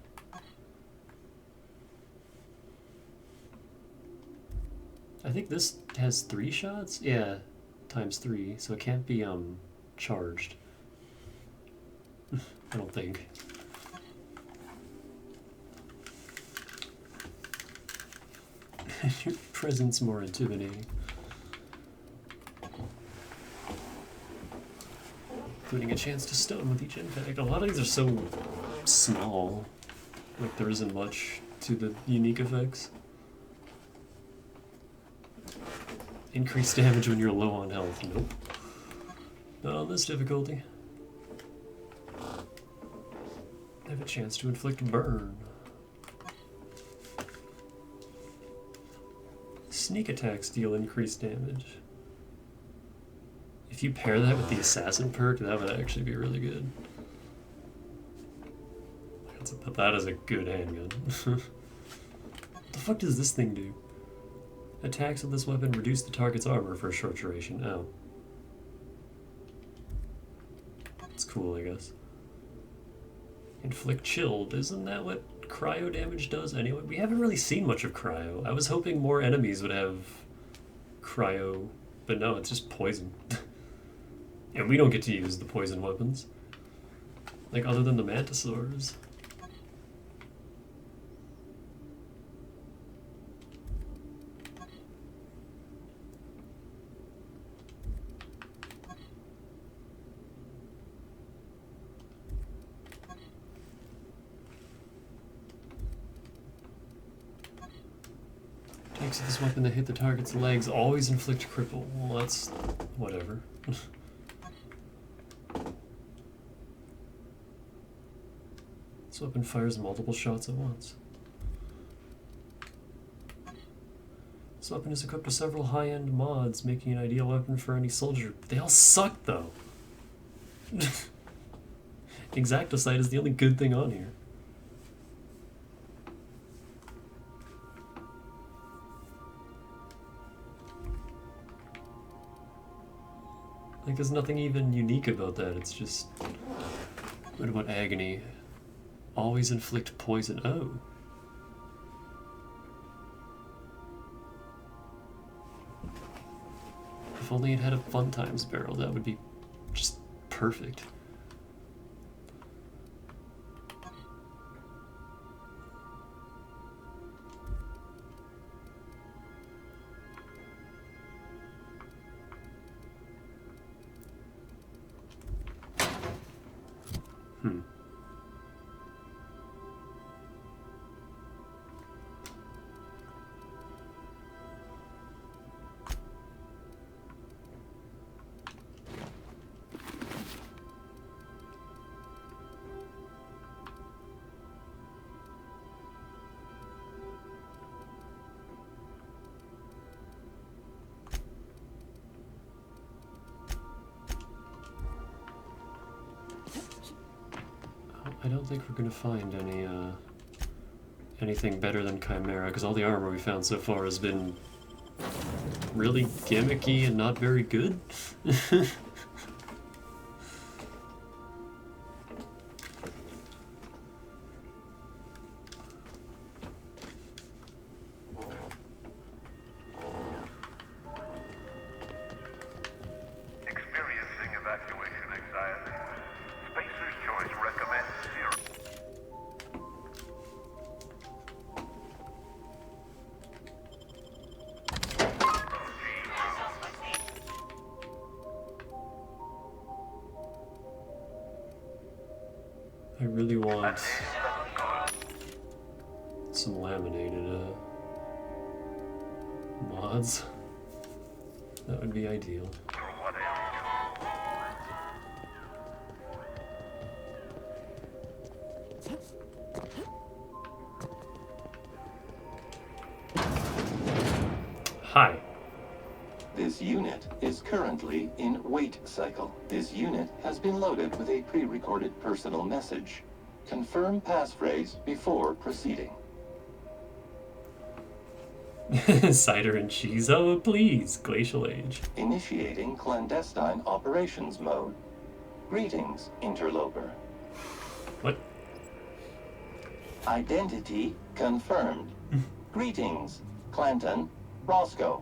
Speaker 1: I think this has 3 shots? Yeah, times 3, so it can't be charged. I don't think. Your presence more intimidating. Including a chance to stun with each impact. A lot of these are so small. Like there isn't much to the unique effects. Increased damage when you're low on health. Nope. Not on this difficulty. Have a chance to inflict burn. Sneak attacks deal increased damage. If you pair that with the assassin perk, that would actually be really good. But that is a good handgun. What the fuck does this thing do? Attacks with this weapon reduce the target's armor for a short duration. Oh. It's cool, I guess. Inflict chilled. Isn't that what cryo damage does anyway? We haven't really seen much of cryo. I was hoping more enemies would have cryo, but no, it's just poison. And we don't get to use the poison weapons. Like, other than the mantisaurs. Takes this weapon to hit the target's legs, always inflict cripple. Well, that's whatever. This weapon fires multiple shots at once. This weapon is equipped with several high-end mods, making an ideal weapon for any soldier. They all suck, though. Exactocide is the only good thing on here. Like, there's nothing even unique about that, it's just... What about agony? Always inflict poison. Oh. If only it had a fun times barrel, that would be just perfect. I don't think we're gonna find anything better than Chimera, because all the armor we found so far has been really gimmicky and not very good. I really want some laminated mods. That would be ideal. Hi.
Speaker 3: This unit is currently in wait cycle. This unit has been loaded with a pre-recorded personal message. Confirm passphrase before proceeding.
Speaker 1: Cider and cheese, oh please, Glacial Age.
Speaker 3: Initiating clandestine operations mode. Greetings, interloper.
Speaker 1: What?
Speaker 3: Identity confirmed. Greetings, Clanton, Roscoe.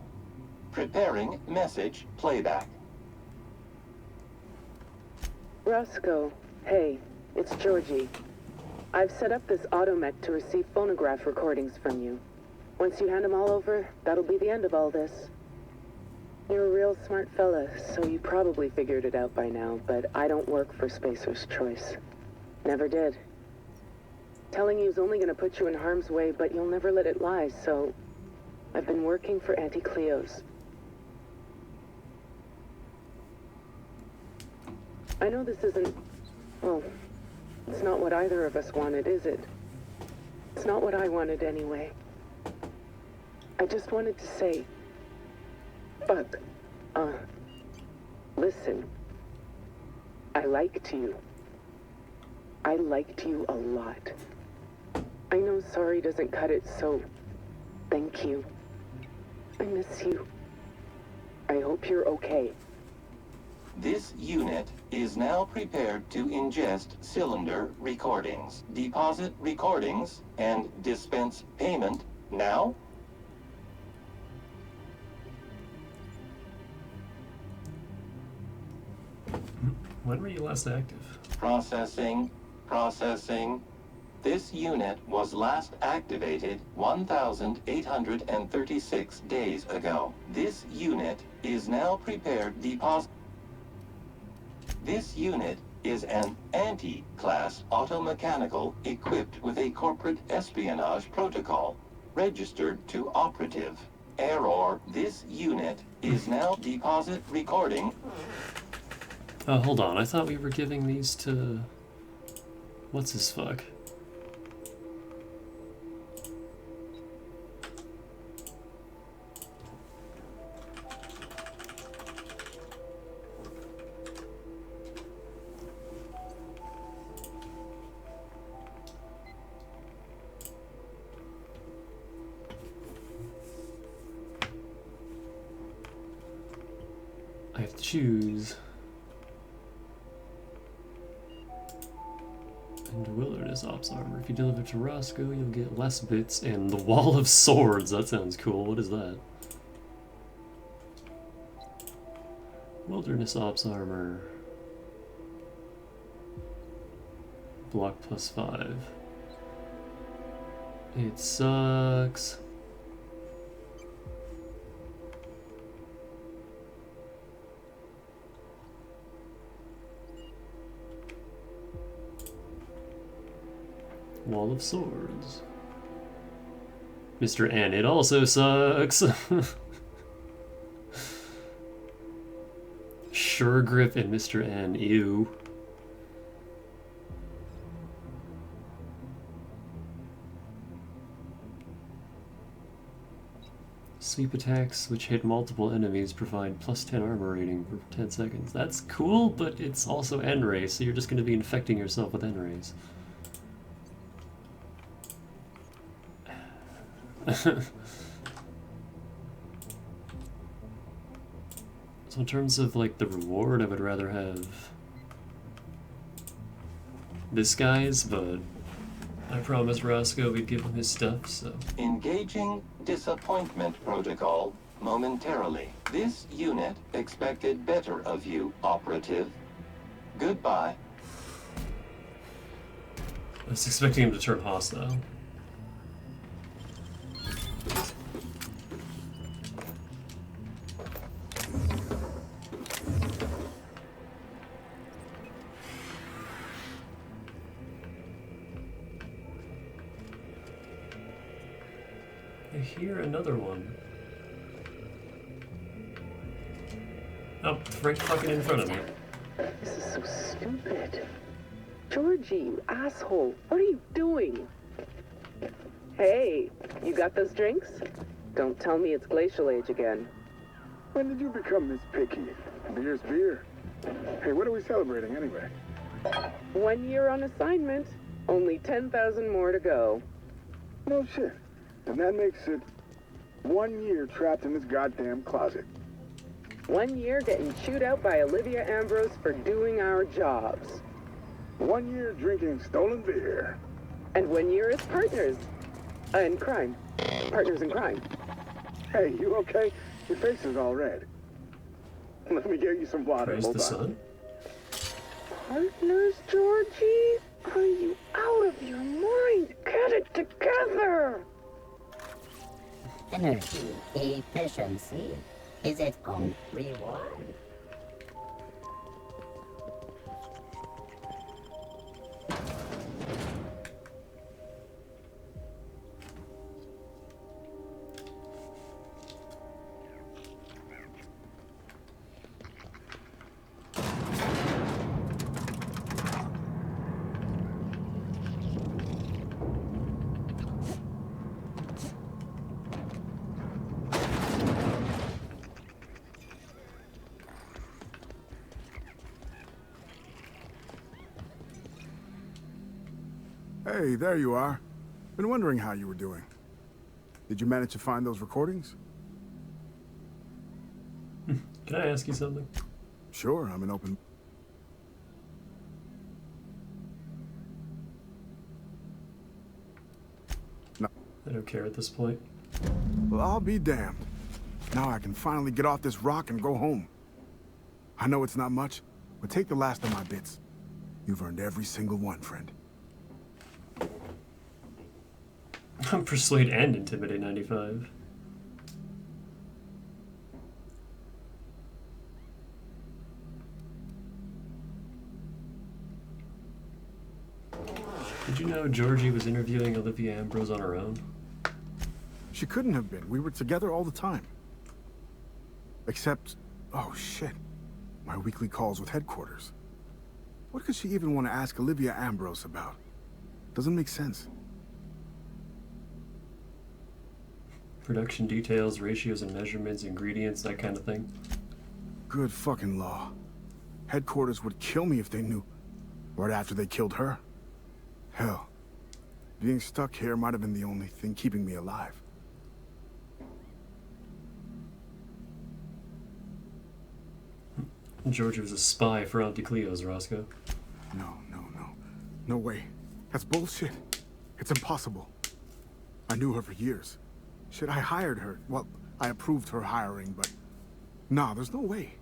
Speaker 3: Preparing message playback.
Speaker 18: Roscoe, hey, it's Georgie. I've set up this automech to receive phonograph recordings from you. Once you hand them all over, that'll be the end of all this. You're a real smart fella, so you probably figured it out by now, but I don't work for Spacer's Choice. Never did. Telling you's only gonna put you in harm's way, but you'll never let it lie, so I've been working for Auntie Cleo's. I know this isn't, well, it's not what either of us wanted, is it? It's not what I wanted anyway. I just wanted to say, fuck, listen, I liked you. I liked you a lot. I know sorry doesn't cut it, so thank you. I miss you. I hope you're okay.
Speaker 3: This unit is now prepared to ingest cylinder recordings. Deposit recordings and dispense payment now.
Speaker 1: When were you last active?
Speaker 3: Processing. Processing. This unit was last activated 1,836 days ago. This unit is now prepared deposit. This unit is an anti-class automechanical equipped with a corporate espionage protocol, registered to operative. Error. This unit is now deposit recording.
Speaker 1: Hold on, I thought we were giving these to... What's his fuck? I have to choose. And Wilderness Ops armor. If you deliver to Roscoe, you'll get less bits and the Wall of Swords. That sounds cool. What is that? Wilderness Ops armor. Block +5. It sucks. Wall of Swords. Mr. N, it also sucks. Sure Grip and Mr. N, ew. Sweep attacks, which hit multiple enemies, provide +10 armor rating for 10 seconds. That's cool, but it's also N-rays, so you're just going to be infecting yourself with N-rays. So in terms of like the reward, I would rather have this guy's, but I promised Roscoe we'd give him his stuff, so.
Speaker 3: Engaging disappointment protocol momentarily. This unit expected better of you, operative. Goodbye.
Speaker 1: I was expecting him to turn hostile. I hear another one. Oh, it's right fucking in front of me.
Speaker 18: This is so stupid. Georgie, you asshole. What are you doing? Hey, you got those drinks? Don't tell me it's glacial age again.
Speaker 16: When did you become this picky? Beer's beer. Hey, what are we celebrating anyway?
Speaker 18: 1 year on assignment. Only 10,000 more to go.
Speaker 16: No shit. And that makes it 1 year trapped in this goddamn closet.
Speaker 18: 1 year getting chewed out by Olivia Ambrose for doing our jobs.
Speaker 16: 1 year drinking stolen beer.
Speaker 18: And 1 year as partners. In crime. Partners in crime.
Speaker 16: Hey, you okay? Your face is all red. Let me get you some water.
Speaker 1: Praise
Speaker 16: Hold
Speaker 1: the
Speaker 16: on.
Speaker 1: sun.
Speaker 18: Partners, Georgie? Are you out of your mind? Get it together!
Speaker 4: Energy efficiency is its own reward.
Speaker 5: Hey, there you are. Been wondering how you were doing. Did you manage to find those recordings?
Speaker 1: Can I ask you something?
Speaker 5: Sure, I'm an open... No.
Speaker 1: I don't care at this point.
Speaker 5: Well, I'll be damned. Now I can finally get off this rock and go home. I know it's not much, but take the last of my bits. You've earned every single one, friend.
Speaker 1: Persuade and Intimidate 95. Did you know Georgie was interviewing Olivia Ambrose on her own?
Speaker 5: She couldn't have been. We were together all the time. Except, oh shit, my weekly calls with headquarters. What could she even want to ask Olivia Ambrose about? Doesn't make sense.
Speaker 1: Production details, ratios and measurements, ingredients, that kind of thing.
Speaker 5: Good fucking law. Headquarters would kill me if they knew. Right after they killed her. Hell, being stuck here might have been the only thing keeping me alive.
Speaker 1: Georgie was a spy for Auntie Cleo's, Roscoe.
Speaker 5: No way. That's bullshit. It's impossible. I knew her for years. Shit, I hired her. Well, I approved her hiring, but... Nah, there's no way.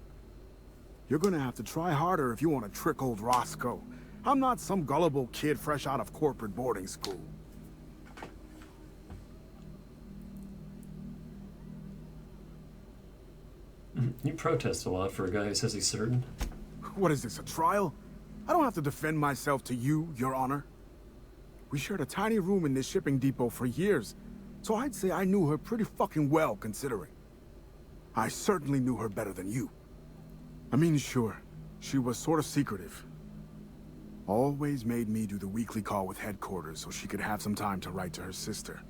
Speaker 5: You're gonna have to try harder if you want to trick old Roscoe. I'm not some gullible kid fresh out of corporate boarding school.
Speaker 1: You protest a lot for a guy who says he's certain.
Speaker 5: What is this, a trial? I don't have to defend myself to you, Your Honor. We shared a tiny room in this shipping depot for years, so I'd say I knew her pretty fucking well, considering. I certainly knew her better than you. I mean, sure, she was sort of secretive. Always made me do the weekly call with headquarters so she could have some time to write to her sister.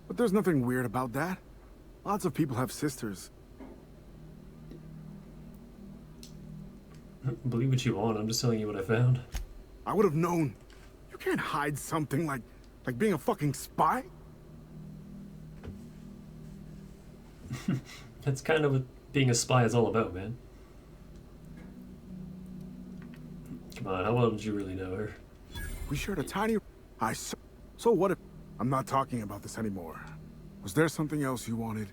Speaker 5: But there's nothing weird about that. Lots of people have sisters.
Speaker 1: Believe what you want, I'm just telling you what I found.
Speaker 5: I would have known. You can't hide something like being a fucking spy.
Speaker 1: That's kind of what being a spy is all about, man. Come on, how well did you really know her?
Speaker 5: We shared a tiny... So what if... I'm not talking about this anymore. Was there something else you wanted?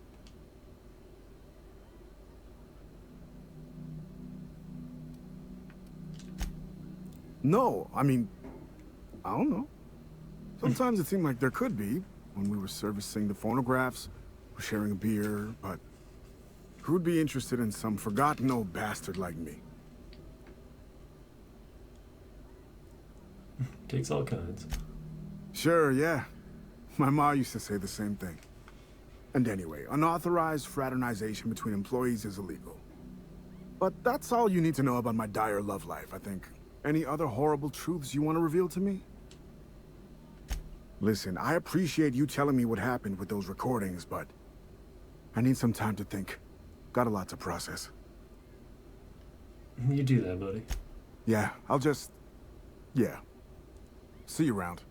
Speaker 5: No, I mean... I don't know. Sometimes it seemed like there could be, when we were servicing the phonographs, or sharing a beer, but... Who'd be interested in some forgotten old bastard like me?
Speaker 1: Takes all kinds.
Speaker 5: Sure, yeah. My ma used to say the same thing. And anyway, unauthorized fraternization between employees is illegal. But that's all you need to know about my dire love life, I think. Any other horrible truths you want to reveal to me? Listen, I appreciate you telling me what happened with those recordings, but I need some time to think. Got a lot to process.
Speaker 1: You do that, buddy.
Speaker 5: Yeah, I'll just... Yeah. See you around.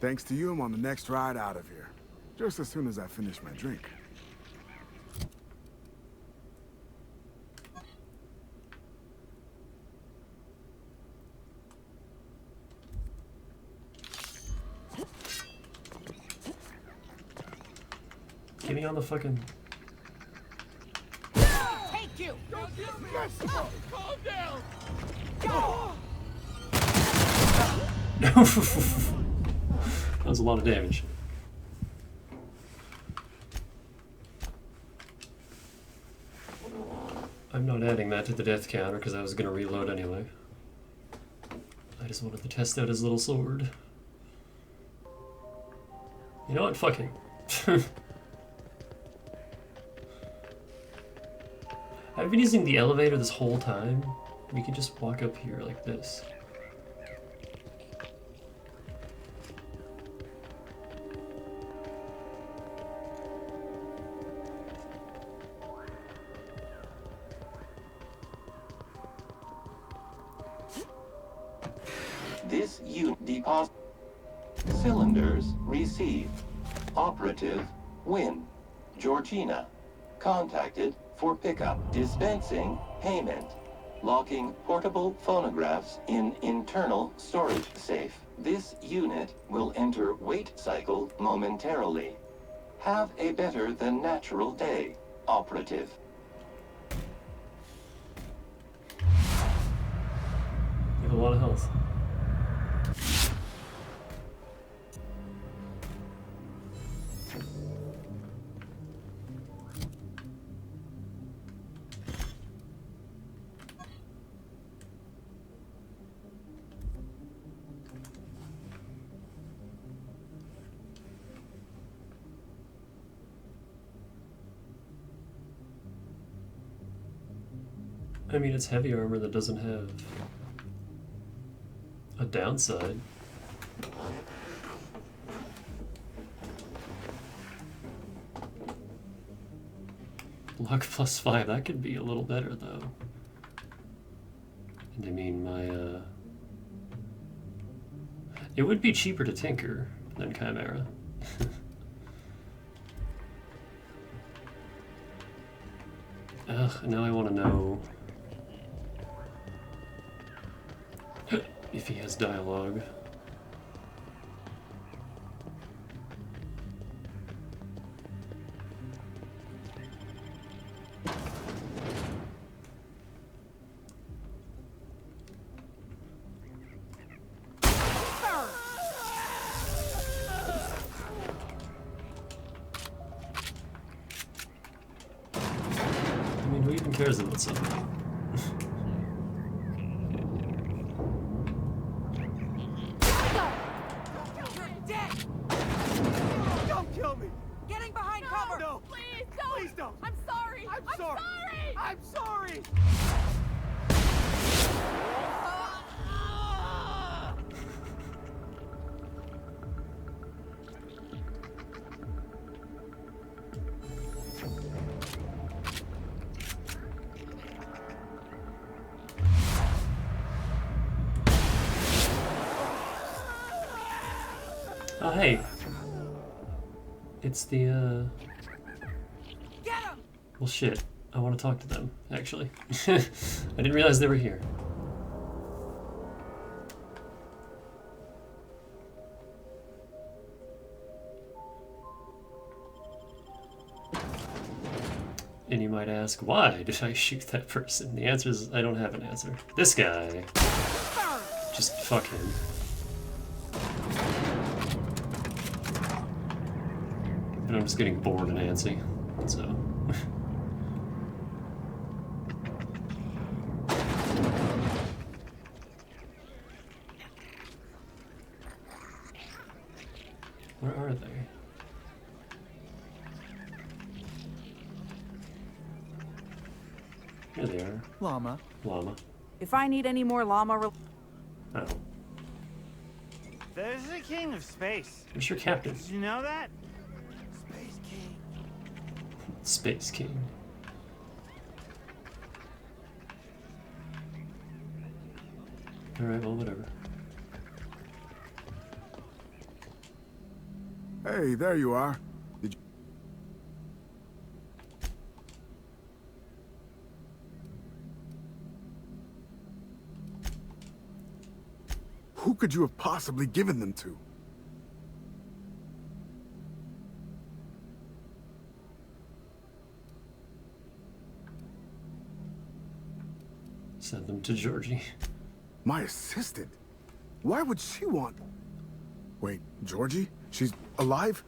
Speaker 5: Thanks to you, I'm on the next ride out of here. Just as soon as I finish my drink.
Speaker 1: Get me on the fucking...
Speaker 10: Take you! Calm down! Go!
Speaker 1: That was a lot of damage. I'm not adding that to the death counter because I was going to reload anyway. I just wanted to test out his little sword. You know what? Fuck him. I've been using the elevator this whole time. We could just walk up here like this.
Speaker 3: This unit deposit. Cylinders receive. Operative Win. Georgina. Contacted for pickup. Dispensing payment. Locking portable phonographs in internal storage safe. This unit will enter wait cycle momentarily. Have a better than natural day, Operative.
Speaker 1: You have a lot of health. I mean, it's heavy armor that doesn't have a downside. Luck +5, that could be a little better though. And I mean, my, it would be cheaper to tinker than Chimera. Ugh, now I want to know if he has dialogue. I mean, who even cares about something? Oh, hey. It's the, Well, shit. I want to talk to them, actually. I didn't realize they were here. And you might ask, why did I shoot that person? The answer is, I don't have an answer. This guy. Just fuck him. And I'm just getting bored and antsy, so. Where are they? Here they are.
Speaker 11: Llama.
Speaker 1: Llama.
Speaker 11: If I need any more llama...
Speaker 1: Oh.
Speaker 7: There's the king of space.
Speaker 1: Where's your captain?
Speaker 7: Did you know that?
Speaker 1: Space King. Alright, well, whatever.
Speaker 5: Hey, there you are. Did you... Who could you have possibly given them to?
Speaker 1: Send them to Georgie.
Speaker 5: My assistant? Why would she want... Wait, Georgie? She's alive?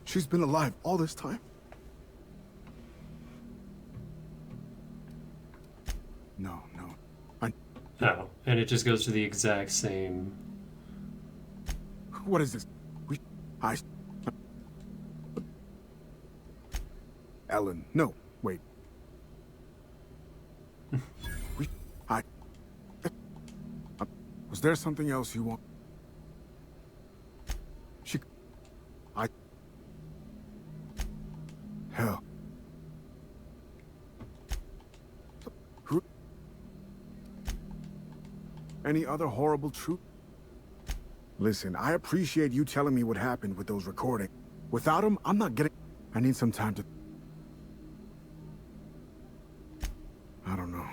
Speaker 5: She's been alive all this time? No.
Speaker 1: Oh, and it just goes to the exact same...
Speaker 5: What is this? Ellen, no, wait. Was there something else you want? Hell. Any other horrible truth? Listen, I appreciate you telling me what happened with those recordings. Without them, I'm not getting... I need some time to... I don't know.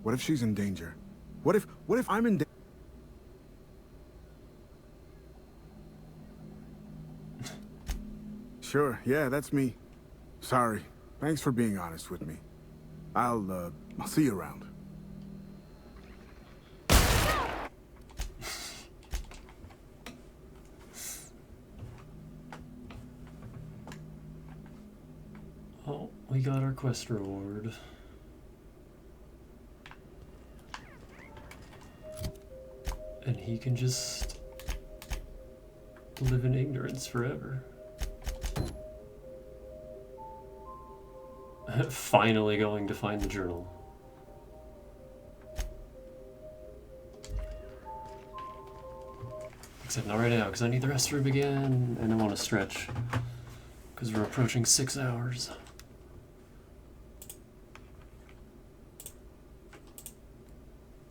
Speaker 5: What if she's in danger? What if I'm in danger? Sure, yeah, that's me. Sorry. Thanks for being honest with me. I'll see you around.
Speaker 1: Oh, we got our quest reward. And he can just live in ignorance forever. Finally going to find the journal. Except not right now, because I need the restroom again, and I want to stretch. Because we're approaching 6 hours.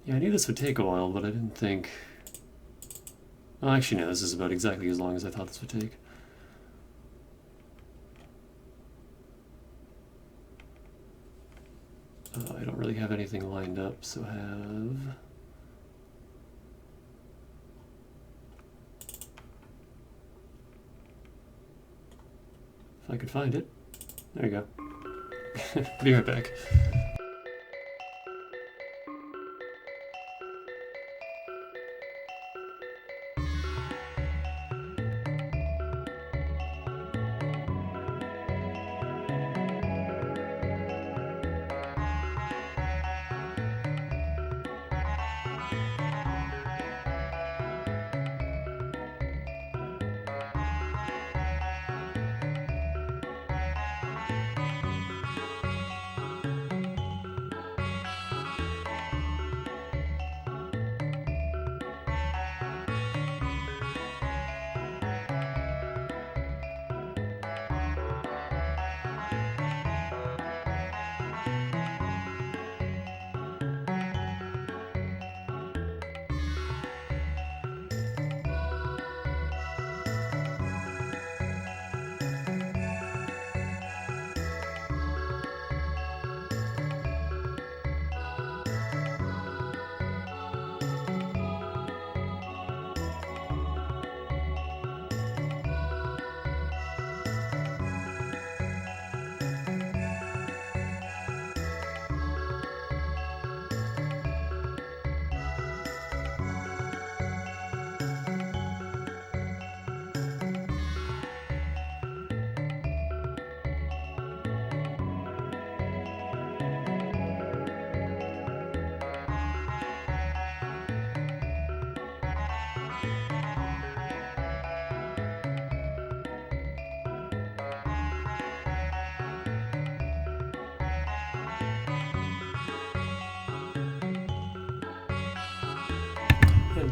Speaker 1: Yeah, I knew this would take a while, but I didn't think... Well, actually, no, this is about exactly as long as I thought this would take. I don't really have anything lined up, so have... If I could find it. There you go. Be right back.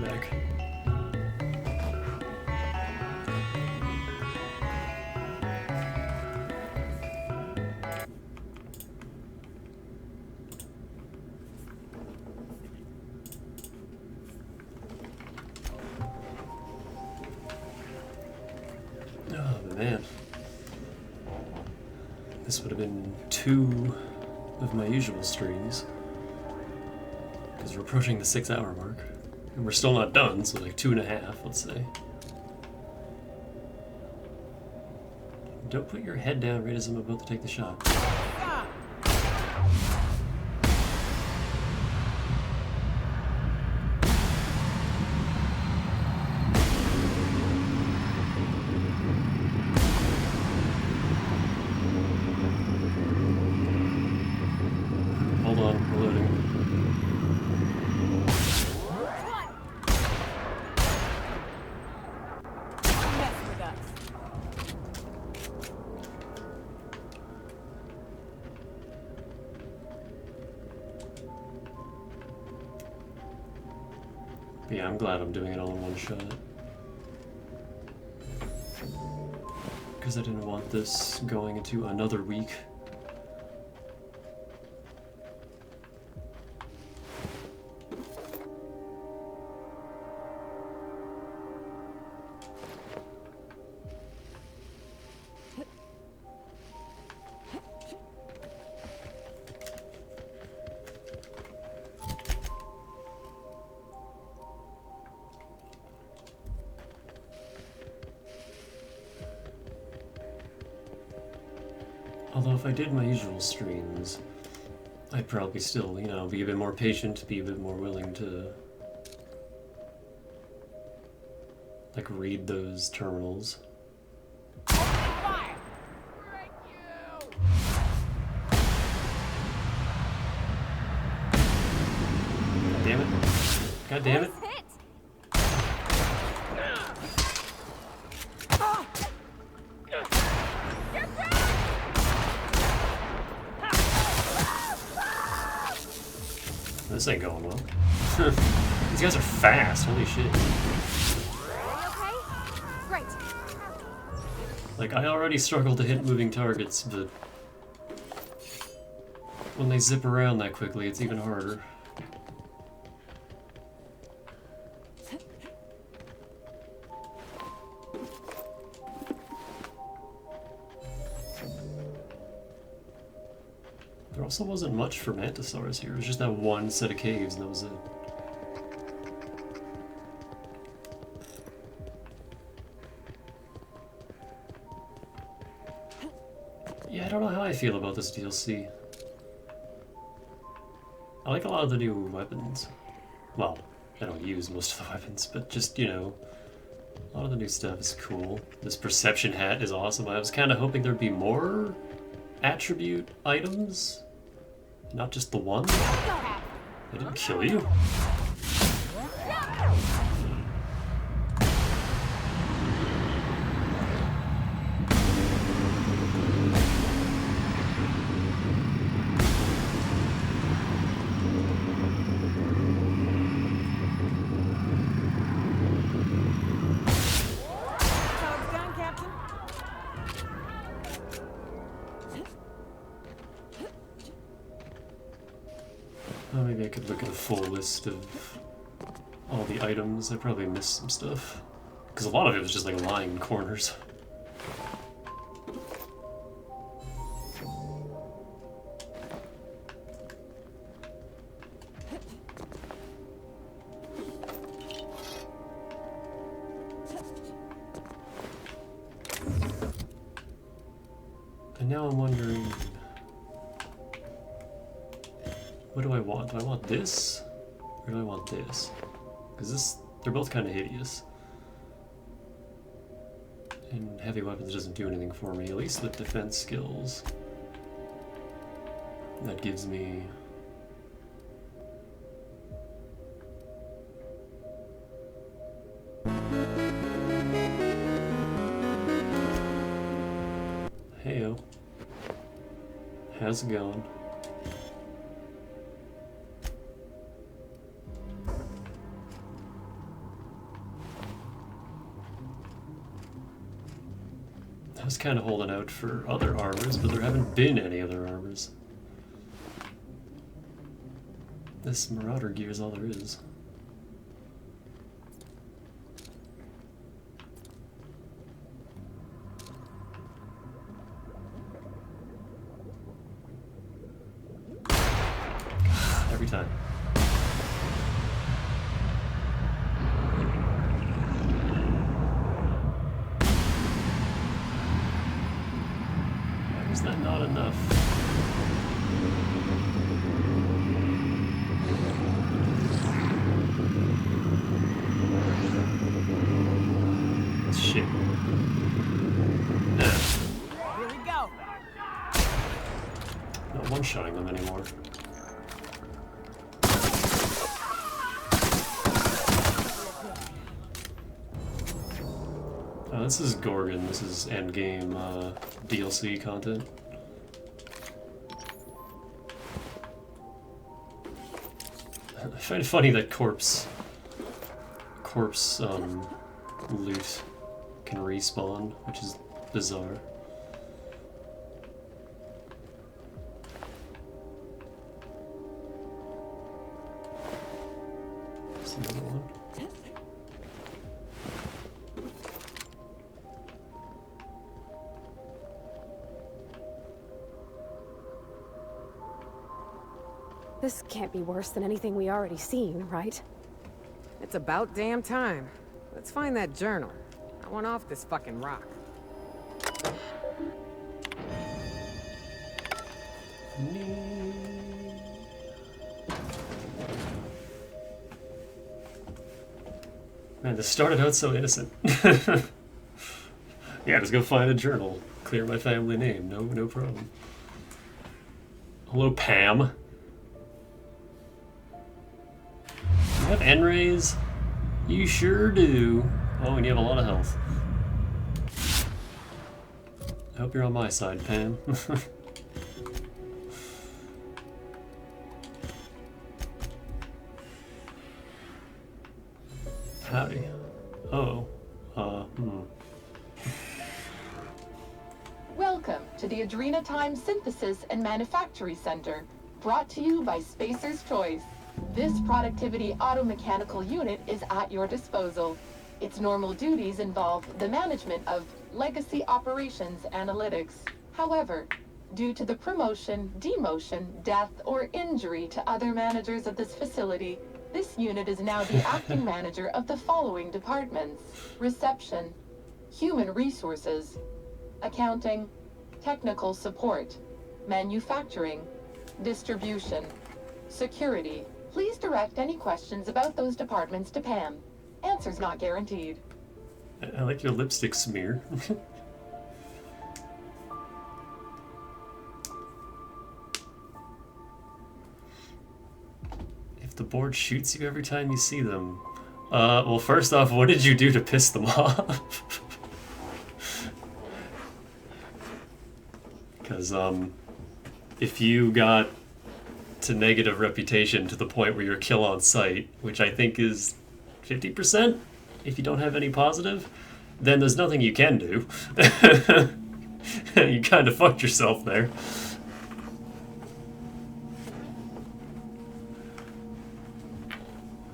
Speaker 1: back. Oh man. This would have been 2 of my usual streams. Because we're approaching the 6-hour mark. And we're still not done, so like 2.5, let's say. Don't put your head down right as I'm about to take the shot. Hold on, reloading. But yeah, I'm glad I'm doing it all in one shot. Because I didn't want this going into another week. Although if I did my usual streams, I'd probably still, you know, be a bit more patient, be a bit more willing to, like, read those terminals. God damn it. God damn it. This ain't going well. These guys are fast, holy shit.
Speaker 6: Okay? Great.
Speaker 1: Like, I already struggle to hit moving targets, but when they zip around that quickly, it's even harder. There also wasn't much for Mantisaurs here. It was just that one set of caves, and that was it. Yeah, I don't know how I feel about this DLC. I like a lot of the new weapons. Well, I don't use most of the weapons, but just, you know, a lot of the new stuff is cool. This perception hat is awesome. I was kind of hoping there'd be more attribute items. Not just the one? I didn't kill you. Oh, maybe I could look at a full list of all the items. I probably missed some stuff. Because a lot of it was just like lying in corners. And now I'm wondering, what do I want? Do I want this? Or do I want this? Because they're both kind of hideous. And heavy weapons doesn't do anything for me, at least with defense skills. That gives me... Heyo. How's it going? I was kind of holding out for other armors, but there haven't been any other armors. This Marauder gear is all there is. Every time. Why is that not enough? Shit. Nah.
Speaker 24: Here we go.
Speaker 1: Not one-shotting them anymore. Oh, this is Gorgon. This is endgame DLC content. I find it funny that corpse loot can respawn, which is bizarre. There's another one.
Speaker 17: This can't be worse than anything we already seen, right?
Speaker 24: It's about damn time. Let's find that journal. I want off this fucking rock.
Speaker 1: Man, this started out so innocent. Yeah, just go find a journal. Clear my family name. No problem. Hello, Pam. You have N-rays? You sure do. Oh, and you have a lot of health. I hope you're on my side, Pam. Howdy. Oh.
Speaker 7: Welcome to the Adrenatime Synthesis and Manufactory Center, brought to you by Spacer's Choice. This productivity automechanical unit is at your disposal. Its normal duties involve the management of legacy operations analytics. However, due to the promotion, demotion, death, or injury to other managers of this facility, this unit is now the acting manager of the following departments: reception, human resources, accounting, technical support, manufacturing, distribution, security. Please direct any questions about those departments to Pam. Answers not guaranteed.
Speaker 1: I like your lipstick smear. If the board shoots you every time you see them, well, first off, what did you do to piss them off? Because, if you got to negative reputation to the point where you're kill on sight, which I think is 50% if you don't have any positive, then there's nothing you can do. You kind of fucked yourself there.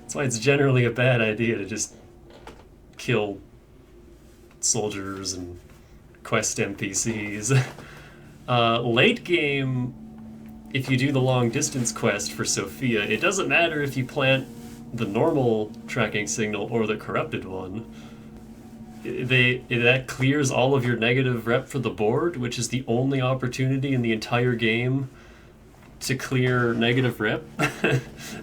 Speaker 1: That's why it's generally a bad idea to just kill soldiers and quest NPCs. Late game, if you do the long distance quest for Sophia, it doesn't matter if you plant the normal tracking signal or the corrupted one. That clears all of your negative rep for the board, which is the only opportunity in the entire game to clear negative rep.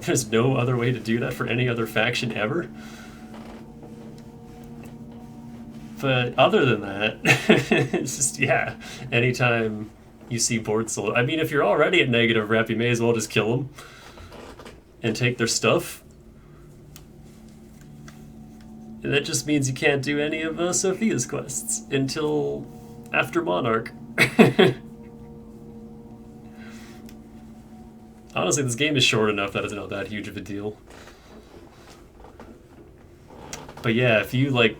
Speaker 1: There's no other way to do that for any other faction ever. But other than that, it's just, yeah, anytime you see board sold. I mean, if you're already at negative rep, you may as well just kill them and take their stuff. And that just means you can't do any of Sophia's quests until after Monarch. Honestly, this game is short enough that it's not that huge of a deal. But yeah, if you, like,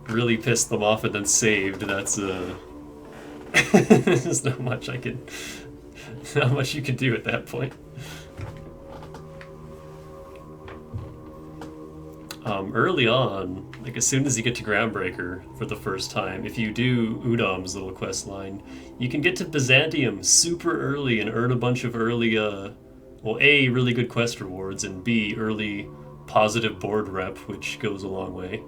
Speaker 1: really pissed them off and then saved, that's there's not much not much you can do at that point. Early on, like as soon as you get to Groundbreaker for the first time, if you do Udom's little quest line, you can get to Byzantium super early and earn a bunch of early, well, A, really good quest rewards, and B, early positive board rep, which goes a long way.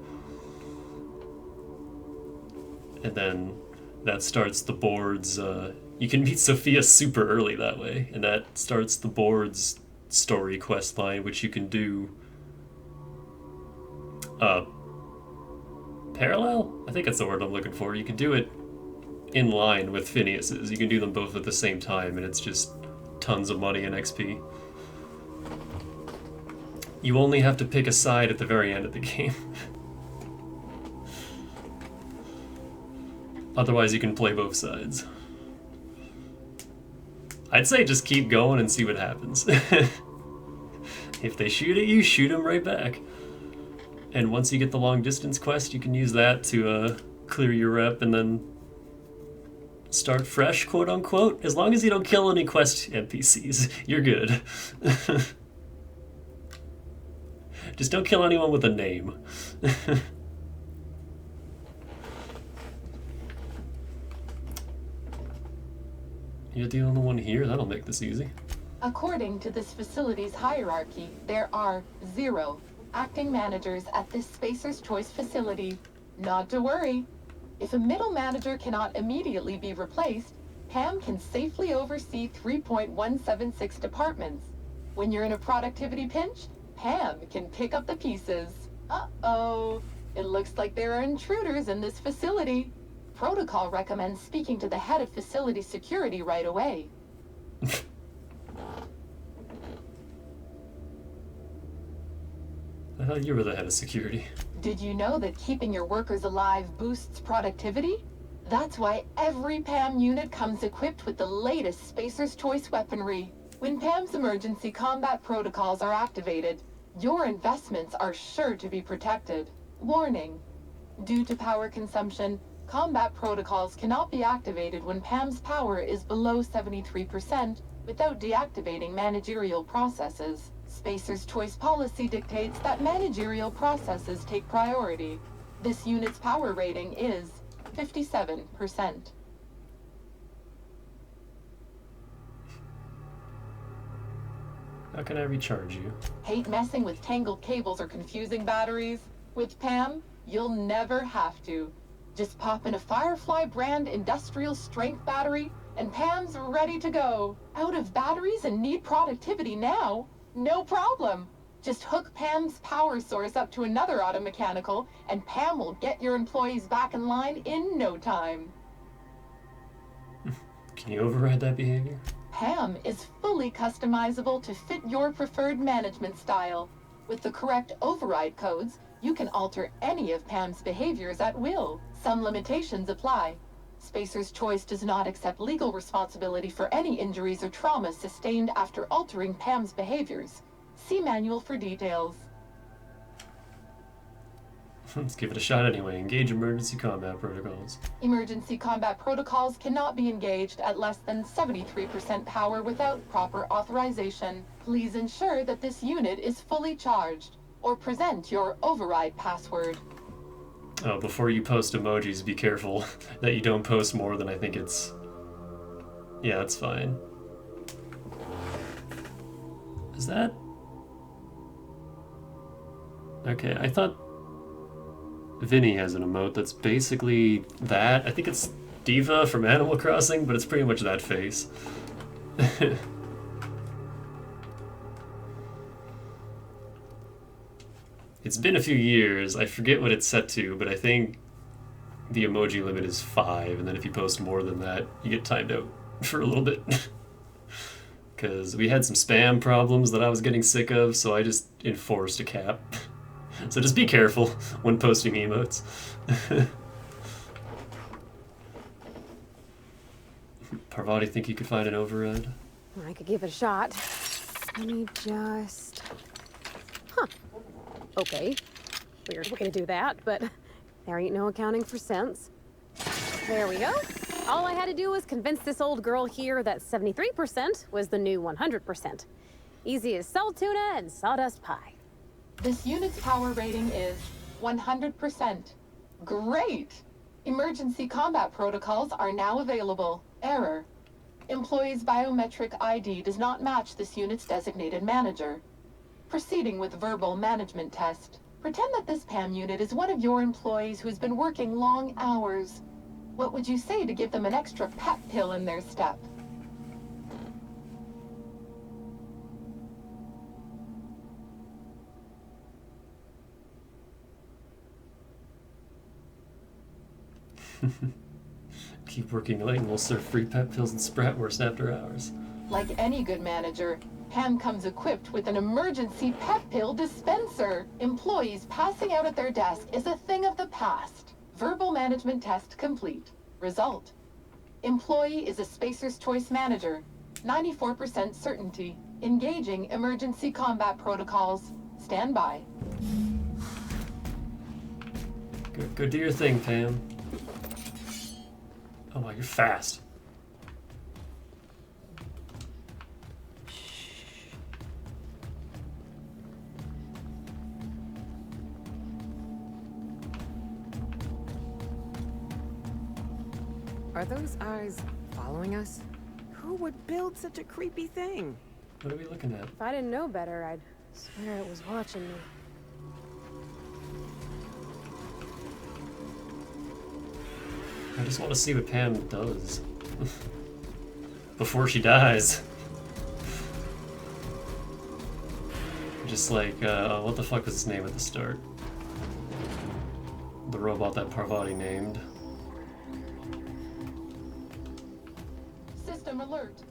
Speaker 1: And then that starts the board's, you can meet Sophia super early that way, and that starts the board's story quest line, which you can do parallel? I think that's the word I'm looking for. You can do it in line with Phineas's. You can do them both at the same time, and it's just tons of money and XP. You only have to pick a side at the very end of the game. Otherwise, you can play both sides. I'd say just keep going and see what happens. If they shoot at you, shoot them right back. And once you get the long distance quest, you can use that to clear your rep and then start fresh, quote unquote. As long as you don't kill any quest NPCs, you're good. Just don't kill anyone with a name. You're the only one here? That'll make this easy.
Speaker 7: According to this facility's hierarchy, there are 0 acting managers at this Spacer's Choice facility. Not to worry. If a middle manager cannot immediately be replaced, Pam can safely oversee 3.176 departments. When you're in a productivity pinch, Pam can pick up the pieces. Uh-oh. It looks like there are intruders in this facility. Protocol recommends speaking to the head of facility security right away.
Speaker 1: I thought you were the head of security.
Speaker 7: Did you know that keeping your workers alive boosts productivity? That's why every PAM unit comes equipped with the latest Spacer's Choice weaponry. When PAM's emergency combat protocols are activated, your investments are sure to be protected. Warning: due to power consumption, combat protocols cannot be activated when PAM's power is below 73% without deactivating managerial processes. Spacer's Choice policy dictates that managerial processes take priority. This unit's power rating is 57%.
Speaker 1: How can I recharge you?
Speaker 7: Hate messing with tangled cables or confusing batteries? With PAM, you'll never have to. Just pop in a Firefly brand industrial strength battery, and PAM's ready to go. Out of batteries and need productivity now? No problem. Just hook Pam's power source up to another auto mechanical, and Pam will get your employees back in line in no time.
Speaker 1: Can you override that behavior?
Speaker 7: Pam is fully customizable to fit your preferred management style. With the correct override codes, you can alter any of Pam's behaviors at will. Some limitations apply. Spacer's Choice does not accept legal responsibility for any injuries or traumas sustained after altering Pam's behaviors. See manual for details.
Speaker 1: Let's give it a shot anyway. Engage emergency combat protocols.
Speaker 7: Emergency combat protocols cannot be engaged at less than 73% power without proper authorization. Please ensure that this unit is fully charged, or present your override password.
Speaker 1: Oh, before you post emojis, be careful that you don't post more than I think it's... Yeah, that's fine. Is that... Okay, I thought Vinny has an emote that's basically that. I think it's Diva from Animal Crossing, but it's pretty much that face. It's been a few years. I forget what it's set to, but I think the emoji limit is 5, and then if you post more than that, you get timed out for a little bit. Because we had some spam problems that I was getting sick of, so I just enforced a cap. So just be careful when posting emotes. Parvati, think you could find an override?
Speaker 17: I could give it a shot. Let me just... Huh. Okay. Weird way to do that, but There ain't no accounting for cents. There we go. All I had to do was convince this old girl here that 73% was the new 100%. Easy as salt tuna and sawdust pie.
Speaker 7: This unit's power rating is 100%. Great! Emergency combat protocols are now available. Error. Employee's biometric ID does not match this unit's designated manager. Proceeding with verbal management test. Pretend that this PAM unit is one of your employees who's been working long hours. What would you say to give them an extra pep pill in their step?
Speaker 1: Keep working late and we'll serve free pep pills and Spratwurst after hours.
Speaker 7: Like any good manager, PAM comes equipped with an emergency pep pill dispenser. Employees passing out at their desk is a thing of the past. Verbal management test complete. Result. Employee is a Spacer's Choice manager. 94% certainty. Engaging emergency combat protocols. Stand by.
Speaker 1: Go do your thing, Pam. Oh wow, you're fast.
Speaker 24: Are those eyes following us? Who would build such a creepy thing?
Speaker 1: What are we looking at?
Speaker 17: If I didn't know better, I'd swear it was watching me.
Speaker 1: I just want to see what Pam does. Before she dies. Just like, what the fuck was his name at the start? The robot that Parvati named.
Speaker 7: System alert.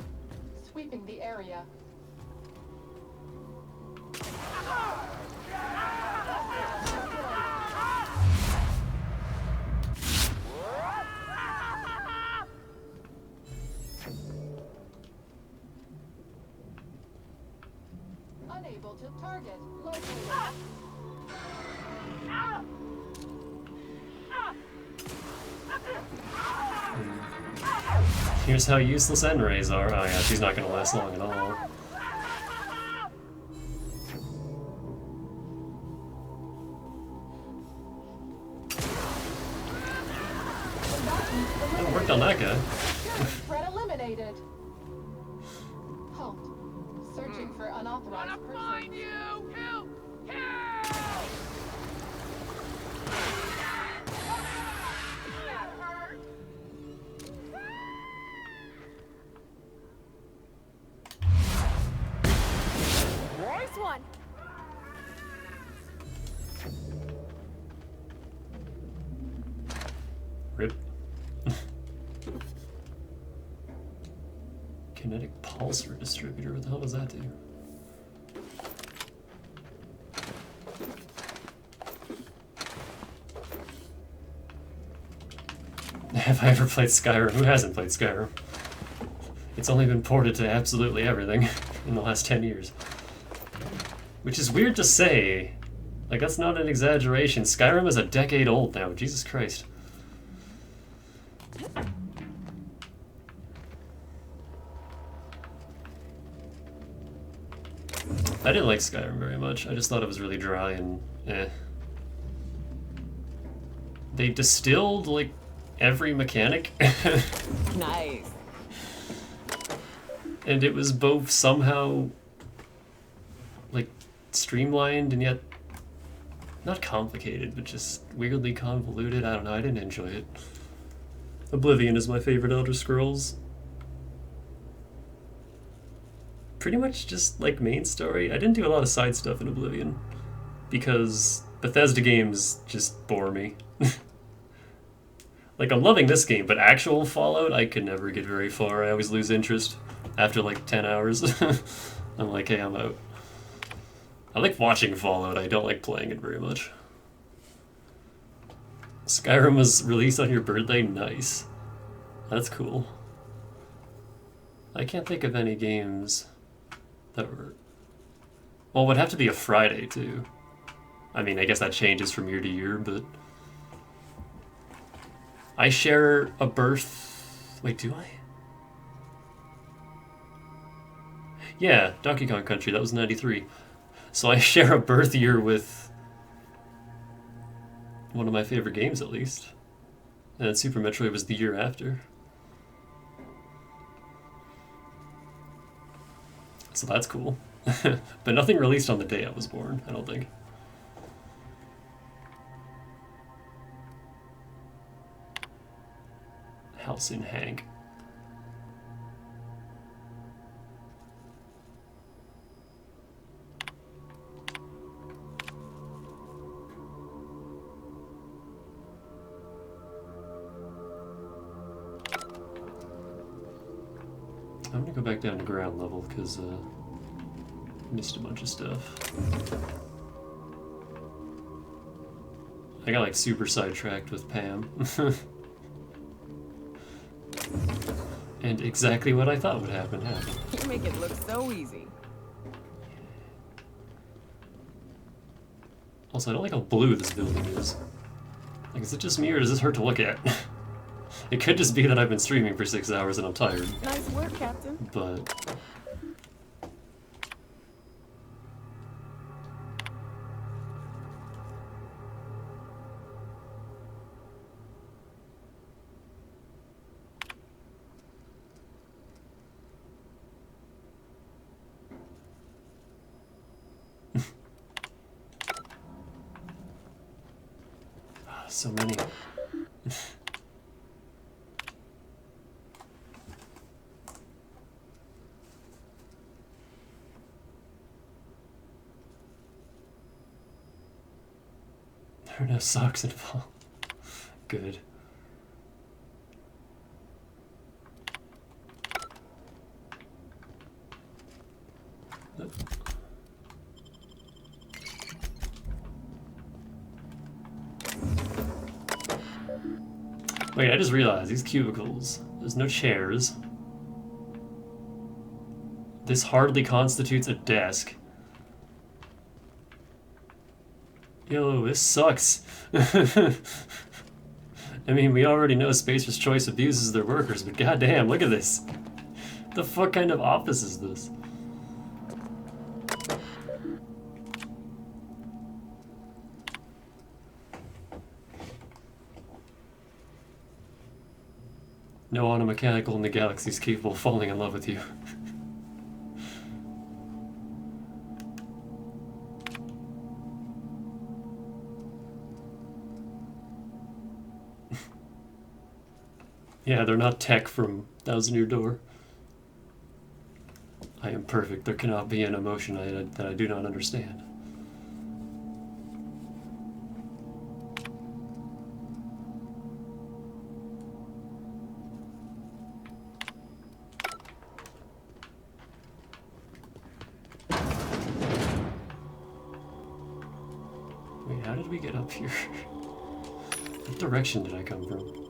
Speaker 7: Sweeping the area. Unable to target. Located.
Speaker 1: Here's how useless N-rays are. Oh yeah, she's not gonna last long at all. That worked on that guy.
Speaker 7: Threat eliminated. Halt. Searching for unauthorized persons.
Speaker 17: Nice one.
Speaker 1: Rip. Kinetic pulsar distributor, what the hell does that do? Have I ever played Skyrim? Who hasn't played Skyrim? It's only been ported to absolutely everything in the last 10 years. Which is weird to say. Like, that's not an exaggeration. Skyrim is a decade old now, Jesus Christ. I didn't like Skyrim very much. I just thought it was really dry and eh. They distilled, like, every mechanic.
Speaker 24: Nice.
Speaker 1: And it was both somehow, like, streamlined and yet not complicated, but just weirdly convoluted. I don't know, I didn't enjoy it. Oblivion is my favorite Elder Scrolls. Pretty much just, like, main story. I didn't do a lot of side stuff in Oblivion, because Bethesda games just bore me. Like, I'm loving this game, but actual Fallout, I could never get very far. I always lose interest after, like, 10 hours. I'm like, hey, I'm out. I like watching Fallout, I don't like playing it very much. Skyrim was released on your birthday? Nice. That's cool. I can't think of any games that were... Well, it would have to be a Friday, too. I mean, I guess that changes from year to year, but... I share a birth... Wait, do I? Yeah, Donkey Kong Country, that was 93. So I share a birth year with one of my favorite games, at least. And then Super Metroid was the year after. So that's cool. But nothing released on the day I was born, I don't think. House in Hank. I'm gonna go back down to ground level because missed a bunch of stuff. I got like super sidetracked with Pam. And exactly what I thought would happen happened.
Speaker 24: You make it look so easy.
Speaker 1: Also, I don't like how blue this building is. Like, is it just me or does this hurt to look at? It could just be that I've been streaming for 6 hours and I'm tired.
Speaker 24: Nice work, Captain.
Speaker 1: But... so many. There are no socks involved. Good. Wait, I just realized these cubicles, there's no chairs. This hardly constitutes a desk. Yo, this sucks. I mean, we already know Spacer's Choice abuses their workers, but goddamn, look at this. The fuck kind of office is this? No automechanical in the galaxy is capable of falling in love with you. Yeah, they're not tech from Thousand Year Door. I am perfect. There cannot be an emotion that I do not understand. Wait, how did we get up here? What direction did I come from?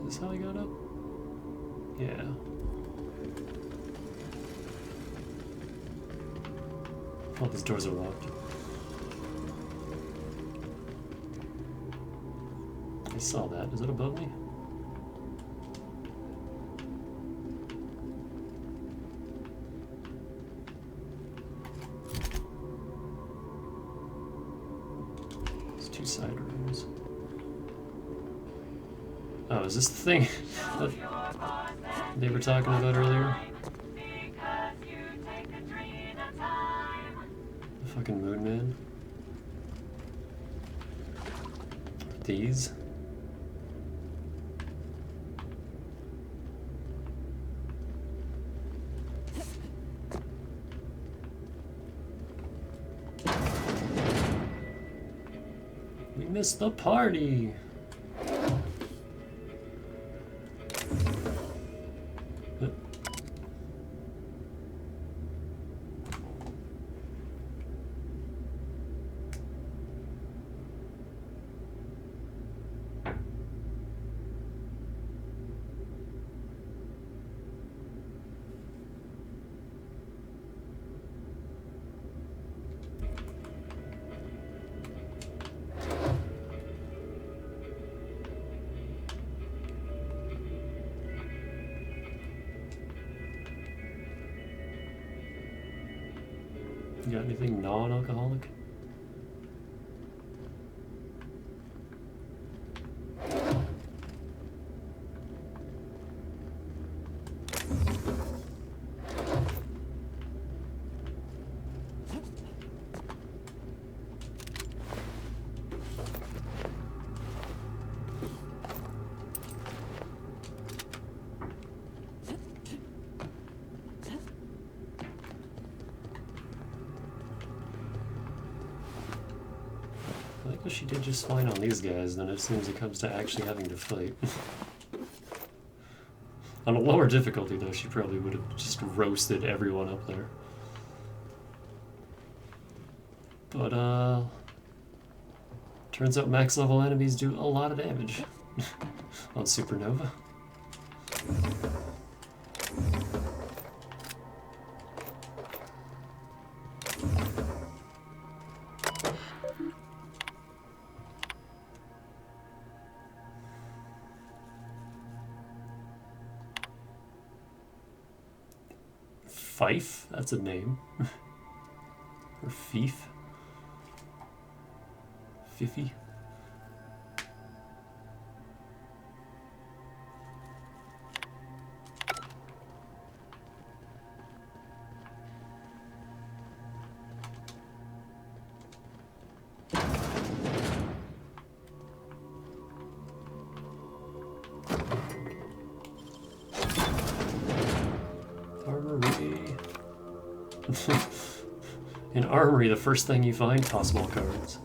Speaker 1: Is this how I got up? Yeah. Oh, these doors are locked. I saw that. Is it above me? There's two side rooms. Oh, is this the thing that they were talking about earlier? The fucking Moon Man? These? missed the party. You got anything non-alcoholic? Well, she did just fine on these guys, then as soon as it comes to actually having to fight. On a lower difficulty, though, she probably would have just roasted everyone up there. But, turns out max level enemies do a lot of damage on Supernova. Fife? That's a name. Or Fief? Fiffy? In Armory, the first thing you find, possible cards.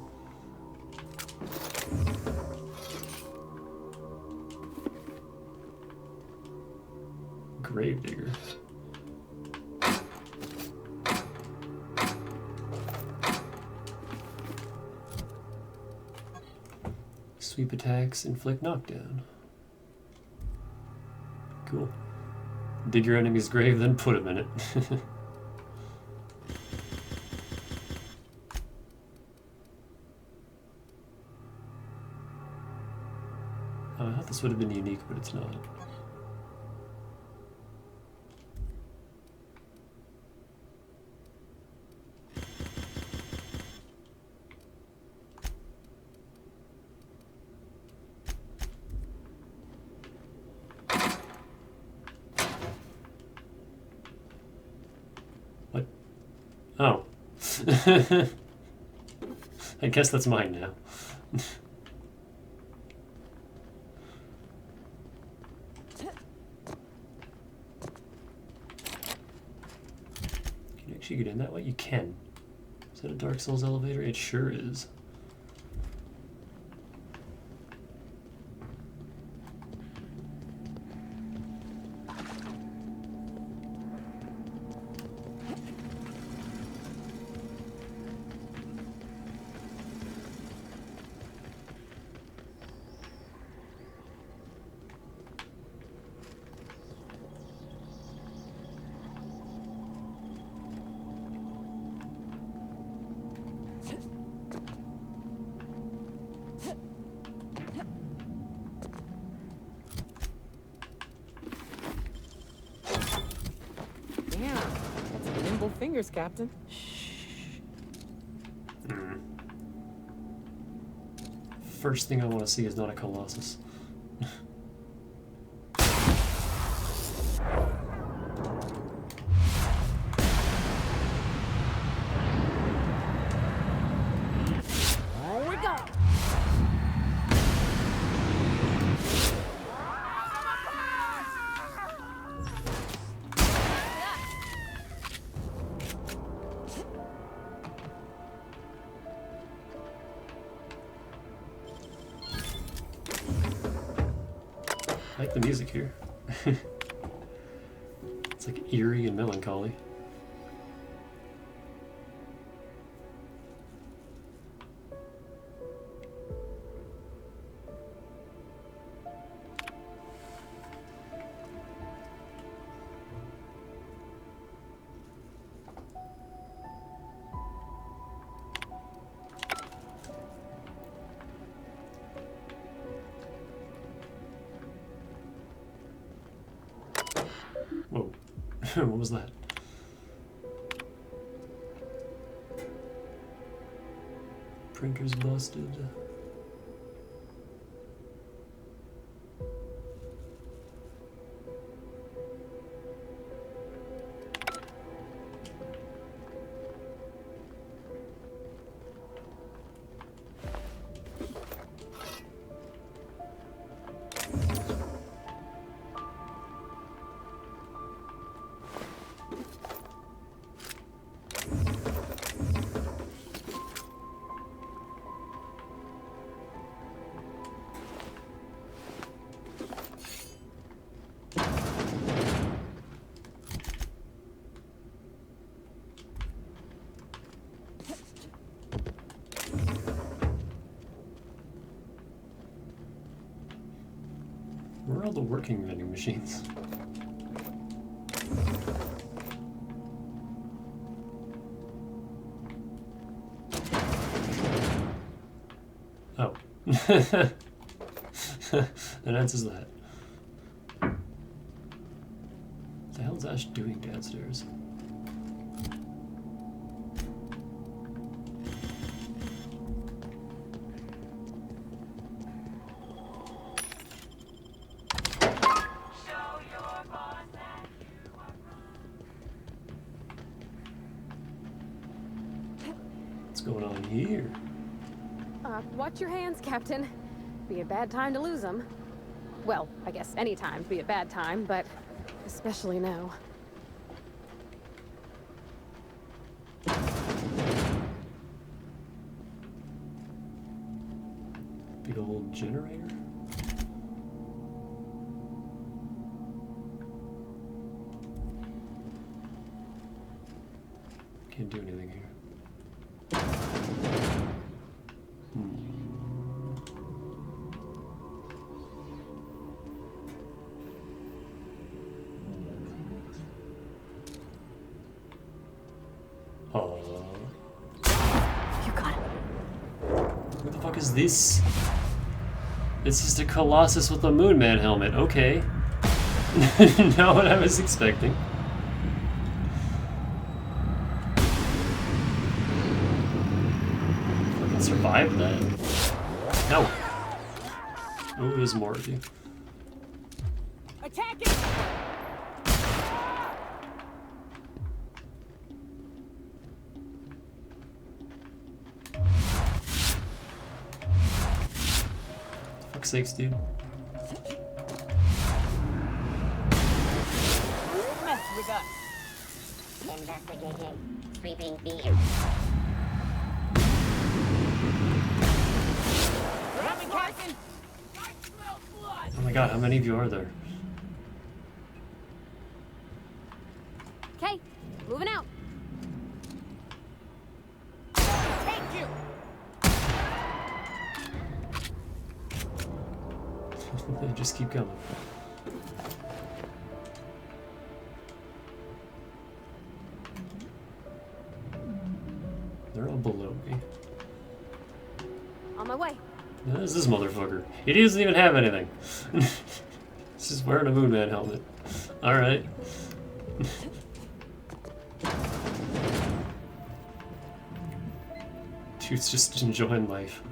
Speaker 1: Gravedigger. Sweep attacks, inflict knockdown. Cool. Dig your enemy's grave, then put him in it. I thought this would have been unique, but it's not. What? Oh. I guess that's mine now. You get in that way? You can. Is that a Dark Souls elevator? It sure is.
Speaker 24: Fingers, Captain.
Speaker 1: First thing I want to see is not a Colossus.
Speaker 6: Here we go.
Speaker 1: like the music here. It's like eerie and melancholy. Whoa. What was that? Printer's busted. Where are all the working vending machines? Oh. That answers that. What the hell is Ash doing downstairs? What's going on here?
Speaker 17: Watch your hands, Captain. Be a bad time to lose them. Well, I guess any time to be a bad time, but especially now.
Speaker 1: Big old generator? Can't do anything here.
Speaker 17: You got it.
Speaker 1: What the fuck is this? It's just a Colossus with a Moon Man helmet. Okay. Not what I was expecting. I can survive that. No. Oh, there's more of you.
Speaker 10: Attack it!
Speaker 1: Fuck's sakes, dude.
Speaker 10: Mess with us.
Speaker 4: Investigating. Sweeping beam.
Speaker 10: Coming, Captain!
Speaker 1: Oh my god, how many of you are there?
Speaker 17: Okay, moving out.
Speaker 10: Take you!
Speaker 1: They just keep coming. They're all below me.
Speaker 17: On my way.
Speaker 1: There's this motherfucker. He doesn't even have anything. He's just wearing a Moon Man helmet. Alright. Dude's just enjoying life.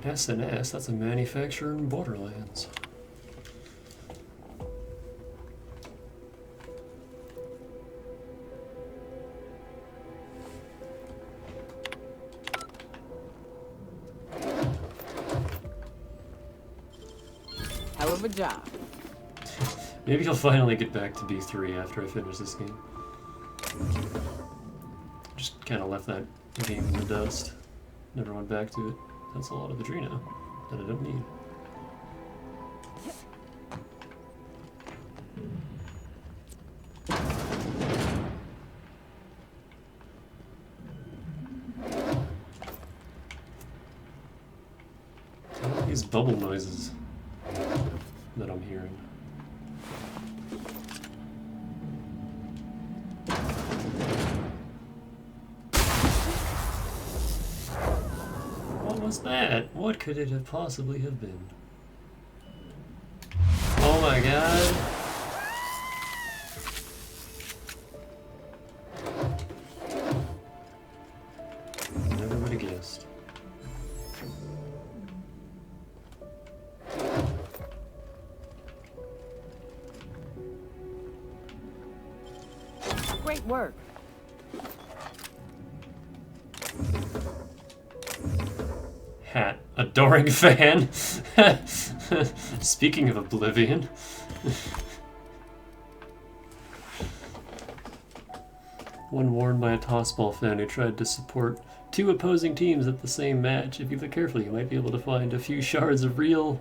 Speaker 1: S&S, that's a manufacturer in Borderlands.
Speaker 24: hell of a job.
Speaker 1: Maybe I'll finally get back to B3 after I finish this game. Just kind of left that game in the dust. Never went back to it. That's a lot of Adreno that I don't need. What are these bubble noises that I'm hearing? What was that? What could it have possibly have been? Oh my god. Never would have guessed.
Speaker 24: Great work.
Speaker 1: Hat. Adoring fan. Speaking of Oblivion. One warned by a tossball fan who tried to support two opposing teams at the same match. If you look carefully, you might be able to find a few shards of real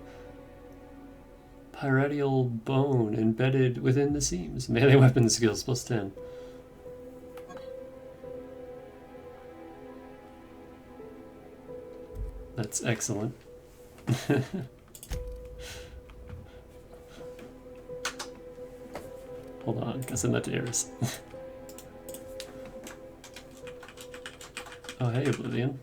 Speaker 1: pyramidal bone embedded within the seams. Melee weapon skills plus 10. That's excellent. Hold on, gotta send that to Eris. Oh, hey, Oblivion.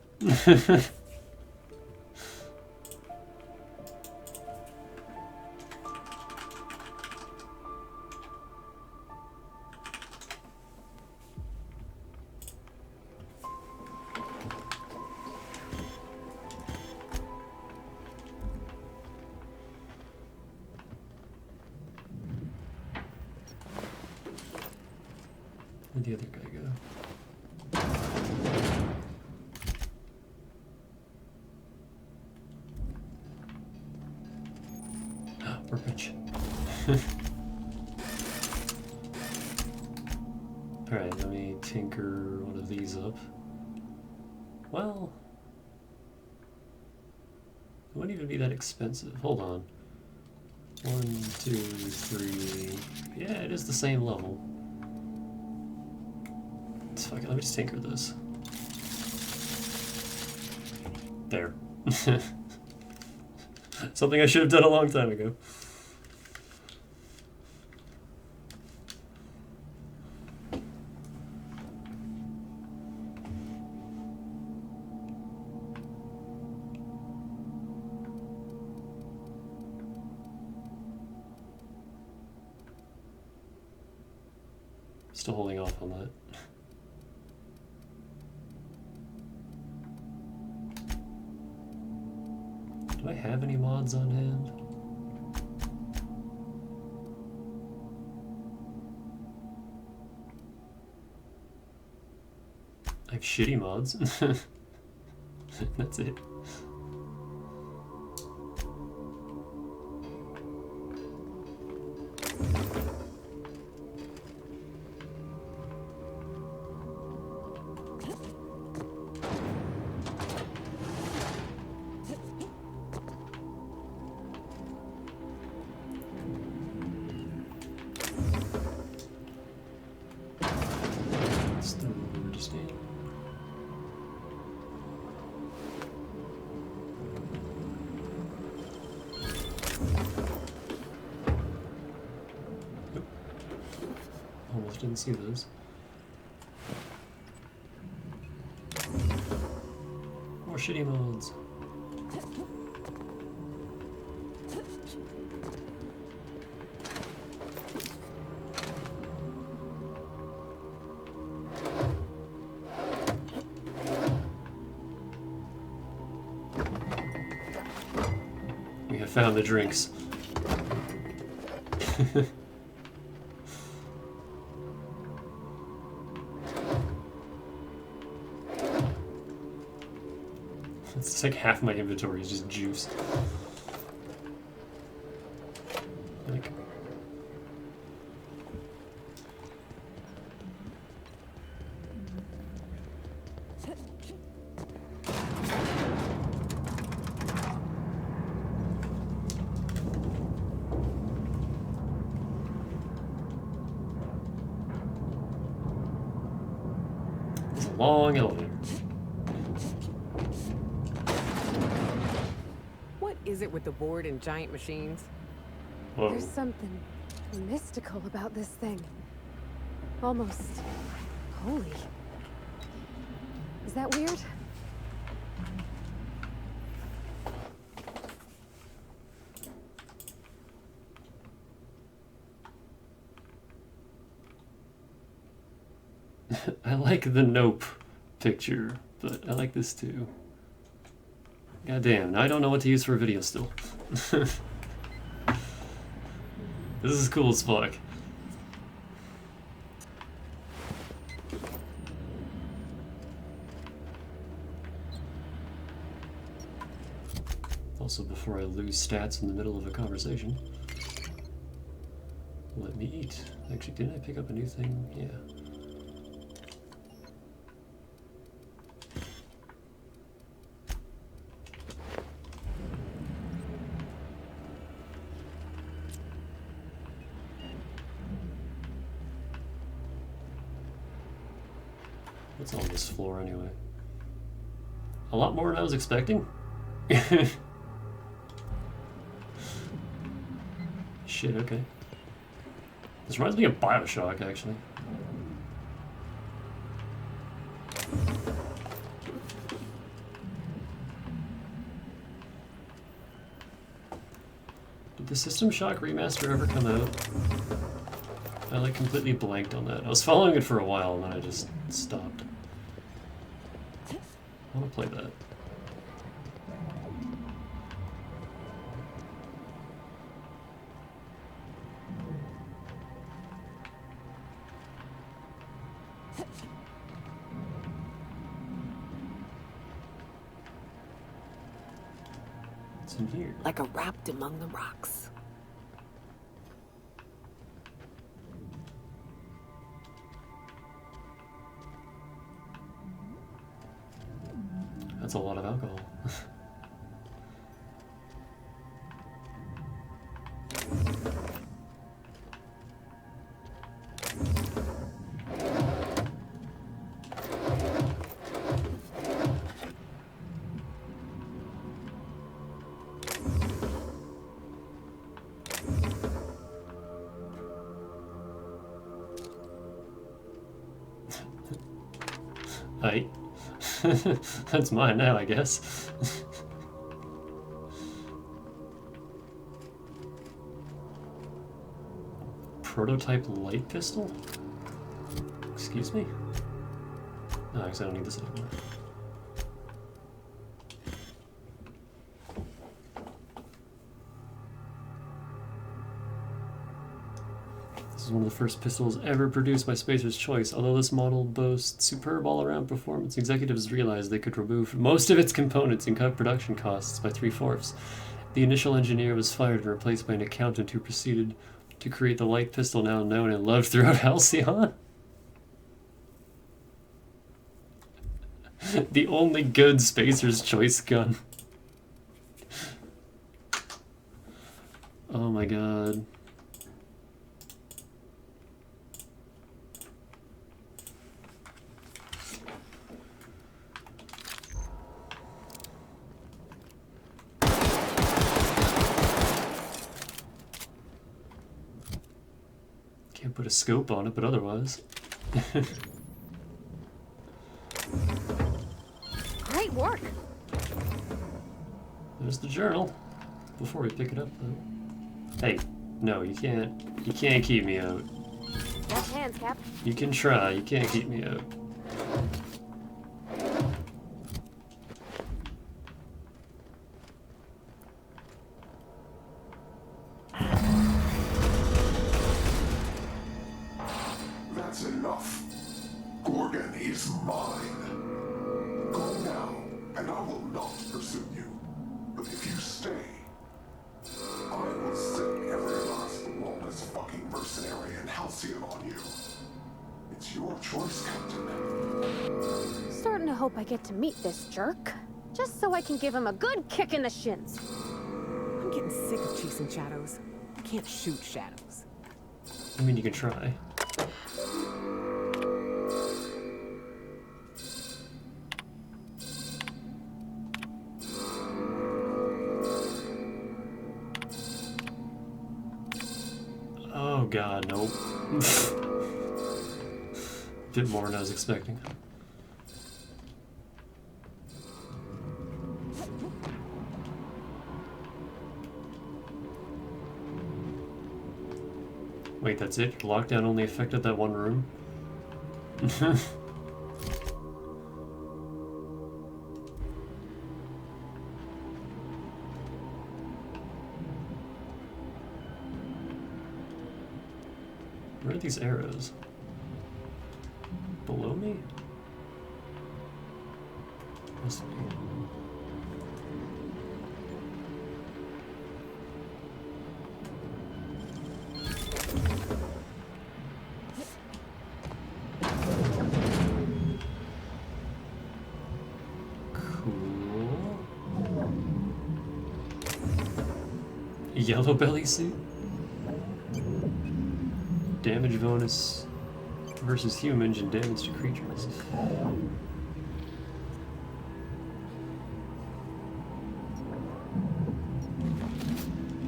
Speaker 1: Where'd the other guy go? We're rich. Alright, let me tinker one of these up. Well, it wouldn't even be that expensive. Hold on. 1, 2, 3. Yeah, it is the same level. Fuck it, let me just tinker this. There. Something I should have done a long time ago. Still holding off on that. Do I have any mods on hand? I have shitty mods. That's it. Almost didn't see those. More shitty mods. We have found the drinks. It's like half my inventory is just juice. Like, it's a long elevator.
Speaker 24: What is it with the board and giant machines?
Speaker 1: Whoa.
Speaker 6: There's something mystical about this thing. Almost holy. Is that weird?
Speaker 1: I like the Nope picture, but I like this too. God damn, now I don't know what to use for a video still. This is cool as fuck. Also, before I lose stats in the middle of a conversation, let me eat. Actually, didn't I pick up a new thing? Yeah. What's on this floor anyway? A lot more than I was expecting. Shit, okay. This reminds me of Bioshock, actually. Did the System Shock remaster ever come out? I like completely blanked on that. I was following it for a while and then I just stopped. I want to play that. What's in here?
Speaker 10: Like a wrapped among the rocks.
Speaker 1: That's a lot of alcohol. Aight. That's mine now, I guess. Prototype light pistol? Excuse me? No, because I don't need this anymore. This is one of the first pistols ever produced by Spacer's Choice. Although this model boasts superb all-around performance, executives realized they could remove most of its components and cut production costs by 3/4. The initial engineer was fired and replaced by an accountant who proceeded to create the light pistol now known and loved throughout Halcyon. The only good Spacer's Choice gun. Oh my god. Can't put a scope on it, but otherwise.
Speaker 6: Great work.
Speaker 1: There's the journal. Before we pick it up, though. Hey, no, you can't keep me out.
Speaker 6: Left hands, Cap.
Speaker 1: You can try, you can't keep me out.
Speaker 15: That's enough. Gorgon is mine. Go now, and I will not pursue you. But if you stay, I will sing everlasting. Glaceon on you. It's your choice, Captain.
Speaker 17: Starting to hope I get to meet this jerk, just so I can give him a good kick in the shins.
Speaker 24: I'm getting sick of chasing shadows. I can't shoot shadows.
Speaker 1: I mean, you can try. Oh god, nope. Bit more than I was expecting. Wait, that's it? Lockdown only affected that one room? Where are these arrows? Below me? Must be. Cool. Yellow belly suit? Damage bonus versus humans and damage to creatures.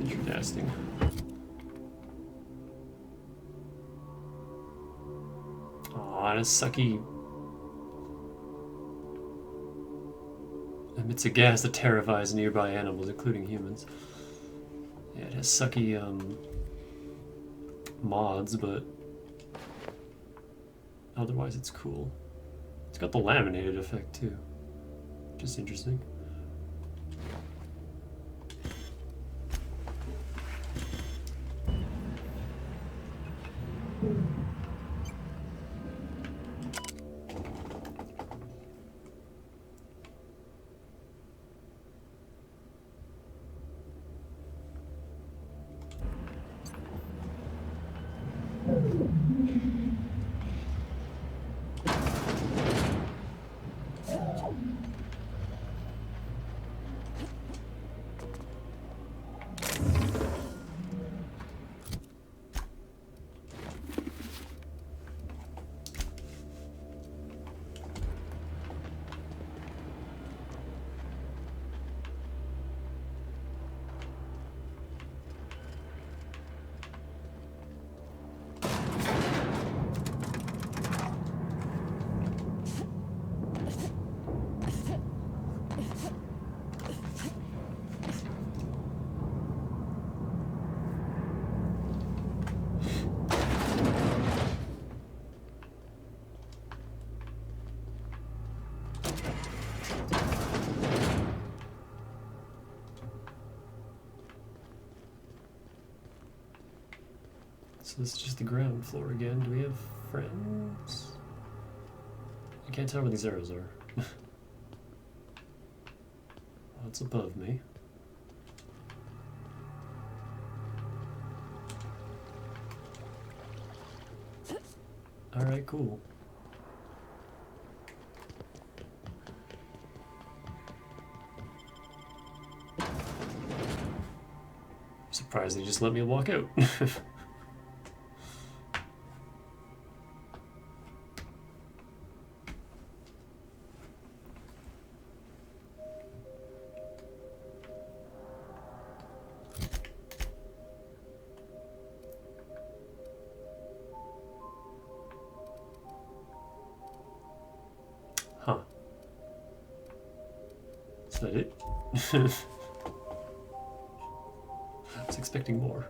Speaker 1: Interesting. Aw, and a sucky. Emits a gas that terrifies nearby animals, including humans. Yeah, it has sucky, mods, but otherwise it's cool. It's got the laminated effect too, just interesting. So this is just the ground floor again. Do we have friends? I can't tell where these arrows are. What's above me? Alright, cool. I'm surprised they just let me walk out. Huh. Is that it? I was expecting more.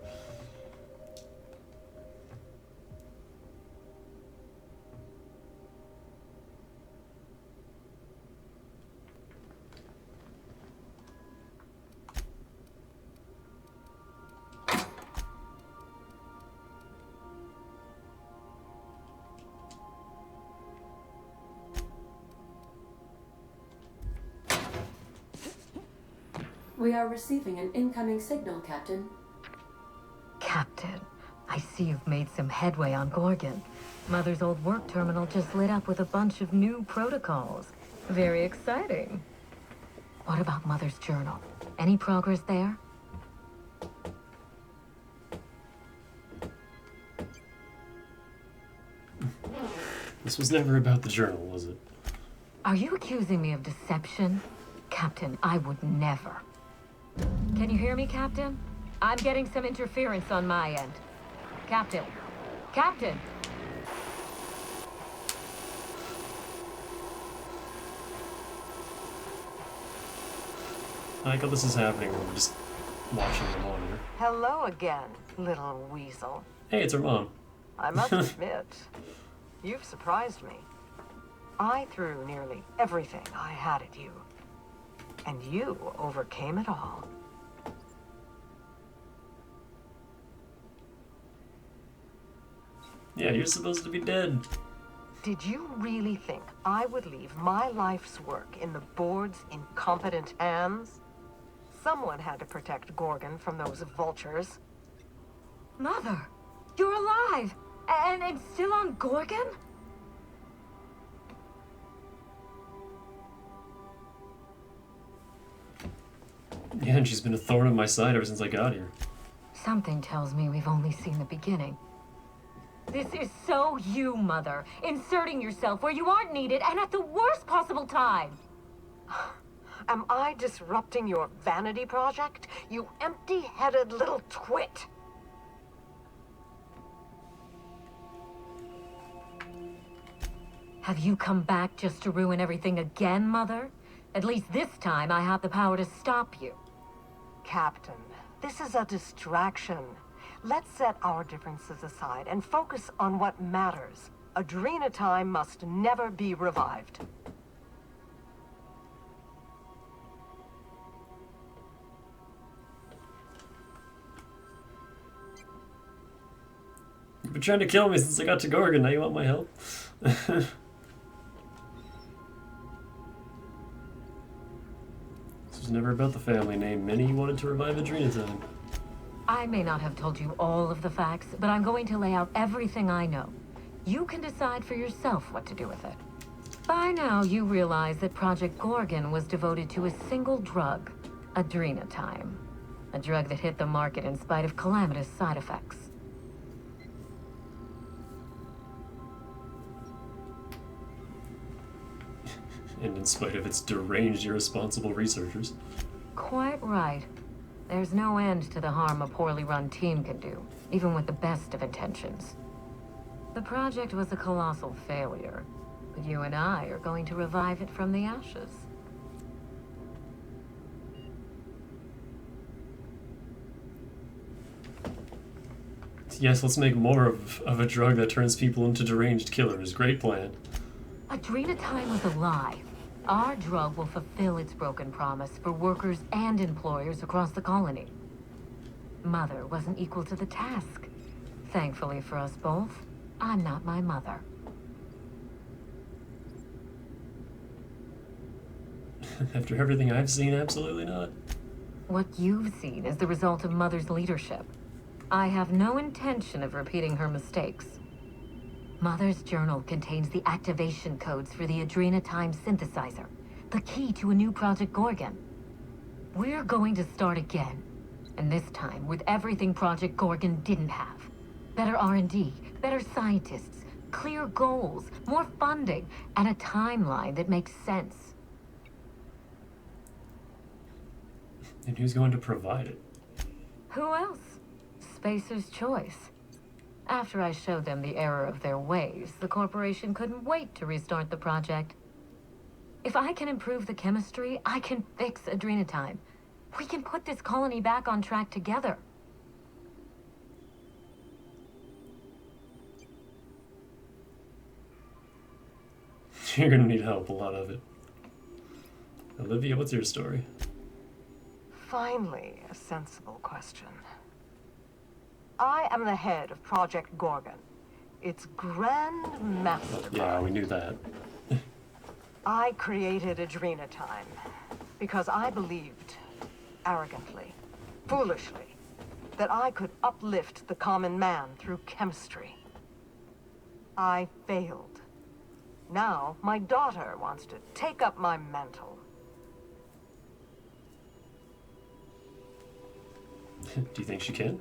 Speaker 9: We are receiving an incoming signal, Captain.
Speaker 12: Captain,
Speaker 9: I see you've made some headway on Gorgon. Mother's old work terminal just lit up with a bunch of new protocols. Very exciting. What about Mother's journal? Any progress there?
Speaker 1: This was never about the journal, was it?
Speaker 9: Are you accusing me of deception? Captain, I would never. Can you hear me, Captain? I'm getting some interference on my end. Captain! Captain!
Speaker 1: I like how this is happening when we're just watching the monitor.
Speaker 12: Hello again, little weasel.
Speaker 1: Hey, it's our mom.
Speaker 12: I must admit, you've surprised me. I threw nearly everything I had at you, and you overcame it all.
Speaker 1: Yeah, you're supposed to be dead.
Speaker 12: Did you really think I would leave my life's work in the board's incompetent hands? Someone had to protect Gorgon from those vultures.
Speaker 9: Mother! You're alive! And still on Gorgon?
Speaker 1: Yeah, and she's been a thorn in my side ever since I got here.
Speaker 9: Something tells me we've only seen the beginning. This is so you, Mother. Inserting yourself where you aren't needed and at the worst possible time.
Speaker 12: Am I disrupting your vanity project? You empty-headed little twit!
Speaker 9: Have you come back just to ruin everything again, Mother? At least this time I have the power to stop you.
Speaker 12: Captain, this is a distraction. Let's set our differences aside and focus on what matters. Adrena time must never be revived.
Speaker 1: You've been trying to kill me since I got to Gorgon, now you want my help? This was never about the family name. Minnie wanted to revive Adrena time.
Speaker 9: I may not have told you all of the facts, but I'm going to lay out everything I know. You can decide for yourself what to do with it. By now, you realize that Project Gorgon was devoted to a single drug, Adrena time. A drug that hit the market in spite of calamitous side effects.
Speaker 1: And in spite of its deranged, irresponsible researchers.
Speaker 9: Quite right. There's no end to the harm a poorly run team can do, even with the best of intentions. The project was a colossal failure, but you and I are going to revive it from the ashes.
Speaker 1: Yes, let's make more of a drug that turns people into deranged killers. Great plan.
Speaker 9: Adrena time was a lie. Our drug will fulfill its broken promise for workers and employers across the colony. Mother wasn't equal to the task. Thankfully for us both, I'm not my mother.
Speaker 1: After everything I've seen, absolutely not.
Speaker 9: What you've seen is the result of Mother's leadership. I have no intention of repeating her mistakes. Mother's journal contains the activation codes for the Adrena time synthesizer, the key to a new Project Gorgon. We're going to start again, and this time with everything Project Gorgon didn't have. Better R&D, better scientists, clear goals, more funding, and a timeline that makes sense.
Speaker 1: And who's going to provide it?
Speaker 9: Who else? Spacer's choice. After I showed them the error of their ways, the corporation couldn't wait to restart the project. If I can improve the chemistry, I can fix Adrena time. We can put this colony back on track together.
Speaker 1: You're gonna need help, a lot of it. Olivia, what's your story?
Speaker 12: Finally, a sensible question. I am the head of Project Gorgon, its grand master.
Speaker 1: Yeah, we knew that.
Speaker 12: I created Adrena time because I believed, arrogantly, foolishly, that I could uplift the common man through chemistry. I failed. Now, my daughter wants to take up my mantle.
Speaker 1: Do you think she can?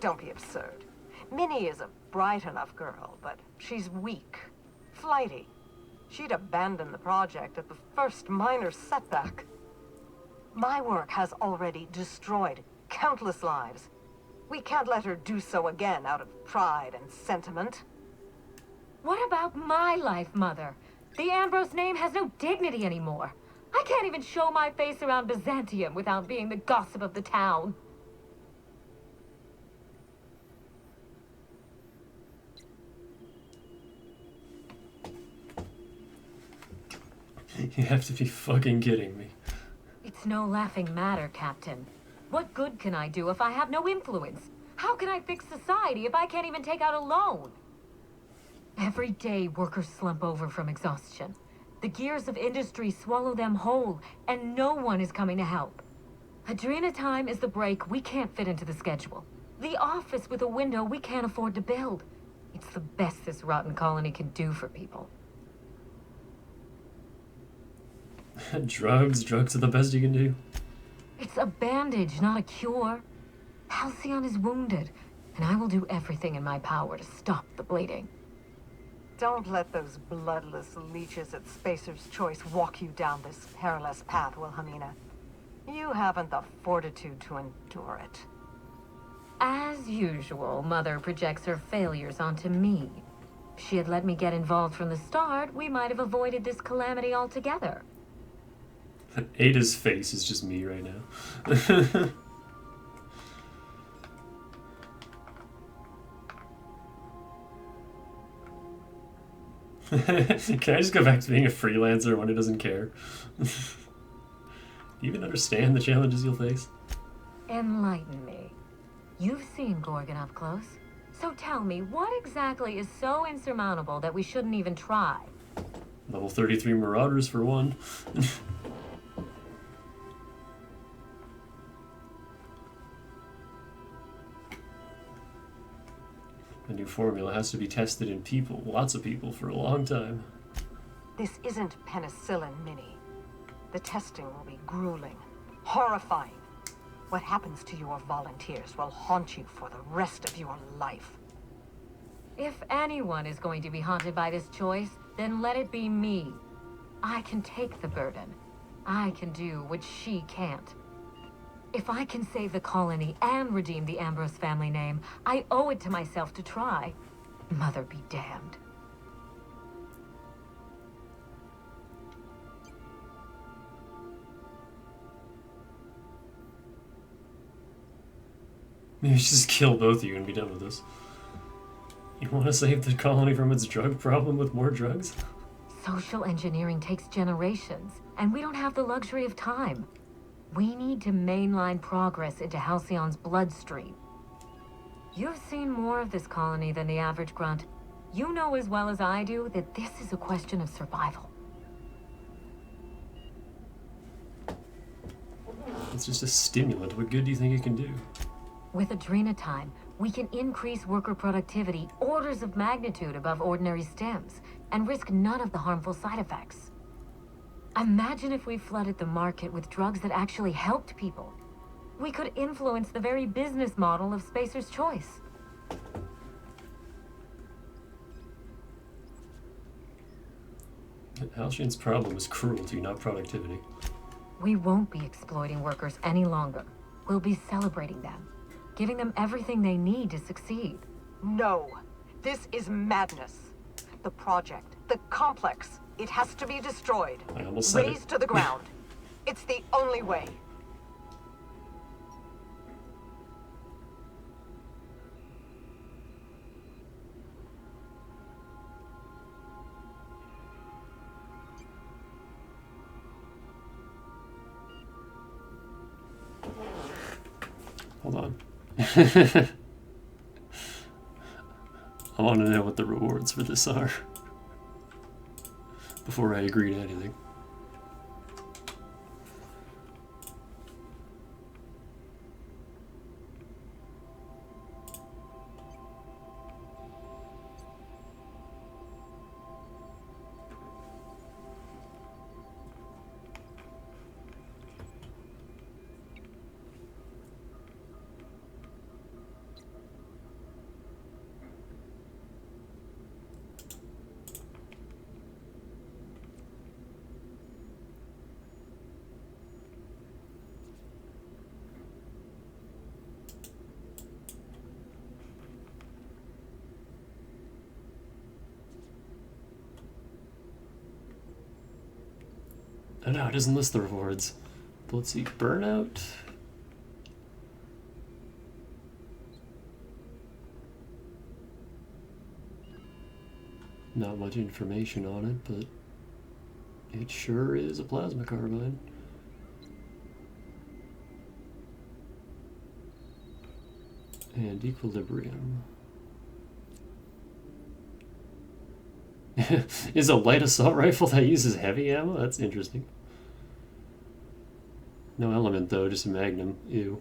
Speaker 12: Don't be absurd. Minnie is a bright enough girl, but she's weak, flighty. She'd abandon the project at the first minor setback. My work has already destroyed countless lives. We can't let her do so again out of pride and sentiment.
Speaker 9: What about my life, Mother? The Ambrose name has no dignity anymore. I can't even show my face around Byzantium without being the gossip of the town.
Speaker 1: You have to be fucking kidding me.
Speaker 9: It's no laughing matter, Captain. What good can I do if I have no influence? How can I fix society if I can't even take out a loan? Every day, workers slump over from exhaustion. The gears of industry swallow them whole, and no one is coming to help. Adrena time is the break we can't fit into the schedule. The office with a window we can't afford to build. It's the best this rotten colony can do for people.
Speaker 1: Drugs are the best you can do.
Speaker 9: It's a bandage, not a cure. Halcyon is wounded, and I will do everything in my power to stop the bleeding.
Speaker 12: Don't let those bloodless leeches at Spacer's Choice walk you down this perilous path, Wilhelmina. You haven't the fortitude to endure it.
Speaker 9: As usual, Mother projects her failures onto me. If she had let me get involved from the start, we might have avoided this calamity altogether.
Speaker 1: Ada's face is just me right now. Can I just go back to being a freelancer when it doesn't care? Do you even understand the challenges you'll face?
Speaker 9: Enlighten me. You've seen Gorgon up close. So tell me, what exactly is so insurmountable that we shouldn't even try?
Speaker 1: Level 33 Marauders for one. The new formula has to be tested in people, lots of people, for a long time.
Speaker 12: This isn't penicillin, Minnie. The testing will be grueling, horrifying. What happens to your volunteers will haunt you for the rest of your life.
Speaker 9: If anyone is going to be haunted by this choice, then let it be me. I can take the burden. I can do what she can't. If I can save the colony and redeem the Ambrose family name, I owe it to myself to try. Mother be damned.
Speaker 1: Maybe just kill both of you and be done with this. You want to save the colony from its drug problem with more drugs?
Speaker 9: Social engineering takes generations, and we don't have the luxury of time. We need to mainline progress into Halcyon's bloodstream. You've seen more of this colony than the average grunt. You know as well as I do that this is a question of survival.
Speaker 1: It's just a stimulant. What good do you think it can do?
Speaker 9: With Adrena time, we can increase worker productivity orders of magnitude above ordinary stems and risk none of the harmful side effects. Imagine if we flooded the market with drugs that actually helped people. We could influence the very business model of Spacer's Choice.
Speaker 1: Halcyon's problem is cruelty, not productivity.
Speaker 9: We won't be exploiting workers any longer. We'll be celebrating them, giving them everything they need to succeed.
Speaker 12: No, this is madness. The project, the complex, it has to be destroyed.
Speaker 1: I almost said
Speaker 12: Razed to the ground. It's the only way.
Speaker 1: Hold on. I want to know what the rewards for this are before I agree to anything. Oh no, it doesn't list the rewards. But let's see, burnout. Not much information on it, but it sure is a plasma carbine. And equilibrium. Is a light assault rifle that uses heavy ammo? That's interesting. No element though, just a magnum. Ew.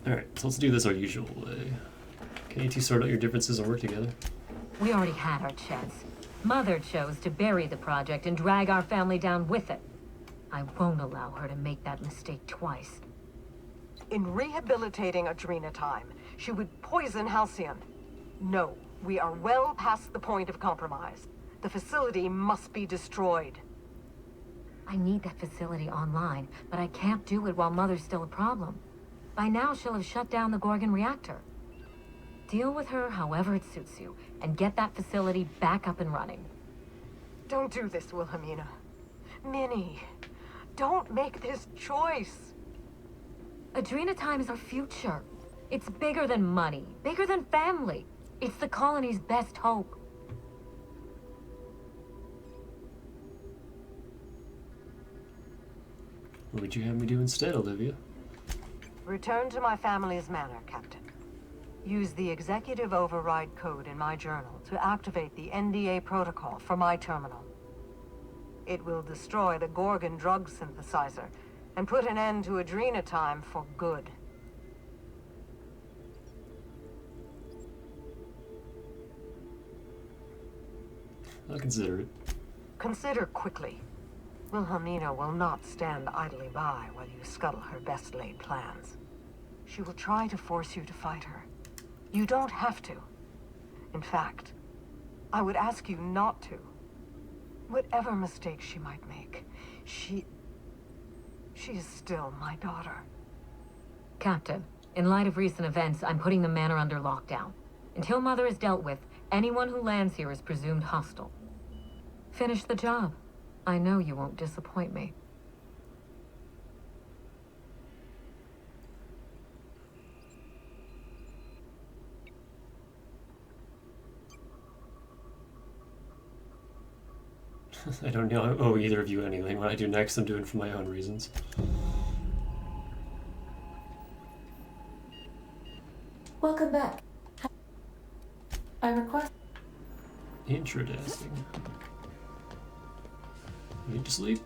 Speaker 1: Alright, so let's do this our usual way. Can you two sort out your differences and work together?
Speaker 9: We already had our chance. Mother chose to bury the project and drag our family down with it. I won't allow her to make that mistake twice.
Speaker 12: In rehabilitating Adrena Time, she would poison Halcyon. No, we are well past the point of compromise. The facility must be destroyed.
Speaker 9: I need that facility online, but I can't do it while Mother's still a problem. By now, she'll have shut down the Gorgon reactor. Deal with her however it suits you, and get that facility back up and running.
Speaker 12: Don't do this, Wilhelmina. Minnie, don't make this choice.
Speaker 9: Adrena Time is our future. It's bigger than money, bigger than family. It's the colony's best hope.
Speaker 1: What would you have me do instead, Olivia?
Speaker 12: Return to my family's manor, Captain. Use the executive override code in my journal to activate the NDA protocol for my terminal. It will destroy the Gorgon drug synthesizer and put an end to Adrena Time for good.
Speaker 1: I'll consider it.
Speaker 12: Consider quickly. Wilhelmina will not stand idly by while you scuttle her best-laid plans. She will try to force you to fight her. You don't have to. In fact, I would ask you not to. Whatever mistakes she might make, she is still my daughter.
Speaker 9: Captain, in light of recent events, I'm putting the manor under lockdown. Until Mother is dealt with, anyone who lands here is presumed hostile. Finish the job. I know you won't disappoint me.
Speaker 1: I don't know owe either of you anything. What I do next, I'm doing for my own reasons.
Speaker 8: Welcome back. I request.
Speaker 1: Interesting. You need to sleep?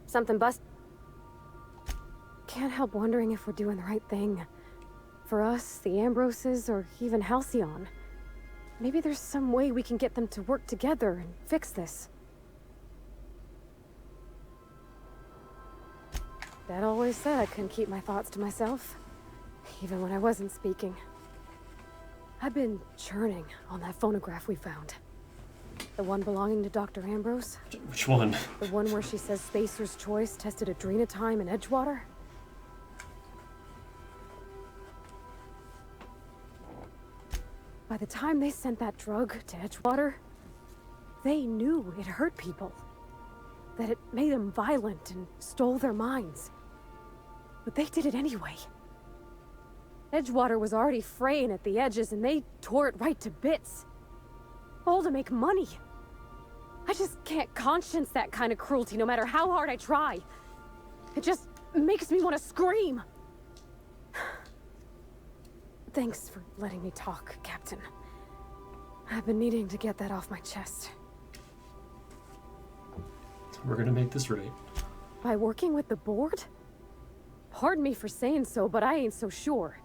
Speaker 17: Something bust. Can't help wondering if we're doing the right thing. For us, the Ambroses, or even Halcyon. Maybe there's some way we can get them to work together and fix this. Dad always said I couldn't keep my thoughts to myself, even when I wasn't speaking. I've been churning on that phonograph we found. The one belonging to Dr. Ambrose?
Speaker 1: Which one?
Speaker 17: The one where she says Spacer's Choice tested Adrena Time in Edgewater? By the time they sent that drug to Edgewater, they knew it hurt people. That it made them violent and stole their minds. But they did it anyway. Edgewater was already fraying at the edges and they tore it right to bits. All to make money. I just can't conscience that kind of cruelty no matter how hard I try. It just makes me want to scream. Thanks for letting me talk, Captain. I've been needing to get that off my chest.
Speaker 1: We're gonna make this right.
Speaker 17: By working with the board? Pardon me for saying so, but I ain't so sure.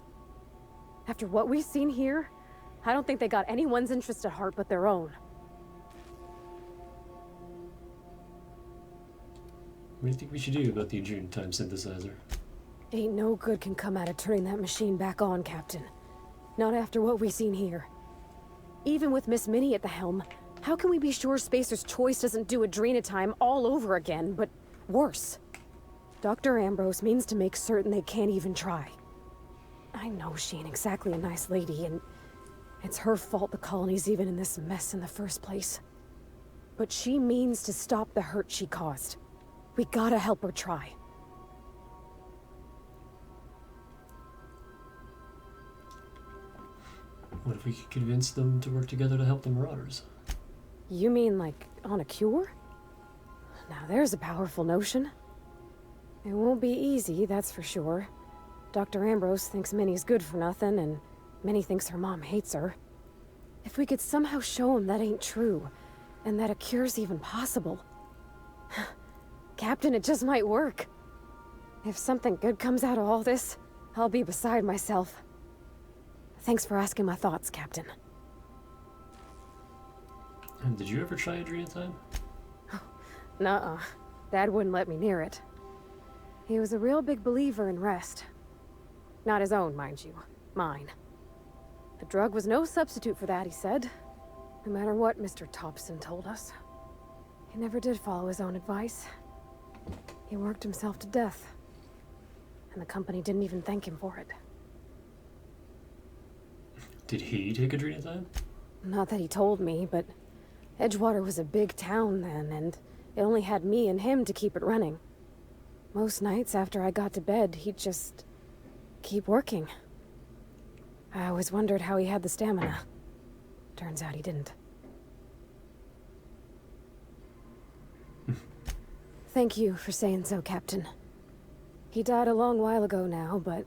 Speaker 17: After what we've seen here, I don't think they got anyone's interest at heart but their own.
Speaker 1: What do you think we should do about the Adrenal time synthesizer?
Speaker 17: Ain't no good can come out of turning that machine back on, Captain. Not after what we seen here. Even with Miss Minnie at the helm, how can we be sure Spacer's Choice doesn't do Adrenatime all over again, but worse? Dr. Ambrose means to make certain they can't even try. I know she ain't exactly a nice lady, and it's her fault the colony's even in this mess in the first place. But she means to stop the hurt she caused. We gotta help her try.
Speaker 1: What if we could convince them to work together to help the Marauders?
Speaker 17: You mean like on a cure? Now there's a powerful notion. It won't be easy, that's for sure. Dr. Ambrose thinks Minnie's good for nothing, and Minnie thinks her mom hates her. If we could somehow show him that ain't true, and that a cure's even possible. Captain, it just might work. If something good comes out of all this, I'll be beside myself. Thanks for asking my thoughts, Captain.
Speaker 1: And did you ever try Adrenatime?
Speaker 17: Nuh-uh. Dad wouldn't let me near it. He was a real big believer in rest. Not his own, mind you. Mine. The drug was no substitute for that, he said. No matter what Mr. Thompson told us. He never did follow his own advice. He worked himself to death. And the company didn't even thank him for it.
Speaker 1: Did he take Adrenatime?
Speaker 17: Not that he told me, but Edgewater was a big town then, and it only had me and him to keep it running. Most nights after I got to bed, he'd just keep working. I always wondered how he had the stamina. Turns out he didn't. Thank you for saying so, Captain. He died a long while ago now, but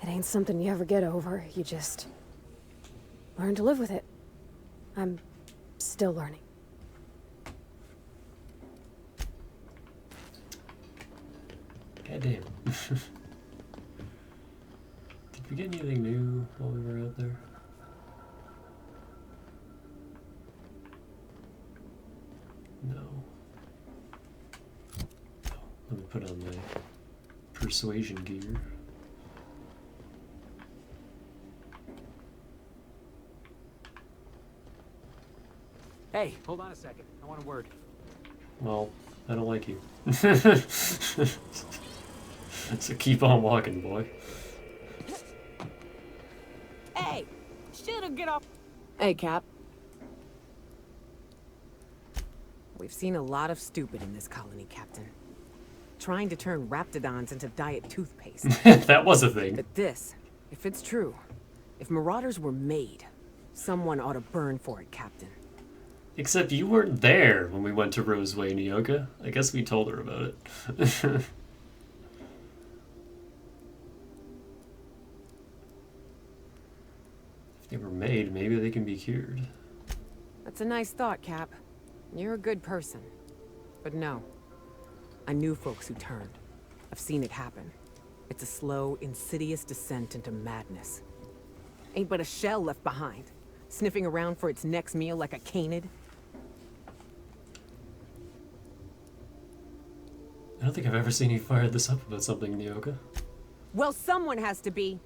Speaker 17: it ain't something you ever get over. You just learn to live with it. I'm still learning.
Speaker 1: Goddamn. Did we get anything new while we were out there? No. Oh, let me put on my persuasion gear.
Speaker 13: Hey, hold on a second. I want a word.
Speaker 1: Well, I don't like you. So keep on walking, boy.
Speaker 24: Hey! Should've get off.
Speaker 10: Hey, Cap. We've seen a lot of stupid in this colony, Captain. Trying to turn raptidons into diet toothpaste.
Speaker 1: That was a thing.
Speaker 10: But this, if it's true, if Marauders were made, someone ought to burn for it, Captain.
Speaker 1: Except you weren't there when we went to Roseway, Nyoka. I guess we told her about it. If they were made, maybe they can be cured.
Speaker 10: That's a nice thought, Cap. You're a good person. But no. I knew folks who turned. I've seen it happen. It's a slow, insidious descent into madness. Ain't but a shell left behind, sniffing around for its next meal like a canid.
Speaker 1: I don't think I've ever seen you fire this up about something, Nyoka.
Speaker 10: Well, someone has to be.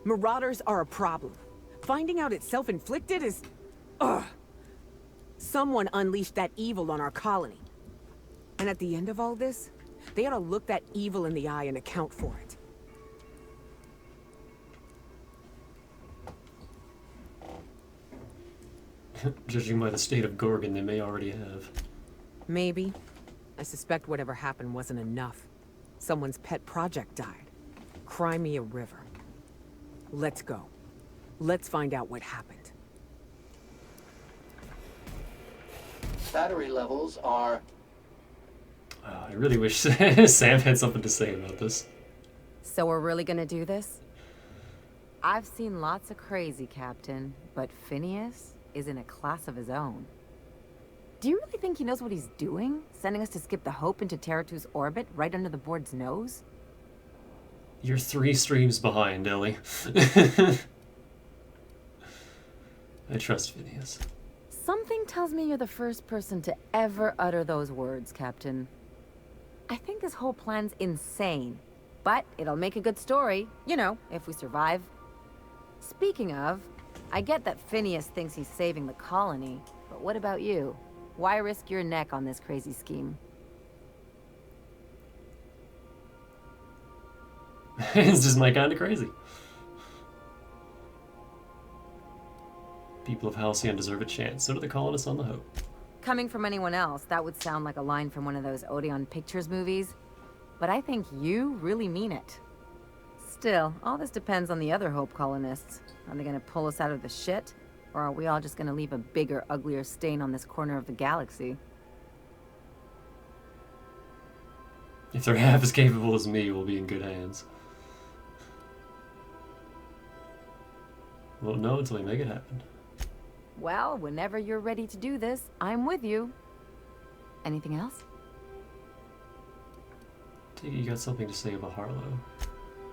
Speaker 10: Marauders are a problem. Finding out it's self-inflicted is... Ugh. Someone unleashed that evil on our colony. And at the end of all this, they ought to look that evil in the eye and account for
Speaker 1: it. Judging by the state of Gorgon, they may already have.
Speaker 10: Maybe. I suspect whatever happened wasn't enough. Someone's pet project died. Cry me a river. Let's go. Let's find out what happened.
Speaker 3: Battery levels are...
Speaker 1: I really wish Sam had something to say about this.
Speaker 14: So we're really gonna do this? I've seen lots of crazy, Captain, but Phineas is in a class of his own. Do you really think he knows what he's doing? Sending us to skip the Hope into Terra-2's orbit right under the board's nose?
Speaker 1: You're 3 streams behind, Ellie. I trust Phineas.
Speaker 14: Something tells me you're the first person to ever utter those words, Captain. I think this whole plan's insane. But it'll make a good story, you know, if we survive. Speaking of, I get that Phineas thinks he's saving the colony, but what about you? Why risk your neck on this crazy scheme?
Speaker 1: It's just my kind of crazy. People of Halcyon deserve a chance. So do the colonists on the Hope.
Speaker 14: Coming from anyone else, that would sound like a line from one of those Odeon Pictures movies. But I think you really mean it. Still, all this depends on the other Hope colonists. Are they gonna pull us out of the shit? Or are we all just gonna leave a bigger, uglier stain on this corner of the galaxy?
Speaker 1: If they're half as capable as me, we'll be in good hands. Won't know until we make it happen.
Speaker 14: Well, whenever you're ready to do this, I'm with you. Anything else?
Speaker 1: Take it you got something to say about Harlow.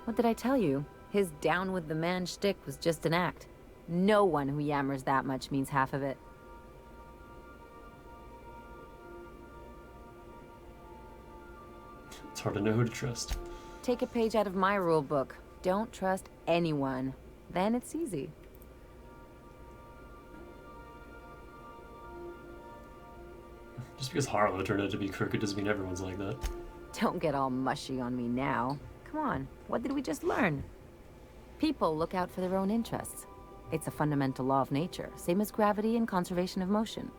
Speaker 14: What did I tell you? His down with the man shtick was just an act. No one who yammers that much means half of it.
Speaker 1: It's hard to know who to trust.
Speaker 14: Take a page out of my rule book. Don't trust anyone. Then it's easy.
Speaker 1: Just because Harlow turned out to be crooked doesn't mean everyone's like that.
Speaker 14: Don't get all mushy on me now. Come on, what did we just learn? People look out for their own interests. It's a fundamental law of nature, same as gravity and conservation of motion.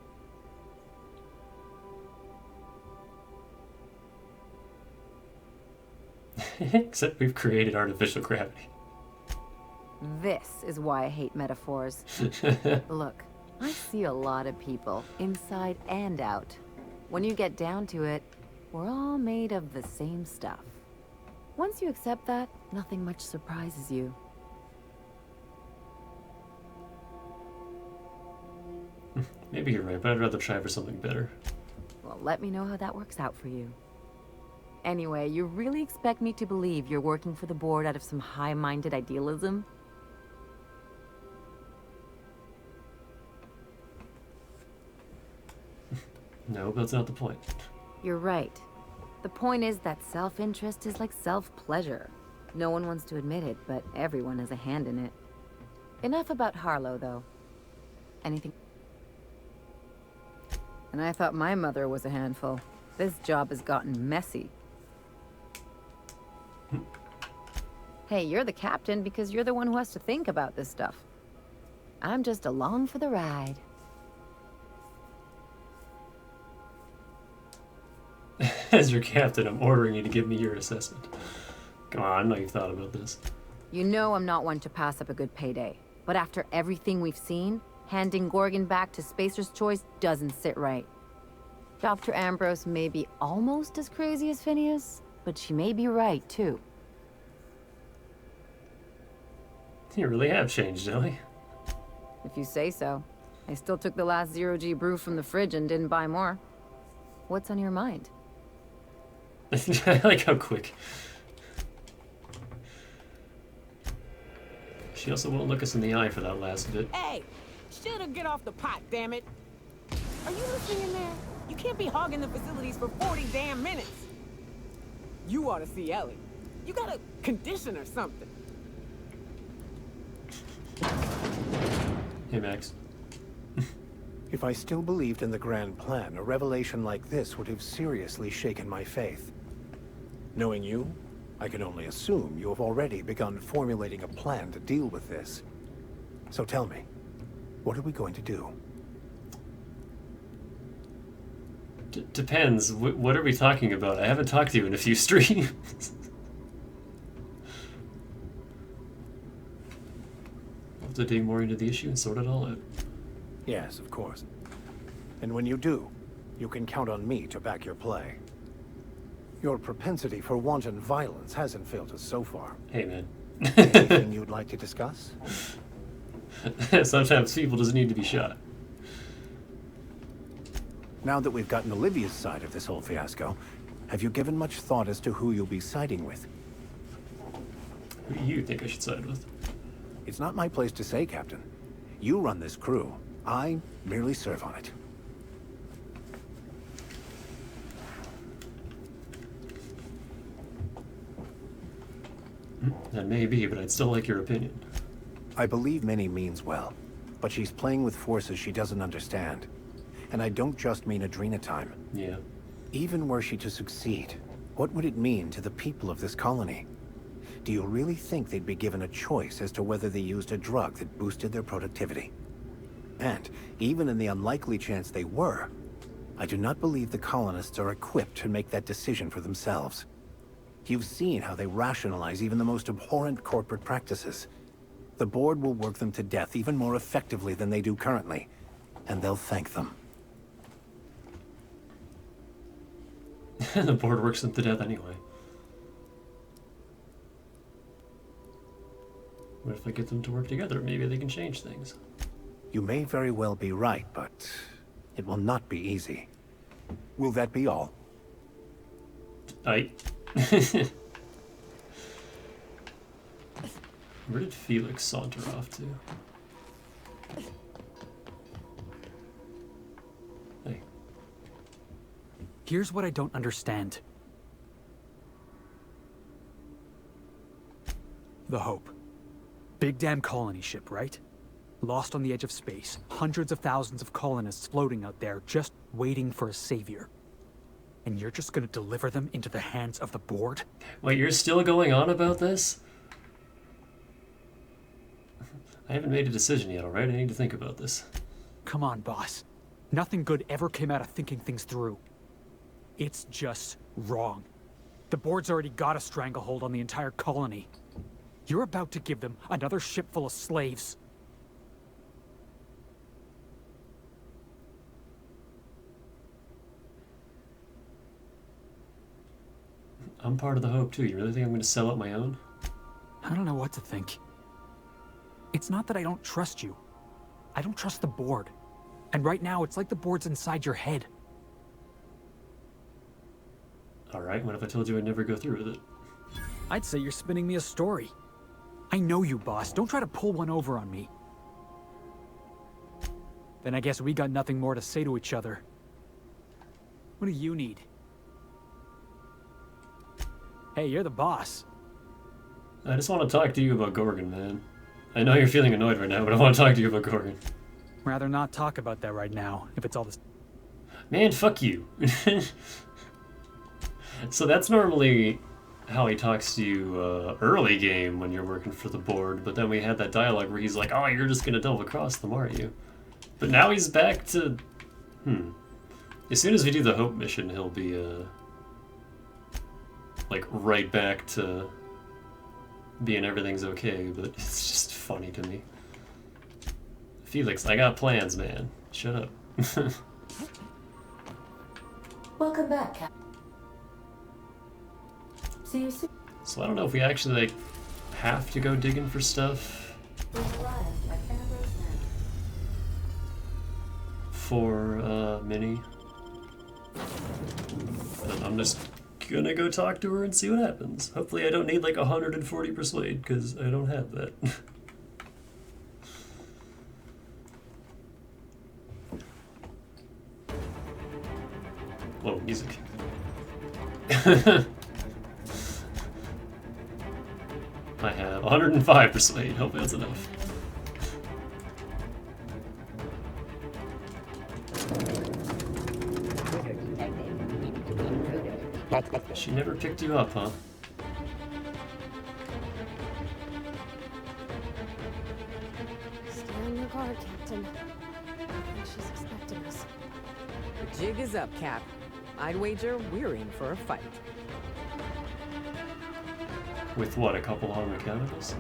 Speaker 1: Except we've created artificial gravity.
Speaker 14: This is why I hate metaphors. Look, I see a lot of people, inside and out. When you get down to it, we're all made of the same stuff. Once you accept that, nothing much surprises you.
Speaker 1: Maybe you're right, but I'd rather try for something better.
Speaker 14: Well, let me know how that works out for you. Anyway, you really expect me to believe you're working for the board out of some high-minded idealism?
Speaker 1: No, but that's not the point.
Speaker 14: You're right. The point is that self-interest is like self-pleasure. No one wants to admit it, but everyone has a hand in it. Enough about Harlow, though. Anything? And I thought my mother was a handful. This job has gotten messy. Hey, you're the captain because you're the one who has to think about this stuff. I'm just along for the ride.
Speaker 1: As your captain, I'm ordering you to give me your assessment. Come on, I know you've thought about this.
Speaker 14: You know I'm not one to pass up a good payday. But after everything we've seen, handing Gorgon back to Spacer's Choice doesn't sit right. Dr. Ambrose may be almost as crazy as Phineas, but she may be right, too.
Speaker 1: You really have changed, Ellie.
Speaker 14: If you say so. I still took the last zero-G brew from the fridge and didn't buy more. What's on your mind?
Speaker 1: I like how quick. She also won't look us in the eye for that last bit.
Speaker 24: Hey! Should've get off the pot, damn it! Are you listening in there? You can't be hogging the facilities for 40 damn minutes! You ought to see Ellie. You got a condition or something.
Speaker 1: Hey, Max.
Speaker 2: If I still believed in the grand plan, a revelation like this would have seriously shaken my faith. Knowing you, I can only assume you have already begun formulating a plan to deal with this. So tell me, what are we going to do?
Speaker 1: Depends. What are we talking about? I haven't talked to you in a few streams. I'll have to dig more into the issue and sort it all out.
Speaker 2: Yes, of course. And when you do, you can count on me to back your play. Your propensity for wanton violence hasn't failed us so far.
Speaker 1: Hey, man.
Speaker 2: Anything you'd like to discuss?
Speaker 1: Sometimes people just need to be shot.
Speaker 2: Now that we've gotten Olivia's side of this whole fiasco, have you given much thought as to who you'll be siding with?
Speaker 1: Who do you think I should side with?
Speaker 2: It's not my place to say, Captain. You run this crew. I merely serve on it.
Speaker 1: That may be, but I'd still like your opinion.
Speaker 2: I believe Minnie means well, but she's playing with forces she doesn't understand. And I don't just mean Adrena time.
Speaker 1: Yeah.
Speaker 2: Even were she to succeed, what would it mean to the people of this colony? Do you really think they'd be given a choice as to whether they used a drug that boosted their productivity? And even in the unlikely chance they were, I do not believe the colonists are equipped to make that decision for themselves. You've seen how they rationalize even the most abhorrent corporate practices. The board will work them to death even more effectively than they do currently, and they'll thank them.
Speaker 1: The board works them to death anyway. What if I get them to work together? Maybe they can change things.
Speaker 2: You may very well be right, but it will not be easy. Will that be all?
Speaker 1: Where did Felix saunter off to? Hey.
Speaker 13: Here's what I don't understand. The Hope. Big damn colony ship, right? Lost on the edge of space. Hundreds of thousands of colonists floating out there, just waiting for a savior. And you're just gonna deliver them into the hands of the board?
Speaker 1: Wait, you're still going on about this? I haven't made a decision yet, alright? I need to think about this.
Speaker 13: Come on, boss. Nothing good ever came out of thinking things through. It's just wrong. The board's already got a stranglehold on the entire colony. You're about to give them another ship full of slaves.
Speaker 1: I'm part of the Hope too. You really think I'm going to sell out my own?
Speaker 13: I don't know what to think. It's not that I don't trust you. I don't trust the board. And right now, it's like the board's inside your head.
Speaker 1: Alright, what if I told you I'd never go through with it?
Speaker 13: I'd say you're spinning me a story. I know you, boss. Don't try to pull one over on me. Then I guess we got nothing more to say to each other. What do you need? Hey, you're the boss.
Speaker 1: I just want to talk to you about Gorgon, man. I know you're feeling annoyed right now, but I want to talk to you about Gorgon.
Speaker 13: Rather not talk about that right now, if it's all this...
Speaker 1: Man, fuck you. So that's normally how he talks to you early game when you're working for the board, but then we had that dialogue where he's like, oh, you're just gonna double cross them, aren't you? But now he's back to... As soon as we do the Hope mission, he'll be, like, right back to being everything's okay, but it's just funny to me. Felix, I got plans, man. Shut up.
Speaker 8: Welcome back, Cap. See you soon.
Speaker 1: So I don't know if we actually, like, have to go digging for stuff for, Minnie. But I'm just gonna go talk to her and see what happens. Hopefully I don't need, like, 140 persuade, because I don't have that. Whoa, music. I have 105 persuade. Hopefully that's enough. She never picked you up, huh?
Speaker 6: Stay on your guard, Captain. I think she's expecting us.
Speaker 10: The jig is up, Cap. I'd wager we're in for a fight.
Speaker 1: With what, a couple of mechanicals?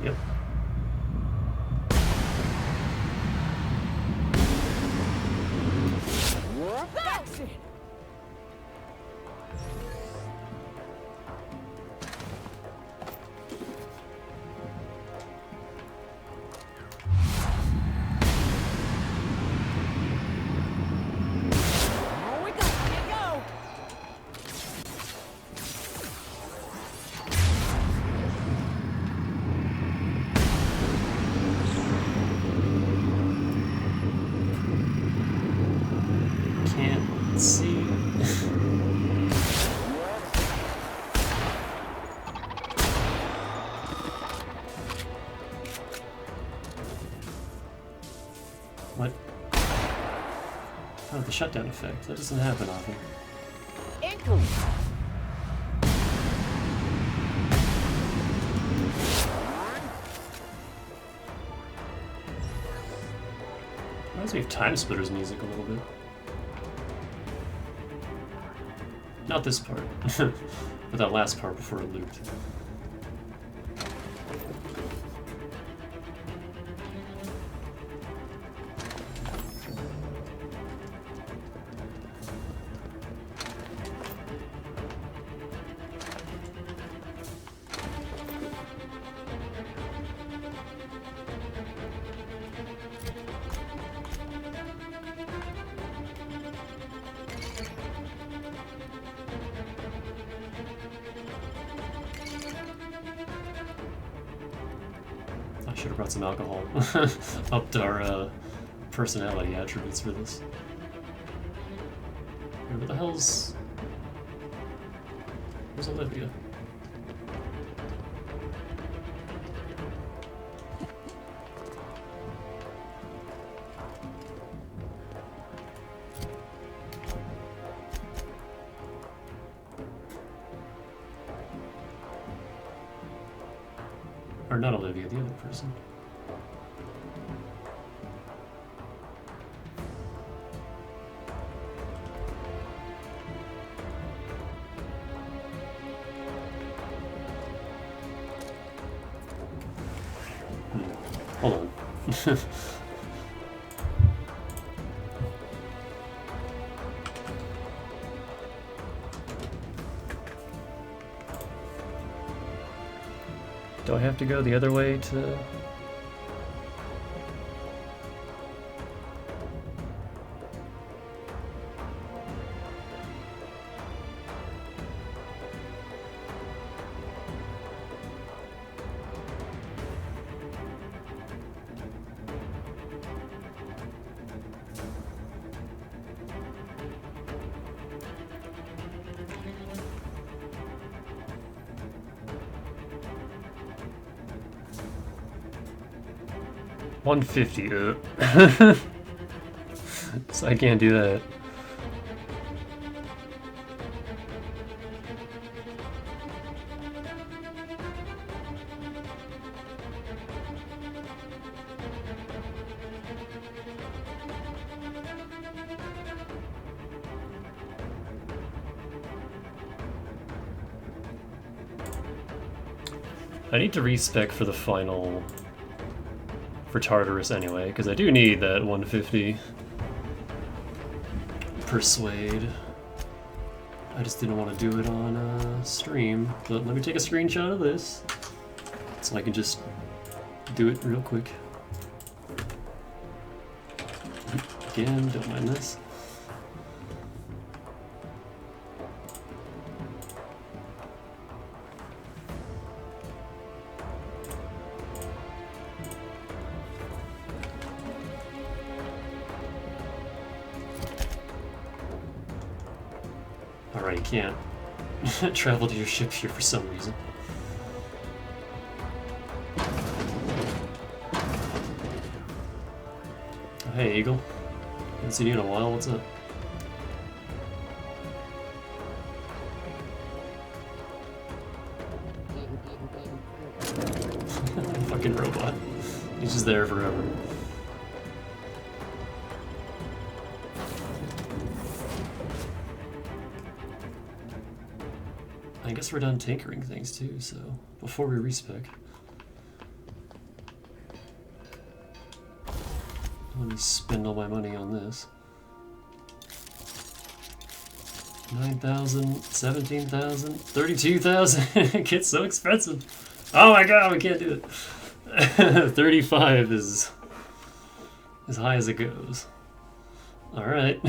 Speaker 1: Yep.
Speaker 10: That's it!
Speaker 1: the shutdown effect. That doesn't happen often.
Speaker 24: Incoming.
Speaker 1: Reminds me of Time Splitters music a little bit. Not this part, but that last part before it looped. I should have brought some alcohol. Upped our personality attributes for this. Where the hell's... Where's Olivia? Or not Olivia, the other person. Hold on. Do I have to go the other way to... $150. So I can't do that. I need to respec for the final... for Tartarus anyway, because I do need that 150 Persuade. I just didn't want to do it on stream, but let me take a screenshot of this so I can just do it real quick. Again, don't mind this. Alright, you can't travel to your ship here for some reason. Oh, hey, Eagle. Haven't seen you in a while, what's up? Fucking robot. He's just there forever. I guess we're done tinkering things too, so before we respec. Let me spend all my money on this. 9,000, 17,000, 32,000. It gets so expensive. Oh my god, we can't do it. 35 is as high as it goes. Alright.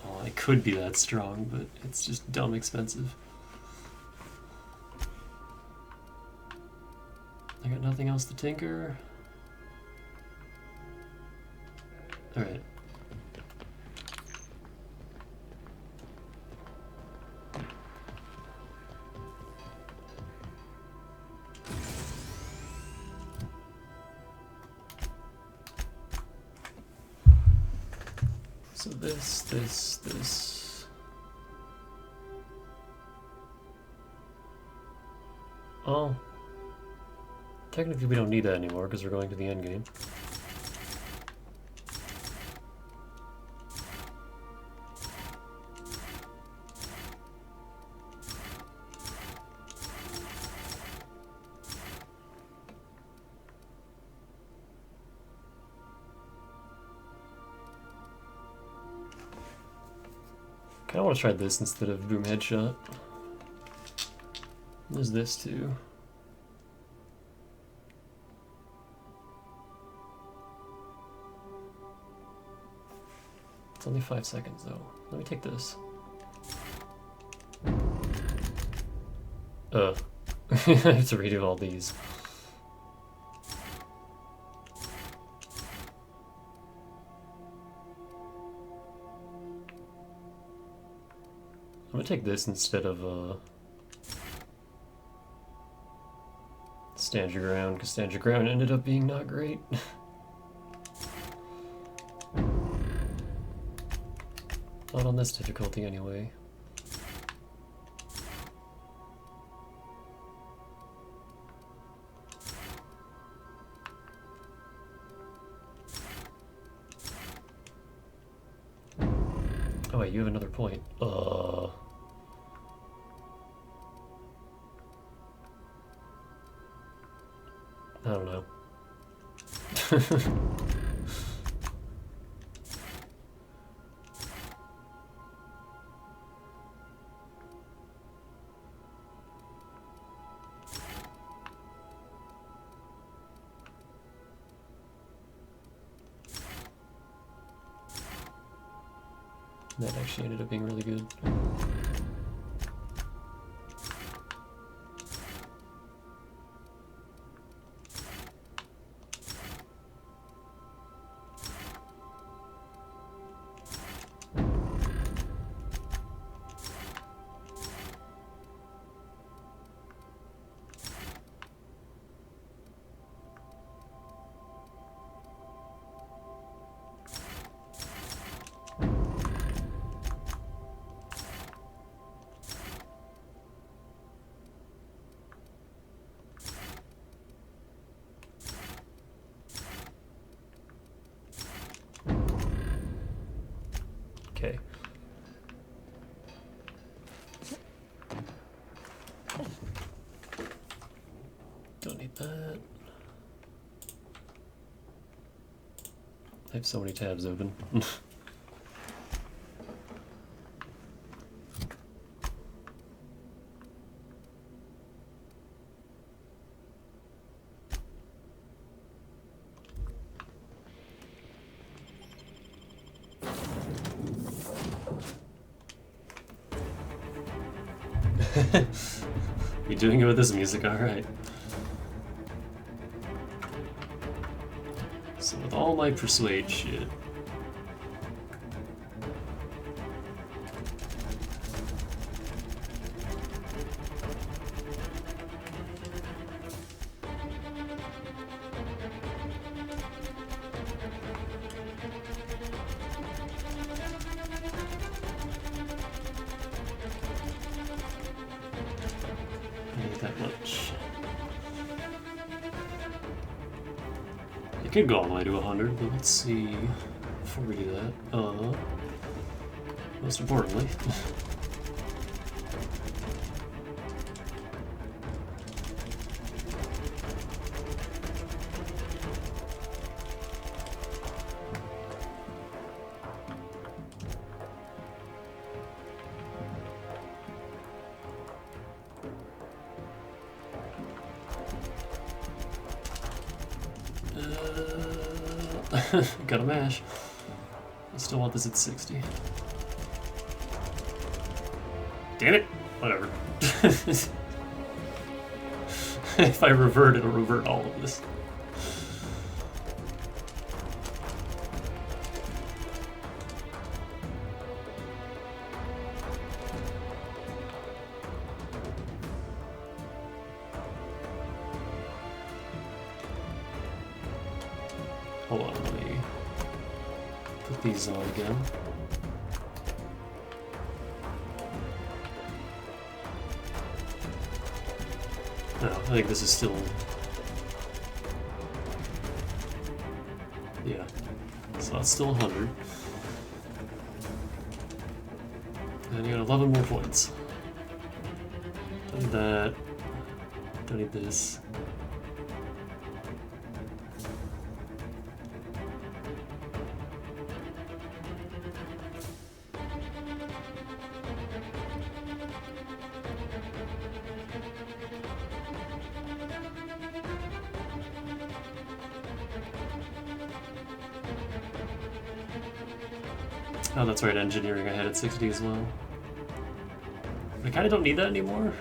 Speaker 1: Oh, I could be that strong, but it's just dumb expensive. I got nothing else to tinker. Alright. So this. Oh. Technically we don't need that anymore because we're going to the end game. I want to try this instead of boom headshot. There's this too. It's only 5 seconds though. Let me take this. I have to redo all these. I'm gonna take this instead of Stand Your Ground, because Stand Your Ground ended up being not great. Not on this difficulty anyway. Oh wait, you have another point. I don't know. That actually ended up being really good. Okay. Don't need that. I have so many tabs open. You doing it with this music, alright. So with all my persuade shit. That much. It could go all the way to 100, but let's see before we do that. Most importantly. Gotta mash. I still want this at 60. Damn it! Whatever. If I revert, it'll revert all of this. Hold on, let me put these on again. No, I think this is still... Yeah. So that's still 100. And you got 11 more points. Don't need that. Don't need this. Oh, that's right, engineering I had at 60 as well. I kinda don't need that anymore.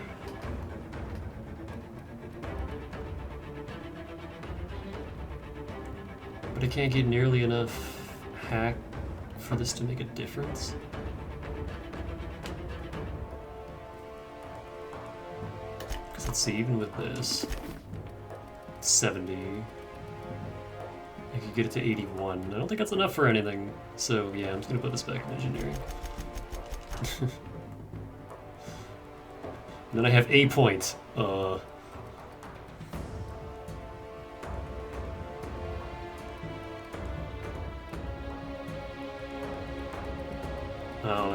Speaker 1: But I can't get nearly enough hack for this to make a difference. Because let's see, even with this, 70. I could get it to 81. I don't think that's enough for anything. So yeah, I'm just gonna put this back in engineering. And then I have a point. I don't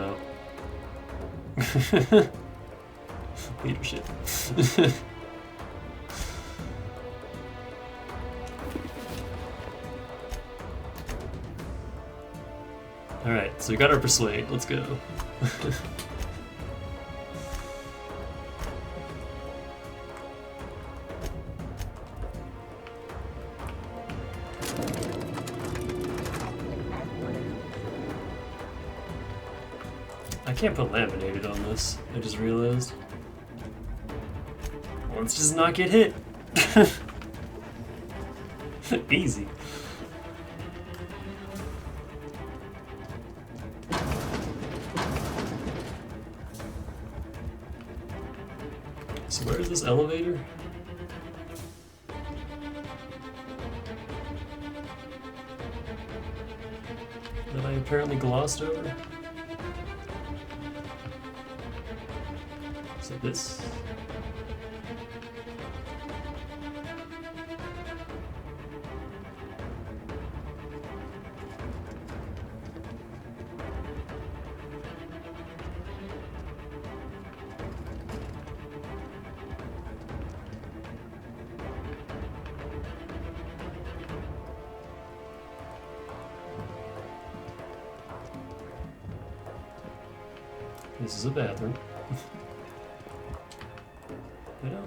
Speaker 1: know. Leadership. Alright, so we got our persuade. Let's go. I can't put laminated on this, I just realized. Let's just not get hit. Easy. So where is this elevator? That I apparently glossed over? Is it this? This is a bathroom. Yeah.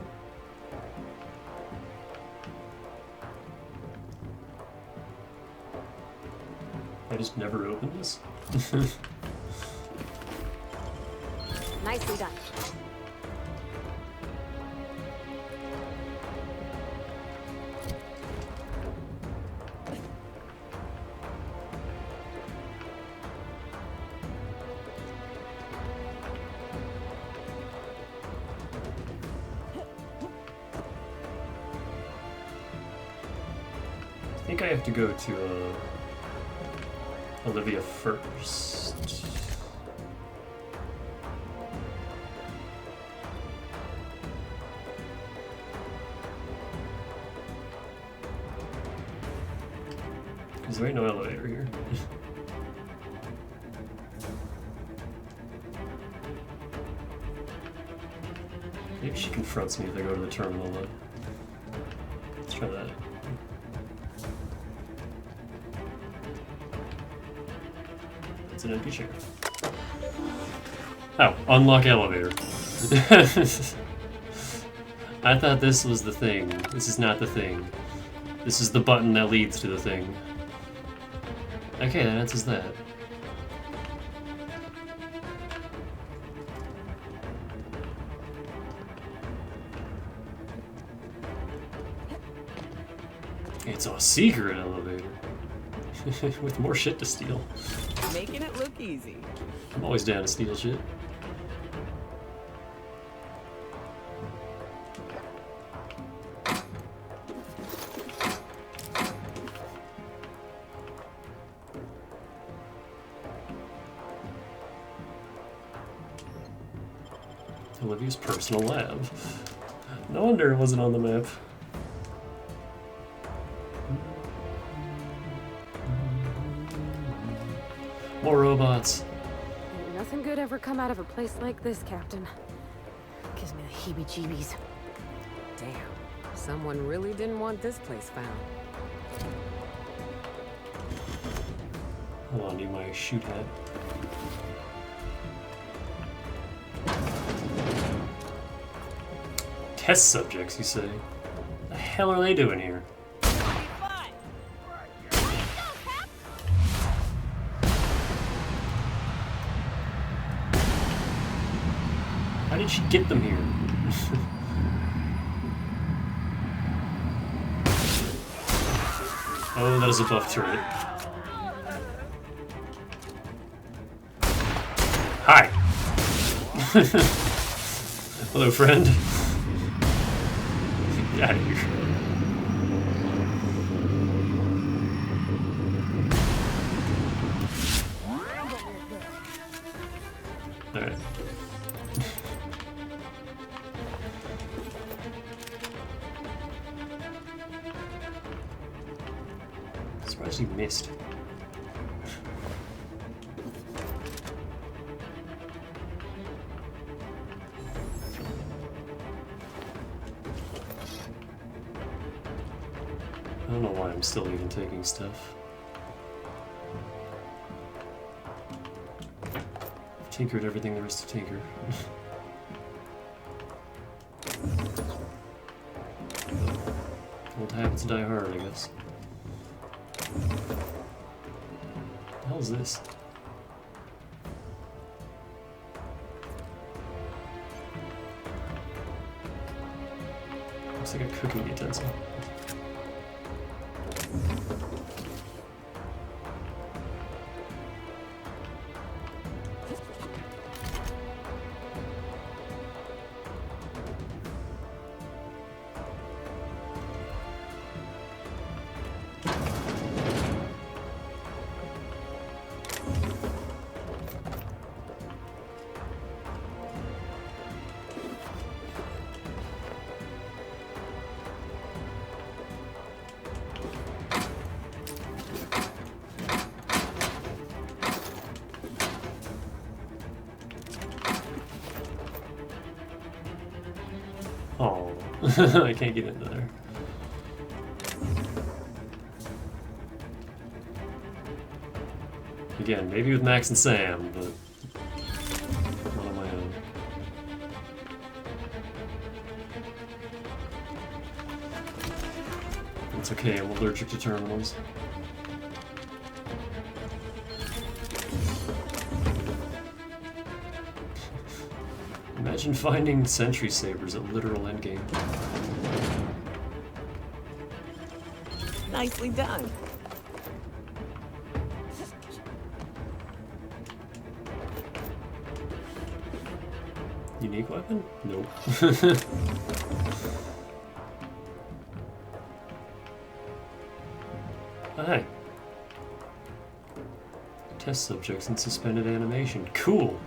Speaker 1: I just never opened this.
Speaker 6: Nicely done.
Speaker 1: I think I have to go to Olivia first. Because there ain't no elevator here. Maybe she confronts me if I go to the terminal though. Let's try that. It's an empty chair. Oh, unlock elevator. I thought this was the thing. This is not the thing. This is the button that leads to the thing. Okay, that answers that. It's a secret elevator. With more shit to steal.
Speaker 10: Making it look easy.
Speaker 1: I'm always down to steal shit. Olivia's personal lab. No wonder it wasn't on the map. More robots.
Speaker 17: Ain't nothing good ever come out of a place like this, Captain. Gives me the heebie-jeebies.
Speaker 10: Damn. Someone really didn't want this place found.
Speaker 1: Hold on, need my shoot hat. Test subjects, you say? The hell are they doing here? How did she get them here? Oh, that is a buff turret. Hi! Hello, friend. Get out of here. Alright. Surprised he missed. I don't know why I'm still even taking stuff. I've tinkered everything there is to tinker. Old habits die hard, I guess. What the hell is this? Looks like a cooking utensil. Oh, I can't get into there. Again, maybe with Max and Sam, but not on my own. It's okay, I'm allergic to terminals. Imagine finding sentry sabers at literal endgame.
Speaker 10: Nicely done.
Speaker 1: Unique weapon? Nope. Oh, hey. Test subjects in suspended animation. Cool!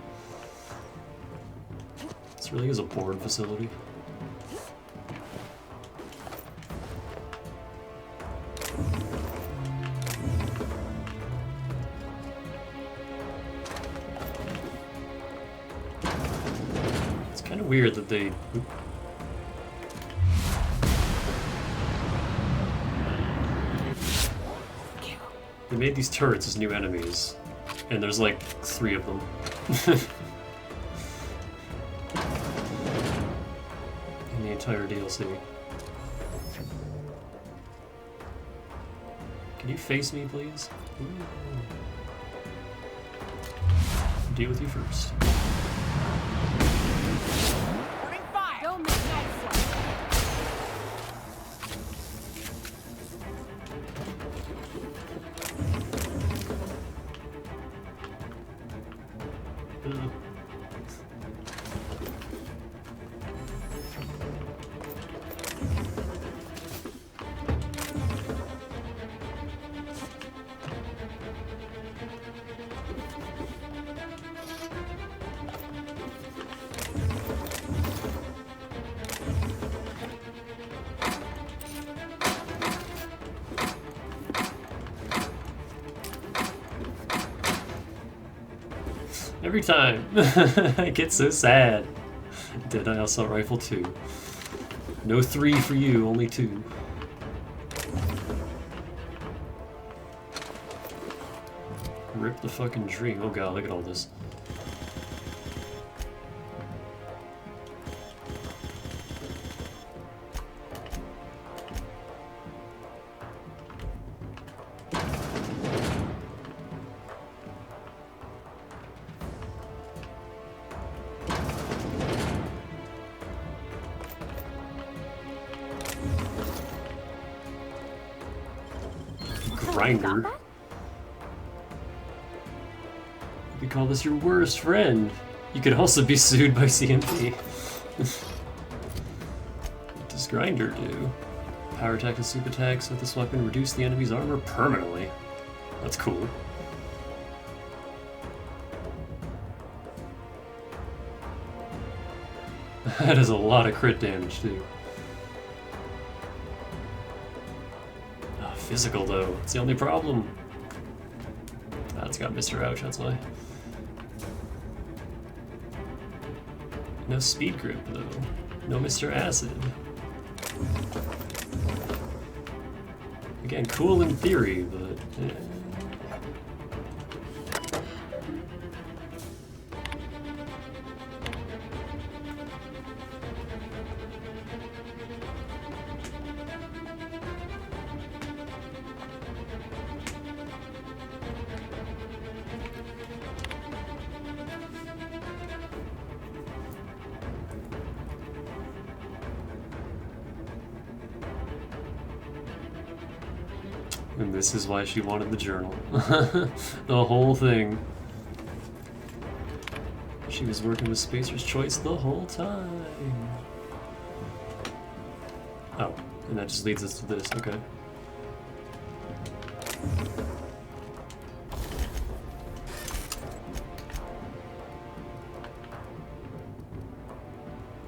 Speaker 1: This really is a board facility. It's kind of weird that they... They made these turrets as new enemies, and there's like 3 of them. In the entire DLC. Can you face me, please? Ooh. Deal with you first.
Speaker 24: Don't make nice
Speaker 1: Every time. I get so sad. Deadeye Assault Rifle 2. No 3 for you, only 2. Rip the fucking dream. Oh god, look at all this. Grinder. We call this your worst friend. You could also be sued by CMP. What does Grinder do? Power attack and super attacks with this weapon reduce the enemy's armor permanently. That's cool. That is a lot of crit damage too. Physical though, it's the only problem. Ah, it's got Mr. Ouch, that's why. No speed grip though. No Mr. Acid. Again, cool in theory, but and this is why she wanted the journal. The whole thing. She was working with Spacer's Choice the whole time. Oh, and that just leads us to this, okay.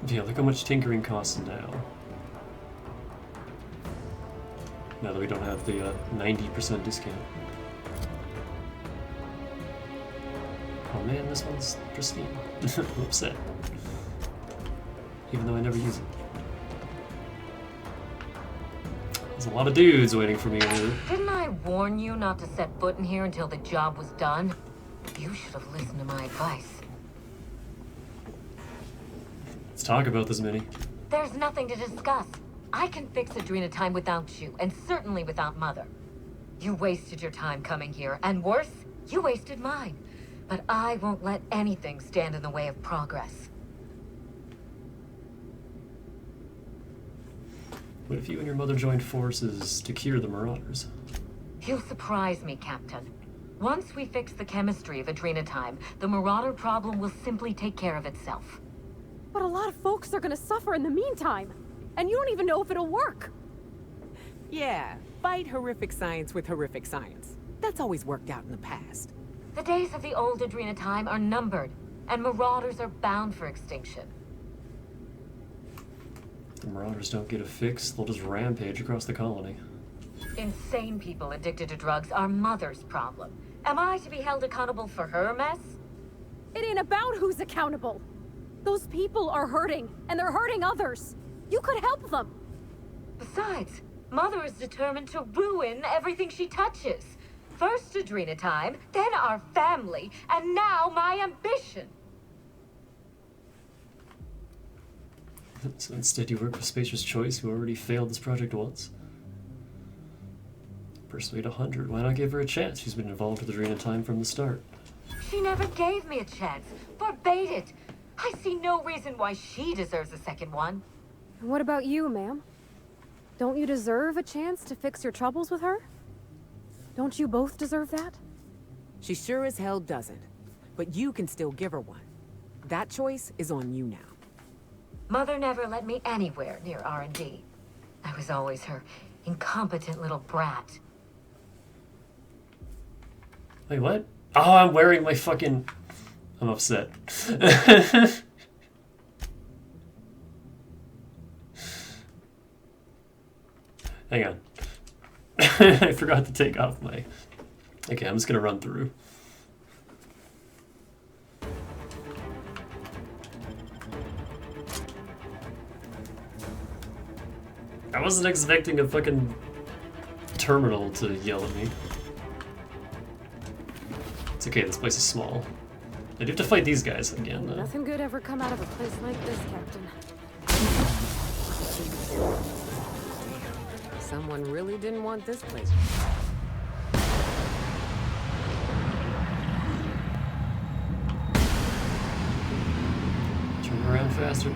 Speaker 1: Yeah, look how much tinkering costs now. Now that we don't have the 90% discount. Oh man, this one's pristine. I'm upset. Even though I never use it. There's a lot of dudes waiting for me over here.
Speaker 9: Didn't I warn you not to set foot in here until the job was done? You should have listened to my advice.
Speaker 1: Let's talk about this, Minnie.
Speaker 9: There's nothing to discuss. I can fix Adrenatime without you, and certainly without Mother. You wasted your time coming here, and worse, you wasted mine. But I won't let anything stand in the way of progress.
Speaker 1: What if you and your mother joined forces to cure the Marauders?
Speaker 9: You surprise me, Captain. Once we fix the chemistry of Adrenatime, the Marauder problem will simply take care of itself.
Speaker 17: But a lot of folks are gonna suffer in the meantime. And you don't even know if it'll work.
Speaker 10: Yeah, fight horrific science with horrific science. That's always worked out in the past.
Speaker 9: The days of the old Adrenatime are numbered, and Marauders are bound for extinction.
Speaker 1: If the Marauders don't get a fix, they'll just rampage across the colony.
Speaker 9: Insane people addicted to drugs are Mother's problem. Am I to be held accountable for her mess?
Speaker 17: It ain't about who's accountable. Those people are hurting, and they're hurting others. You could help them.
Speaker 9: Besides, Mother is determined to ruin everything she touches. First Adrenatime, then our family, and now my ambition.
Speaker 1: So instead you work with Spacer's Choice, who already failed this project once? Persuade 100. Why not give her a chance? She's been involved with Adrenatime from the start.
Speaker 9: She never gave me a chance. Forbade it. I see no reason why she deserves a second one.
Speaker 17: And what about you, ma'am? Don't you deserve a chance to fix your troubles with her? Don't you both deserve that?
Speaker 10: She sure as hell doesn't. But you can still give her one. That choice is on you now.
Speaker 9: Mother never let me anywhere near R&D. I was always her incompetent little brat.
Speaker 1: Wait, what? Oh, I'm wearing my fucking... I'm upset. Hang on. I forgot to take off my... Okay, I'm just gonna run through. I wasn't expecting a fucking terminal to yell at me. It's okay, this place is small. I do have to fight these guys again, though.
Speaker 6: Nothing good ever come out of a place like this, Captain.
Speaker 10: Someone really didn't want this place.
Speaker 1: Turn around faster.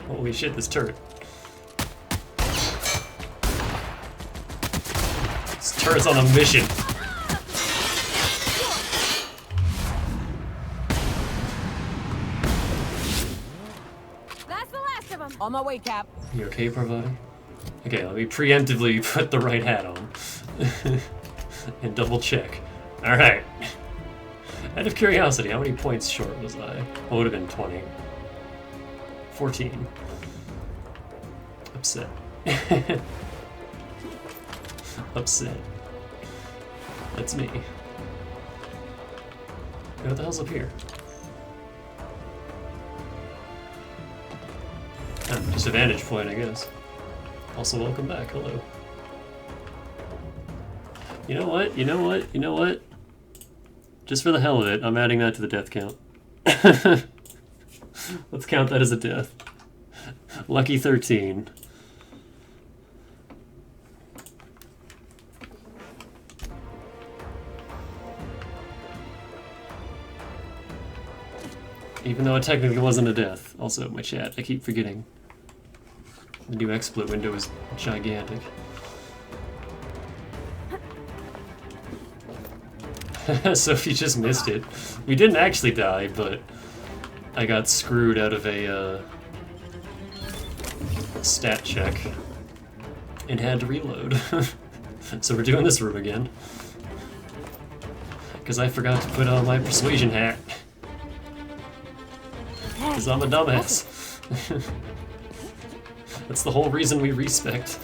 Speaker 1: Holy shit, this turret. This turret's on a mission.
Speaker 6: That's the last of them.
Speaker 10: On my way, Cap.
Speaker 1: You okay, Parvati? Okay, let me preemptively put the right hat on. And double check. Alright. Out of curiosity, how many points short was I? What would have been 20? 14. Upset. Upset. That's me. What the hell's up here? Just a vantage point, I guess. Also, welcome back. Hello. You know what? You know what? You know what? Just for the hell of it, I'm adding that to the death count. Let's count that as a death. Lucky 13. Even though it technically wasn't a death. Also, my chat, I keep forgetting. The new XSplit window is gigantic. Sophie just missed it. We didn't actually die, but I got screwed out of a stat check and had to reload. So we're doing this room again. Because I forgot to put on my persuasion hat. Because I'm a dumbass. That's the whole reason we respect.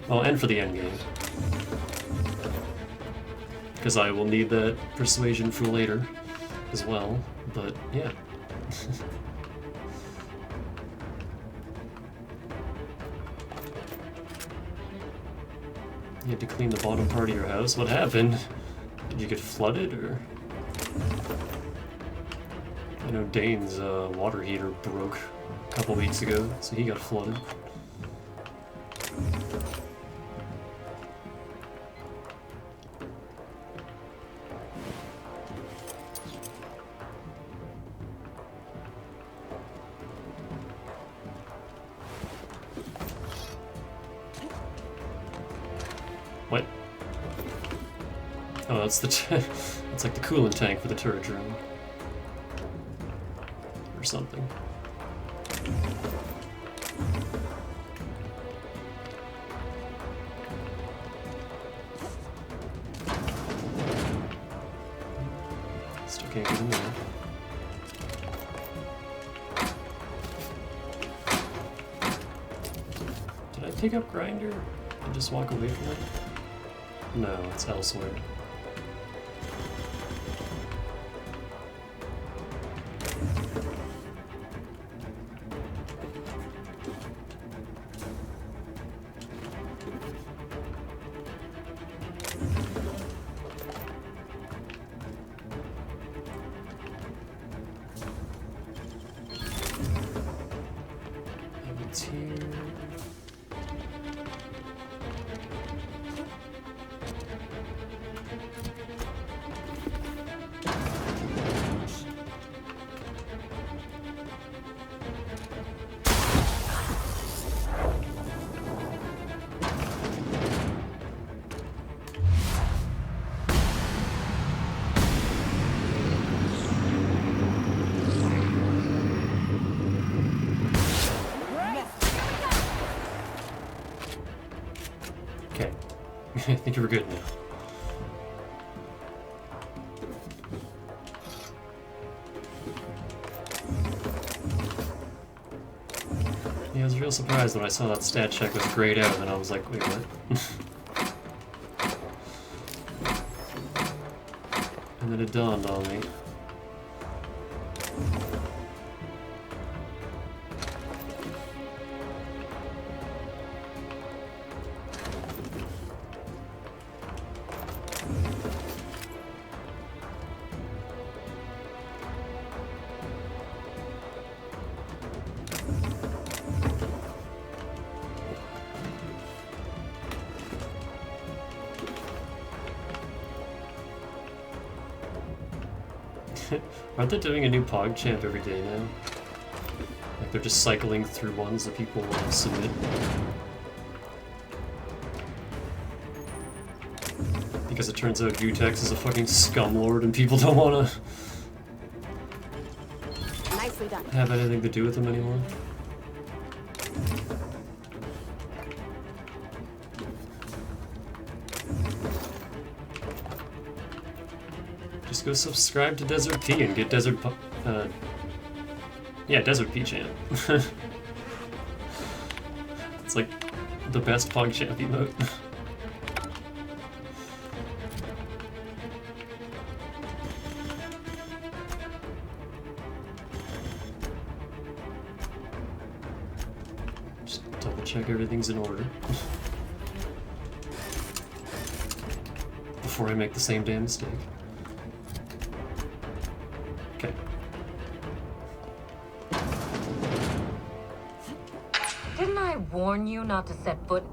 Speaker 1: Oh, and for the endgame. Because I will need that persuasion for later as well, but yeah. You had to clean the bottom part of your house? What happened? Did you get flooded, or...? I know Dane's water heater broke a couple weeks ago, so he got flooded. What? Oh, that's the it's like the coolant tank for the turret drone. Or something. Still can't get in there. Did I pick up Grinder and just walk away from it? No, it's elsewhere. It's here. Okay. I think we're good now. was real surprised when I saw that stat check was grayed out, and I was like, wait, what? And then it dawned on me. Aren't they doing a new PogChamp every day now? Like they're just cycling through ones that people submit. Because it turns out Vutex is a fucking scumlord and people don't want to
Speaker 6: Nicely done.
Speaker 1: have anything to do with him anymore. Just go subscribe to Desert P and get Desert P champ. It's like the best PogChamp emote. Just double check everything's in order before I make the same damn mistake. Okay.
Speaker 9: Didn't I warn you not to set foot?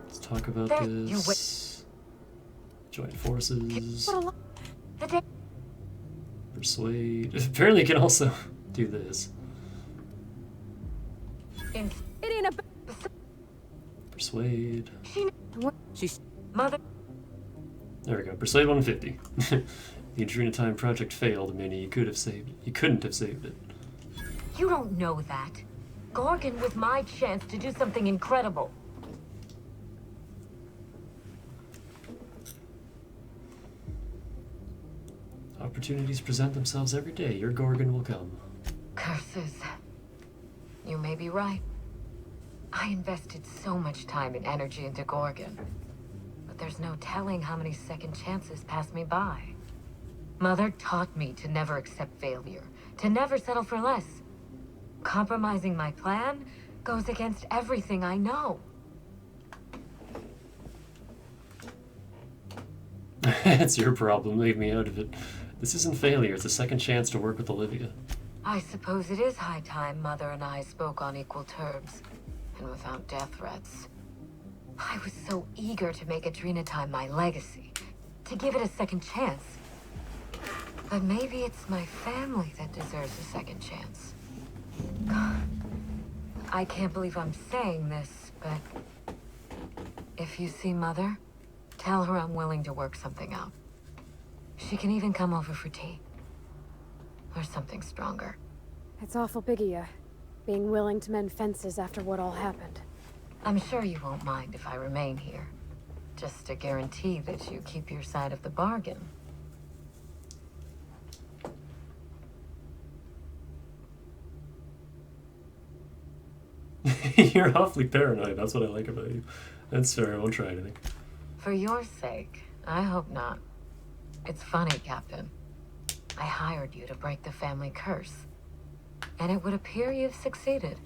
Speaker 1: Let's talk about
Speaker 9: There,
Speaker 1: this. Join forces. Persuade. Apparently, you can also do this.
Speaker 6: It ain't a.
Speaker 1: Persuade.
Speaker 9: She's mother.
Speaker 1: There we go. Persuade 150. The Adrena Time project failed, meaning you could have saved it. You couldn't have saved it.
Speaker 9: You don't know that. Gorgon was my chance to do something incredible.
Speaker 1: Opportunities present themselves every day. Your Gorgon will come.
Speaker 9: Curses. You may be right. I invested so much time and energy into Gorgon. But there's no telling how many second chances passed me by. Mother taught me to never accept failure, to never settle for less. Compromising my plan goes against everything I know.
Speaker 1: It's your problem. Leave me out of it. This isn't failure. It's a second chance to work with Olivia.
Speaker 9: I suppose it is high time Mother and I spoke on equal terms, and without death threats. I was so eager to make Adrena Time my legacy, to give it a second chance. But maybe it's my family that deserves a second chance. God, I can't believe I'm saying this, but if you see Mother, tell her I'm willing to work something out. She can even come over for tea. Or something stronger.
Speaker 17: It's awful big of you, being willing to mend fences after what all happened.
Speaker 9: I'm sure you won't mind if I remain here. Just to guarantee that you keep your side of the bargain.
Speaker 1: You're awfully paranoid. That's what I like about you. That's fair. I won't try anything.
Speaker 9: For your sake, I hope not. It's funny, Captain. I hired you to break the family curse. And it would appear you've succeeded.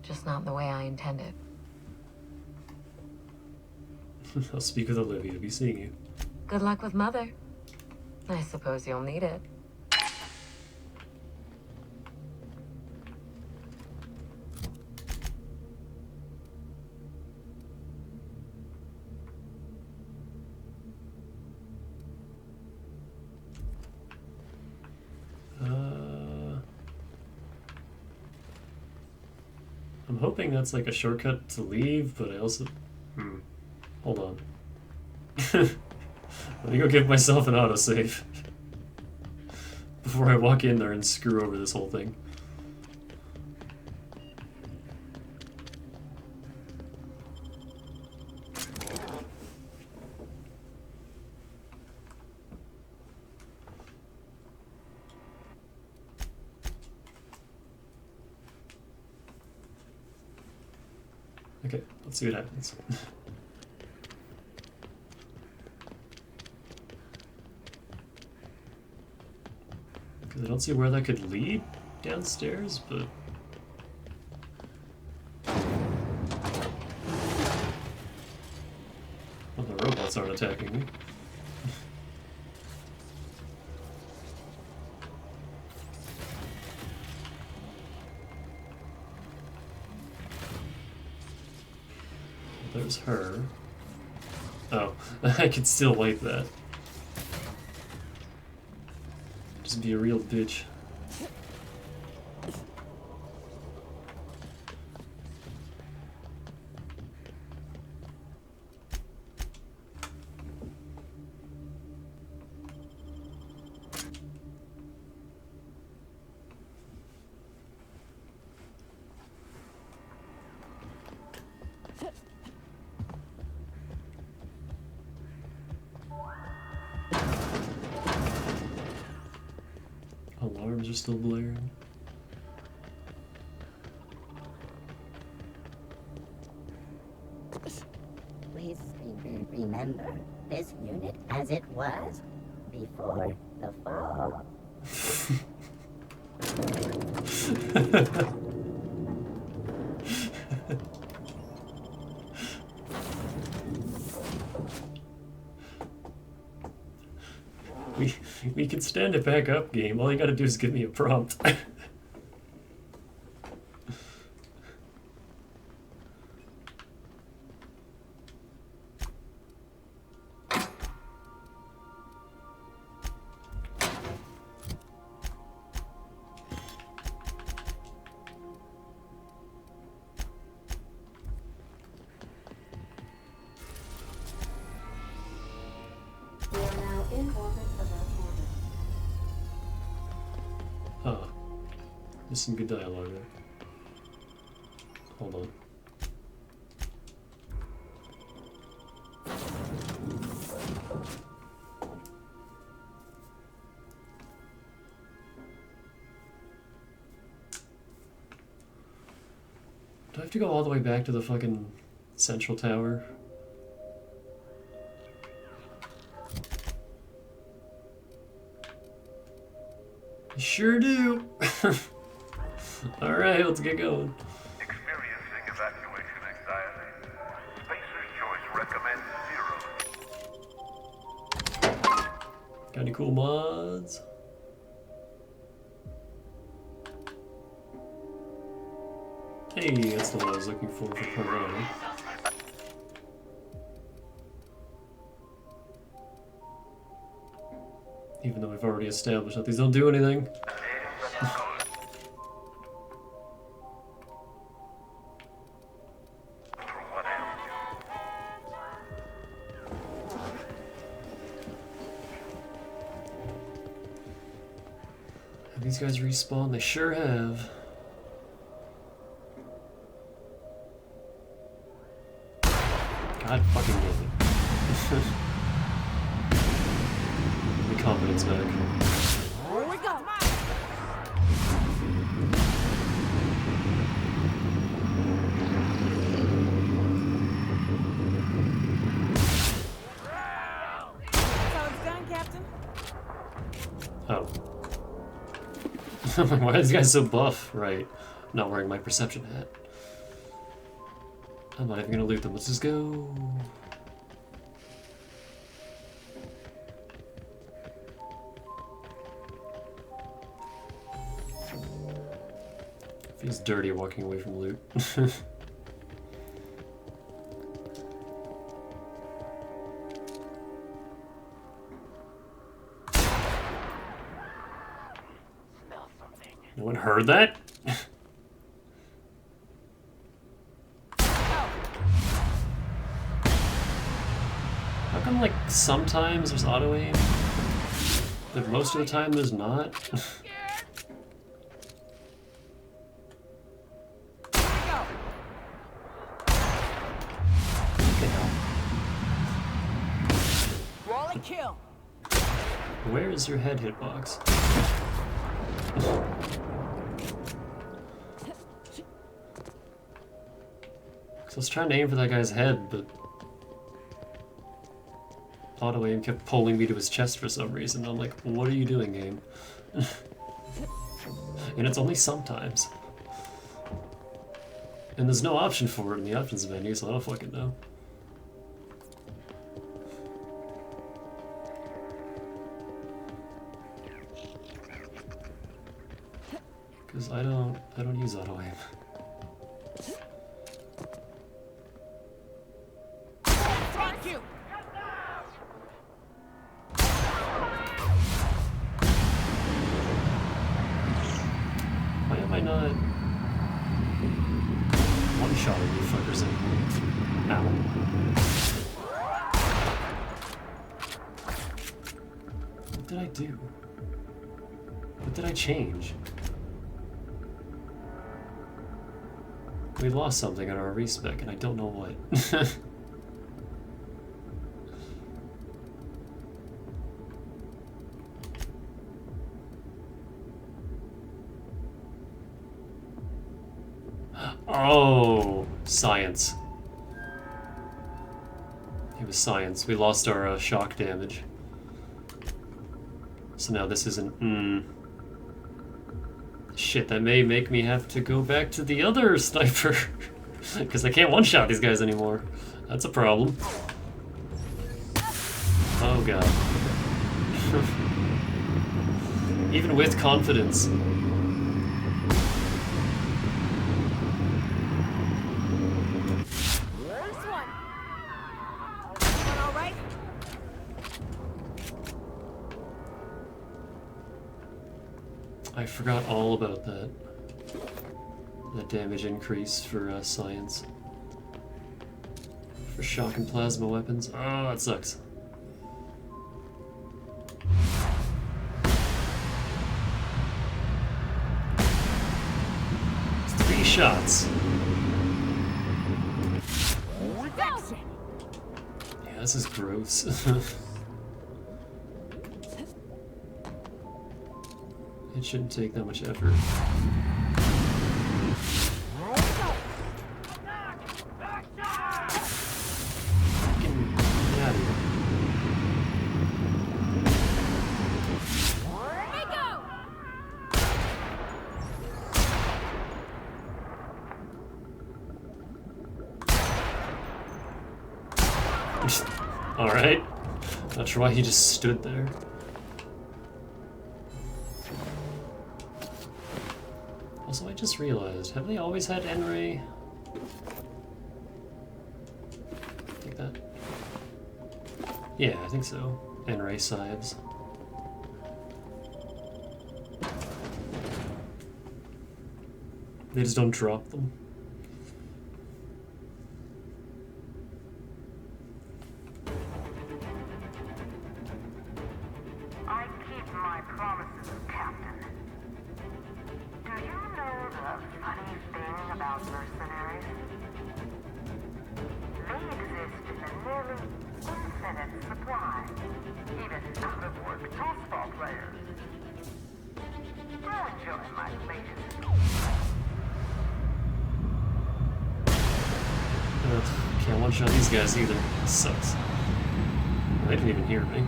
Speaker 9: Just not the way I intended.
Speaker 1: I'll speak with Olivia. Be seeing you.
Speaker 9: Good luck with Mother. I suppose you'll need it.
Speaker 1: I'm hoping that's like a shortcut to leave, but I also... Hold on. Let me go give myself an autosave before I walk in there and screw over this whole thing. Okay, let's see what happens. Because I don't see where that could lead downstairs, but... Well, the robots aren't attacking me. There's her. Oh, I could still wipe that. Just be a real bitch. Alarms are still blaring.
Speaker 4: Please remember this unit as it was before the fall. We can stand it back up, game. All you gotta do is give me a prompt.
Speaker 8: We are now in orbit above orbit.
Speaker 1: Huh. There's some good dialogue there. Hold on. Do I have to go all the way back to the fucking central tower? Sure do. Alright, let's get going.
Speaker 15: Experiencing evacuation anxiety. Spacer's Choice recommends 0.
Speaker 1: Got any cool mods? Hey, that's the one I was looking for Piranha. Even though we've already established that these don't do anything. Have these guys respawned? They sure have. God fucking damn it. The confidence back.
Speaker 24: Here we go. That's how it's done, Captain.
Speaker 1: Oh. I'm like, why are these guys so buff? Right. I'm not wearing my perception hat. I'm not even gonna loot them. Let's just go. Feels dirty walking away from loot. No one heard that? How come, like, sometimes there's auto aim, but most of the time there's not?
Speaker 24: Wally kill.
Speaker 1: Where is your head hitbox? Because I was trying to aim for that guy's head, but auto aim kept pulling me to his chest for some reason. I'm like, what are you doing, game? And it's only sometimes. And there's no option for it in the options menu, so I don't fucking know. Because I don't use auto aim.
Speaker 24: Thank you.
Speaker 1: Why am I not one-shotting you fuckers anymore? Ow. What did I do? What did I change? We lost something on our respec, and I don't know what. Oh, science. It was science. We lost our shock damage. So now this isn't... Shit, that may make me have to go back to the other sniper. Because I can't one-shot these guys anymore. That's a problem. Oh god. Even with confidence. I forgot all about that. That damage increase for science. For shock and plasma weapons. Oh, that sucks. It's 3 shots. Yeah, this is gross. It shouldn't take that much effort. Fucking get out of here. Alright. Not sure why he just stood there. Also, I just realized, have they always had N-ray? Take that. Yeah, I think so. N-ray scythes. They just don't drop them.
Speaker 12: I keep my promises, Captain. Do you know the funny thing about mercenaries? They exist in a nearly infinite supply, even out-of-work toastball players. I'll enjoy my latest.
Speaker 1: Can't one-shot these guys either. This sucks. They didn't even hear me.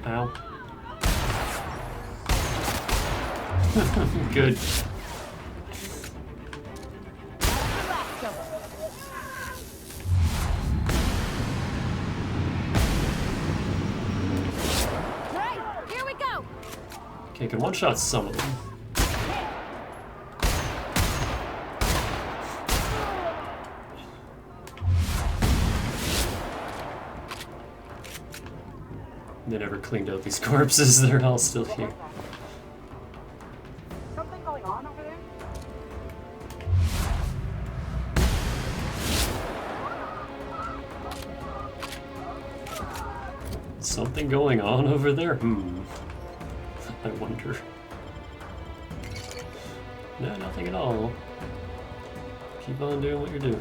Speaker 1: Ow. Good.
Speaker 6: Right, here we go.
Speaker 1: Okay, can one-shot some of them. They never cleaned out these corpses, they're all still here.
Speaker 12: Something going on over there?
Speaker 1: Something going on over there? I wonder. No, nothing at all. Keep on doing what you're doing.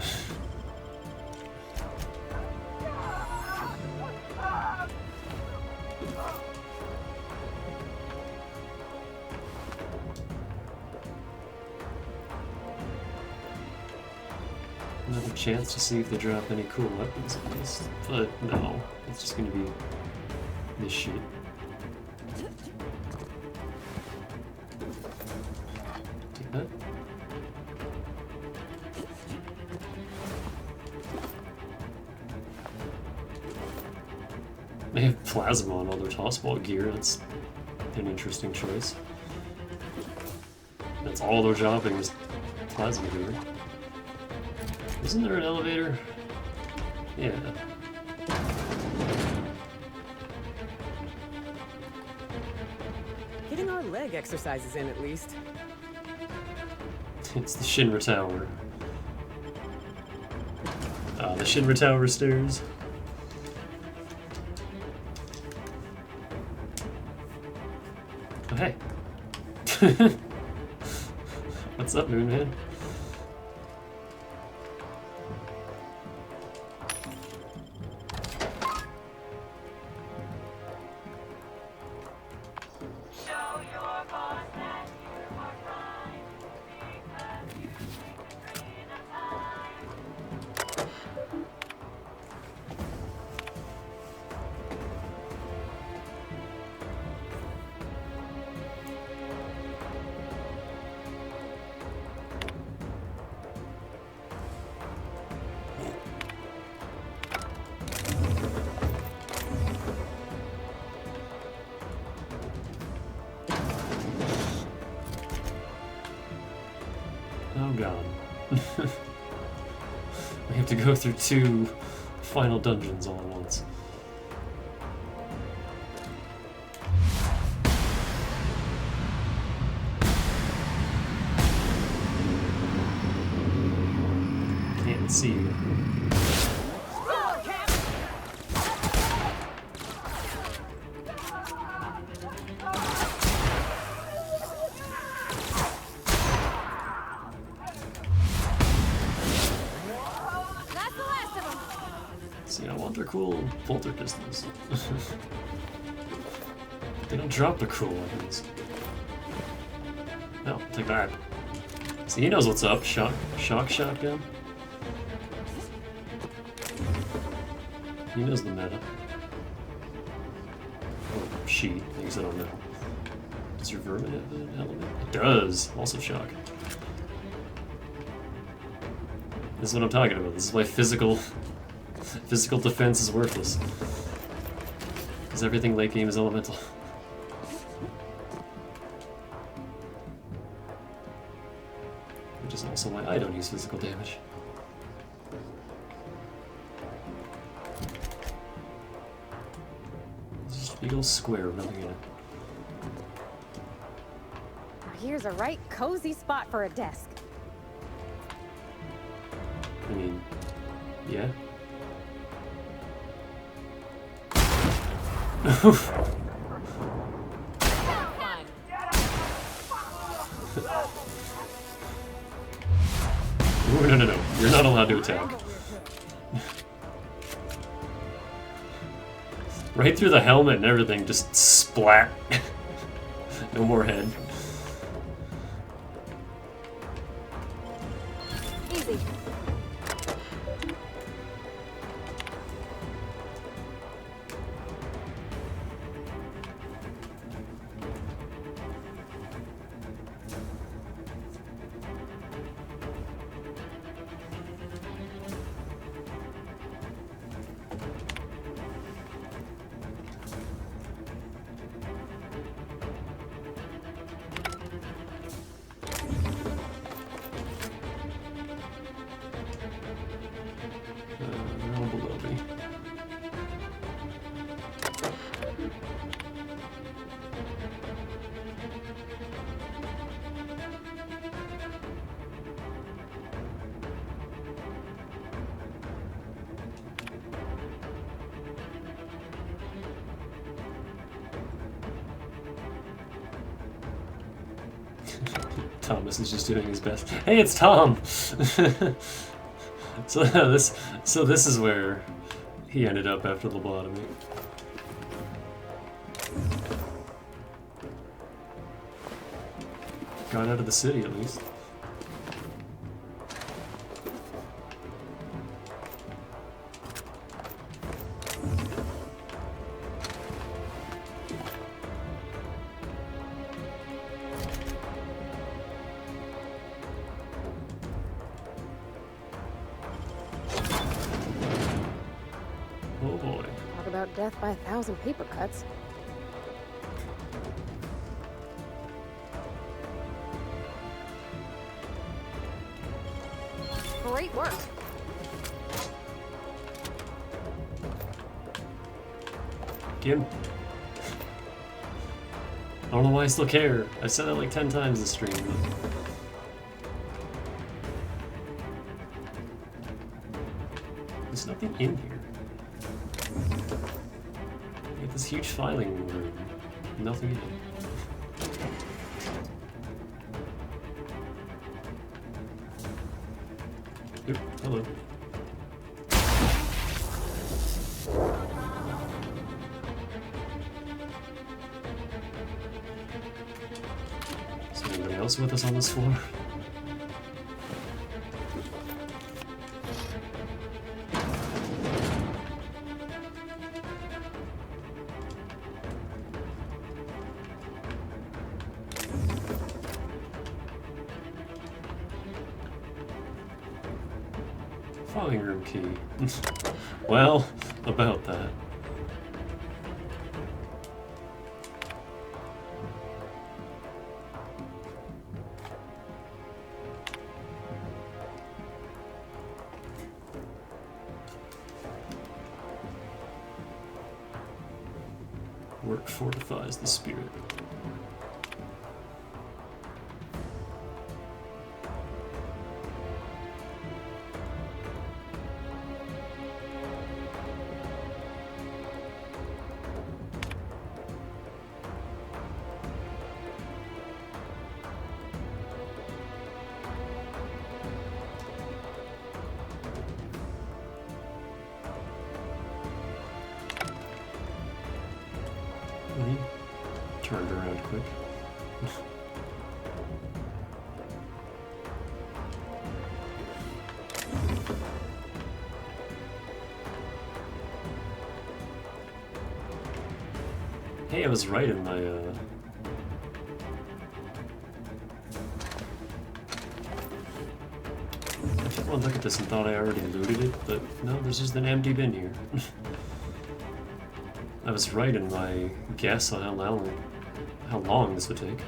Speaker 1: chance to see if they drop any cool weapons at least. But no, it's just gonna be this shit. Take that. They have plasma on all their tossball gear. That's an interesting choice. That's all they're dropping is plasma gear. Isn't there an elevator? Yeah.
Speaker 10: Getting our leg exercises in at least.
Speaker 1: It's the Shinra Tower. The Shinra Tower stairs. Oh, hey. What's up, Moonman? Oh god. We have to go through 2 final dungeons all at once. Can't see you. See, I want their cool bolter pistols. They don't drop the cool weapons. No, take that. See, he knows what's up. Shock shotgun. He knows the meta. Or she, I guess I don't know. Does your vermin have an element? It does. Also shock. This is what I'm talking about. This is why physical defense is worthless. Because everything late game is elemental. Which is also why I don't use physical damage. It's just a big old square with nothing in it.
Speaker 6: Here's a right cozy spot for a desk.
Speaker 1: I mean, yeah. Ooh, no. You're not allowed to attack. Right through the helmet and everything, just splat. No more head.
Speaker 6: Easy.
Speaker 1: They're all below me. Thomas is just doing his best. Hey, it's Tom! So this is where he ended up after lobotomy. Got out of the city at least. Oh boy.
Speaker 17: Talk about death by 1,000 paper cuts. Great work.
Speaker 1: Again. I don't know why I still care. I said that like 10 times this stream, but... There's nothing in here. We have this huge filing room. Nothing in it. Oop, hello. Is there anybody else with us on this floor? Filing room key. Well, about that. Work fortifies the spirit. He turned around quick. Hey, I was right in my, I took one look at this and thought I already looted it, but no, there's just an empty bin here. I was right in my guess on how long this would take.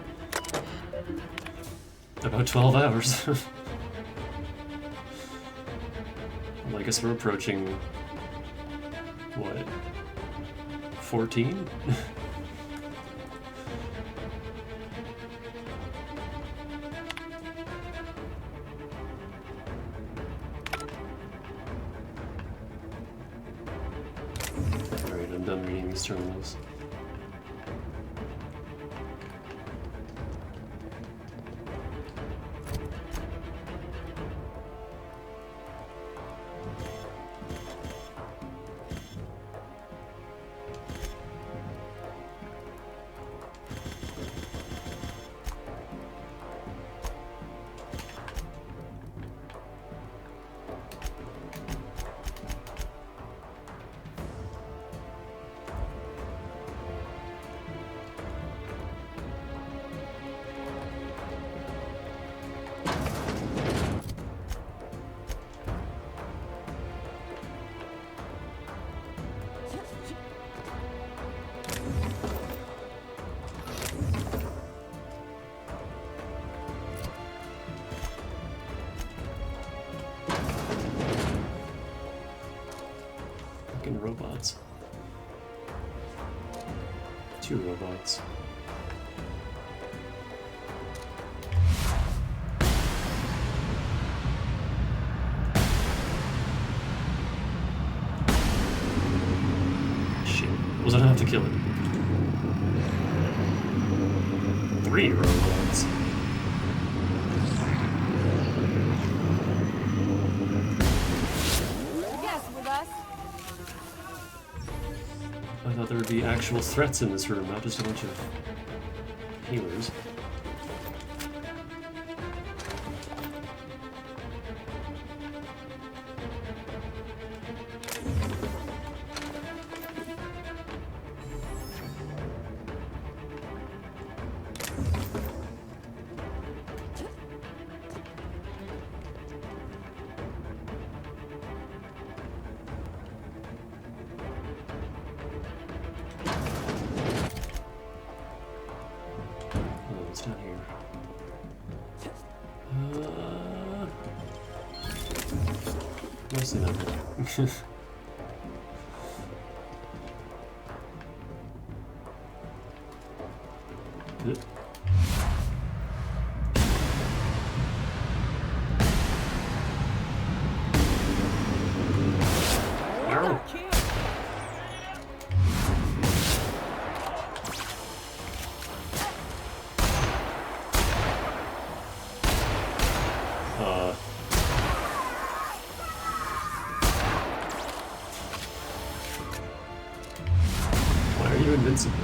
Speaker 1: About 12 hours. Well, I guess we're approaching... what? 14? Alright, I'm done reading these terminals. Fucking robots. 2 robots. Shit. Was I gonna have to kill it? 3 robots. I thought there would be actual threats in this room, not just a bunch of healers. Mostly not really. Good. Ow. Why are you invincible?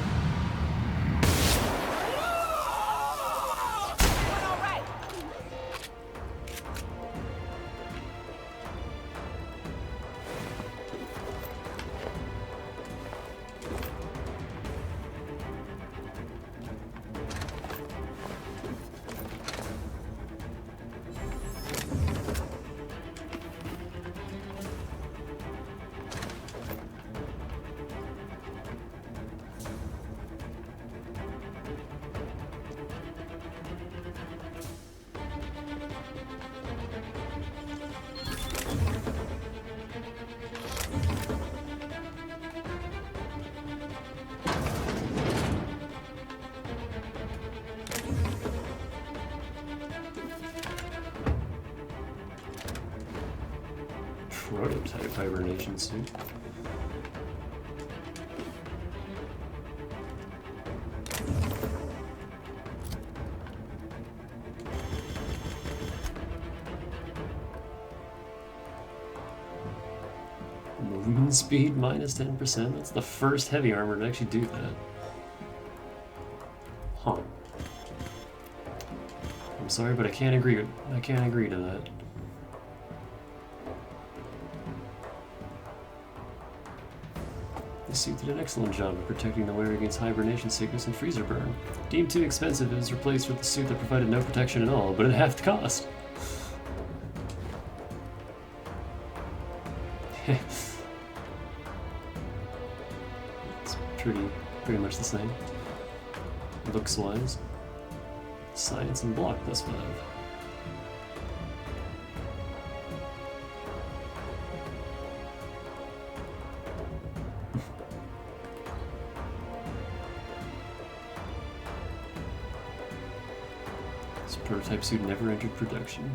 Speaker 1: Prototype hibernation suit. Movement speed minus 10%. That's the first heavy armor to actually do that. Huh. I'm sorry, but I can't agree to that. This suit did an excellent job of protecting the wearer against hibernation sickness and freezer burn. Deemed too expensive, it was replaced with a suit that provided no protection at all, but at half the cost. It's pretty much the same. Looks-wise. Science and block +5. This prototype suit never entered production.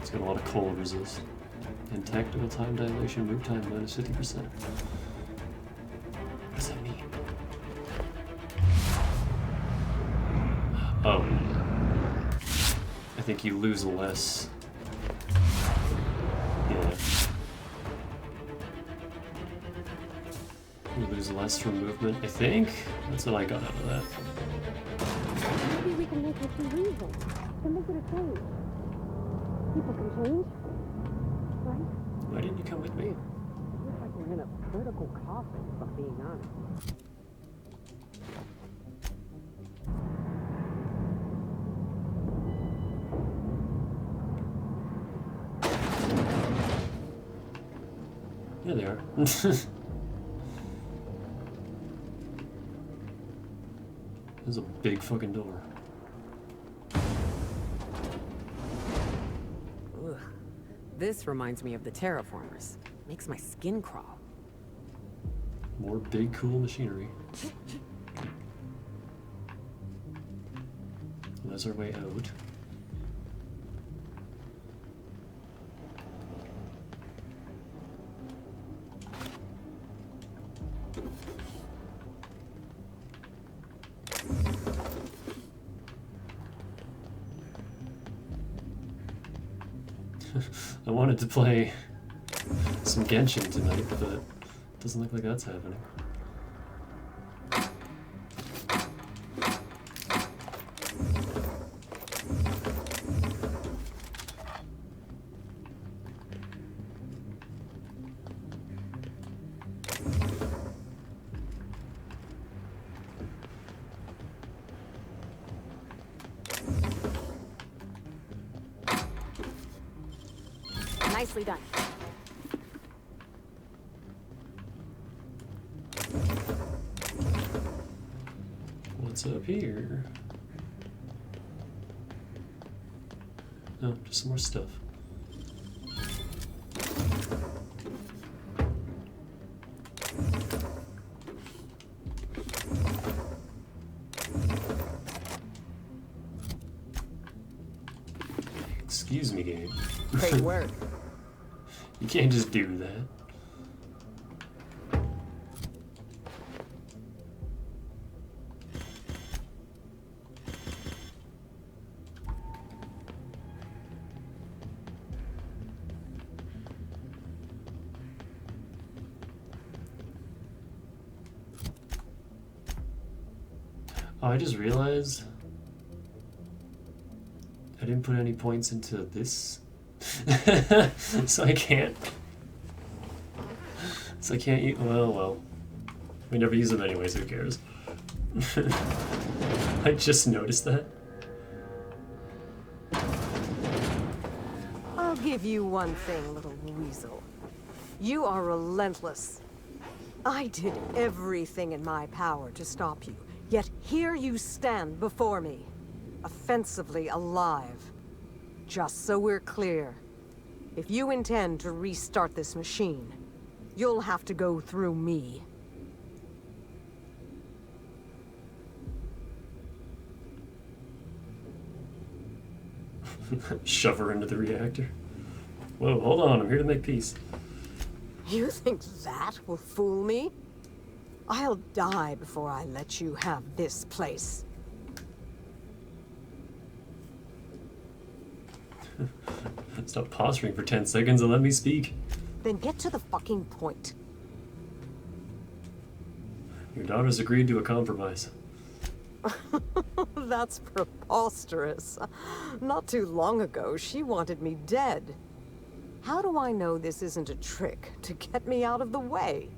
Speaker 1: It's got a lot of cold resist. And tactical time dilation, move time minus 50%. What does that mean? Oh. I think you lose less. Yeah. You lose less from movement, I think? That's what I got out of that.
Speaker 17: Maybe we can make it some reason to make it a change. People can change, right?
Speaker 1: Why didn't you come with me?
Speaker 24: Looks like we're in a critical coffin, if I'm being honest.
Speaker 1: Yeah, they are. There's a big fucking door.
Speaker 10: Ugh. This reminds me of the terraformers. Makes my skin crawl.
Speaker 1: More big, cool machinery. Well, that's our way out. I wanted to play some Genshin tonight, but it doesn't look like that's happening.
Speaker 6: Nicely done.
Speaker 1: What's up here? Oh, just some more stuff. Excuse me, game.
Speaker 24: Great work.
Speaker 1: You can't just do that. Oh, I just realized I didn't put any points into this. So I can't. So I can't use. Well. We never use them anyways, who cares? I just noticed that.
Speaker 12: I'll give you one thing, little weasel. You are relentless. I did everything in my power to stop you, yet here you stand before me, offensively alive. Just so we're clear, if you intend to restart this machine, you'll have to go through me.
Speaker 1: Shove her into the reactor. Whoa, hold on, I'm here to make peace.
Speaker 12: You think that will fool me? I'll die before I let you have this place.
Speaker 1: Stop posturing for 10 seconds and let me speak.
Speaker 12: Then get to the fucking point.
Speaker 1: Your daughter's agreed to a compromise.
Speaker 12: That's preposterous. Not too long ago, she wanted me dead. How do I know this isn't a trick to get me out of the way?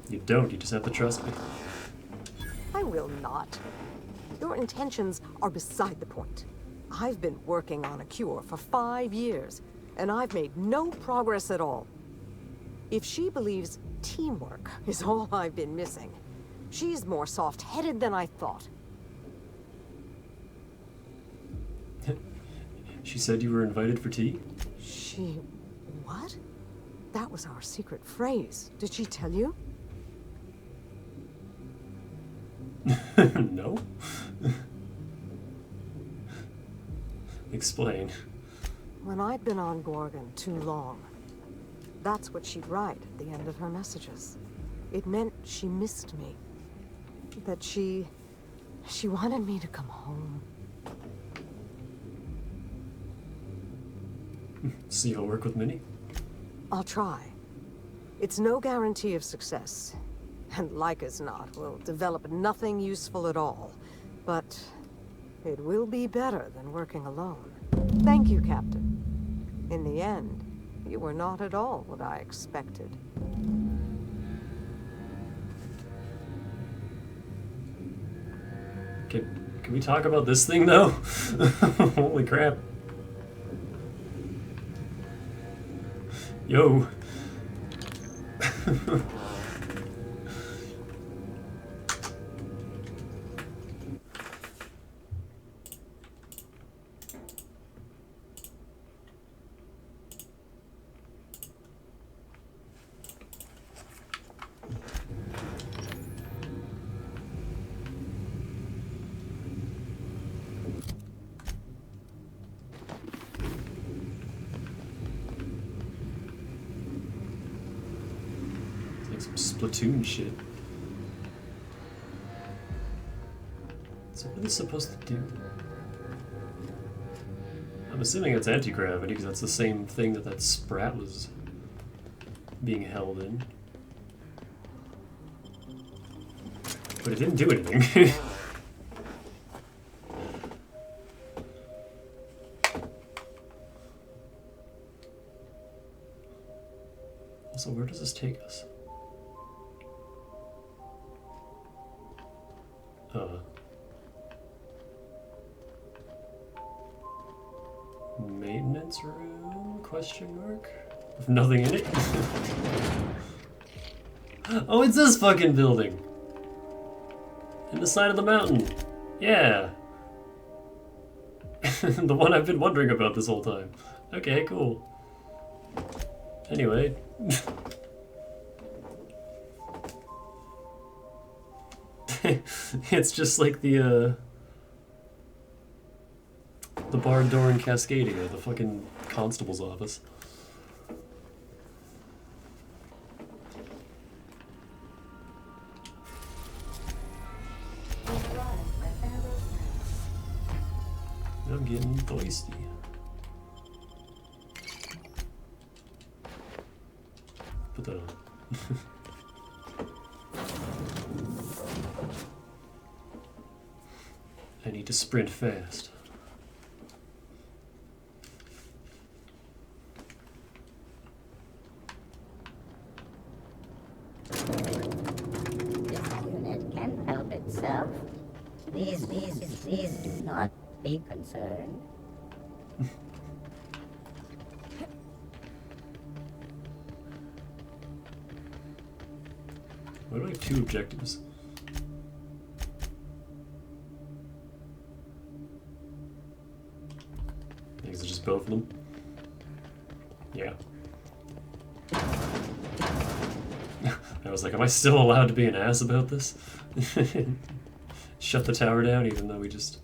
Speaker 1: You don't, you just have to trust me.
Speaker 12: I will not. Your intentions are beside the point. I've been working on a cure for 5 years, and I've made no progress at all. If she believes teamwork is all I've been missing, she's more soft-headed than I thought.
Speaker 1: She said you were invited for tea?
Speaker 12: She... what? That was our secret phrase. Did she tell you?
Speaker 1: No. Explain.
Speaker 12: When I'd been on Gorgon too long, that's what she'd write at the end of her messages. It meant she missed me. That she wanted me to come home.
Speaker 1: So you'll work with Minnie?
Speaker 12: I'll try. It's no guarantee of success. And like as not, we'll develop nothing useful at all. But it will be better than working alone. Thank you, Captain. In the end, you were not at all what I expected.
Speaker 1: Can we talk about this thing, though? Holy crap. Yo. Some Splatoon shit. So what are they supposed to do? I'm assuming it's anti-gravity because that's the same thing that sprat was being held in. But it didn't do anything. Also, where does this take us? Maintenance room? Question mark? With nothing in it? Oh, it's this fucking building! In the side of the mountain. Yeah. The one I've been wondering about this whole time. Okay, cool. Anyway. It's just like the bar door in Cascadia, the fucking constable's office. I'm getting thirsty. Put that on. I need to sprint fast.
Speaker 4: This unit can help itself. Please do not be concerned.
Speaker 1: Why do I have 2 objectives? Is it just both of them? Yeah. I was like, am I still allowed to be an ass about this? Shut the tower down even though we just...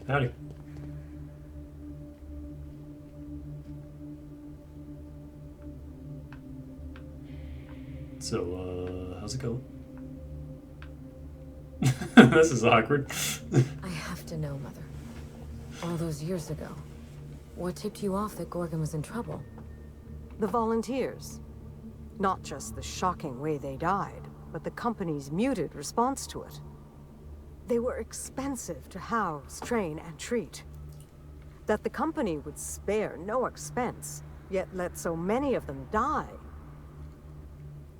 Speaker 1: Howdy. So, how's it going? This is awkward.
Speaker 9: I have to know, Mother. All those years ago, what tipped you off that Gorgon was in trouble?
Speaker 12: The volunteers. Not just the shocking way they died, but the company's muted response to it. They were expensive to house, train, and treat. That the company would spare no expense, yet let so many of them die.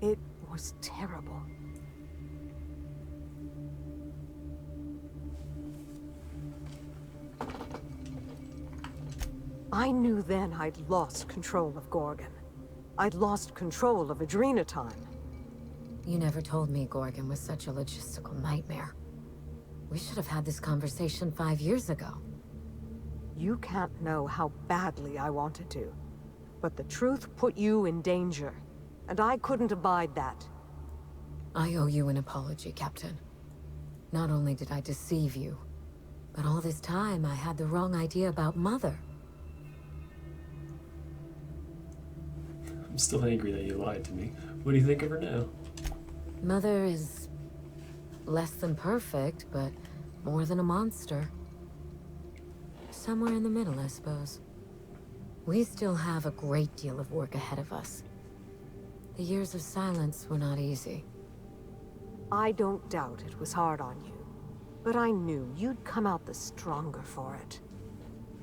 Speaker 12: It was terrible. I knew then I'd lost control of Gorgon. I'd lost control of Adrenatime.
Speaker 9: You never told me Gorgon was such a logistical nightmare. We should have had this conversation 5 years ago.
Speaker 12: You can't know how badly I wanted to. But the truth put you in danger, and I couldn't abide that.
Speaker 9: I owe you an apology, Captain. Not only did I deceive you, but all this time I had the wrong idea about Mother.
Speaker 1: I'm still angry that you lied to me. What do you think of her now?
Speaker 9: Mother is less than perfect, but more than a monster. Somewhere in the middle, I suppose. We still have a great deal of work ahead of us. The years of silence were not easy.
Speaker 12: I don't doubt it was hard on you, but I knew you'd come out the stronger for it.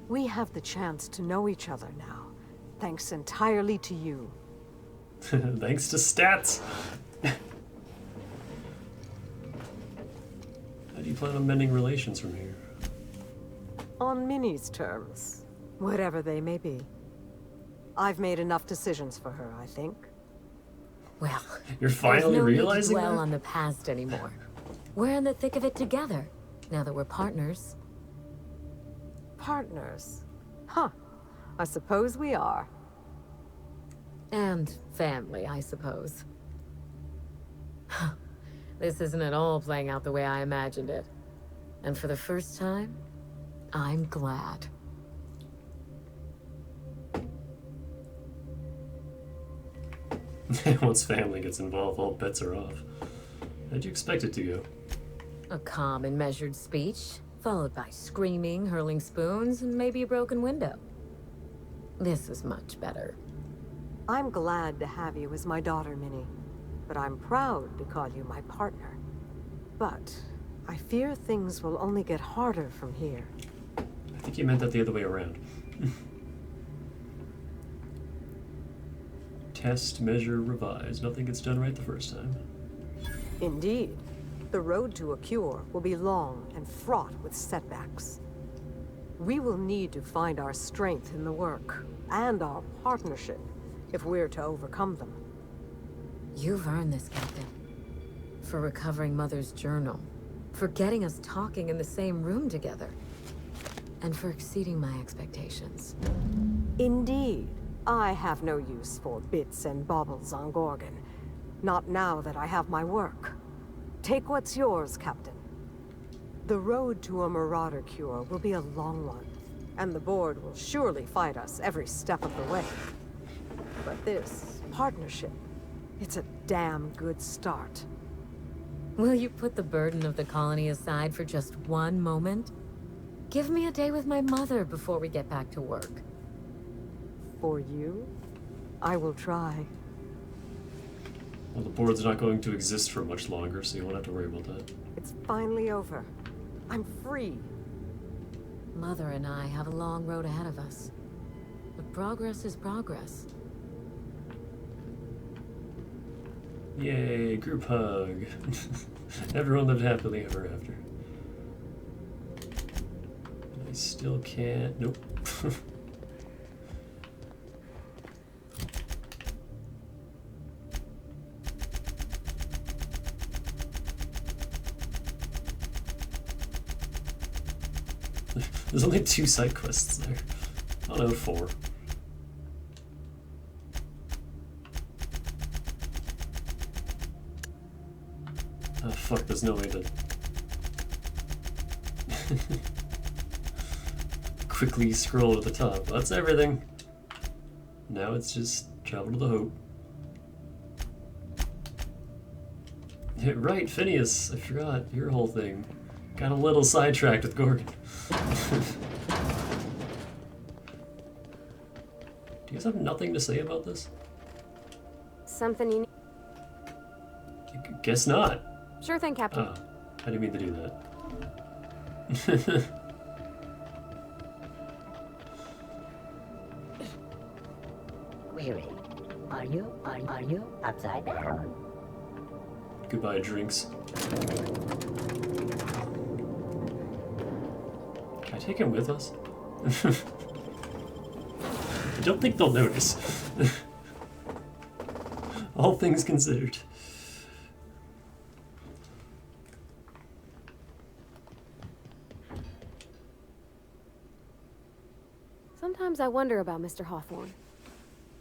Speaker 12: We have the chance to know each other now, thanks entirely to you.
Speaker 1: Thanks to stats! How do you plan on mending relations from here?
Speaker 12: On Minnie's terms, whatever they may be. I've made enough decisions for her, I think.
Speaker 9: Well,
Speaker 1: you're finally
Speaker 9: there's no
Speaker 1: realizing
Speaker 9: need to dwell
Speaker 1: that?
Speaker 9: on the past anymore. We're in the thick of it together, now that we're partners.
Speaker 12: Partners? Huh. I suppose we are.
Speaker 9: And family, I suppose. This isn't at all playing out the way I imagined it. And for the first time, I'm glad.
Speaker 1: Once family gets involved, all bets are off. How'd you expect it to go?
Speaker 9: A calm and measured speech, followed by screaming, hurling spoons, and maybe a broken window. This is much better.
Speaker 12: I'm glad to have you as my daughter, Minnie. But I'm proud to call you my partner. But I fear things will only get harder from here.
Speaker 1: I think you meant that the other way around. Test, measure, revise. Nothing gets done right the first time.
Speaker 12: Indeed. The road to a cure will be long and fraught with setbacks. We will need to find our strength in the work, and our partnership, if we're to overcome them.
Speaker 9: You've earned this, Captain. For recovering Mother's journal. For getting us talking in the same room together. And for exceeding my expectations.
Speaker 12: Indeed. I have no use for bits and baubles on Gorgon. Not now that I have my work. Take what's yours, Captain. The road to a Marauder cure will be a long one, and the Board will surely fight us every step of the way. But this partnership, it's a damn good start.
Speaker 9: Will you put the burden of the colony aside for just one moment? Give me a day with my mother before we get back to work.
Speaker 12: For you, I will try.
Speaker 1: Well, the board's not going to exist for much longer, so you won't have to worry about that.
Speaker 12: It's finally over. I'm free.
Speaker 9: Mother and I have a long road ahead of us. But progress is progress.
Speaker 1: Yay, group hug. Everyone lived happily ever after. I still can't. Nope. There's only 2 side quests there. Oh no, 4. Oh fuck, there's no way to quickly scroll to the top. That's everything. Now it's just travel to the Hope. Right, Phineas, I forgot your whole thing. Got a little sidetracked with Gorgon. Do you guys have nothing to say about this?
Speaker 17: Something you need?
Speaker 1: Guess not.
Speaker 17: Sure thing, Captain.
Speaker 1: Oh, I didn't mean to do that.
Speaker 4: Query. Are you upside down?
Speaker 1: Goodbye, drinks. Can I take him with us? I don't think they'll notice. All things considered.
Speaker 17: Sometimes I wonder about Mr. Hawthorne.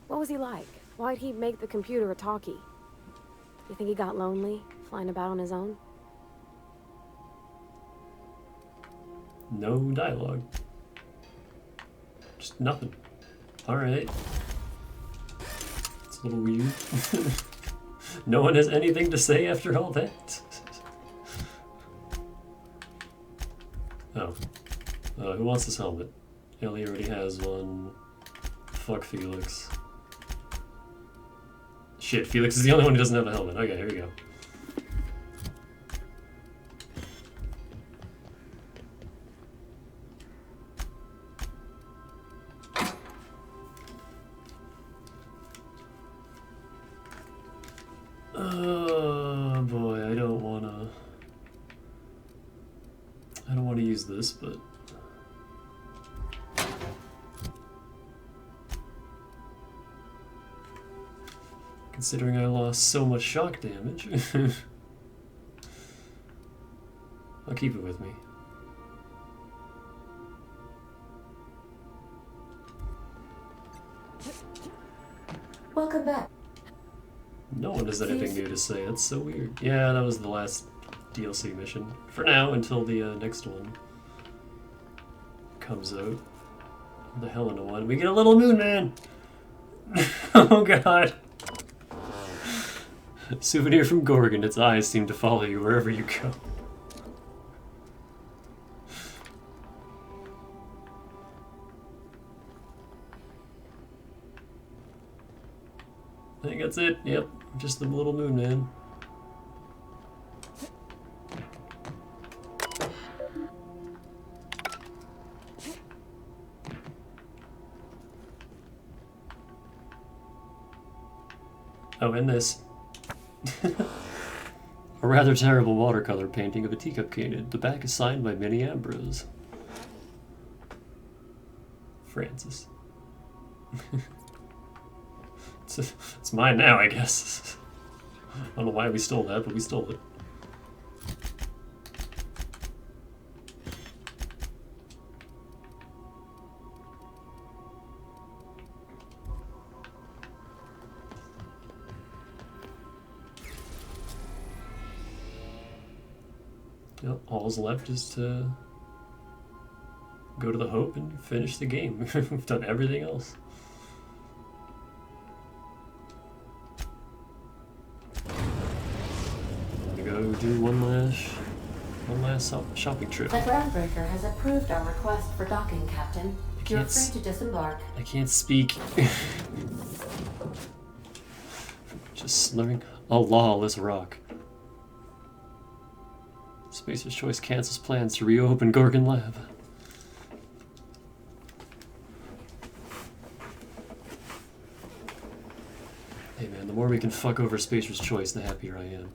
Speaker 17: What was he like? Why'd he make the computer a talkie? You think he got lonely, flying about on his own?
Speaker 1: No dialogue. Just nothing. Alright. It's a little weird. No one has anything to say after all that. Oh. Who wants this helmet? Ellie already has one. Fuck Felix. Shit, Felix is the only one who doesn't have a helmet. Okay, here we go. Oh boy, I don't wanna use this, but considering I lost so much shock damage, I'll keep it with me.
Speaker 4: Welcome back.
Speaker 1: No one has anything new to say. That's so weird. Yeah, that was the last DLC mission. For now, until the next one comes out. The Helena one. We get a little moon man! Oh god. Souvenir from Gorgon. Its eyes seem to follow you wherever you go. I think that's it. Yep, just the little moon man. Oh, and this. A rather terrible watercolor painting of a teacup canid. The back is signed by Minnie Ambrose. Francis. It's mine now, I guess. I don't know why we stole that, but we stole it. Yep, all's left is to go to the Hope and finish the game. We've done everything else. I'm gonna go do one last shopping trip.
Speaker 8: The groundbreaker has approved our request for docking, Captain. You're free to disembark.
Speaker 1: I can't speak. Just slurring a lawless rock. Spacer's Choice cancels plans to reopen Gorgon Lab. Hey man, the more we can fuck over Spacer's Choice, the happier I am.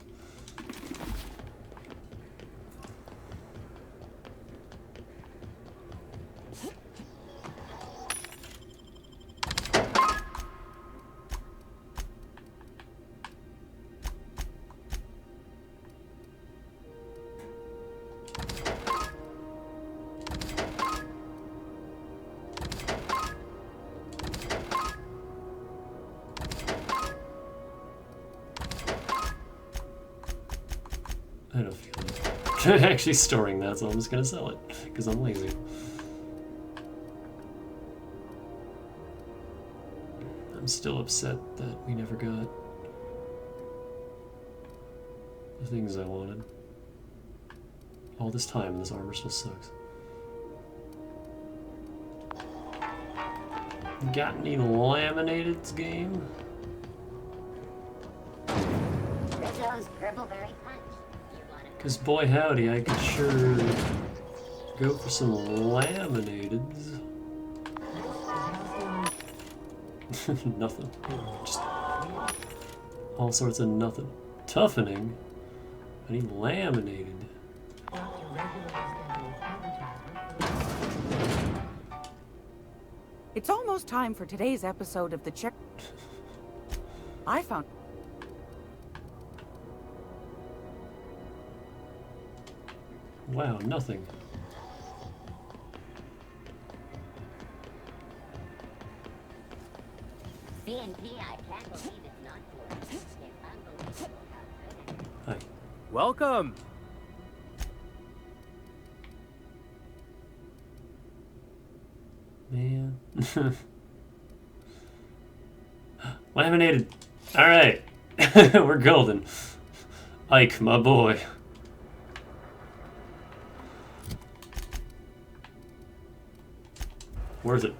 Speaker 1: I don't feel like actually storing that, so I'm just gonna sell it, because I'm lazy. I'm still upset that we never got the things I wanted. All this time, and this armor still sucks. Got any laminated game? Because boy howdy, I could sure go for some laminateds. Nothing. Just all sorts of nothing. Toughening? I need laminated.
Speaker 19: It's almost time for today's episode of the Check. I found...
Speaker 1: Wow, nothing. Hi.
Speaker 20: Welcome.
Speaker 1: Man. Laminated. Alright. We're golden. Ike, my boy. Worth it.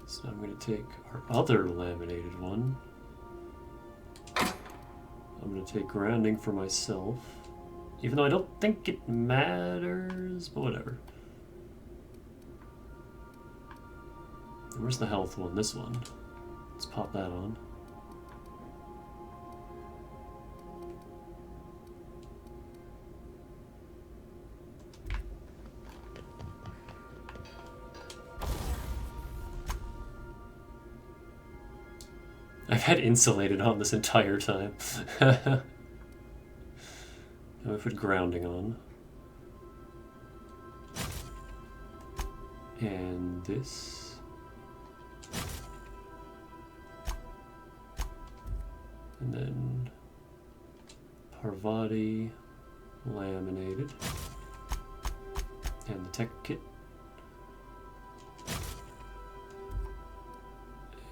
Speaker 1: So I'm going to take our other laminated one. I'm going to take grounding for myself. Even though I don't think it matters, but whatever. Where's the health one? This one. Let's pop that on. I've had insulated on this entire time. Now we put grounding on. And this. And then Parvati laminated. And the tech kit.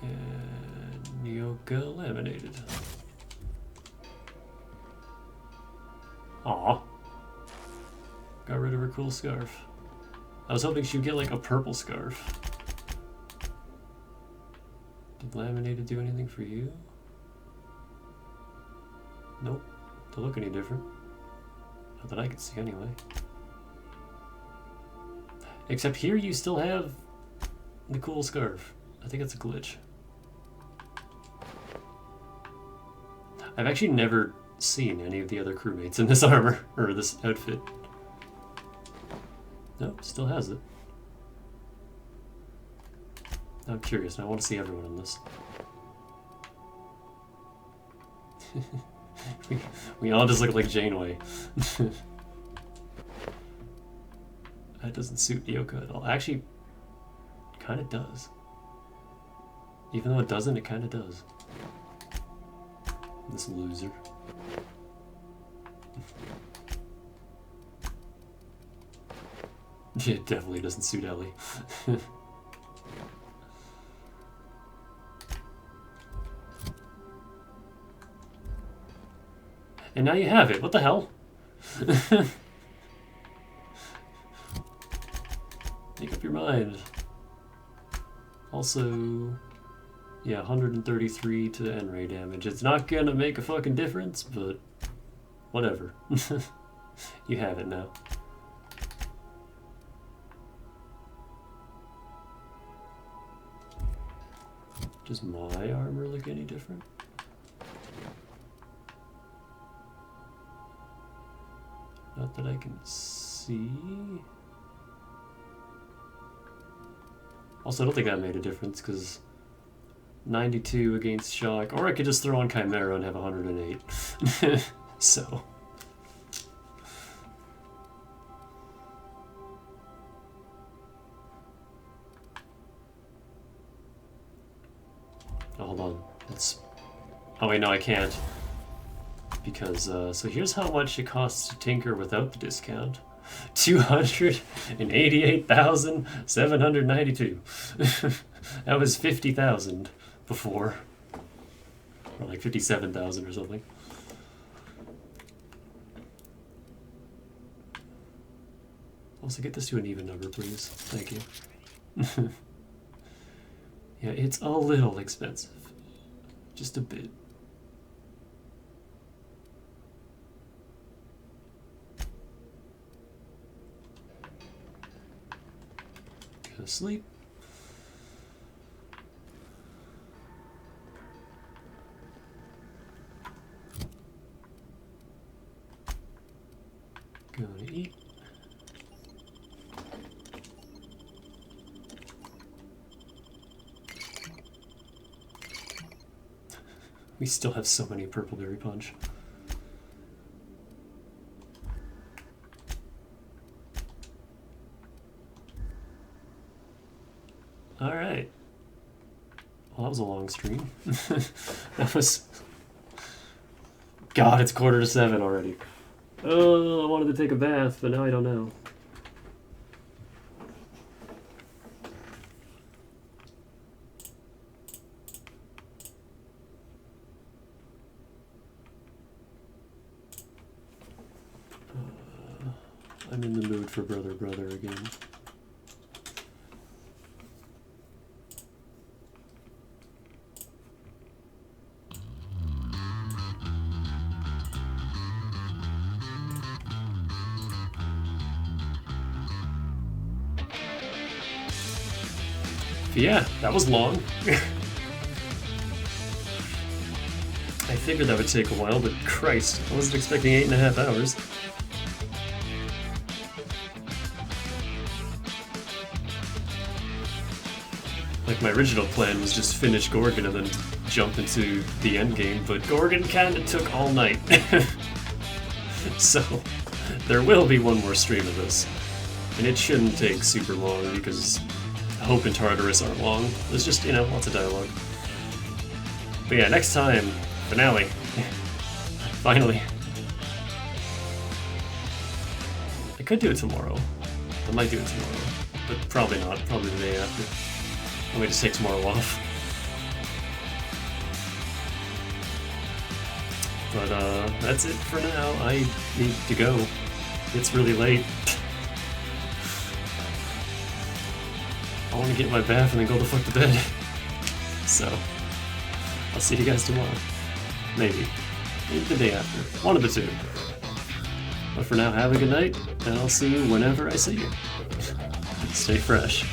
Speaker 1: And Nyoka laminated. Aw. Got rid of her cool scarf. I was hoping she'd get like a purple scarf. Did laminated do anything for you? Nope. Don't look any different. Not that I can see anyway. Except here you still have the cool scarf. I think it's a glitch. I've actually never seen any of the other crewmates in this armor, or this outfit. Nope, still has it. I'm curious, and I want to see everyone in this. We all just look like Janeway. That doesn't suit Yoko at all. Actually, kind of does. Even though it doesn't, it kind of does. This loser. It definitely doesn't suit Ellie. And now you have it. What the hell? Make up your mind. Also, yeah, 133 to N-ray damage. It's not gonna make a fucking difference, but whatever. You have it now. Does my armor look any different? Not that I can see. Also, I don't think that made a difference, because 92 against shock, or I could just throw on Chimera and have 108. So. Oh, hold on. Let's... Oh wait, no, I can't. Because, so here's how much it costs to tinker without the discount. 288,792. That was 50,000 before. Or like 57,000 or something. Also, get this to an even number, please. Thank you. Yeah, it's a little expensive. Just a bit. Go to sleep. Going to eat. We still have so many purple berry punch. All right. Well, that was a long stream. That was... God, it's 6:45 already. Oh, I wanted to take a bath, but now I don't know. I'm in the mood for Brother Brother again. Yeah, that was long. I figured that would take a while, but Christ, I wasn't expecting 8.5 hours. Like, my original plan was just finish Gorgon and then jump into the endgame, but Gorgon kinda took all night. So, there will be one more stream of this. And it shouldn't take super long, because Hope and Tartarus aren't long. There's just, you know, lots of dialogue. But yeah, next time, finale. Finally. I could do it tomorrow. I might do it tomorrow. But probably not. Probably the day after. I might just take tomorrow off. But that's it for now. I need to go. It's really late. I want to get my bath and then go the fuck to bed. So, I'll see you guys tomorrow. Maybe. Maybe the day after. One of the two. But for now, have a good night, and I'll see you whenever I see you. Stay fresh.